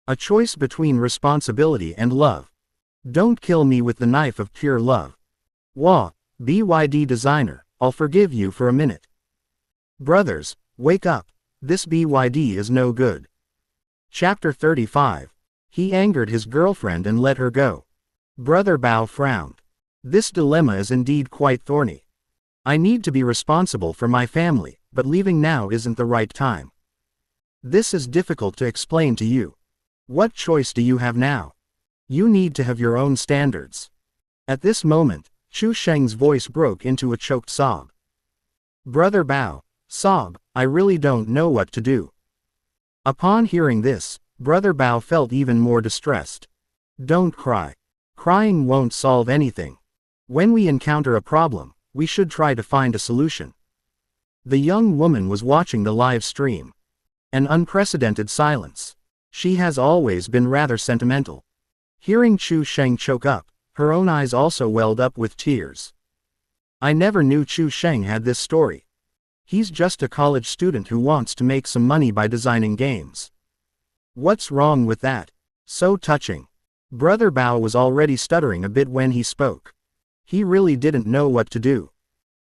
A choice between responsibility and love. Don't kill me with the knife of pure love. Wah, BYD designer, I'll forgive you for a minute. Brothers, wake up, this BYD is no good. Chapter 35. He angered his girlfriend and let her go. Brother Bao frowned. This dilemma is indeed quite thorny. I need to be responsible for my family, but leaving now isn't the right time. This is difficult to explain to you. What choice do you have now? You need to have your own standards. At this moment, Chu Sheng's voice broke into a choked sob. Brother Bao, sob, I really don't know what to do. Upon hearing this, Brother Bao felt even more distressed. Don't cry. Crying won't solve anything. When we encounter a problem, we should try to find a solution. The young woman was watching the live stream. An unprecedented silence. She has always been rather sentimental. Hearing Chu Sheng choke up, her own eyes also welled up with tears. I never knew Chu Sheng had this story. He's just a college student who wants to make some money by designing games. What's wrong with that? So touching. Brother Bao was already stuttering a bit when he spoke. He really didn't know what to do.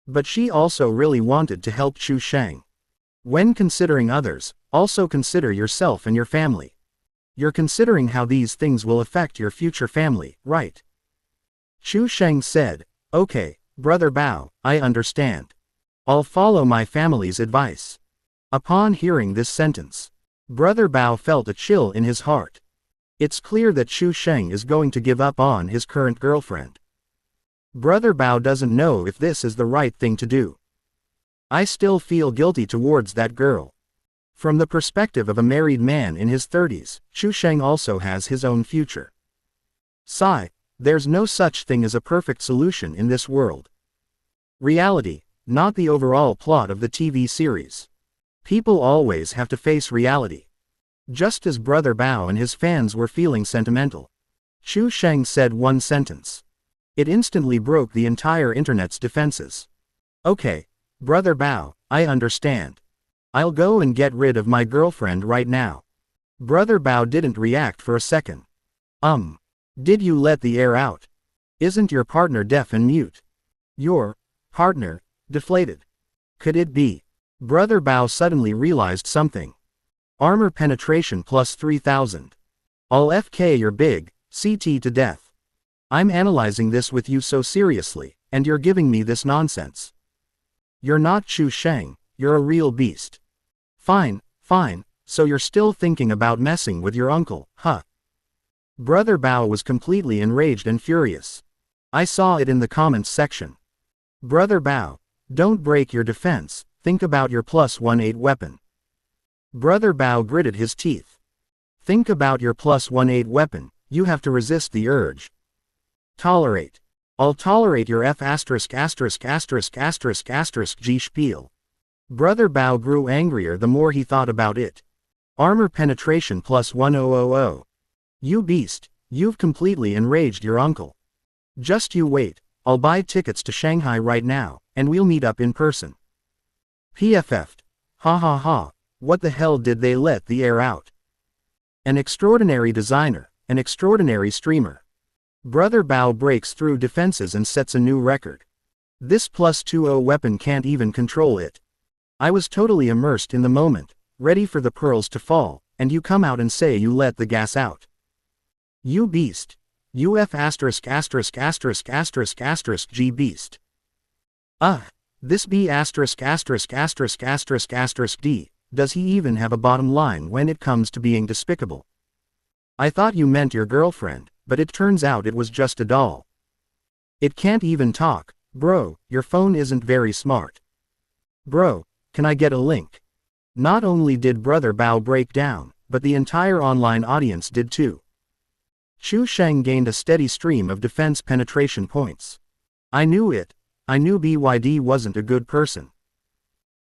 But she also really wanted to help Chu Sheng. When considering others, also consider yourself and your family. You're considering how these things will affect your future family, right? Chu Sheng said, Okay, Brother Bao, I understand. I'll follow my family's advice. Upon hearing this sentence, Brother Bao felt a chill in his heart. It's clear that Chu Sheng is going to give up on his current girlfriend. Brother Bao doesn't know if this is the right thing to do. I still feel guilty towards that girl. From the perspective of a married man in his 30s, Chu Sheng also has his own future. Sigh, there's no such thing as a perfect solution in this world. Reality, not the overall plot of the TV series. People always have to face reality. Just as Brother Bao and his fans were feeling sentimental, Chu Sheng said one sentence. It instantly broke the entire internet's defenses. Okay, Brother Bao, I understand. I'll go and get rid of my girlfriend right now. Brother Bao didn't react for a second. Did you let the air out? Isn't your partner deaf and mute? Your partner, deflated. Could it be? Brother Bao suddenly realized something. Armor penetration plus 3000. I'll FK your big CT to death. I'm analyzing this with you so seriously, and you're giving me this nonsense. You're not Chu Sheng, you're a real beast. Fine, fine, so you're still thinking about messing with your uncle, huh? Brother Bao was completely enraged and furious. I saw it in the comments section. Brother Bao, don't break your defense, think about your +18 weapon. Brother Bao gritted his teeth. Think about your +18 weapon, you have to resist the urge. Tolerate. I'll tolerate your G spiel. Brother Bao grew angrier the more he thought about it. Armor penetration +1000. You beast, you've completely enraged your uncle. Just you wait, I'll buy tickets to Shanghai right now, and we'll meet up in person. PFF'd. Ha ha ha, what the hell did they let the air out? An extraordinary designer, an extraordinary streamer. Brother Bao breaks through defenses and sets a new record. This +20 weapon can't even control it. I was totally immersed in the moment, ready for the pearls to fall, and you come out and say you let the gas out. You beast. UF G beast. This B D, does he even have a bottom line when it comes to being despicable? I thought you meant your girlfriend, but it turns out it was just a doll. It can't even talk, bro, your phone isn't very smart. Bro, can I get a link? Not only did Brother Bao break down, but the entire online audience did too. Chu Sheng gained a steady stream of defense penetration points. I knew it. I knew BYD wasn't a good person.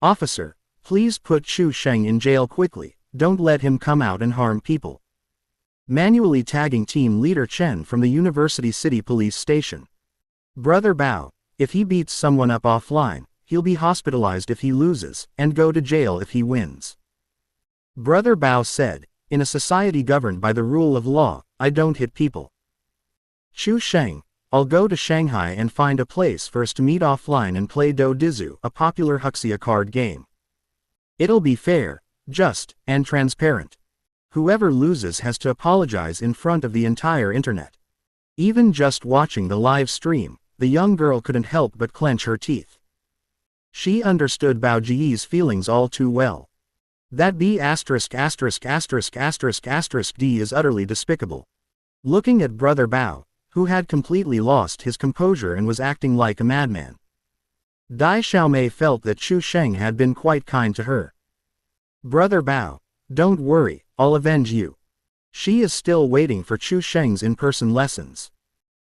Officer, please put Chu Sheng in jail quickly, don't let him come out and harm people. Manually tagging team leader Chen from the University City Police Station. Brother Bao, if he beats someone up offline, he'll be hospitalized if he loses, and go to jail if he wins. Brother Bao said, in a society governed by the rule of law, I don't hit people. Chu Sheng, I'll go to Shanghai and find a place for us to meet offline and play Do Dizu, a popular Huxia card game. It'll be fair, just, and transparent. Whoever loses has to apologize in front of the entire internet. Even just watching the live stream, the young girl couldn't help but clench her teeth. She understood Bao Ji's feelings all too well. That B***** D is utterly despicable. Looking at Brother Bao, who had completely lost his composure and was acting like a madman. Dai Xiaomei felt that Chu Sheng had been quite kind to her. Brother Bao, don't worry, I'll avenge you. She is still waiting for Chu Sheng's in-person lessons.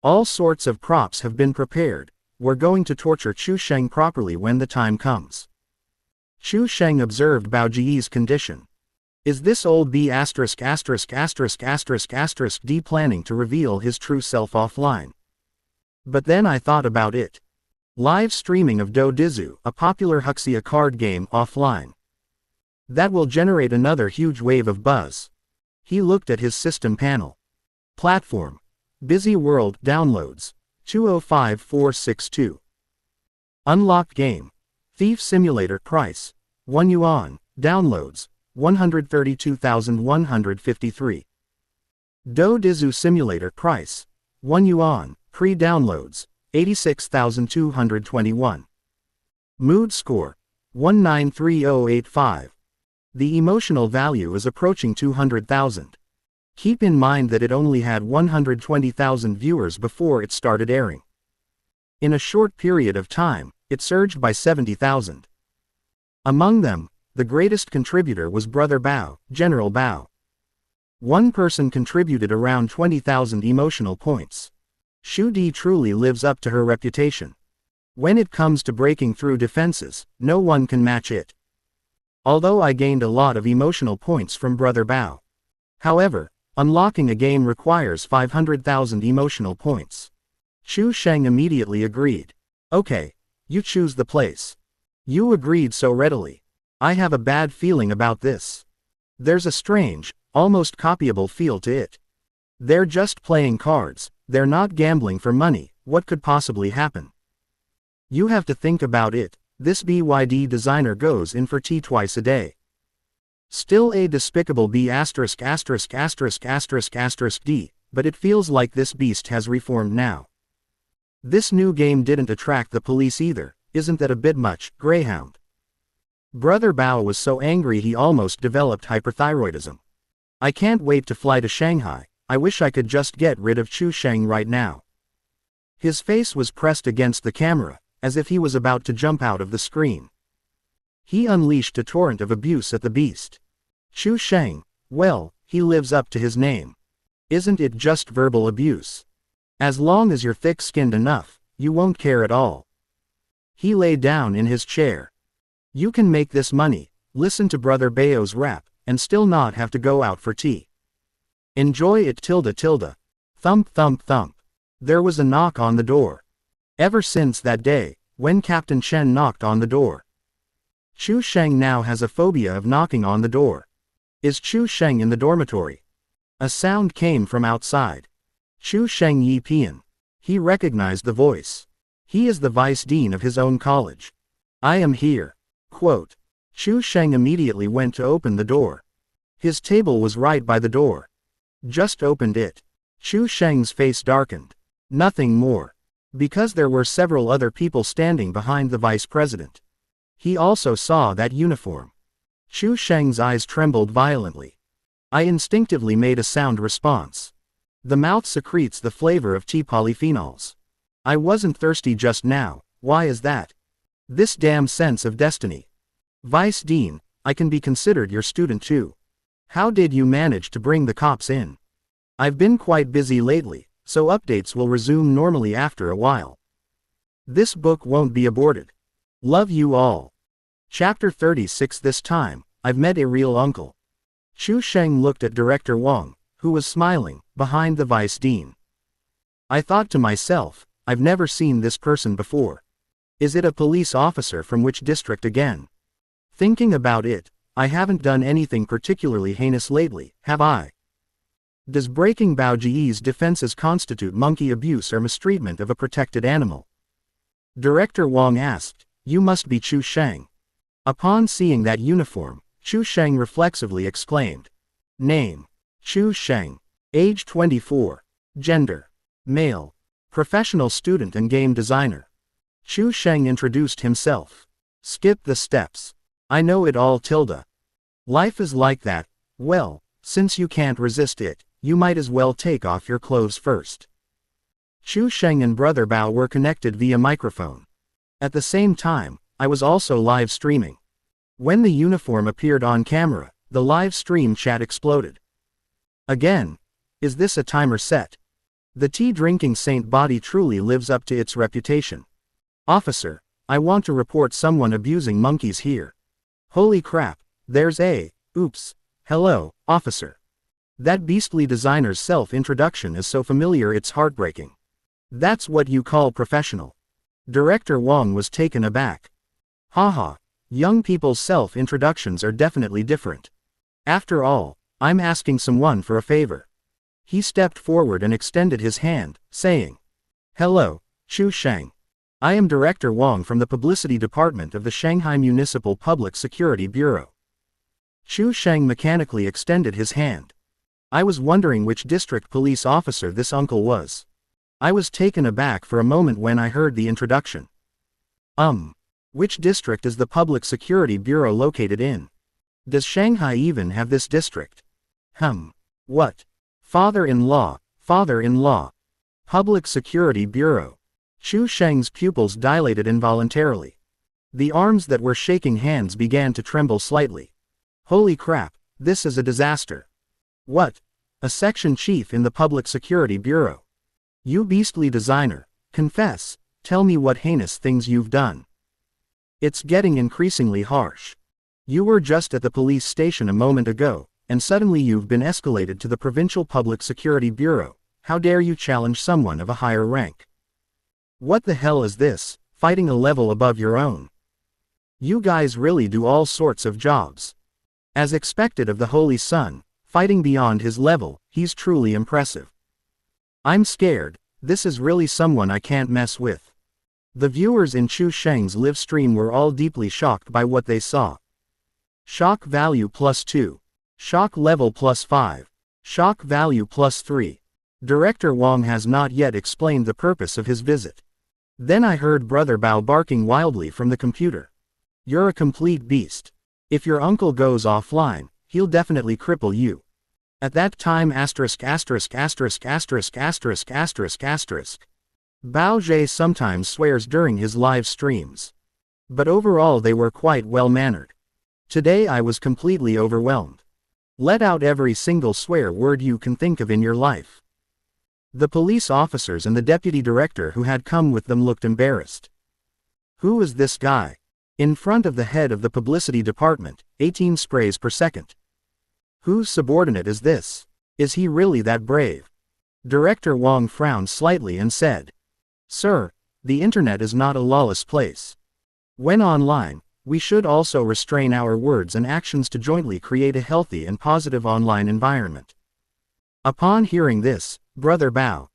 All sorts of props have been prepared, we're going to torture Chu Sheng properly when the time comes. Chu Sheng observed Bao Ji's condition. Is this old B***** D planning to reveal his true self offline? But then I thought about it. Live streaming of Do Dizu, a popular Huxia card game, offline. That will generate another huge wave of buzz. He looked at his system panel. Platform. Busy World, downloads. 205462. Unlocked game. Thief Simulator, price. 1 yuan, downloads. 132,153. Do Dizu Simulator, price. 1 yuan, pre-downloads. 86,221. Mood score. 193085. The emotional value is approaching 200,000. Keep in mind that it only had 120,000 viewers before it started airing. In a short period of time, it surged by 70,000. Among them, the greatest contributor was Brother Bao, General Bao. One person contributed around 20,000 emotional points. Xu Di truly lives up to her reputation. When it comes to breaking through defenses, no one can match it. Although I gained a lot of emotional points from Brother Bao. However, unlocking a game requires 500,000 emotional points. Chu Sheng immediately agreed. Okay, you choose the place. You agreed so readily. I have a bad feeling about this. There's a strange, almost copyable feel to it. They're just playing cards, they're not gambling for money, what could possibly happen? You have to think about it, this BYD designer goes in for tea twice a day. Still a despicable B asterisk asterisk asterisk asterisk asterisk D, but it feels like this beast has reformed now. This new game didn't attract the police either, isn't that a bit much, Greyhound? Brother Bao was so angry he almost developed hyperthyroidism. I can't wait to fly to Shanghai, I wish I could just get rid of Chu Sheng right now. His face was pressed against the camera, as if he was about to jump out of the screen. He unleashed a torrent of abuse at the beast. Chu Sheng, well, he lives up to his name. Isn't it just verbal abuse? As long as you're thick-skinned enough, you won't care at all. He lay down in his chair. You can make this money, listen to Brother Bao's rap, and still not have to go out for tea. Enjoy it tilde. Thump thump thump. There was a knock on the door. Ever since that day, when Captain Chen knocked on the door. Chu Sheng now has a phobia of knocking on the door. Is Chu Sheng in the dormitory? A sound came from outside. Chu Sheng Yi Pian. He recognized the voice. He is the vice dean of his own college. I am here. Quote. Chu Sheng immediately went to open the door. His table was right by the door. Just opened it. Chu Sheng's face darkened. Nothing more. Because there were several other people standing behind the vice president. He also saw that uniform. Chu Sheng's eyes trembled violently. I instinctively made a sound response. The mouth secretes the flavor of tea polyphenols. I wasn't thirsty just now, why is that? This damn sense of destiny. Vice Dean, I can be considered your student too. How did you manage to bring the cops in? I've been quite busy lately, so updates will resume normally after a while. This book won't be aborted. Love you all. Chapter 36. This time, I've met a real uncle. Chu Sheng looked at Director Wang, who was smiling, behind the vice dean. I thought to myself, I've never seen this person before. Is it a police officer from which district again? Thinking about it, I haven't done anything particularly heinous lately, have I? Does breaking Bao Ji's defenses constitute monkey abuse or mistreatment of a protected animal? Director Wang asked. You must be Chu Sheng. Upon seeing that uniform, Chu Sheng reflexively exclaimed. Name. Chu Sheng. Age 24. Gender. Male. Professional student and game designer. Chu Sheng introduced himself. Skip the steps. I know it all tilde. Life is like that, well, since you can't resist it, you might as well take off your clothes first. Chu Sheng and Brother Bao were connected via microphone. At the same time, I was also live streaming. When the uniform appeared on camera, the live stream chat exploded. Again. Is this a timer set? The tea-drinking saint body truly lives up to its reputation. Officer, I want to report someone abusing monkeys here. Holy crap, there's a, oops, hello, officer. That beastly designer's self-introduction is so familiar it's heartbreaking. That's what you call professional. Director Wang was taken aback. Haha, young people's self-introductions are definitely different. After all, I'm asking someone for a favor. He stepped forward and extended his hand, saying, Hello, Chu Sheng. I am Director Wang from the Publicity Department of the Shanghai Municipal Public Security Bureau. Chu Sheng mechanically extended his hand. I was wondering which district police officer this uncle was. I was taken aback for a moment when I heard the introduction. Which district is the Public Security Bureau located in? Does Shanghai even have this district? What? Father-in-law, father-in-law. Public Security Bureau. Chu Sheng's pupils dilated involuntarily. The arms that were shaking hands began to tremble slightly. Holy crap, this is a disaster. What? A section chief in the Public Security Bureau. You beastly designer, confess, tell me what heinous things you've done. It's getting increasingly harsh. You were just at the police station a moment ago, and suddenly you've been escalated to the Provincial Public Security Bureau. How dare you challenge someone of a higher rank? What the hell is this, fighting a level above your own? You guys really do all sorts of jobs. As expected of the Holy Son, fighting beyond his level, he's truly impressive. I'm scared, this is really someone I can't mess with. The viewers in Chu Sheng's live stream were all deeply shocked by what they saw. Shock value +2. Shock level +5. Shock value +3. Director Wong has not yet explained the purpose of his visit. Then I heard Brother Bao barking wildly from the computer. You're a complete beast. If your uncle goes offline, he'll definitely cripple you. At that time *************. Bao Zhe sometimes swears during his live streams. But overall they were quite well-mannered. Today I was completely overwhelmed. Let out every single swear word you can think of in your life. The police officers and the deputy director who had come with them looked embarrassed. Who is this guy? In front of the head of the publicity department, 18 sprays per second. Whose subordinate is this? Is he really that brave? Director Wong frowned slightly and said, Sir, the internet is not a lawless place. When online, we should also restrain our words and actions to jointly create a healthy and positive online environment. Upon hearing this, Brother Bao.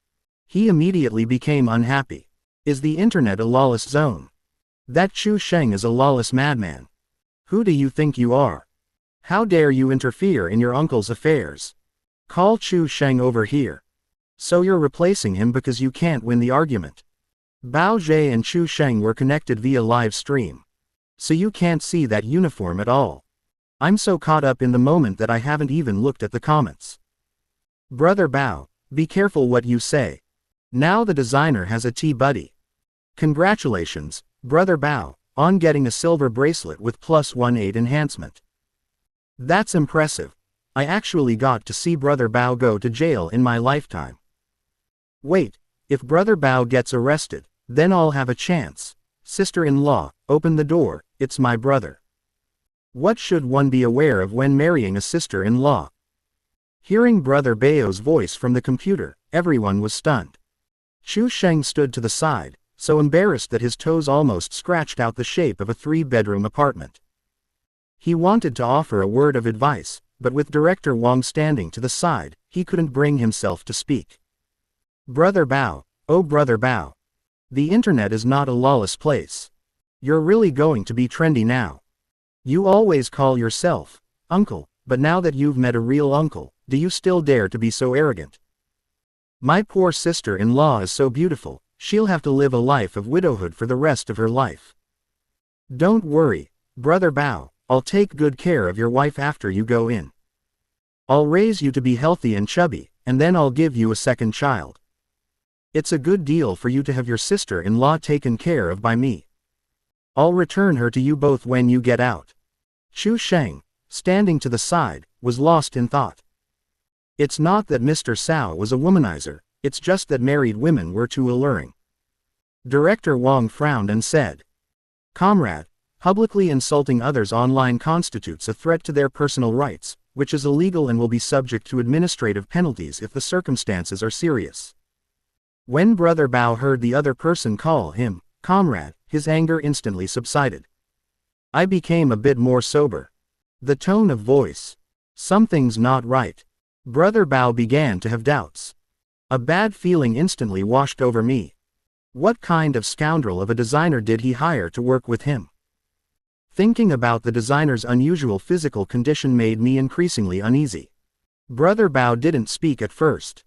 He immediately became unhappy. Is the internet a lawless zone? That Chu Sheng is a lawless madman. Who do you think you are? How dare you interfere in your uncle's affairs? Call Chu Sheng over here. So you're replacing him because you can't win the argument. Bao Zhe and Chu Sheng were connected via live stream. So you can't see that uniform at all. I'm so caught up in the moment that I haven't even looked at the comments. Brother Bao, be careful what you say. Now the designer has a T-buddy. Congratulations, Brother Bao, on getting a silver bracelet with +18 enhancement. That's impressive. I actually got to see Brother Bao go to jail in my lifetime. Wait, if Brother Bao gets arrested, then I'll have a chance. Sister-in-law, open the door, it's my brother. What should one be aware of when marrying a sister-in-law? Hearing Brother Bao's voice from the computer, everyone was stunned. Chu Sheng stood to the side, so embarrassed that his toes almost scratched out the shape of a 3-bedroom apartment. He wanted to offer a word of advice, but with Director Wong standing to the side, he couldn't bring himself to speak. Brother Bao, oh Brother Bao. The internet is not a lawless place. You're really going to be trendy now. You always call yourself uncle, but now that you've met a real uncle, do you still dare to be so arrogant? My poor sister-in-law is so beautiful, she'll have to live a life of widowhood for the rest of her life. Don't worry, Brother Bao, I'll take good care of your wife after you go in. I'll raise you to be healthy and chubby, and then I'll give you a second child. It's a good deal for you to have your sister-in-law taken care of by me. I'll return her to you both when you get out. Chu Sheng, standing to the side, was lost in thought. It's not that Mr. Cao was a womanizer, it's just that married women were too alluring. Director Wong frowned and said, Comrade, publicly insulting others online constitutes a threat to their personal rights, which is illegal and will be subject to administrative penalties if the circumstances are serious. When Brother Bao heard the other person call him comrade, his anger instantly subsided. I became a bit more sober. The tone of voice. Something's not right. Brother Bao began to have doubts. A bad feeling instantly washed over me. What kind of scoundrel of a designer did he hire to work with him? Thinking about the designer's unusual physical condition made me increasingly uneasy. Brother Bao didn't speak at first.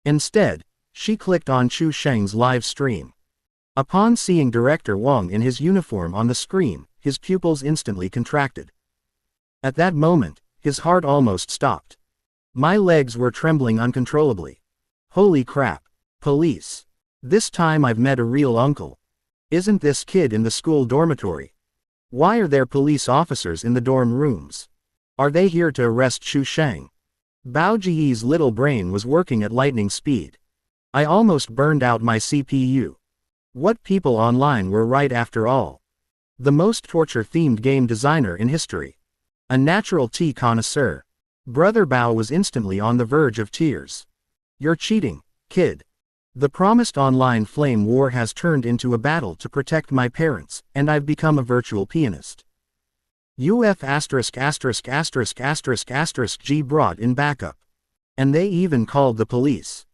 Instead, she clicked on Chu Sheng's live stream. Upon seeing Director Wong in his uniform on the screen, his pupils instantly contracted. At that moment, his heart almost stopped. My legs were trembling uncontrollably. Holy crap. Police. This time I've met a real uncle. Isn't this kid in the school dormitory? Why are there police officers in the dorm rooms? Are they here to arrest Chu Sheng? Bao Ji's little brain was working at lightning speed. I almost burned out my CPU. What people online were right after all. The most torture-themed game designer in history. A natural tea connoisseur. Brother Bao was instantly on the verge of tears. You're cheating, kid. The promised online flame war has turned into a battle to protect my parents, and I've become a virtual pianist. G brought in backup. And they even called the police.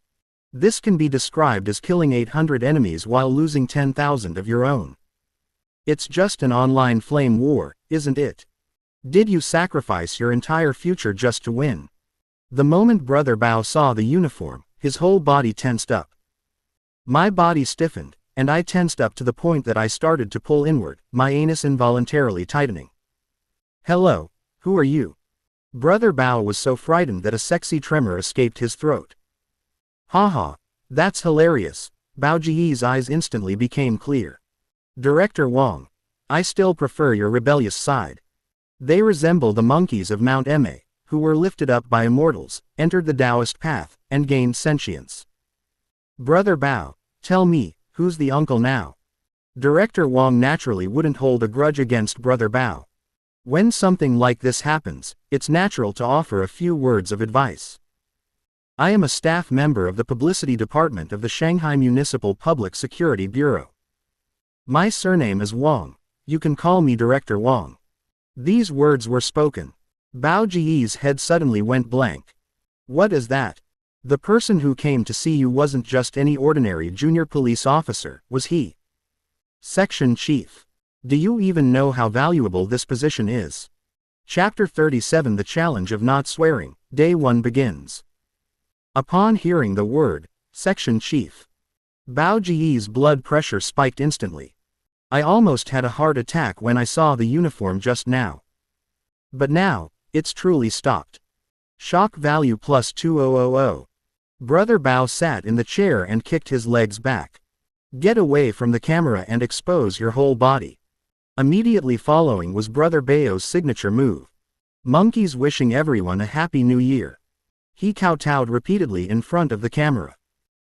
This can be described as killing 800 enemies while losing 10,000 of your own. It's just an online flame war, isn't it? Did you sacrifice your entire future just to win? The moment Brother Bao saw the uniform, his whole body tensed up. My body stiffened, and I tensed up to the point that I started to pull inward, my anus involuntarily tightening. Hello, who are you? Brother Bao was so frightened that a sexy tremor escaped his throat. Haha, that's hilarious. Bao Ji's eyes instantly became clear. Director Wong, I still prefer your rebellious side. They resemble the monkeys of Mount Eme, who were lifted up by immortals, entered the Taoist path, and gained sentience. Brother Bao, tell me, who's the uncle now? Director Wong naturally wouldn't hold a grudge against Brother Bao. When something like this happens, it's natural to offer a few words of advice. I am a staff member of the publicity department of the Shanghai Municipal Public Security Bureau. My surname is Wong. You can call me Director Wong. These words were spoken. Bao Ji's head suddenly went blank. What is that? The person who came to see you wasn't just any ordinary junior police officer, was he? Section Chief. Do you even know how valuable this position is? Chapter 37 The Challenge of Not Swearing, Day 1 begins. Upon hearing the word, Section Chief, Bao Ji's blood pressure spiked instantly. I almost had a heart attack when I saw the uniform just now. But now, it's truly stopped. Shock value plus 2000. Brother Bao sat in the chair and kicked his legs back. Get away from the camera and expose your whole body. Immediately following was Brother Bao's signature move. Monkeys wishing everyone a happy new year. He kowtowed repeatedly in front of the camera.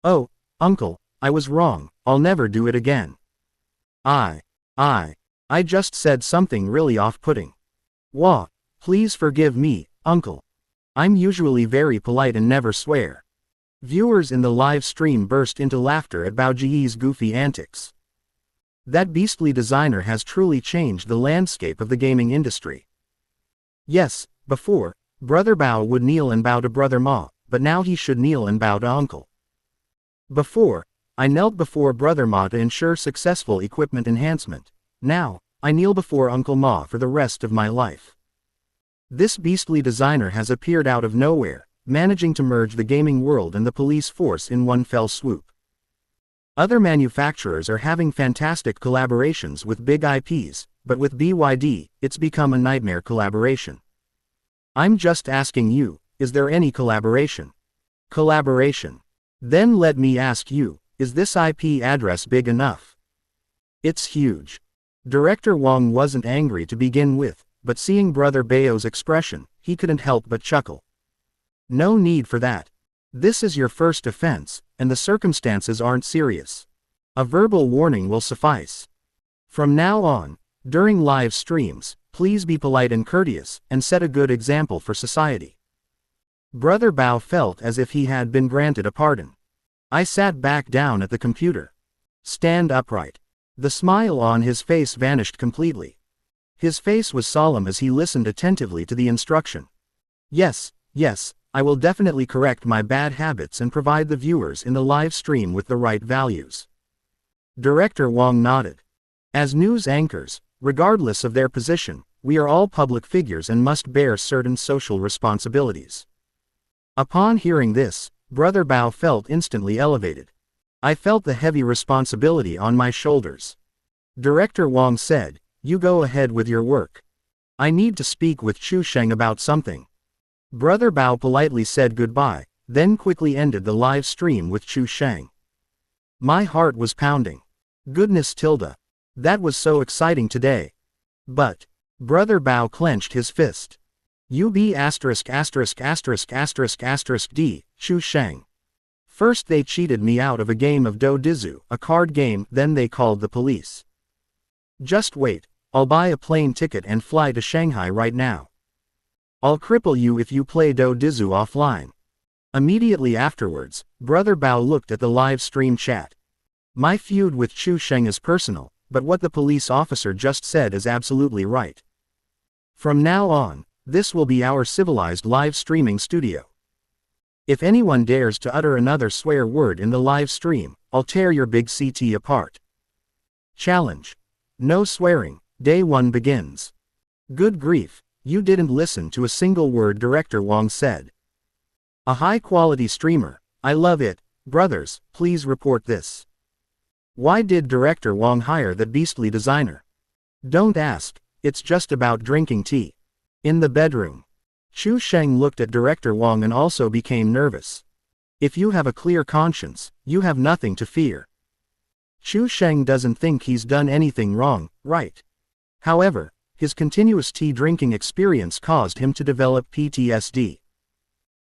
Oh, uncle, I was wrong, I'll never do it again. I just said something really off-putting. Wah, please forgive me, uncle. I'm usually very polite and never swear. Viewers in the live stream burst into laughter at Bao Ji's goofy antics. That beastly designer has truly changed the landscape of the gaming industry. Yes, before, Brother Bao would kneel and bow to Brother Ma, but now he should kneel and bow to Uncle. Before, I knelt before Brother Ma to ensure successful equipment enhancement. Now, I kneel before Uncle Ma for the rest of my life. This beastly designer has appeared out of nowhere, managing to merge the gaming world and the police force in one fell swoop. Other manufacturers are having fantastic collaborations with big IPs, but with BYD, it's become a nightmare collaboration. I'm just asking you, is there any collaboration? Collaboration. Then let me ask you, is this IP address big enough? It's huge. Director Wong wasn't angry to begin with, but seeing Brother Bao's expression, he couldn't help but chuckle. No need for that. This is your first offense, and the circumstances aren't serious. A verbal warning will suffice. From now on, during live streams, please be polite and courteous, and set a good example for society. Brother Bao felt as if he had been granted a pardon. I sat back down at the computer. Stand upright. The smile on his face vanished completely. His face was solemn as he listened attentively to the instruction. Yes, I will definitely correct my bad habits and provide the viewers in the live stream with the right values. Director Wong nodded. As news anchors, regardless of their position, we are all public figures and must bear certain social responsibilities. Upon hearing this, Brother Bao felt instantly elevated. I felt the heavy responsibility on my shoulders. Director Wong said, "You go ahead with your work. I need to speak with Chu Sheng about something." Brother Bao politely said goodbye, then quickly ended the live stream with Chu Sheng. My heart was pounding. Goodness tilde. That was so exciting today. But, Brother Bao clenched his fist. UB asterisk asterisk asterisk asterisk asterisk D, Chu Sheng. First they cheated me out of a game of Do Dizu, a card game, then they called the police. Just wait, I'll buy a plane ticket and fly to Shanghai right now. I'll cripple you if you play Do Dizu offline. Immediately afterwards, Brother Bao looked at the live stream chat. My feud with Chu Sheng is personal, but what the police officer just said is absolutely right. From now on, this will be our civilized live streaming studio. If anyone dares to utter another swear word in the live stream, I'll tear your big CT apart. Challenge. No swearing, day 1 begins. Good grief, you didn't listen to a single word Director Wong said. A high-quality streamer. I love it. Brothers, please report this. Why did Director Wong hire that beastly designer? Don't ask, it's just about drinking tea. In the bedroom. Chu Sheng looked at Director Wong and also became nervous. If you have a clear conscience, you have nothing to fear. Chu Sheng doesn't think he's done anything wrong, right? However, his continuous tea drinking experience caused him to develop PTSD.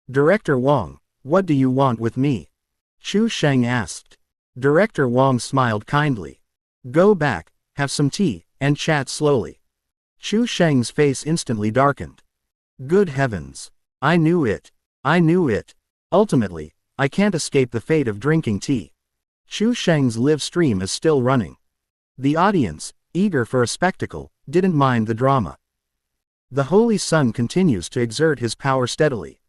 Director Wong, what do you want with me? Chu Sheng asked. Director Wong smiled kindly. Go back, have some tea, and chat slowly. Chu Sheng's face instantly darkened. Good heavens. I knew it. I knew it. Ultimately, I can't escape the fate of drinking tea. Chu Sheng's live stream is still running. The audience, eager for a spectacle, didn't mind the drama. The Holy Sun continues to exert his power steadily.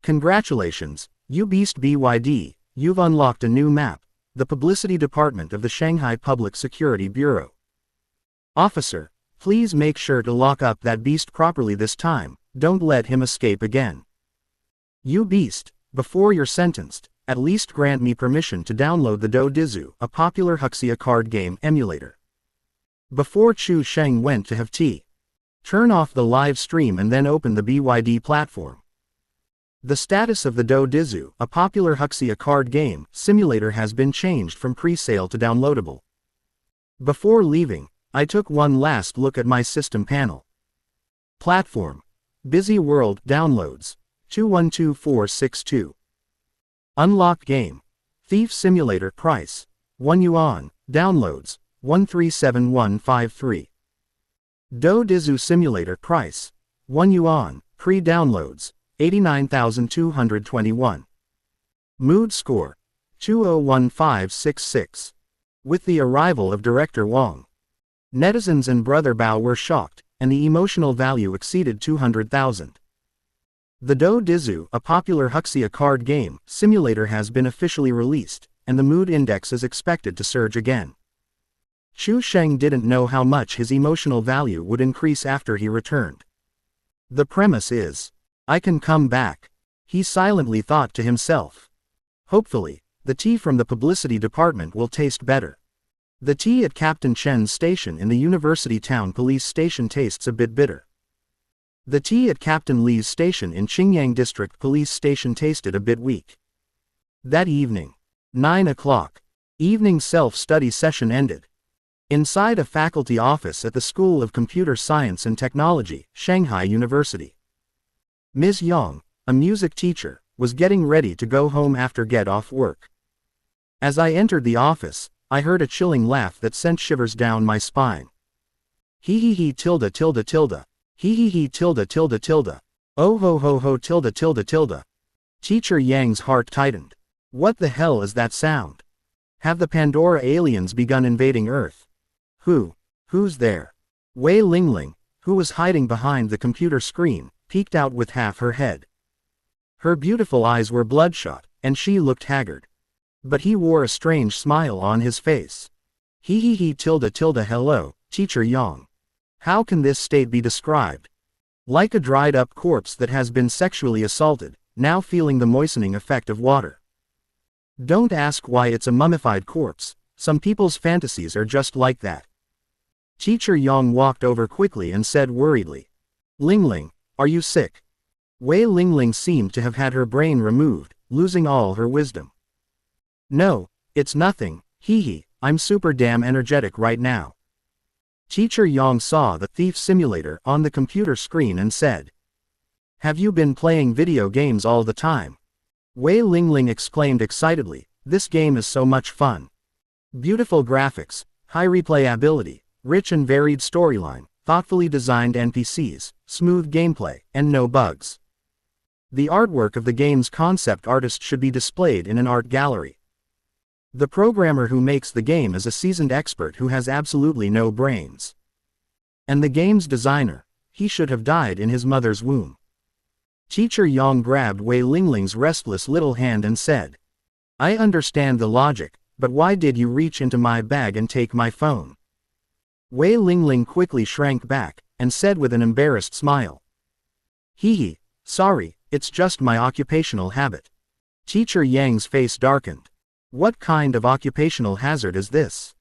Congratulations, you beast BYD, you've unlocked a new map, the publicity department of the Shanghai Public Security Bureau. Officer, please make sure to lock up that beast properly this time, don't let him escape again. You beast, before you're sentenced, at least grant me permission to download the DoDizu, a popular Huxia card game emulator. Before Chu Sheng went to have tea. Turn off the live stream and then open the BYD platform. The status of the DoDizu, a popular Huxia card game simulator, has been changed from pre-sale to downloadable. Before leaving, I took one last look at my system panel. Platform. Busy World downloads 212462. Unlock game. Thief Simulator price 1 yuan, downloads 137153. DoDizu Simulator price 1 yuan, pre-downloads 89,221. Mood score 201566. With the arrival of Director Wong, netizens and Brother Bao were shocked, and the emotional value exceeded 200,000. The DoDizu, a popular Huxia card game simulator, has been officially released, and the mood index is expected to surge again. Chu Sheng didn't know how much his emotional value would increase after he returned. The premise is, I can come back, he silently thought to himself. Hopefully, the tea from the publicity department will taste better. The tea at Captain Chen's station in the University Town Police Station tastes a bit bitter. The tea at Captain Li's station in Qingyang District Police Station tasted a bit weak. That evening, 9 o'clock, evening self-study session ended. Inside a faculty office at the School of Computer Science and Technology, Shanghai University. Ms. Yang, a music teacher, was getting ready to go home after get off work. As I entered the office, I heard a chilling laugh that sent shivers down my spine. Hee hee hee tilde tilde tilde. Hee hee hee tilde tilde tilde. Oh ho ho ho tilde tilde tilde. Teacher Yang's heart tightened. What the hell is that sound? Have the Pandora aliens begun invading Earth? Who's there? Wei Lingling, who was hiding behind the computer screen, peeked out with half her head. Her beautiful eyes were bloodshot, and she looked haggard. But he wore a strange smile on his face. Hee hee hee tilde tilde hello, Teacher Yang. How can this state be described? Like a dried-up corpse that has been sexually assaulted, now feeling the moistening effect of water. Don't ask why it's a mummified corpse, some people's fantasies are just like that. Teacher Yang walked over quickly and said worriedly. Lingling, are you sick? Wei Lingling seemed to have had her brain removed, losing all her wisdom. No, it's nothing, hee hee, I'm super damn energetic right now. Teacher Yang saw the Thief Simulator on the computer screen and said. Have you been playing video games all the time? Wei Lingling exclaimed excitedly, this game is so much fun. Beautiful graphics, high replayability, rich and varied storyline, thoughtfully designed NPCs, smooth gameplay, and no bugs. The artwork of the game's concept artist should be displayed in an art gallery. The programmer who makes the game is a seasoned expert who has absolutely no brains. And the game's designer, he should have died in his mother's womb. Teacher Yang grabbed Wei Lingling's restless little hand and said. I understand the logic, but why did you reach into my bag and take my phone? Wei Lingling quickly shrank back, and said with an embarrassed smile. Hee hee, sorry, it's just my occupational habit. Teacher Yang's face darkened. What kind of occupational hazard is this?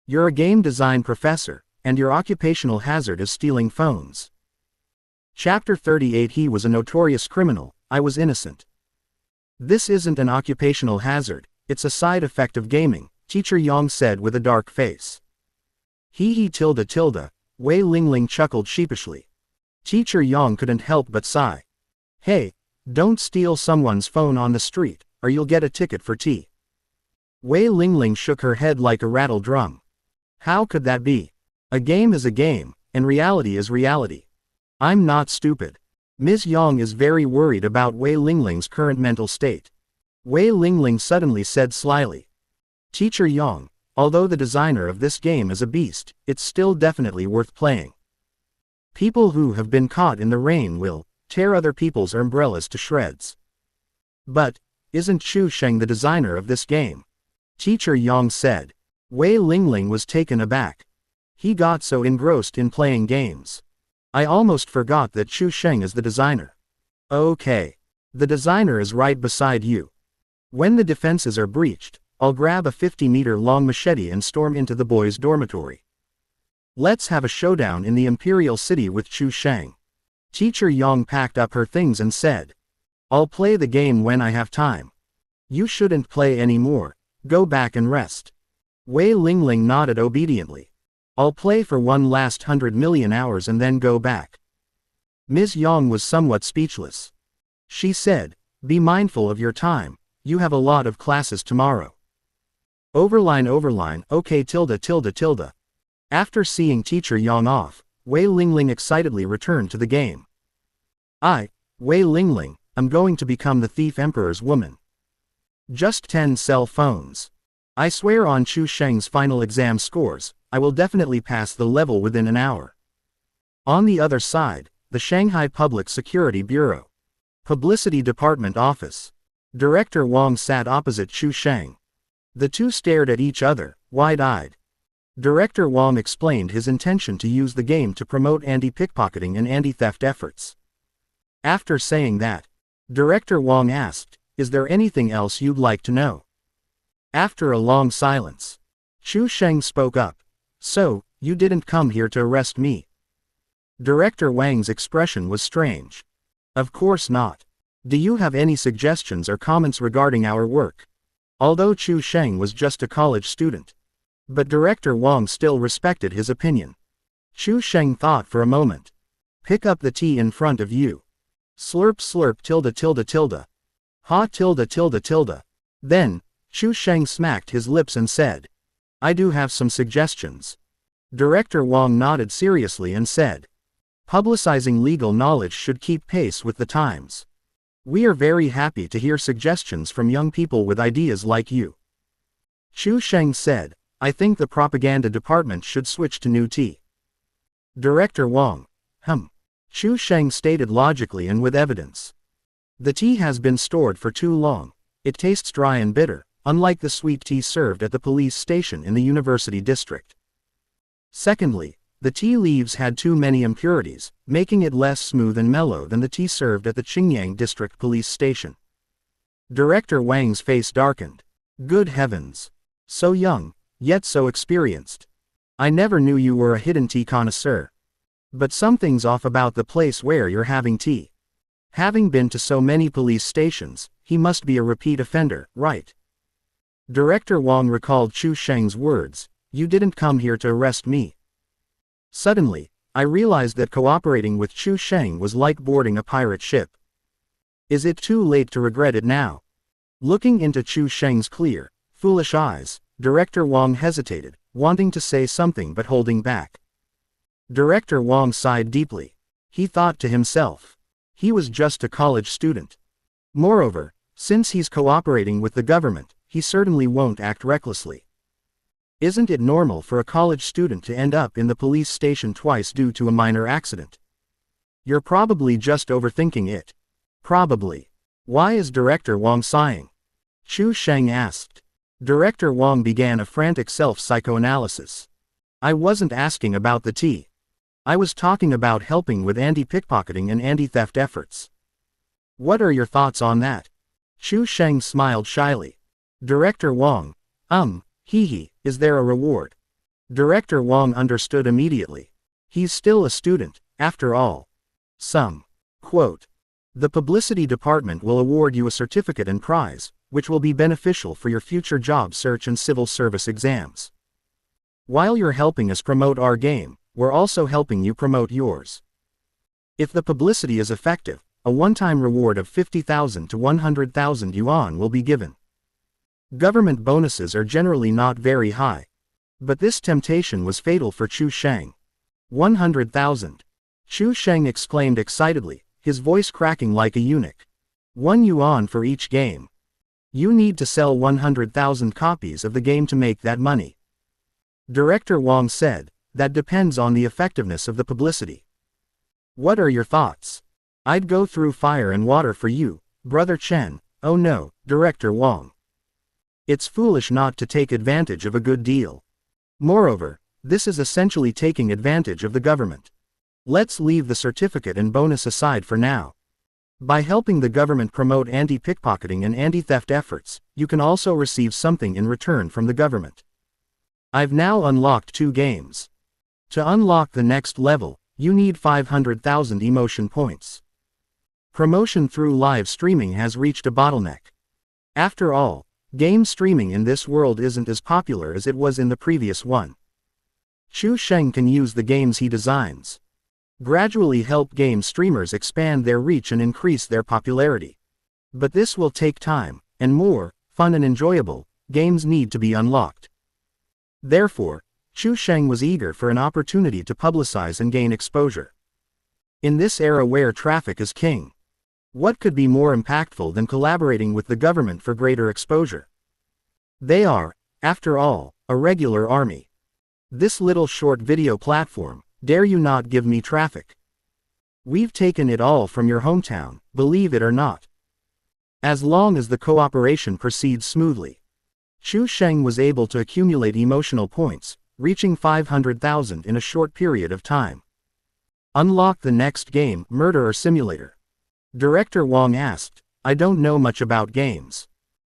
You're a game design professor, and your occupational hazard is stealing phones. Chapter 38. He was a notorious criminal, I was innocent. This isn't an occupational hazard, it's a side effect of gaming, Teacher Yang said with a dark face. Hee hee tilde tilde, Wei Lingling chuckled sheepishly. Teacher Yang couldn't help but sigh. Hey, don't steal someone's phone on the street, or you'll get a ticket for tea. Wei Lingling shook her head like a rattle drum. How could that be? A game is a game, and reality is reality. I'm not stupid. Ms. Yang is very worried about Wei Lingling's current mental state. Wei Lingling suddenly said slyly. Teacher Yang, although the designer of this game is a beast, it's still definitely worth playing. People who have been caught in the rain will tear other people's umbrellas to shreds. But, isn't Chu Sheng the designer of this game? Teacher Yang said. Wei Lingling was taken aback. He got so engrossed in playing games. I almost forgot that Chu Sheng is the designer. Okay. The designer is right beside you. When the defenses are breached, I'll grab a 50-meter-long machete and storm into the boys' dormitory. Let's have a showdown in the Imperial City with Chu Sheng. Teacher Yang packed up her things and said. I'll play the game when I have time. You shouldn't play anymore, go back and rest. Wei Lingling nodded obediently. I'll play for one last 100 million hours and then go back. Ms. Yang was somewhat speechless. She said, be mindful of your time, you have a lot of classes tomorrow. Overline, okay tilde tilde tilde. After seeing Teacher Yang off, Wei Lingling excitedly returned to the game. Wei Lingling, I'm going to become the Thief Emperor's woman. Just 10 cell phones. I swear on Chu Sheng's final exam scores, I will definitely pass the level within an hour. On the other side, the Shanghai Public Security Bureau. Publicity Department Office. Director Wang sat opposite Chu Sheng. The two stared at each other, wide-eyed. Director Wang explained his intention to use the game to promote anti-pickpocketing and anti-theft efforts. After saying that, Director Wang asked, is there anything else you'd like to know? After a long silence, Chu Sheng spoke up. So, you didn't come here to arrest me? Director Wang's expression was strange. Of course not. Do you have any suggestions or comments regarding our work? Although Chu Sheng was just a college student. But Director Wang still respected his opinion. Chu Sheng thought for a moment. Pick up the tea in front of you. Slurp slurp tilde tilde tilde. Ha tilde tilde tilde. Then, Chu Sheng smacked his lips and said. I do have some suggestions. Director Wang nodded seriously and said. Publicizing legal knowledge should keep pace with the times. We are very happy to hear suggestions from young people with ideas like you. Chu Sheng said, I think the propaganda department should switch to new tea. Director Wang. Chu Sheng stated logically and with evidence. The tea has been stored for too long. It tastes dry and bitter, unlike the sweet tea served at the police station in the university district. Secondly, the tea leaves had too many impurities, making it less smooth and mellow than the tea served at the Qingyang district police station. Director Wang's face darkened. Good heavens. So young, yet so experienced. I never knew you were a hidden tea connoisseur. But something's off about the place where you're having tea. Having been to so many police stations, he must be a repeat offender, right? Director Wang recalled Chu Sheng's words, you didn't come here to arrest me. Suddenly, I realized that cooperating with Chu Sheng was like boarding a pirate ship. Is it too late to regret it now? Looking into Chu Sheng's clear, foolish eyes, Director Wang hesitated, wanting to say something but holding back. Director Wang sighed deeply. He thought to himself. He was just a college student. Moreover, since he's cooperating with the government, he certainly won't act recklessly. Isn't it normal for a college student to end up in the police station twice due to a minor accident? You're probably just overthinking it. Probably. Why is Director Wang sighing? Chu Sheng asked. Director Wang began a frantic self-psychoanalysis. I wasn't asking about the tea. I was talking about helping with anti-pickpocketing and anti-theft efforts. What are your thoughts on that? Chu Sheng smiled shyly. Director Wong. Is there a reward? Director Wong understood immediately. He's still a student, after all. Quote. The publicity department will award you a certificate and prize, which will be beneficial for your future job search and civil service exams. While you're helping us promote our game, we're also helping you promote yours. If the publicity is effective, a one-time reward of 50,000 to 100,000 yuan will be given. Government bonuses are generally not very high. But this temptation was fatal for Chu Sheng. 100,000. Chu Sheng exclaimed excitedly, his voice cracking like a eunuch. 1 yuan for each game. You need to sell 100,000 copies of the game to make that money. Director Wong said, that depends on the effectiveness of the publicity. What are your thoughts? I'd go through fire and water for you, Brother Chen. Oh no, Director Wong. It's foolish not to take advantage of a good deal. Moreover, this is essentially taking advantage of the government. Let's leave the certificate and bonus aside for now. By helping the government promote anti-pickpocketing and anti-theft efforts, you can also receive something in return from the government. I've now unlocked 2 games. To unlock the next level, you need 500,000 emotion points. Promotion through live streaming has reached a bottleneck. After all, game streaming in this world isn't as popular as it was in the previous one. Chu Sheng can use the games he designs. Gradually help game streamers expand their reach and increase their popularity. But this will take time, and more fun and enjoyable games need to be unlocked. Therefore, Chu Sheng was eager for an opportunity to publicize and gain exposure. In this era where traffic is king, what could be more impactful than collaborating with the government for greater exposure? They are, after all, a regular army. This little short video platform, dare you not give me traffic? We've taken it all from your hometown, believe it or not. As long as the cooperation proceeds smoothly. Chu Sheng was able to accumulate emotional points, reaching 500,000 in a short period of time. Unlock the next game, Murderer Simulator. Director Wong asked, I don't know much about games.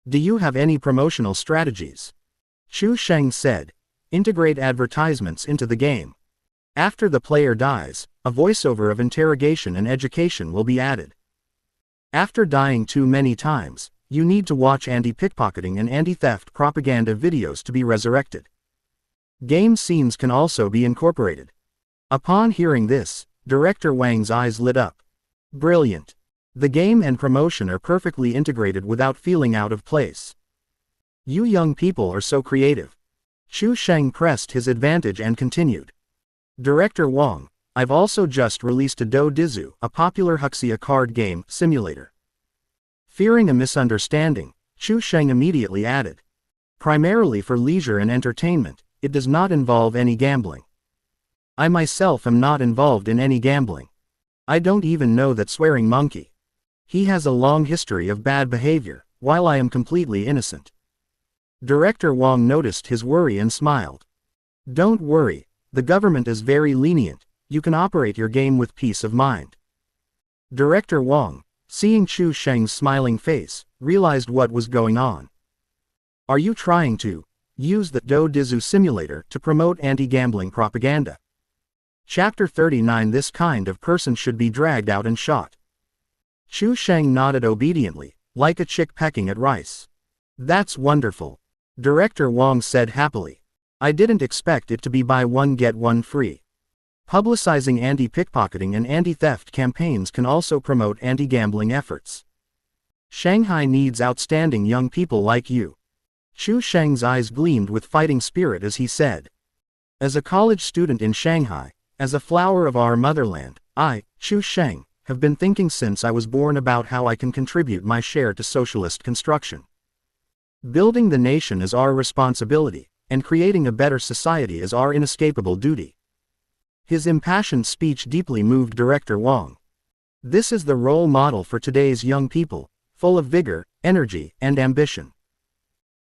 Do you have any promotional strategies? Chu Sheng said, integrate advertisements into the game. After the player dies, a voiceover of interrogation and education will be added. After dying too many times, you need to watch anti-pickpocketing and anti-theft propaganda videos to be resurrected. Game scenes can also be incorporated. Upon hearing this, Director Wang's eyes lit up. Brilliant. The game and promotion are perfectly integrated without feeling out of place. You young people are so creative. Chu Sheng pressed his advantage and continued. Director Wong, I've also just released a Do Dizu, a popular Huxia card game simulator. Fearing a misunderstanding, Chu Sheng immediately added. Primarily for leisure and entertainment, it does not involve any gambling. I myself am not involved in any gambling. I don't even know that swearing monkey. He has a long history of bad behavior, while I am completely innocent. Director Wong noticed his worry and smiled. Don't worry, the government is very lenient, you can operate your game with peace of mind. Director Wong, seeing Chu Sheng's smiling face, realized what was going on. Are you trying to use the Do Dizu simulator to promote anti-gambling propaganda? Chapter 39. This kind of person should be dragged out and shot. Chu Sheng nodded obediently, like a chick pecking at rice. That's wonderful. Director Wong said happily. I didn't expect it to be buy one get one free. Publicizing anti-pickpocketing and anti-theft campaigns can also promote anti-gambling efforts. Shanghai needs outstanding young people like you. Chu Sheng's eyes gleamed with fighting spirit as he said. As a college student in Shanghai, as a flower of our motherland, I, Chu Sheng, have been thinking since I was born about how I can contribute my share to socialist construction. Building the nation is our responsibility, and creating a better society is our inescapable duty. His impassioned speech deeply moved Director Wong. This is the role model for today's young people, full of vigor, energy, and ambition.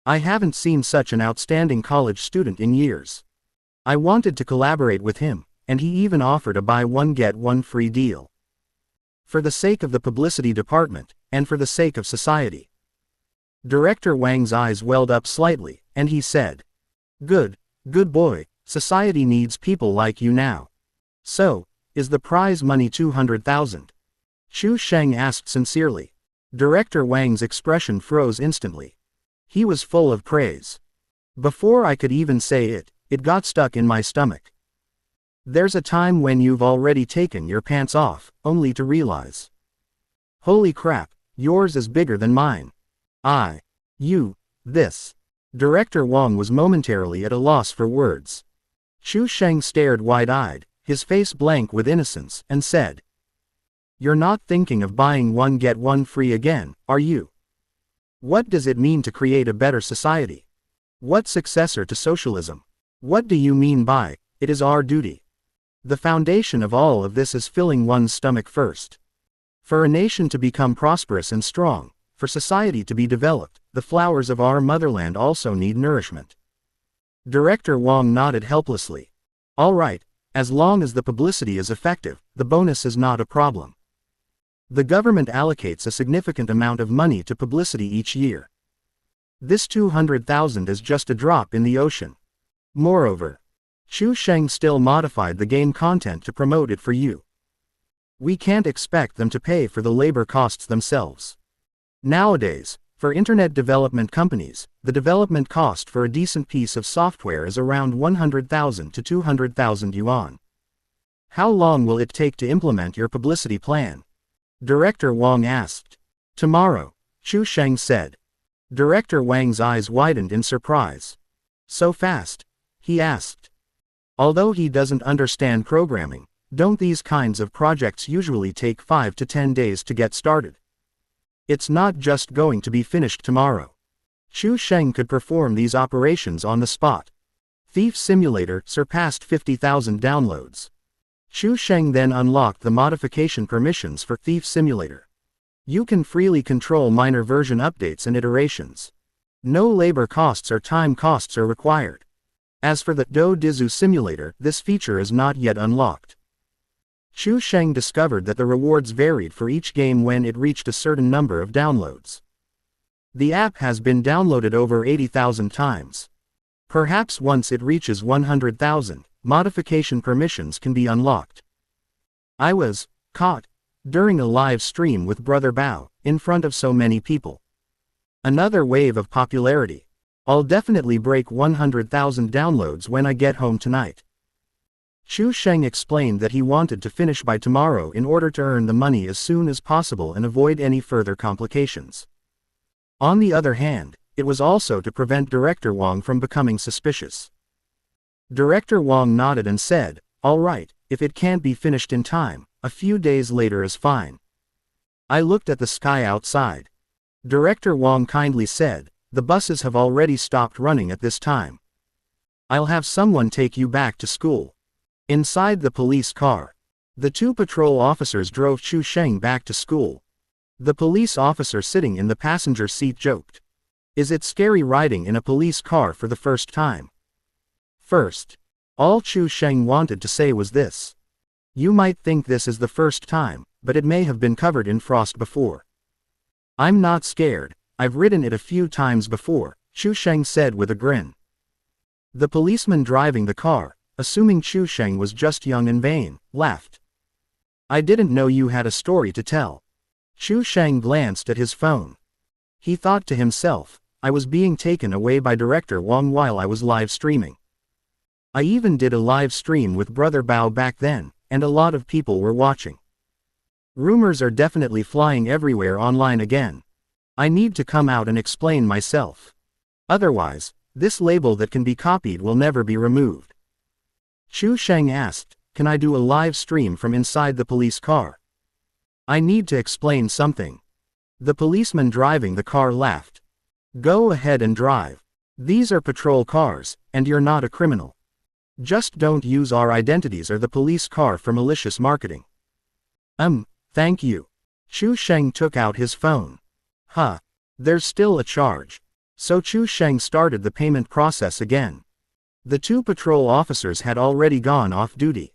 I haven't seen such an outstanding college student in years. I wanted to collaborate with him, and he even offered a buy one get one free deal. For the sake of the publicity department, and for the sake of society. Director Wang's eyes welled up slightly, and he said, "Good boy, society needs people like you now. So, is the prize money 200,000? Chu Sheng asked sincerely. Director Wang's expression froze instantly. He was full of praise. Before I could even say it, it got stuck in my stomach. There's a time when you've already taken your pants off, only to realize. Holy crap, yours is bigger than mine. This. Director Wang was momentarily at a loss for words. Chu Sheng stared wide-eyed, his face blank with innocence, and said, "You're not thinking of buying one get one free again, are you? What does it mean to create a better society? What successor to socialism? What do you mean by, it is our duty? The foundation of all of this is filling one's stomach first. For a nation to become prosperous and strong, for society to be developed, the flowers of our motherland also need nourishment." Director Wang nodded helplessly. "All right, as long as the publicity is effective, the bonus is not a problem. The government allocates a significant amount of money to publicity each year. This 200,000 is just a drop in the ocean. Moreover, Chu Sheng still modified the game content to promote it for you. We can't expect them to pay for the labor costs themselves. Nowadays, for internet development companies, the development cost for a decent piece of software is around 100,000 to 200,000 yuan. How long will it take to implement your publicity plan?" Director Wang asked. "Tomorrow," Chu Sheng said. Director Wang's eyes widened in surprise. "So fast?" he asked. Although he doesn't understand programming, don't these kinds of projects usually take 5 to 10 days to get started? It's not just going to be finished tomorrow. Chu Sheng could perform these operations on the spot. Thief Simulator surpassed 50,000 downloads. Chu Sheng then unlocked the modification permissions for Thief Simulator. You can freely control minor version updates and iterations. No labor costs or time costs are required. As for the Do Dizu Simulator, this feature is not yet unlocked. Chu Sheng discovered that the rewards varied for each game when it reached a certain number of downloads. The app has been downloaded over 80,000 times. Perhaps once it reaches 100,000, modification permissions can be unlocked. I was caught during a live stream with Brother Bao, in front of so many people. Another wave of popularity. I'll definitely break 100,000 downloads when I get home tonight." Chu Sheng explained that he wanted to finish by tomorrow in order to earn the money as soon as possible and avoid any further complications. On the other hand, it was also to prevent Director Wang from becoming suspicious. Director Wang nodded and said, "All right, if it can't be finished in time, a few days later is fine." I looked at the sky outside. Director Wang kindly said, "The buses have already stopped running at this time. I'll have someone take you back to school." Inside the police car, the two patrol officers drove Chu Sheng back to school. The police officer sitting in the passenger seat joked, "Is it scary riding in a police car for the first time?" First, all Chu Sheng wanted to say was this. "You might think this is the first time, but it may have been covered in frost before." "I'm not scared, I've ridden it a few times before," Chu Sheng said with a grin. The policeman driving the car, assuming Chu Sheng was just young and vain, laughed. "I didn't know you had a story to tell." Chu Sheng glanced at his phone. He thought to himself, I was being taken away by Director Wang while I was live streaming. I even did a live stream with Brother Bao back then, and a lot of people were watching. Rumors are definitely flying everywhere online again. I need to come out and explain myself. Otherwise, this label that can be copied will never be removed. Chu Sheng asked, "Can I do a live stream from inside the police car? I need to explain something." The policeman driving the car laughed. "Go ahead and drive. These are patrol cars, and you're not a criminal. Just don't use our identities or the police car for malicious marketing." Thank you." Chu Sheng took out his phone. There's still a charge. So Chu Sheng started the payment process again. The two patrol officers had already gone off duty.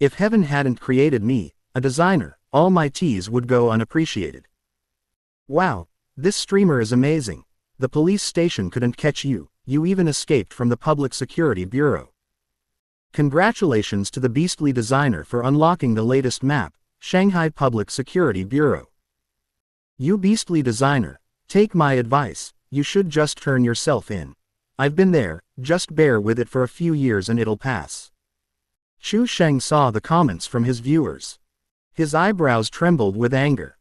If heaven hadn't created me, a designer, all my teas would go unappreciated. Wow, this streamer is amazing. The police station couldn't catch you, you even escaped from the Public Security Bureau. Congratulations to the beastly designer for unlocking the latest map, Shanghai Public Security Bureau. You beastly designer, take my advice, you should just turn yourself in. I've been there, just bear with it for a few years and it'll pass. Chu Sheng saw the comments from his viewers. His eyebrows trembled with anger.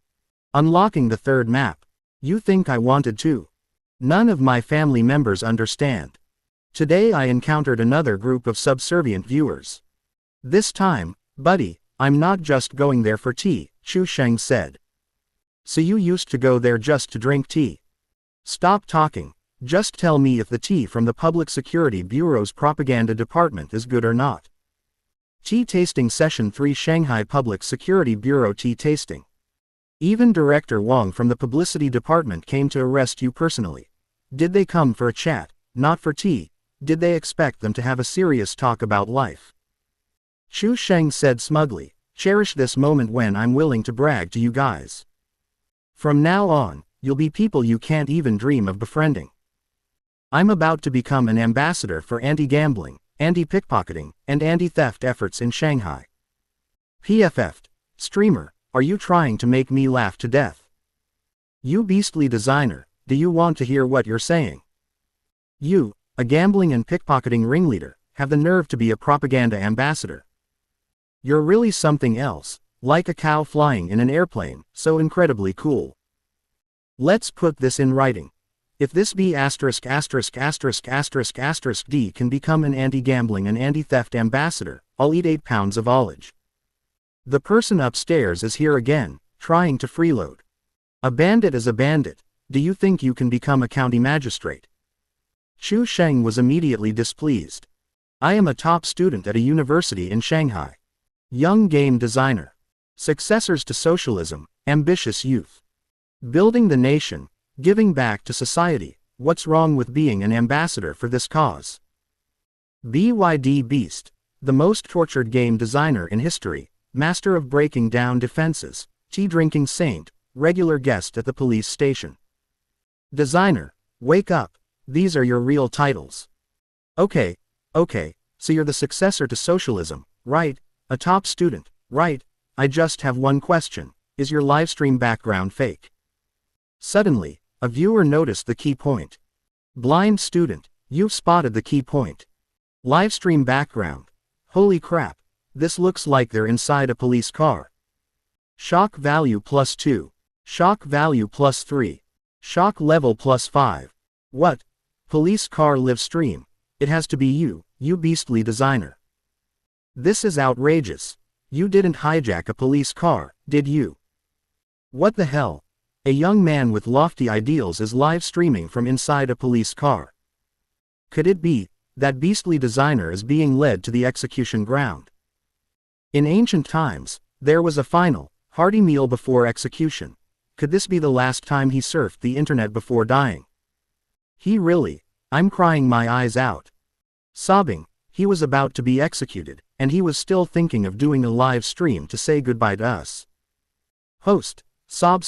Unlocking the third map. You think I wanted to? None of my family members understand. Today I encountered another group of subservient viewers. This time, buddy, I'm not just going there for tea, Chu Sheng said. So you used to go there just to drink tea? Stop talking, just tell me if the tea from the Public Security Bureau's propaganda department is good or not. Tea Tasting Session 3 Shanghai Public Security Bureau Tea Tasting. Even Director Wang from the Publicity Department came to arrest you personally. Did they come for a chat, not for tea? Did they expect them to have a serious talk about life? Chu Sheng said smugly, cherish this moment when I'm willing to brag to you guys. From now on, you'll be people you can't even dream of befriending. I'm about to become an ambassador for anti-gambling, anti-pickpocketing, and anti-theft efforts in Shanghai. PFF, streamer, are you trying to make me laugh to death? You beastly designer, do you want to hear what you're saying? You, a gambling and pickpocketing ringleader, have the nerve to be a propaganda ambassador. You're really something else, like a cow flying in an airplane, so incredibly cool. Let's put this in writing. If this B************* D can become an anti-gambling and anti-theft ambassador, I'll eat 8 pounds of olage. The person upstairs is here again, trying to freeload. A bandit is a bandit. Do you think you can become a county magistrate? Chu Sheng was immediately displeased. I am a top student at a university in Shanghai. Young game designer. Successors to socialism, ambitious youth. Building the nation, giving back to society. What's wrong with being an ambassador for this cause? BYD Beast, the most tortured game designer in history, master of breaking down defenses, tea-drinking saint, regular guest at the police station. Designer, wake up, these are your real titles. Okay, so you're the successor to socialism, right? A top student, right? I just have one question, is your livestream background fake? Suddenly, a viewer noticed the key point. Blind student, you've spotted the key point. Livestream background. Holy crap, this looks like they're inside a police car. Shock value +2. Shock value +3. Shock level +5. What? Police car live stream. It has to be you, you beastly designer. This is outrageous. You didn't hijack a police car, did you? What the hell? A young man with lofty ideals is live streaming from inside a police car. Could it be that beastly designer is being led to the execution ground? In ancient times, there was a final, hearty meal before execution. Could this be the last time he surfed the internet before dying? I'm crying my eyes out. Sobbing, he was about to be executed, and he was still thinking of doing a live stream to say goodbye to us. Host, sob,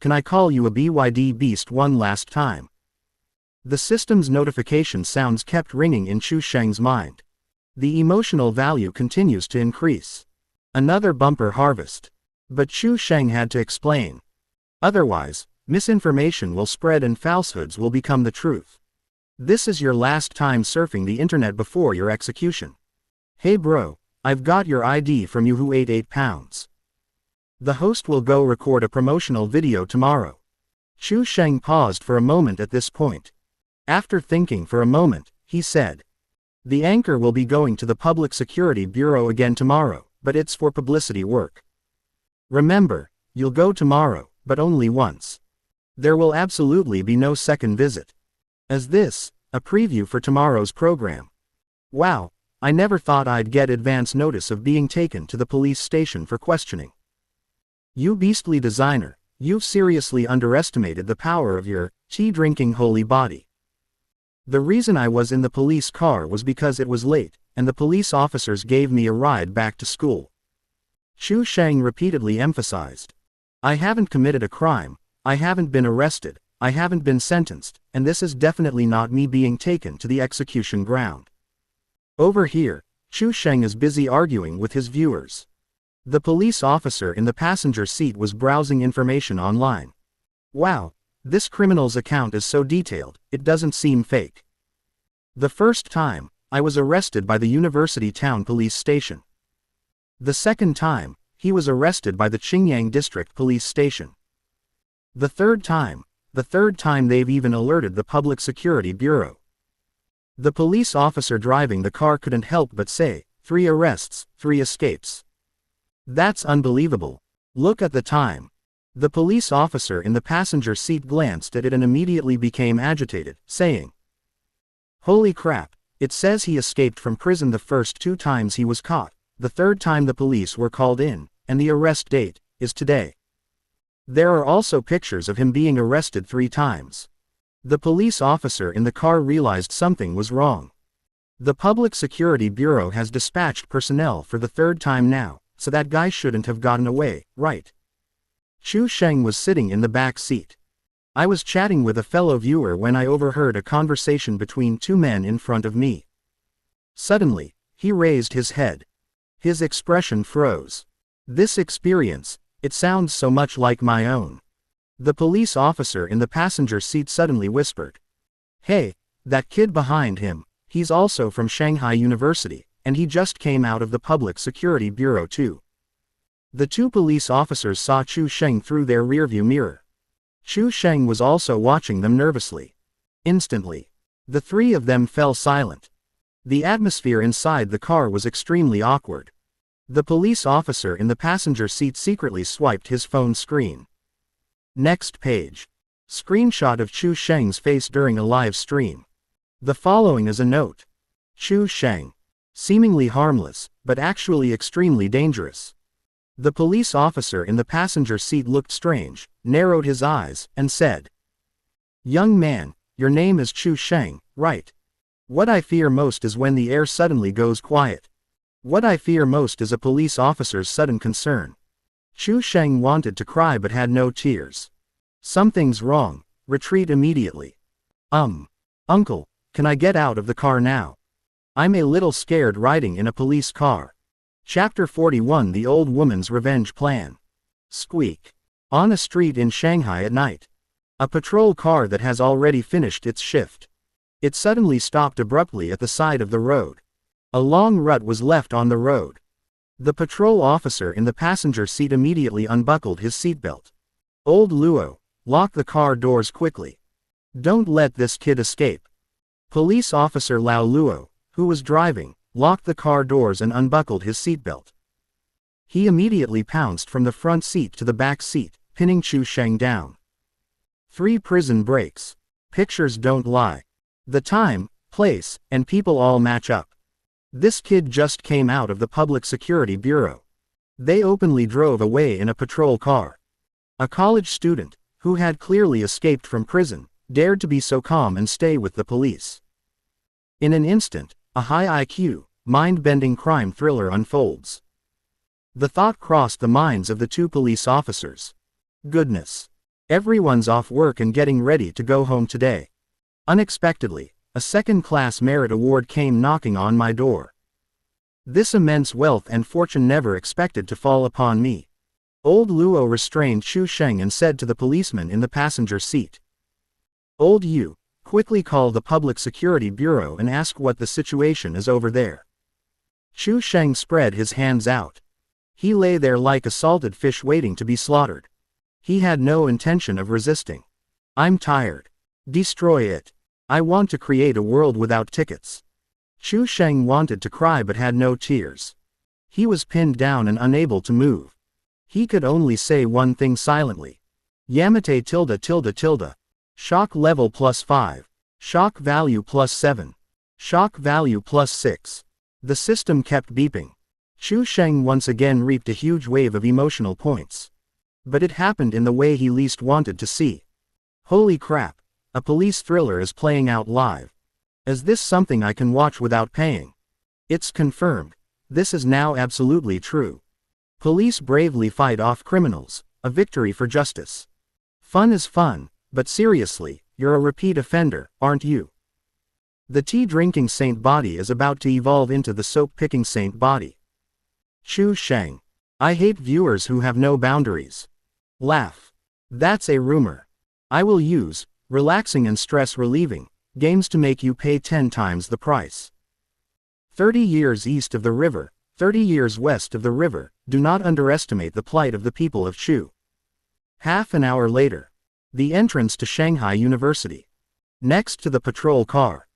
can I call you a BYD beast one last time? The system's notification sounds kept ringing in Chu Sheng's mind. The emotional value continues to increase. Another bumper harvest. But Chu Sheng had to explain. Otherwise, misinformation will spread and falsehoods will become the truth. This is your last time surfing the internet before your execution. Hey bro, I've got your ID from you who ate 8 pounds. The host will go record a promotional video tomorrow. Chu Sheng paused for a moment at this point. After thinking for a moment, he said, the anchor will be going to the Public Security Bureau again tomorrow, but it's for publicity work. Remember, you'll go tomorrow, but only once. There will absolutely be no second visit. As this, a preview for tomorrow's program. Wow, I never thought I'd get advance notice of being taken to the police station for questioning. You beastly designer, you've seriously underestimated the power of your tea-drinking holy body. The reason I was in the police car was because it was late, and the police officers gave me a ride back to school. Chu Sheng repeatedly emphasized. I haven't committed a crime, I haven't been arrested, I haven't been sentenced, and this is definitely not me being taken to the execution ground. Over here, Chu Sheng is busy arguing with his viewers. The police officer in the passenger seat was browsing information online. Wow, this criminal's account is so detailed, it doesn't seem fake. The first time, I was arrested by the University Town Police Station. The second time, he was arrested by the Qingyang District Police Station. The third time they've even alerted the Public Security Bureau. The police officer driving the car couldn't help but say, 3 arrests, 3 escapes. That's unbelievable. Look at the time. The police officer in the passenger seat glanced at it and immediately became agitated, saying, "Holy crap, it says he escaped from prison the first 2 times he was caught, the third time the police were called in, and the arrest date is today. There are also pictures of him being arrested 3 times. The police officer in the car realized something was wrong. The Public Security Bureau has dispatched personnel for the 3rd time now, so that guy shouldn't have gotten away, right?" Chu Sheng was sitting in the back seat. I was chatting with a fellow viewer when I overheard a conversation between 2 men in front of me. Suddenly, he raised his head. His expression froze. This experience, it sounds so much like my own. The police officer in the passenger seat suddenly whispered, "Hey, that kid behind him, he's also from Shanghai University, and he just came out of the Public Security Bureau too." The 2 police officers saw Chu Sheng through their rearview mirror. Chu Sheng was also watching them nervously. Instantly, the 3 of them fell silent. The atmosphere inside the car was extremely awkward. The police officer in the passenger seat secretly swiped his phone screen. Next page. Screenshot of Chu Sheng's face during a live stream. The following is a note. Chu Sheng. Seemingly harmless, but actually extremely dangerous. The police officer in the passenger seat looked strange, narrowed his eyes, and said, "Young man, your name is Chu Sheng, right? What I fear most is when the air suddenly goes quiet. What I fear most is a police officer's sudden concern." Chu Sheng wanted to cry but had no tears. "Something's wrong, retreat immediately." Uncle, can I get out of the car now? I'm a little scared riding in a police car." Chapter 41 The Old Woman's Revenge Plan. Squeak. On a street in Shanghai at night. A patrol car that has already finished its shift. It suddenly stopped abruptly at the side of the road. A long rut was left on the road. The patrol officer in the passenger seat immediately unbuckled his seatbelt. "Old Luo, lock the car doors quickly. Don't let this kid escape." Police officer Lao Luo, who was driving, locked the car doors and unbuckled his seatbelt. He immediately pounced from the front seat to the back seat, pinning Chu Sheng down. 3 prison breaks. Pictures don't lie. The time, place, and people all match up. This kid just came out of the Public Security Bureau. They openly drove away in a patrol car. A college student, who had clearly escaped from prison, dared to be so calm and stay with the police. In an instant, a high IQ, mind-bending crime thriller unfolds. The thought crossed the minds of the 2 police officers. Goodness. Everyone's off work and getting ready to go home today. Unexpectedly, a second-class merit award came knocking on my door. This immense wealth and fortune never expected to fall upon me. Old Luo restrained Chu Sheng and said to the policeman in the passenger seat, "Old Yu, quickly call the Public Security Bureau and ask what the situation is over there." Chu Sheng spread his hands out. He lay there like a salted fish waiting to be slaughtered. He had no intention of resisting. "I'm tired. Destroy it. I want to create a world without tickets." Chu Sheng wanted to cry but had no tears. He was pinned down and unable to move. He could only say one thing silently. Yamate tilde tilde tilde. Shock level +5. Shock value +7. Shock value +6. The system kept beeping. Chu Sheng once again reaped a huge wave of emotional points. But it happened in the way he least wanted to see. Holy crap, a police thriller is playing out live. Is this something I can watch without paying? It's confirmed. This is now absolutely true. Police bravely fight off criminals, a victory for justice. Fun is fun, but seriously, you're a repeat offender, aren't you? The tea-drinking saint body is about to evolve into the soap-picking saint body. Chu Sheng. I hate viewers who have no boundaries. Laugh. That's a rumor. I will use, relaxing and stress-relieving, games to make you pay 10 times the price. 30 years east of the river, 30 years west of the river, do not underestimate the plight of the people of Chu. Half an hour later. The entrance to Shanghai University. Next to the patrol car.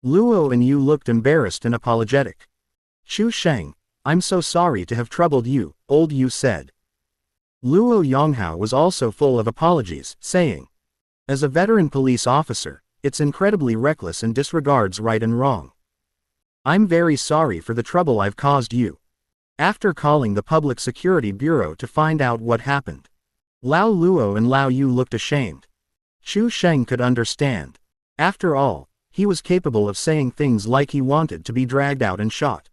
Luo and Yu looked embarrassed and apologetic. Chu Sheng, I'm so sorry to have troubled you, old Yu said. Luo Yonghao was also full of apologies, saying, as a veteran police officer, it's incredibly reckless and disregards right and wrong. I'm very sorry for the trouble I've caused you. After calling the Public Security Bureau to find out what happened, Lao Luo and Lao Yu looked ashamed. Chu Sheng could understand. After all, he was capable of saying things like he wanted to be dragged out and shot.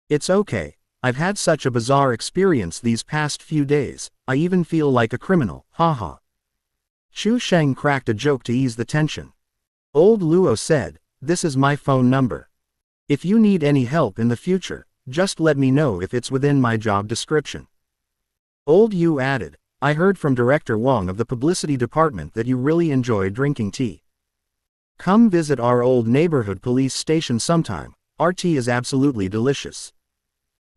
It's okay, I've had such a bizarre experience these past few days, I even feel like a criminal, haha. Chu Sheng cracked a joke to ease the tension. Old Luo said, this is my phone number. If you need any help in the future, just let me know if it's within my job description. Old Yu added, I heard from Director Wang of the publicity department that you really enjoy drinking tea. Come visit our old neighborhood police station sometime, our tea is absolutely delicious.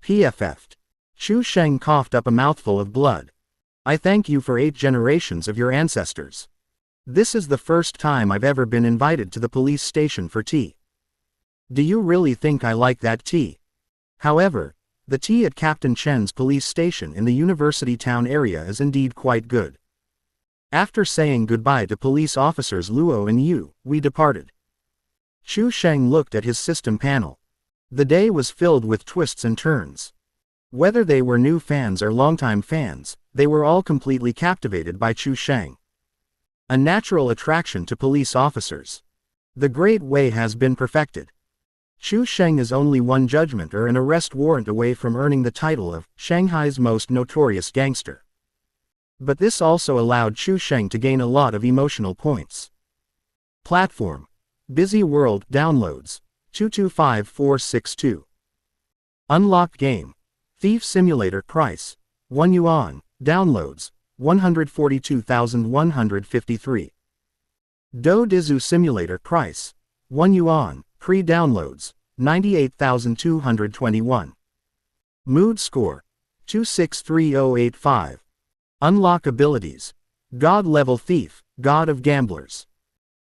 PFF'd. Chu Sheng coughed up a mouthful of blood. I thank you for 8 generations of your ancestors. This is the first time I've ever been invited to the police station for tea. Do you really think I like that tea? However, the tea at Captain Chen's police station in the university town area is indeed quite good. After saying goodbye to police officers Luo and Yu, we departed. Chu Sheng looked at his system panel. The day was filled with twists and turns. Whether they were new fans or longtime fans, they were all completely captivated by Chu Sheng. A natural attraction to police officers. The Great Way has been perfected. Chu Sheng is only one judgment or an arrest warrant away from earning the title of Shanghai's most notorious gangster. But this also allowed Chu Sheng to gain a lot of emotional points. Platform. Busy World downloads. 225462. Unlocked game. Thief Simulator price. 1 yuan. Downloads. 142,153. Do Dizu Simulator price. 1 yuan. Pre-downloads, 98,221. Mood score, 263085. Unlock abilities. God Level Thief, God of Gamblers.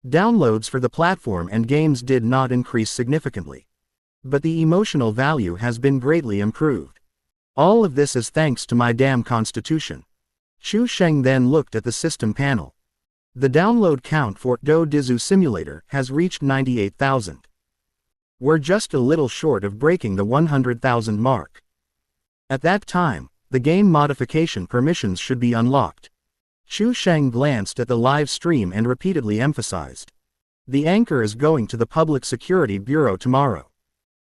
Downloads for the platform and games did not increase significantly. But the emotional value has been greatly improved. All of this is thanks to my damn constitution. Chu Sheng then looked at the system panel. The download count for Do Dizu Simulator has reached 98,000. We're just a little short of breaking the 100,000 mark. At that time, the game modification permissions should be unlocked. Chu Sheng glanced at the live stream and repeatedly emphasized. The anchor is going to the Public Security Bureau tomorrow.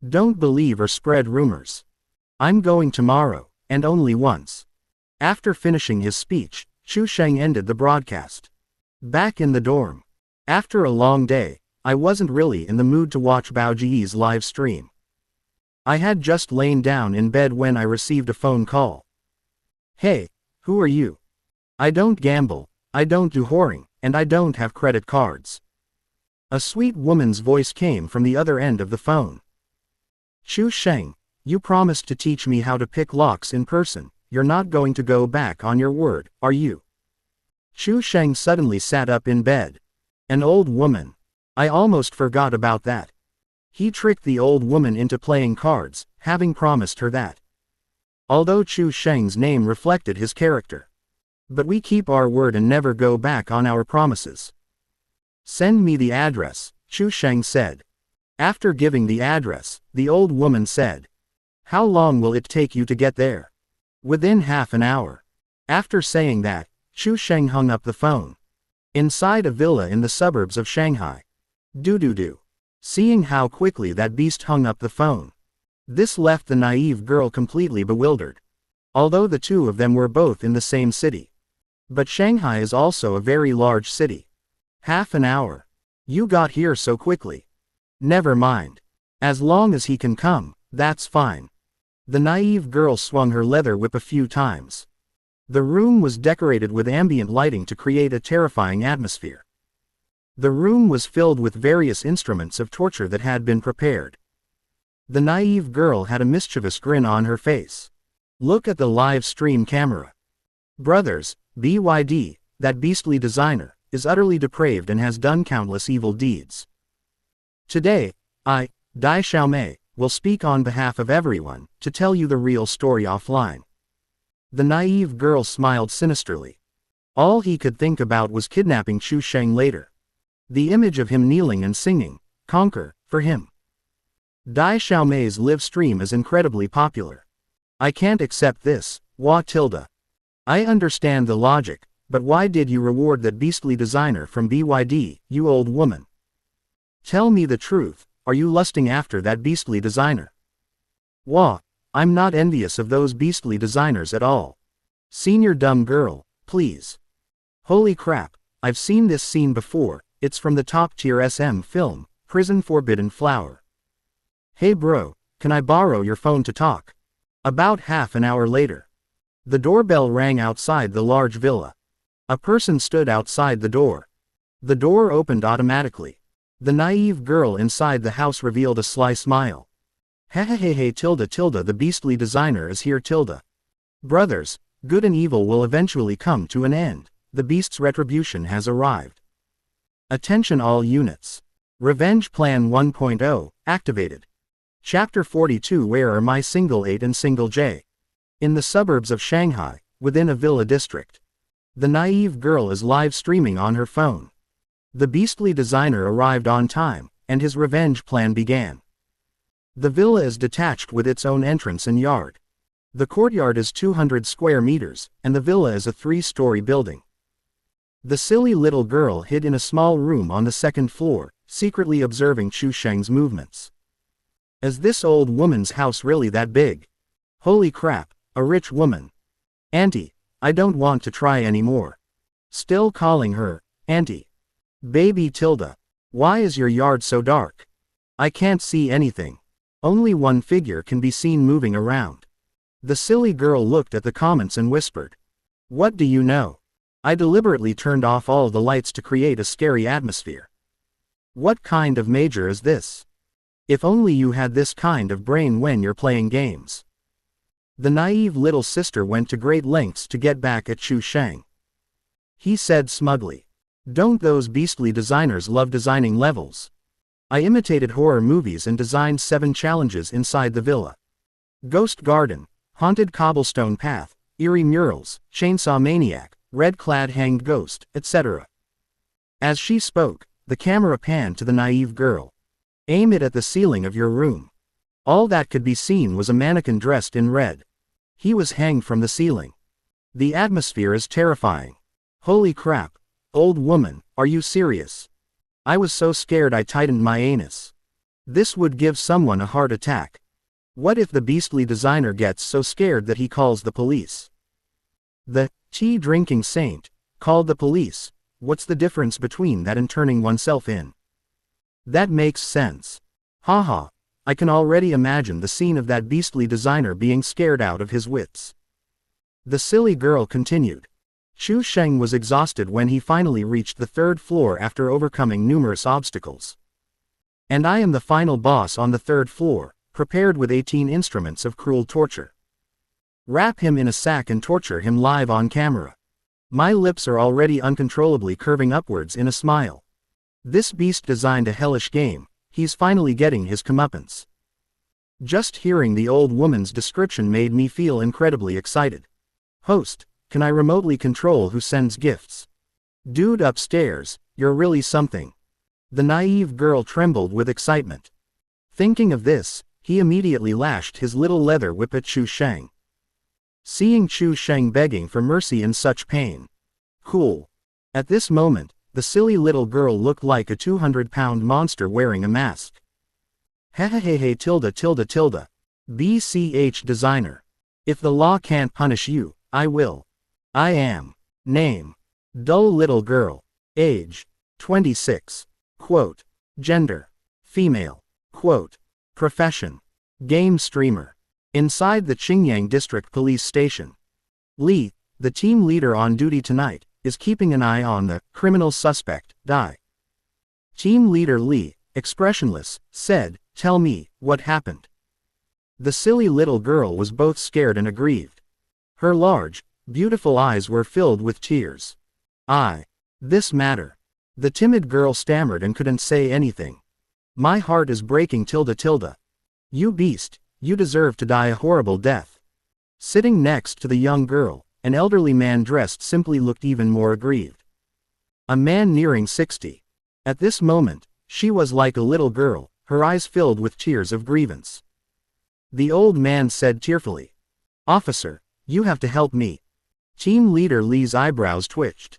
Don't believe or spread rumors. I'm going tomorrow, and only once. After finishing his speech, Chu Sheng ended the broadcast. Back in the dorm. After a long day, I wasn't really in the mood to watch Bao Ji's live stream. I had just lain down in bed when I received a phone call. Hey, who are you? I don't gamble, I don't do whoring, and I don't have credit cards. A sweet woman's voice came from the other end of the phone. Chu Sheng, you promised to teach me how to pick locks in person, you're not going to go back on your word, are you? Chu Sheng suddenly sat up in bed. An old woman. I almost forgot about that. He tricked the old woman into playing cards, having promised her that. Although Chu Sheng's name reflected his character. But we keep our word and never go back on our promises. Send me the address, Chu Sheng said. After giving the address, the old woman said. How long will it take you to get there? Within half an hour. After saying that, Chu Sheng hung up the phone. Inside a villa in the suburbs of Shanghai. Doo-doo-doo. Seeing how quickly that beast hung up the phone. This left the naive girl completely bewildered. Although the two of them were both in the same city. But Shanghai is also a very large city. Half an hour. You got here so quickly. Never mind. As long as he can come, that's fine. The naive girl swung her leather whip a few times. The room was decorated with ambient lighting to create a terrifying atmosphere. The room was filled with various instruments of torture that had been prepared. The naive girl had a mischievous grin on her face. Look at the live stream camera. Brothers, BYD, that beastly designer, is utterly depraved and has done countless evil deeds. Today, I, Dai Xiaomei, will speak on behalf of everyone, to tell you the real story offline. The naive girl smiled sinisterly. All he could think about was kidnapping Chu Sheng later. The image of him kneeling and singing, "Conquer," for him. Dai Xiaomei's live stream is incredibly popular. I can't accept this, Wa Tilda. I understand the logic, but why did you reward that beastly designer from BYD, you old woman? Tell me the truth, are you lusting after that beastly designer? Wa, I'm not envious of those beastly designers at all. Senior dumb girl, please. Holy crap, I've seen this scene before, it's from the top-tier SM film, Prison Forbidden Flower. Hey bro, can I borrow your phone to talk? About half an hour later. The doorbell rang outside the large villa. A person stood outside the door. The door opened automatically. The naive girl inside the house revealed a sly smile. Hey tilde the beastly designer is here tilde. Brothers, good and evil will eventually come to an end. The beast's retribution has arrived. Attention all units. Revenge Plan 1.0, activated. Chapter 42 Where are my single 8 and single J? In the suburbs of Shanghai, within a villa district. The naive girl is live streaming on her phone. The beastly designer arrived on time, and his revenge plan began. The villa is detached with its own entrance and yard. The courtyard is 200 square meters, and the villa is a 3-story building. The silly little girl hid in a small room on the second floor, secretly observing Chu Sheng's movements. Is this old woman's house really that big? Holy crap, a rich woman. Auntie, I don't want to try anymore. Still calling her, Auntie. Baby tilde. Why is your yard so dark? I can't see anything. Only one figure can be seen moving around. The silly girl looked at the comments and whispered. What do you know? I deliberately turned off all the lights to create a scary atmosphere. What kind of major is this? If only you had this kind of brain when you're playing games. The naive little sister went to great lengths to get back at Chu Sheng. He said smugly. Don't those beastly designers love designing levels? I imitated horror movies and designed 7 challenges inside the villa. Ghost Garden, Haunted Cobblestone Path, Eerie Murals, Chainsaw Maniac, Red-Clad Hanged Ghost, etc. As she spoke, the camera panned to the naive girl. Aim it at the ceiling of your room. All that could be seen was a mannequin dressed in red. He was hanged from the ceiling. The atmosphere is terrifying. Holy crap. Old woman, are you serious? I was so scared I tightened my anus. This would give someone a heart attack. What if the beastly designer gets so scared that he calls the police? The tea-drinking saint called the police. What's the difference between that and turning oneself in? That makes sense. Haha, I can already imagine the scene of that beastly designer being scared out of his wits. The silly girl continued. Chu Sheng was exhausted when he finally reached the 3rd floor after overcoming numerous obstacles. And I am the final boss on the 3rd floor, prepared with 18 instruments of cruel torture. Wrap him in a sack and torture him live on camera. My lips are already uncontrollably curving upwards in a smile. This beast designed a hellish game, he's finally getting his comeuppance. Just hearing the old woman's description made me feel incredibly excited. Host, can I remotely control who sends gifts? Dude upstairs, you're really something. The naive girl trembled with excitement. Thinking of this, he immediately lashed his little leather whip at Chu Sheng. Seeing Chu Sheng begging for mercy in such pain. Cool. At this moment, the silly little girl looked like a 200-pound monster wearing a mask. Hehehehe tilde. BCH designer. If the law can't punish you, I will. I am. Name. Dull little girl. Age. 26. Quote. Gender. Female. Quote. Profession. Game streamer. Inside the Qingyang District Police Station. Li, the team leader on duty tonight, is keeping an eye on the criminal suspect, Dai. Team leader Li, expressionless, said, Tell me, what happened? The silly little girl was both scared and aggrieved. Her large, beautiful eyes were filled with tears. This matter. The timid girl stammered and couldn't say anything. My heart is breaking tilde. You beast, you deserve to die a horrible death. Sitting next to the young girl, an elderly man dressed simply looked even more aggrieved. A man nearing 60. At this moment, she was like a little girl, her eyes filled with tears of grievance. The old man said tearfully, "Officer, you have to help me." Team leader Lee's eyebrows twitched.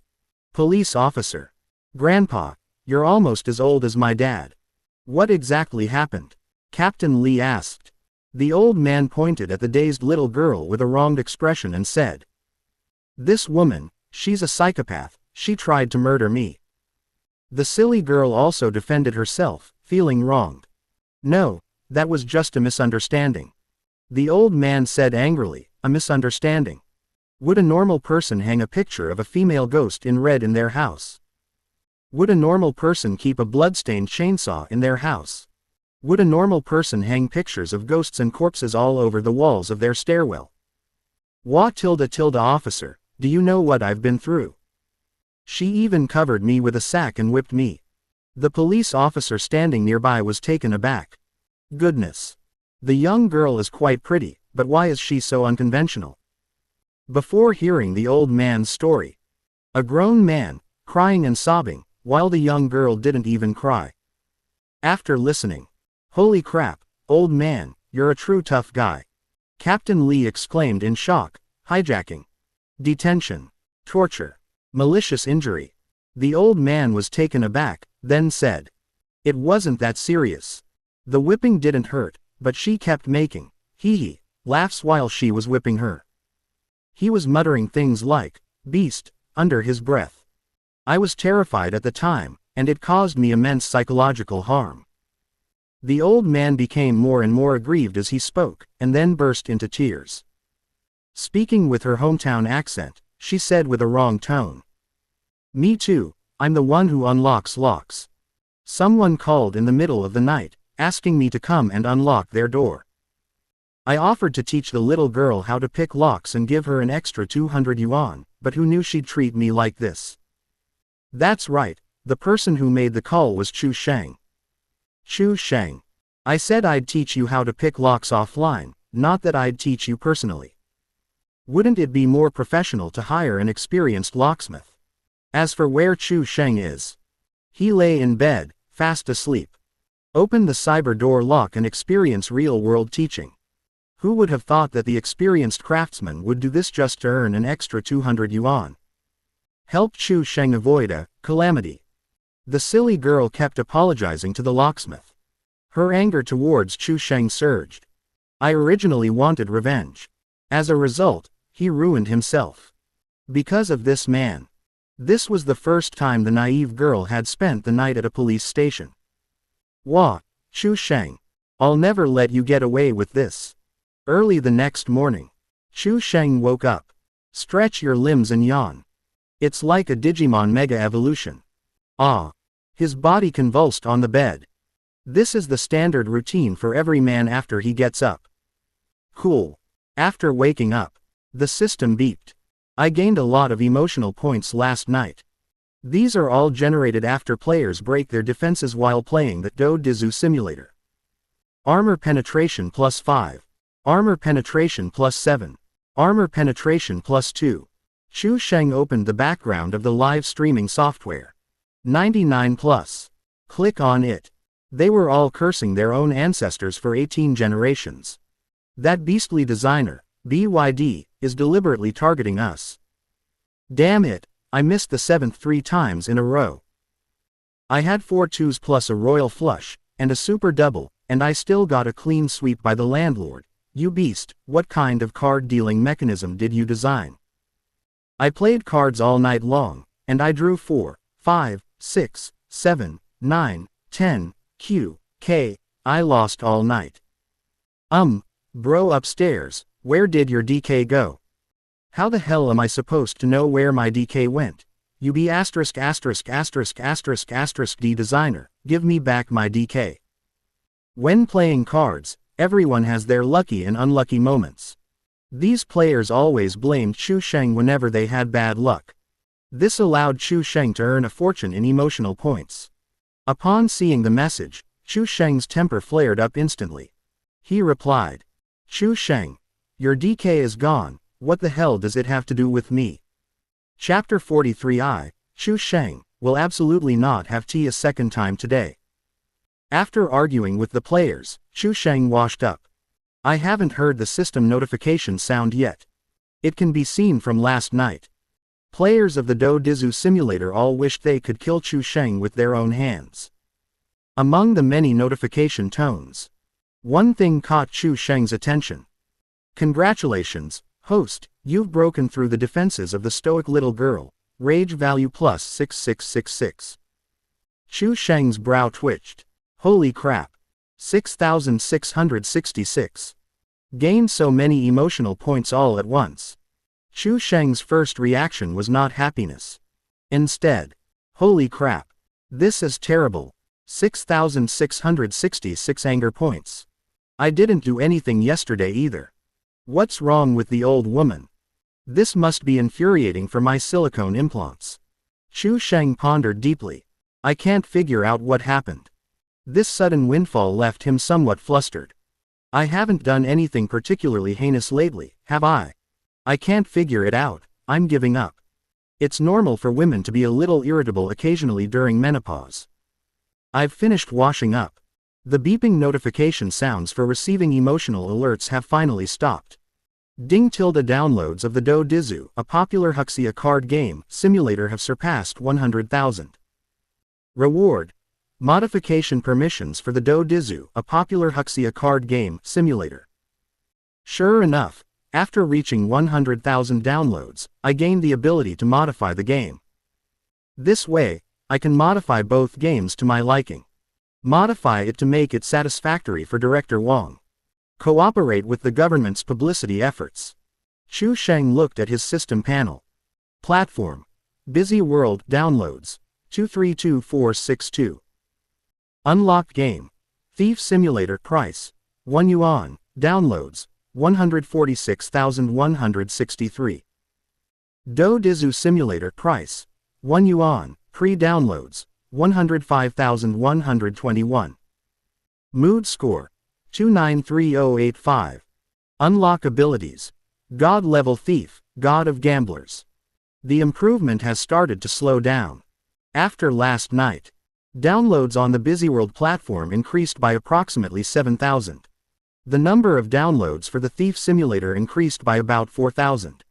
Police officer. Grandpa, you're almost as old as my dad. What exactly happened? Captain Lee asked. The old man pointed at the dazed little girl with a wronged expression and said, "This woman, she's a psychopath, she tried to murder me." The silly girl also defended herself, feeling wronged. "No, that was just a misunderstanding." The old man said angrily, "A misunderstanding? Would a normal person hang a picture of a female ghost in red in their house? Would a normal person keep a bloodstained chainsaw in their house? Would a normal person hang pictures of ghosts and corpses all over the walls of their stairwell? Officer, do you know what I've been through? She even covered me with a sack and whipped me." The police officer standing nearby was taken aback. Goodness. The young girl is quite pretty, but why is she so unconventional? Before hearing the old man's story, a grown man, crying and sobbing, while the young girl didn't even cry. After listening, "Holy crap, old man, you're a true tough guy." Captain Lee exclaimed in shock. Hijacking, detention, torture, malicious injury. The old man was taken aback, then said, "It wasn't that serious. The whipping didn't hurt, but she kept making, hee laughs while she was whipping her." He was muttering things like, "beast," under his breath. I was terrified at the time, and it caused me immense psychological harm. The old man became more and more aggrieved as he spoke, and then burst into tears. Speaking with her hometown accent, she said with a wrong tone, "Me too, I'm the one who unlocks locks. Someone called in the middle of the night, asking me to come and unlock their door. I offered to teach the little girl how to pick locks and give her an extra 200 yuan, but who knew she'd treat me like this?" That's right, the person who made the call was Chu Sheng. Chu Sheng. I said I'd teach you how to pick locks offline, not that I'd teach you personally. Wouldn't it be more professional to hire an experienced locksmith? As for where Chu Sheng is, he lay in bed, fast asleep. Open the cyber door lock and experience real-world teaching. Who would have thought that the experienced craftsman would do this just to earn an extra 200 yuan? Help Chu Sheng avoid a calamity. The silly girl kept apologizing to the locksmith. Her anger towards Chu Sheng surged. I originally wanted revenge. As a result, he ruined himself. Because of this man. This was the first time the naive girl had spent the night at a police station. Wah, Chu Sheng. I'll never let you get away with this. Early the next morning, Chu Sheng woke up. Stretch your limbs and yawn. It's like a Digimon Mega Evolution. His body convulsed on the bed. This is the standard routine for every man after he gets up. Cool. After waking up, the system beeped. I gained a lot of emotional points last night. These are all generated after players break their defenses while playing the Do Dizu simulator. Armor penetration +5. Armor penetration +7. Armor penetration +2. Chu Sheng opened the background of the live streaming software. 99+. Click on it. They were all cursing their own ancestors for 18 generations. That beastly designer, BYD, is deliberately targeting us. Damn it, I missed the 7th 3 times in a row. I had 4 twos plus a royal flush, and a super double, and I still got a clean sweep by the landlord. You beast, what kind of card dealing mechanism did you design? I played cards all night long, and I drew 4, 5, 6, 7, 9, 10, Q, K, I lost all night. Bro upstairs, where did your DK go? How the hell am I supposed to know where my DK went? You be ********* D designer, give me back my DK. When playing cards, everyone has their lucky and unlucky moments. These players always blamed Chu Sheng whenever they had bad luck. This allowed Chu Sheng to earn a fortune in emotional points. Upon seeing the message, Chu Sheng's temper flared up instantly. He replied, "Chu Sheng, your DK is gone, what the hell does it have to do with me?" Chapter 43. Chu Sheng will absolutely not have tea a second time today. After arguing with the players, Chu Sheng washed up. "I haven't heard the system notification sound yet. It can be seen from last night." Players of the Do Dizu simulator all wished they could kill Chu Sheng with their own hands. Among the many notification tones, one thing caught Chu Sheng's attention. "Congratulations, host, you've broken through the defenses of the stoic little girl, rage value plus 6666. Chu Sheng's brow twitched. "Holy crap. 6,666. Gained so many emotional points all at once." Chu Sheng's first reaction was not happiness. Instead, "Holy crap. This is terrible. 6,666 anger points. I didn't do anything yesterday either. What's wrong with the old woman? This must be infuriating for my silicone implants." Chu Sheng pondered deeply. "I can't figure out what happened. This sudden windfall left him somewhat flustered. I haven't done anything particularly heinous lately, have I? I can't figure it out, I'm giving up. It's normal for women to be a little irritable occasionally during menopause. I've finished washing up." The beeping notification sounds for receiving emotional alerts have finally stopped. Ding tilde downloads of the Do Dizu, a popular Huxia card game simulator, have surpassed 100,000. Reward: modification permissions for the Do Dizu, a popular Huxia card game simulator. Sure enough, after reaching 100,000 downloads, I gained the ability to modify the game. This way, I can modify both games to my liking. Modify it to make it satisfactory for Director Wang. Cooperate with the government's publicity efforts. Chu Sheng looked at his system panel. Platform: Busy World. Downloads: 232462. Unlocked game: Thief Simulator. Price: 1 yuan. Downloads: 146,163. Do Dizu Simulator. Price: 1 yuan. Pre-downloads: 105,121. Mood score: 293085. Unlock abilities: God Level Thief, God of Gamblers. The improvement has started to slow down. After last night, downloads on the Busyworld platform increased by approximately 7,000. The number of downloads for the Thief Simulator increased by about 4,000.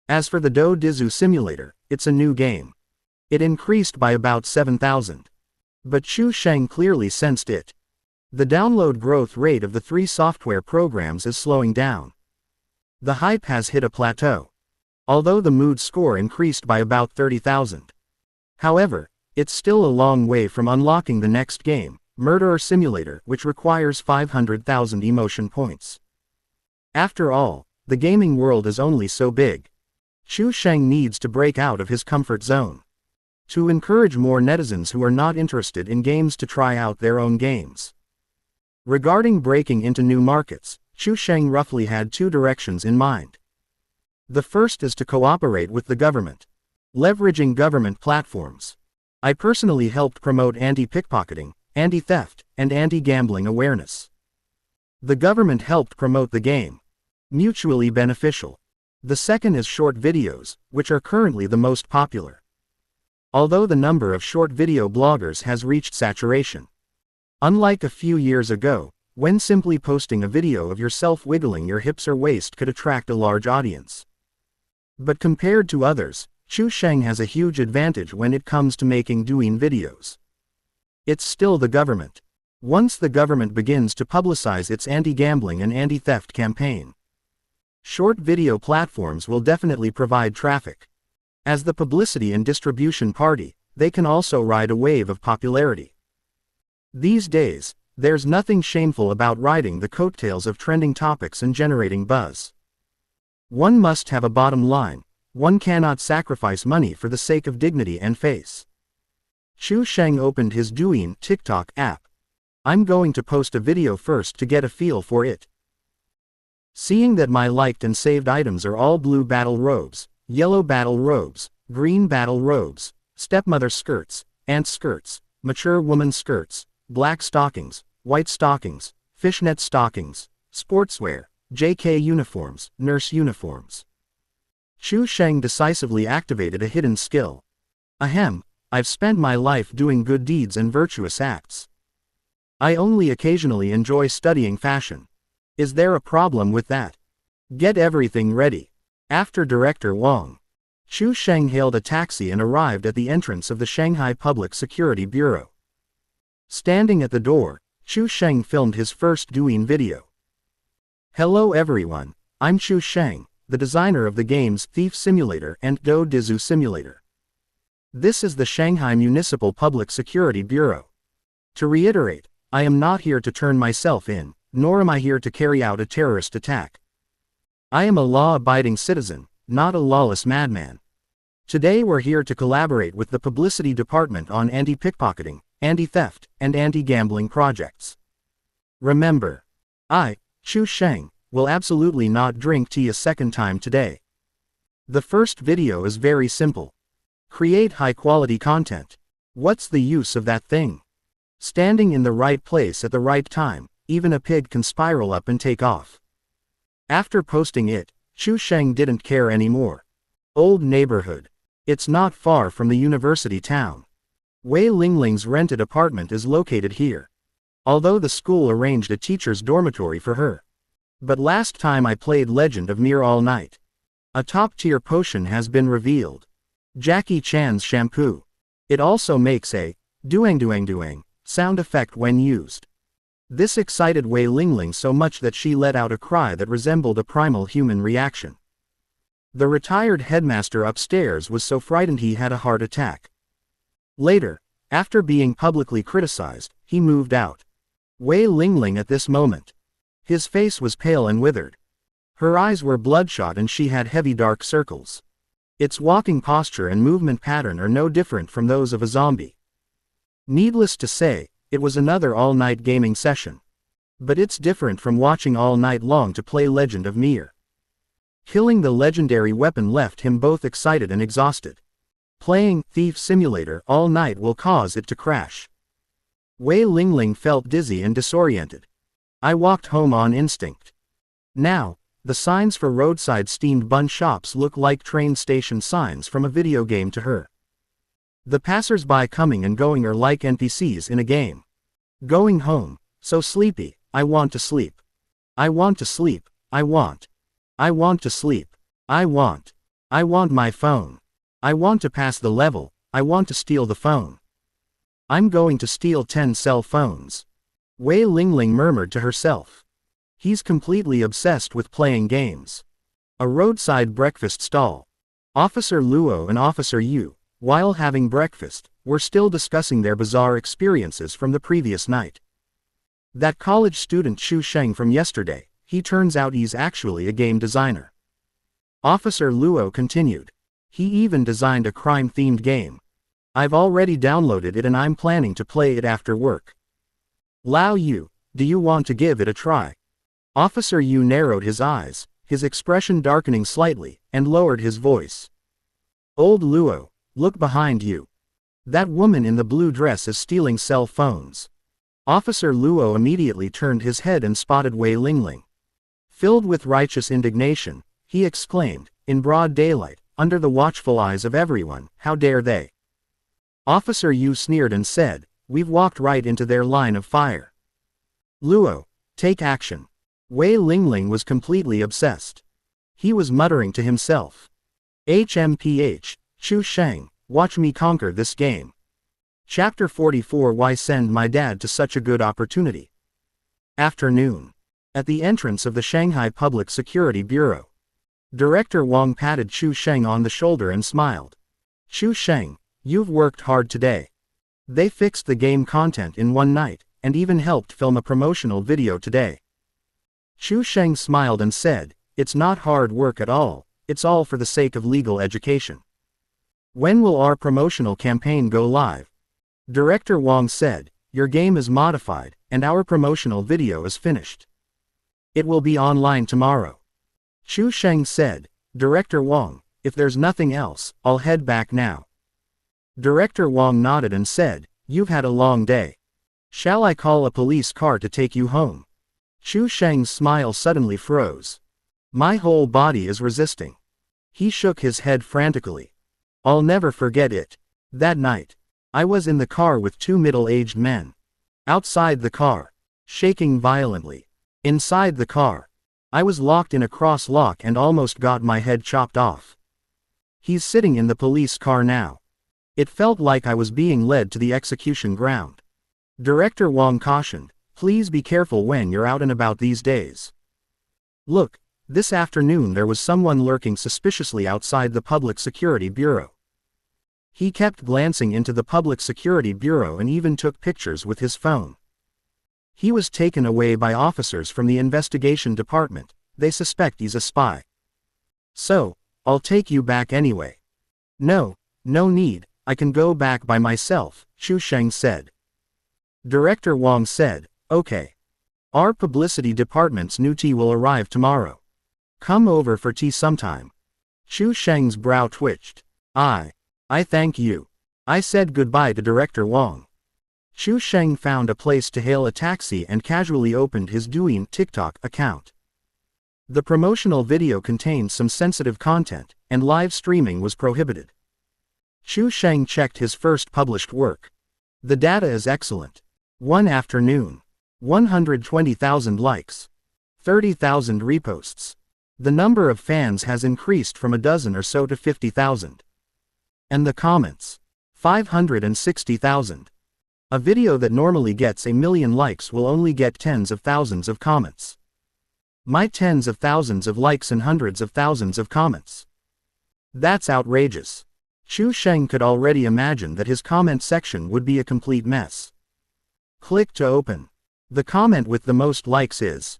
As for the Do Dizu Simulator, it's a new game. It increased by about 7,000. But Chu Sheng clearly sensed it. The download growth rate of the three software programs is slowing down. The hype has hit a plateau. Although the mood score increased by about 30,000. However, it's still a long way from unlocking the next game, Murderer Simulator, which requires 500,000 emotion points. After all, the gaming world is only so big. Chu Sheng needs to break out of his comfort zone. To encourage more netizens who are not interested in games to try out their own games. Regarding breaking into new markets, Chu Sheng roughly had two directions in mind. The first is to cooperate with the government. Leveraging government platforms. I personally helped promote anti-pickpocketing, anti-theft, and anti-gambling awareness. The government helped promote the game. Mutually beneficial. The second is short videos, which are currently the most popular. Although the number of short video bloggers has reached saturation. Unlike a few years ago, when simply posting a video of yourself wiggling your hips or waist could attract a large audience. But compared to others, Chu Sheng has a huge advantage when it comes to making Douyin videos. It's still the government. Once the government begins to publicize its anti-gambling and anti-theft campaign, short video platforms will definitely provide traffic. As the publicity and distribution party, they can also ride a wave of popularity. These days, there's nothing shameful about riding the coattails of trending topics and generating buzz. One must have a bottom line. One cannot sacrifice money for the sake of dignity and face. Chu Sheng opened his Douyin TikTok app. I'm going to post a video first to get a feel for it. Seeing that my liked and saved items are all blue battle robes, yellow battle robes, green battle robes, stepmother skirts, aunt skirts, mature woman skirts, black stockings, white stockings, fishnet stockings, sportswear, JK uniforms, nurse uniforms. Chu Sheng decisively activated a hidden skill. Ahem, I've spent my life doing good deeds and virtuous acts. I only occasionally enjoy studying fashion. Is there a problem with that? Get everything ready. After Director Wang, Chu Sheng hailed a taxi and arrived at the entrance of the Shanghai Public Security Bureau. Standing at the door, Chu Sheng filmed his first Douyin video. Hello everyone, I'm Chu Sheng, the designer of the games Thief Simulator and Do Dizu Simulator. This is the Shanghai Municipal Public Security Bureau. To reiterate, I am not here to turn myself in, nor am I here to carry out a terrorist attack. I am a law-abiding citizen, not a lawless madman. Today we're here to collaborate with the Publicity Department on anti-pickpocketing, anti-theft, and anti-gambling projects. Remember, I, Chu Sheng, will absolutely not drink tea a second time today. The first video is very simple. Create high-quality content. What's the use of that thing? Standing in the right place at the right time, even a pig can spiral up and take off. After posting it, Chu Sheng didn't care anymore. Old neighborhood. It's not far from the university town. Wei Lingling's rented apartment is located here. Although the school arranged a teacher's dormitory for her. But last time I played Legend of Mir all night. A top-tier potion has been revealed. Jackie Chan's shampoo. It also makes a duang sound effect when used. This excited Wei Lingling so much that she let out a cry that resembled a primal human reaction. The retired headmaster upstairs was so frightened he had a heart attack. Later, after being publicly criticized, he moved out. Wei Lingling at this moment. His face was pale and withered. Her eyes were bloodshot and she had heavy dark circles. Its walking posture and movement pattern are no different from those of a zombie. Needless to say, it was another all-night gaming session. But it's different from watching all night long to play Legend of Mir. Killing the legendary weapon left him both excited and exhausted. Playing Thief Simulator all night will cause it to crash. Wei Lingling felt dizzy and disoriented. I walked home on instinct. Now, the signs for roadside steamed bun shops look like train station signs from a video game to her. The passers-by coming and going are like NPCs in a game. Going home, so sleepy, I want to sleep. I want to sleep, I want to sleep. I want my phone. I want to pass the level, I want to steal the phone. I'm going to steal 10 cell phones. Wei Lingling murmured to herself. He's completely obsessed with playing games. A roadside breakfast stall. Officer Luo and Officer Yu, while having breakfast, were still discussing their bizarre experiences from the previous night. That college student Chu Sheng from yesterday, he turns out he's actually a game designer. Officer Luo continued. He even designed a crime-themed game. I've already downloaded it and I'm planning to play it after work. Lao Yu, do you want to give it a try? Officer Yu narrowed his eyes, his expression darkening slightly, and lowered his voice. Old Luo, look behind you. That woman in the blue dress is stealing cell phones. Officer Luo immediately turned his head and spotted Wei Lingling. Filled with righteous indignation, he exclaimed, in broad daylight, under the watchful eyes of everyone, how dare they? Officer Yu sneered and said, we've walked right into their line of fire. Luo, take action. Wei Lingling was completely obsessed. He was muttering to himself. HMPH, Chu Sheng, watch me conquer this game. Chapter 44. Why send my dad to such a good opportunity? Afternoon. At the entrance of the Shanghai Public Security Bureau. Director Wang patted Chu Sheng on the shoulder and smiled. Chu Sheng, you've worked hard today. They fixed the game content in one night, and even helped film a promotional video today. Chu Sheng smiled and said, it's not hard work at all, it's all for the sake of legal education. When will our promotional campaign go live? Director Wang said, your game is modified, and our promotional video is finished. It will be online tomorrow. Chu Sheng said. Director Wong, if there's nothing else, I'll head back now. Director Wong nodded and said, you've had a long day. Shall I call a police car to take you home? Chu Sheng's smile suddenly froze. My whole body is resisting. He shook his head frantically. I'll never forget it. That night, I was in the car with two middle-aged men. Outside the car, shaking violently. Inside the car, I was locked in a cross lock and almost got my head chopped off. He's sitting in the police car now. It felt like I was being led to the execution ground. Director Wong cautioned, please be careful when you're out and about these days. Look, this afternoon there was someone lurking suspiciously outside the Public Security Bureau. He kept glancing into the Public Security Bureau and even took pictures with his phone. He was taken away by officers from the investigation department. They suspect he's a spy. So, I'll take you back anyway. No need, I can go back by myself, Chu Sheng said. Director Wong said, okay. Our publicity department's new tea will arrive tomorrow. Come over for tea sometime. Chu Sheng's brow twitched. I thank you. I said goodbye to Director Wong. Chu Sheng found a place to hail a taxi and casually opened his Douyin TikTok account. The promotional video contained some sensitive content, and live streaming was prohibited. Chu Sheng checked his first published work. The data is excellent. One afternoon. 120,000 likes. 30,000 reposts. The number of fans has increased from a dozen or so to 50,000. And the comments. 560,000. A video that normally gets a million likes will only get tens of thousands of comments. My tens of thousands of likes and hundreds of thousands of comments. That's outrageous. Chu Sheng could already imagine that his comment section would be a complete mess. Click to open. The comment with the most likes is,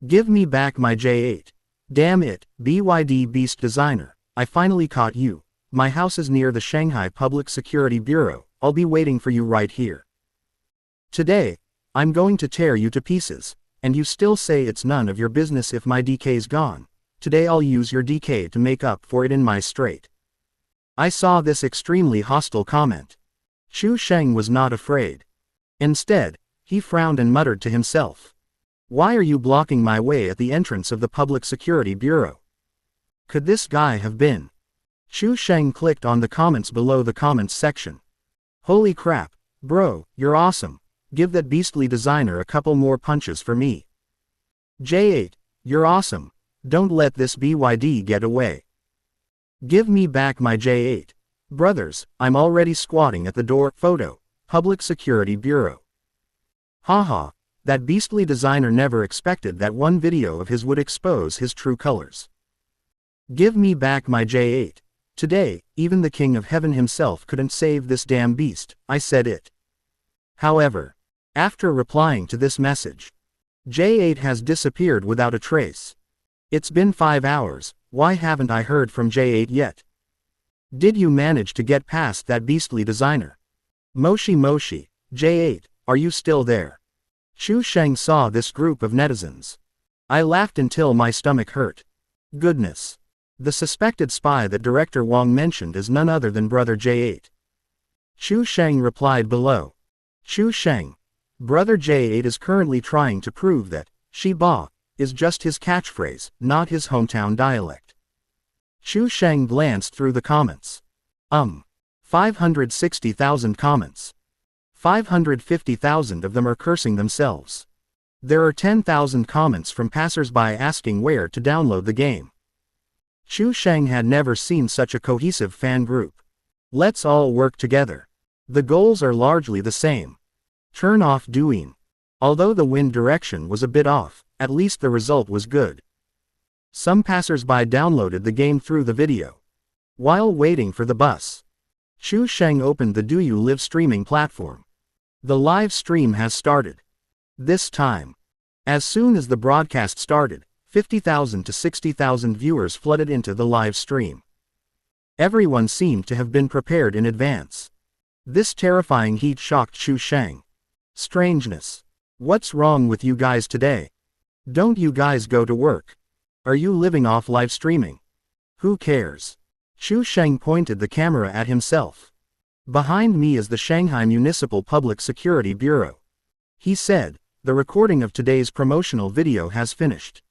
give me back my J8. Damn it, BYD Beast Designer, I finally caught you. My house is near the Shanghai Public Security Bureau. I'll be waiting for you right here. Today, I'm going to tear you to pieces, and you still say it's none of your business if my DK's gone. Today I'll use your DK to make up for it in my straight. I saw this extremely hostile comment. Chu Sheng was not afraid. Instead, he frowned and muttered to himself. Why are you blocking my way at the entrance of the Public Security Bureau? Could this guy have been? Chu Sheng clicked on the comments below the comments section. Holy crap, bro, you're awesome. Give that beastly designer a couple more punches for me. J8, you're awesome. Don't let this BYD get away. Give me back my J8. Brothers, I'm already squatting at the door. Photo, Public Security Bureau. Haha, that beastly designer never expected that one video of his would expose his true colors. Give me back my J8. Today, even the King of Heaven himself couldn't save this damn beast, I said it. However, after replying to this message, J8 has disappeared without a trace. It's been 5 hours, why haven't I heard from J8 yet? Did you manage to get past that beastly designer? Moshi, J8, are you still there? Chu Sheng saw this group of netizens. I laughed until my stomach hurt. Goodness. The suspected spy that Director Wong mentioned is none other than Brother J8. Chu Sheng replied below. Chu Sheng. Brother J8 is currently trying to prove that Shiba is just his catchphrase, not his hometown dialect. Chu Sheng glanced through the comments. 560,000 comments. 550,000 of them are cursing themselves. There are 10,000 comments from passers-by asking where to download the game. Chu Sheng had never seen such a cohesive fan group. Let's all work together. The goals are largely the same. Turn off Douyin. Although the wind direction was a bit off, at least the result was good. Some passers-by downloaded the game through the video. While waiting for the bus, Chu Sheng opened the Douyu live streaming platform. The live stream has started. This time, as soon as the broadcast started, 50,000 to 60,000 viewers flooded into the live stream. Everyone seemed to have been prepared in advance. This terrifying heat shocked Chu Sheng. Strangeness. What's wrong with you guys today? Don't you guys go to work? Are you living off live streaming? Who cares? Chu Sheng pointed the camera at himself. Behind me is the Shanghai Municipal Public Security Bureau. He said, the recording of today's promotional video has finished.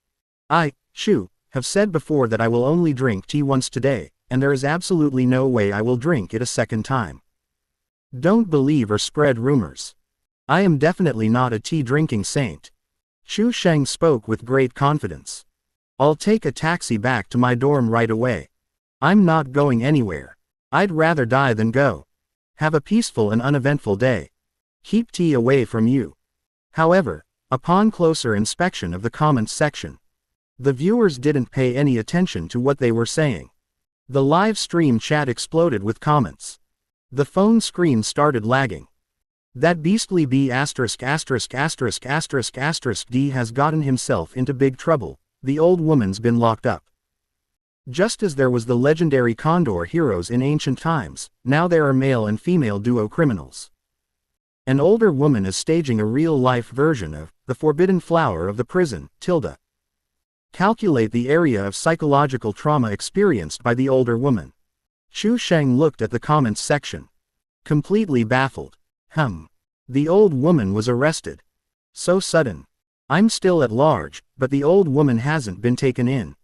I, Chu, have said before that I will only drink tea once today, and there is absolutely no way I will drink it a second time. Don't believe or spread rumors. I am definitely not a tea-drinking saint. Chu Sheng spoke with great confidence. I'll take a taxi back to my dorm right away. I'm not going anywhere. I'd rather die than go. Have a peaceful and uneventful day. Keep tea away from you. However, upon closer inspection of the comments section, the viewers didn't pay any attention to what they were saying. The live stream chat exploded with comments. The phone screen started lagging. That beastly B******************** D has gotten himself into big trouble. The old woman's been locked up. Just as there was the legendary Condor heroes in ancient times, now there are male and female duo criminals. An older woman is staging a real-life version of the forbidden flower of the prison, tilde. Calculate the area of psychological trauma experienced by the older woman. Chu Sheng looked at the comments section. Completely baffled. The old woman was arrested. So sudden. I'm still at large, but the old woman hasn't been taken in.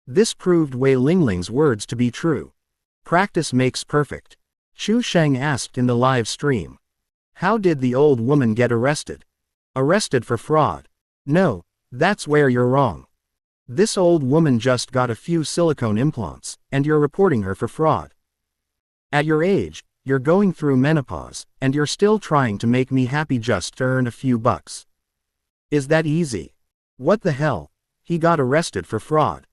This proved Wei Lingling's words to be true. Practice makes perfect. Chu Sheng asked in the live stream. How did the old woman get arrested? Arrested for fraud. No, that's where you're wrong. This old woman just got a few silicone implants, and you're reporting her for fraud. At your age, you're going through menopause, and you're still trying to make me happy just to earn a few bucks. Is that easy? What the hell? He got arrested for fraud.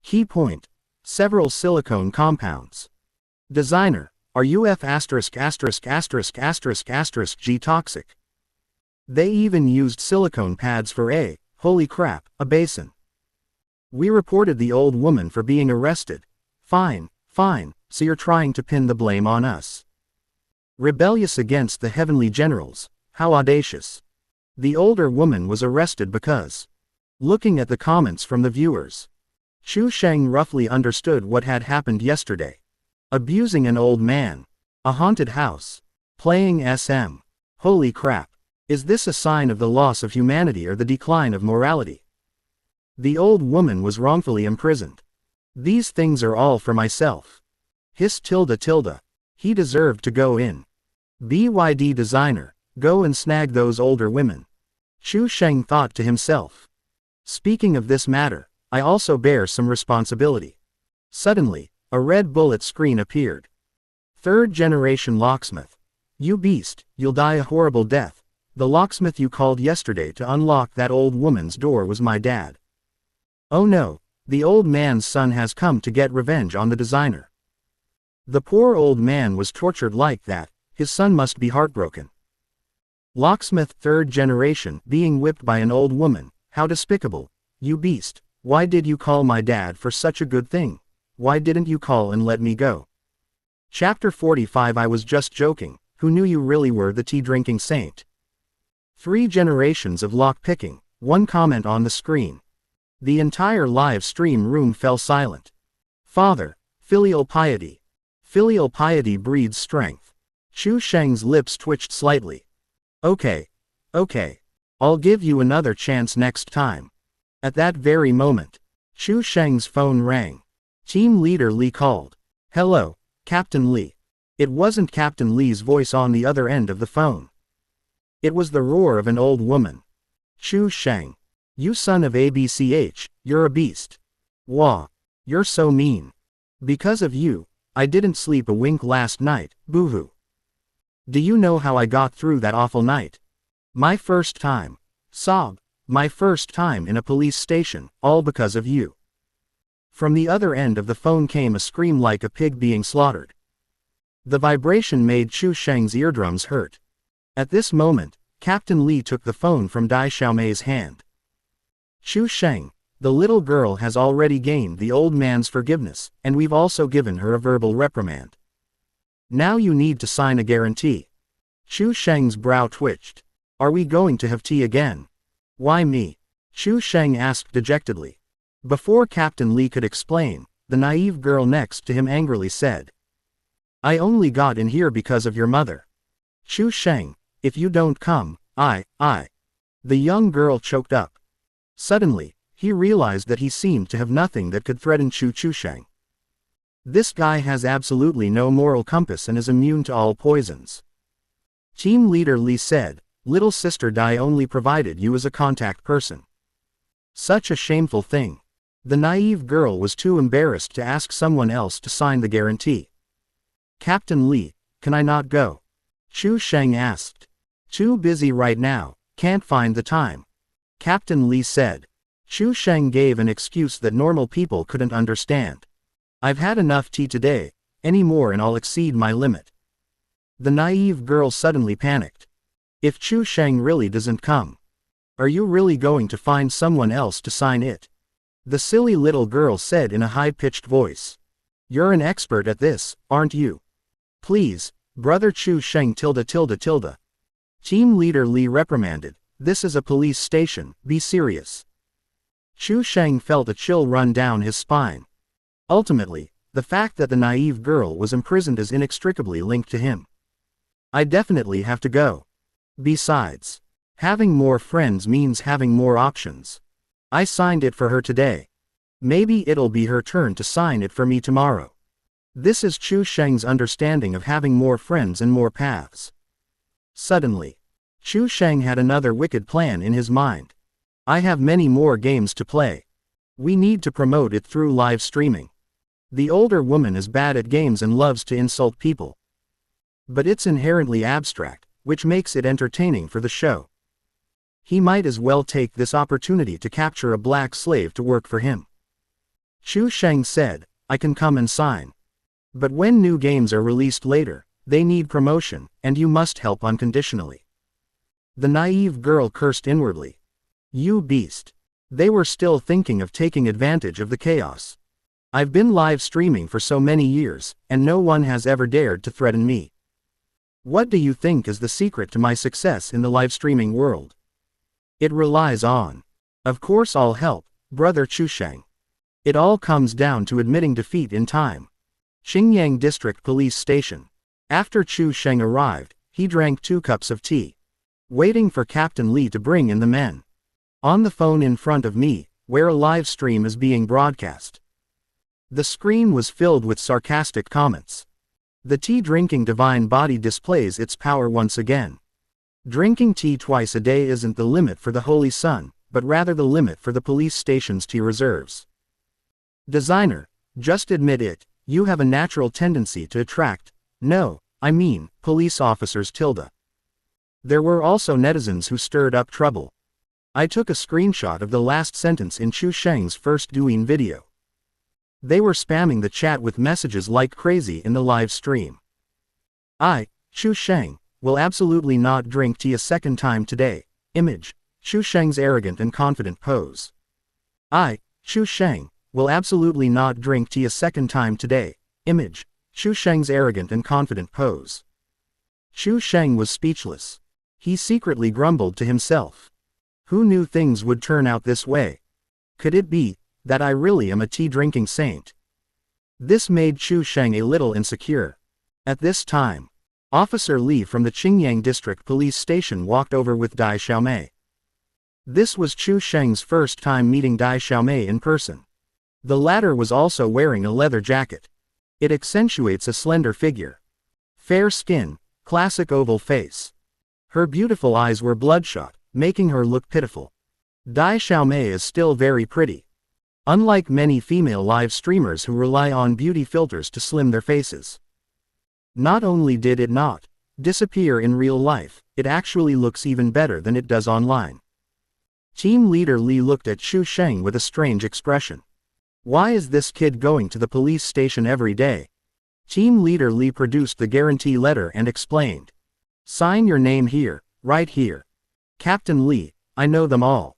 Key point. Several silicone compounds. Designer, are you G toxic? They even used silicone pads for holy crap, a basin. We reported the old woman for being arrested. Fine, so you're trying to pin the blame on us. Rebellious against the heavenly generals, how audacious. The older woman was arrested because. Looking at the comments from the viewers, Chu Sheng roughly understood what had happened yesterday. Abusing an old man. A haunted house. Playing SM. Holy crap. Is this a sign of the loss of humanity or the decline of morality? The old woman was wrongfully imprisoned. These things are all for myself. His tilde. He deserved to go in. BYD designer, go and snag those older women. Chu Sheng thought to himself. Speaking of this matter, I also bear some responsibility. Suddenly, a red bullet screen appeared. Third generation locksmith. You beast, you'll die a horrible death. The locksmith you called yesterday to unlock that old woman's door was my dad. Oh no, the old man's son has come to get revenge on the designer. The poor old man was tortured like that, his son must be heartbroken. Locksmith third generation being whipped by an old woman, how despicable. You beast, why did you call my dad for such a good thing? Why didn't you call and let me go? Chapter 45 I was just joking, who knew you really were the tea-drinking saint? 3 generations of lock-picking, one comment on the screen. The entire live stream room fell silent. Father, filial piety. Filial piety breeds strength. Chu Sheng's lips twitched slightly. Okay. I'll give you another chance next time. At that very moment, Chu Sheng's phone rang. Team leader Li called. Hello, Captain Li. It wasn't Captain Li's voice on the other end of the phone. It was the roar of an old woman. Chu Sheng. You son of ABCH, you're a beast. Wah. You're so mean. Because of you, I didn't sleep a wink last night, boo-hoo. Do you know how I got through that awful night? My first time. Sob. My first time in a police station, all because of you. From the other end of the phone came a scream like a pig being slaughtered. The vibration made Chu Sheng's eardrums hurt. At this moment, Captain Li took the phone from Dai Xiaomei's hand. Chu Sheng, the little girl has already gained the old man's forgiveness, and we've also given her a verbal reprimand. Now you need to sign a guarantee. Chu Sheng's brow twitched. Are we going to have tea again? Why me? Chu Sheng asked dejectedly. Before Captain Li could explain, the naive girl next to him angrily said. I only got in here because of your mother. Chu Sheng, if you don't come, I. The young girl choked up. Suddenly, he realized that he seemed to have nothing that could threaten Chu Sheng. This guy has absolutely no moral compass and is immune to all poisons. Team leader Li said, little sister Dai only provided you as a contact person. Such a shameful thing. The naive girl was too embarrassed to ask someone else to sign the guarantee. Captain Li, can I not go? Chu Sheng asked. Too busy right now, can't find the time. Captain Li said. Chu Sheng gave an excuse that normal people couldn't understand. I've had enough tea today, any more and I'll exceed my limit. The naive girl suddenly panicked. If Chu Sheng really doesn't come, are you really going to find someone else to sign it? The silly little girl said in a high-pitched voice. You're an expert at this, aren't you? Please, brother Chu Sheng tilde. Team leader Li reprimanded, this is a police station, be serious. Chu Sheng felt a chill run down his spine. Ultimately, the fact that the naive girl was imprisoned is inextricably linked to him. I definitely have to go. Besides, having more friends means having more options. I signed it for her today. Maybe it'll be her turn to sign it for me tomorrow. This is Chu Sheng's understanding of having more friends and more paths. Suddenly, Chu Sheng had another wicked plan in his mind. I have many more games to play. We need to promote it through live streaming. The older woman is bad at games and loves to insult people. But it's inherently abstract, which makes it entertaining for the show. He might as well take this opportunity to capture a black slave to work for him. Chu Sheng said, I can come and sign. But when new games are released later, they need promotion, and you must help unconditionally. The naive girl cursed inwardly. You beast. They were still thinking of taking advantage of the chaos. I've been live streaming for so many years, and no one has ever dared to threaten me. What do you think is the secret to my success in the live streaming world? It relies on. Of course I'll help, brother Chu Sheng. It all comes down to admitting defeat in time. Qingyang District Police Station. After Chu Sheng arrived, he drank 2 cups of tea. Waiting for Captain Li to bring in the men. On the phone in front of me, where a live stream is being broadcast. The screen was filled with sarcastic comments. The tea-drinking divine body displays its power once again. Drinking tea twice a day isn't the limit for the Holy Sun, but rather the limit for the police station's tea reserves. Designer, just admit it, you have a natural tendency to attract, police officers tilde. There were also netizens who stirred up trouble. I took a screenshot of the last sentence in Chu Sheng's first Douyin video. They were spamming the chat with messages like crazy in the live stream. I, Chu Sheng, will absolutely not drink tea a second time today. Image, Chu Sheng's arrogant and confident pose. I, Chu Sheng, will absolutely not drink tea a second time today. Image, Chu Sheng's arrogant and confident pose. Chu Sheng was speechless. He secretly grumbled to himself. Who knew things would turn out this way? Could it be that I really am a tea-drinking saint? This made Chu Sheng a little insecure. At this time, Officer Li from the Qingyang District Police Station walked over with Dai Xiaomei. This was Chu Sheng's first time meeting Dai Xiaomei in person. The latter was also wearing a leather jacket. It accentuates a slender figure. Fair skin, classic oval face. Her beautiful eyes were bloodshot, making her look pitiful. Dai Xiaomei is still very pretty. Unlike many female live streamers who rely on beauty filters to slim their faces. Not only did it not disappear in real life, it actually looks even better than it does online. Team leader Li looked at Chu Sheng with a strange expression. Why is this kid going to the police station every day? Team leader Li produced the guarantee letter and explained. Sign your name here, right here. Captain Li, I know them all.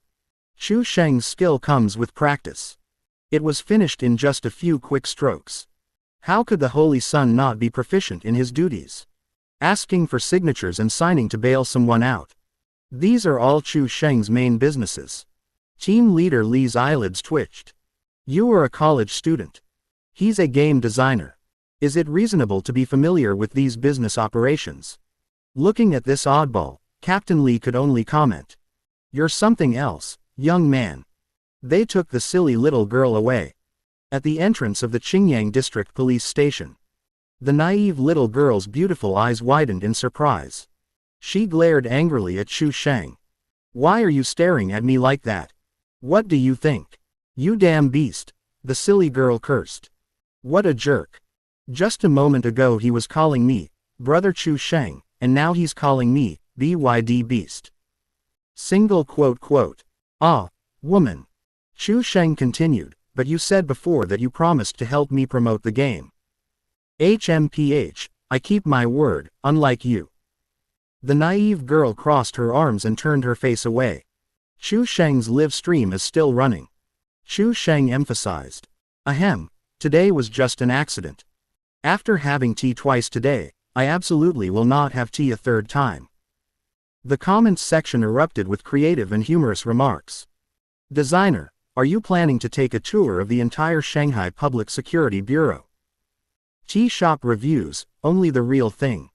Chu Sheng's skill comes with practice. It was finished in just a few quick strokes. How could the Holy Sun not be proficient in his duties? Asking for signatures and signing to bail someone out. These are all Chu Sheng's main businesses. Team leader Li's eyelids twitched. You are a college student. He's a game designer. Is it reasonable to be familiar with these business operations? Looking at this oddball, Captain Li could only comment. You're something else, young man. They took the silly little girl away. At the entrance of the Qingyang District Police Station, the naive little girl's beautiful eyes widened in surprise. She glared angrily at Chu Sheng. Why are you staring at me like that? What do you think? You damn beast, the silly girl cursed. What a jerk. Just a moment ago he was calling me, Brother Chu Sheng, and now he's calling me, BYD beast. Ah, woman. Chu Sheng continued, but you said before that you promised to help me promote the game. HMPH, I keep my word, unlike you. The naive girl crossed her arms and turned her face away. Chu Sheng's live stream is still running. Chu Sheng emphasized. Ahem, today was just an accident. After having tea twice today, I absolutely will not have tea a third time. The comments section erupted with creative and humorous remarks. Designer, are you planning to take a tour of the entire Shanghai Public Security Bureau? Tea shop reviews, only the real thing.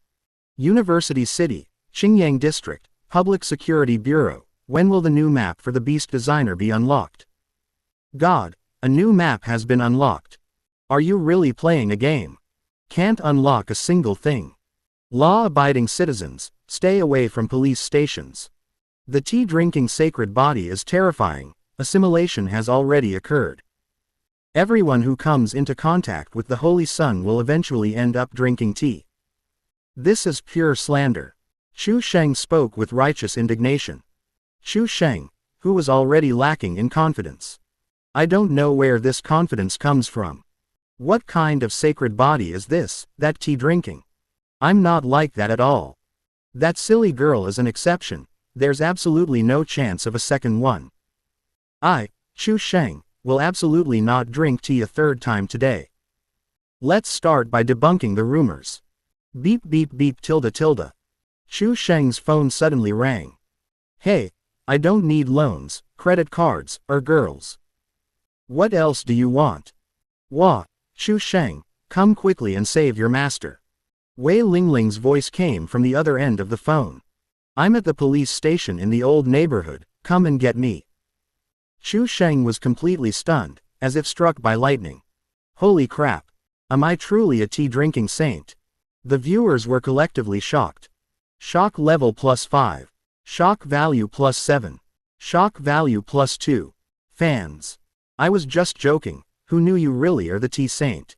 University City, Qingyang District, Public Security Bureau, when will the new map for the Beast Designer be unlocked? God, a new map has been unlocked. Are you really playing a game? Can't unlock a single thing. Law-abiding citizens, stay away from police stations. The tea-drinking sacred body is terrifying, assimilation has already occurred. Everyone who comes into contact with the Holy Sun will eventually end up drinking tea. This is pure slander. Chu Sheng spoke with righteous indignation. Chu Sheng, who was already lacking in confidence. I don't know where this confidence comes from. What kind of sacred body is this, that tea drinking? I'm not like that at all. That silly girl is an exception, there's absolutely no chance of a second one. I, Chu Sheng, will absolutely not drink tea a third time today. Let's start by debunking the rumors. Beep beep beep tilde tilde. Chu Sheng's phone suddenly rang. Hey, I don't need loans, credit cards, or girls. What else do you want? Wah, Chu Sheng, come quickly and save your master. Wei Lingling's voice came from the other end of the phone. I'm at the police station in the old neighborhood, come and get me. Chu Sheng was completely stunned, as if struck by lightning. Holy crap. Am I truly a tea-drinking saint? The viewers were collectively shocked. Shock level +5. Shock value +7. Shock value +2. Fans. I was just joking, who knew you really are the tea saint?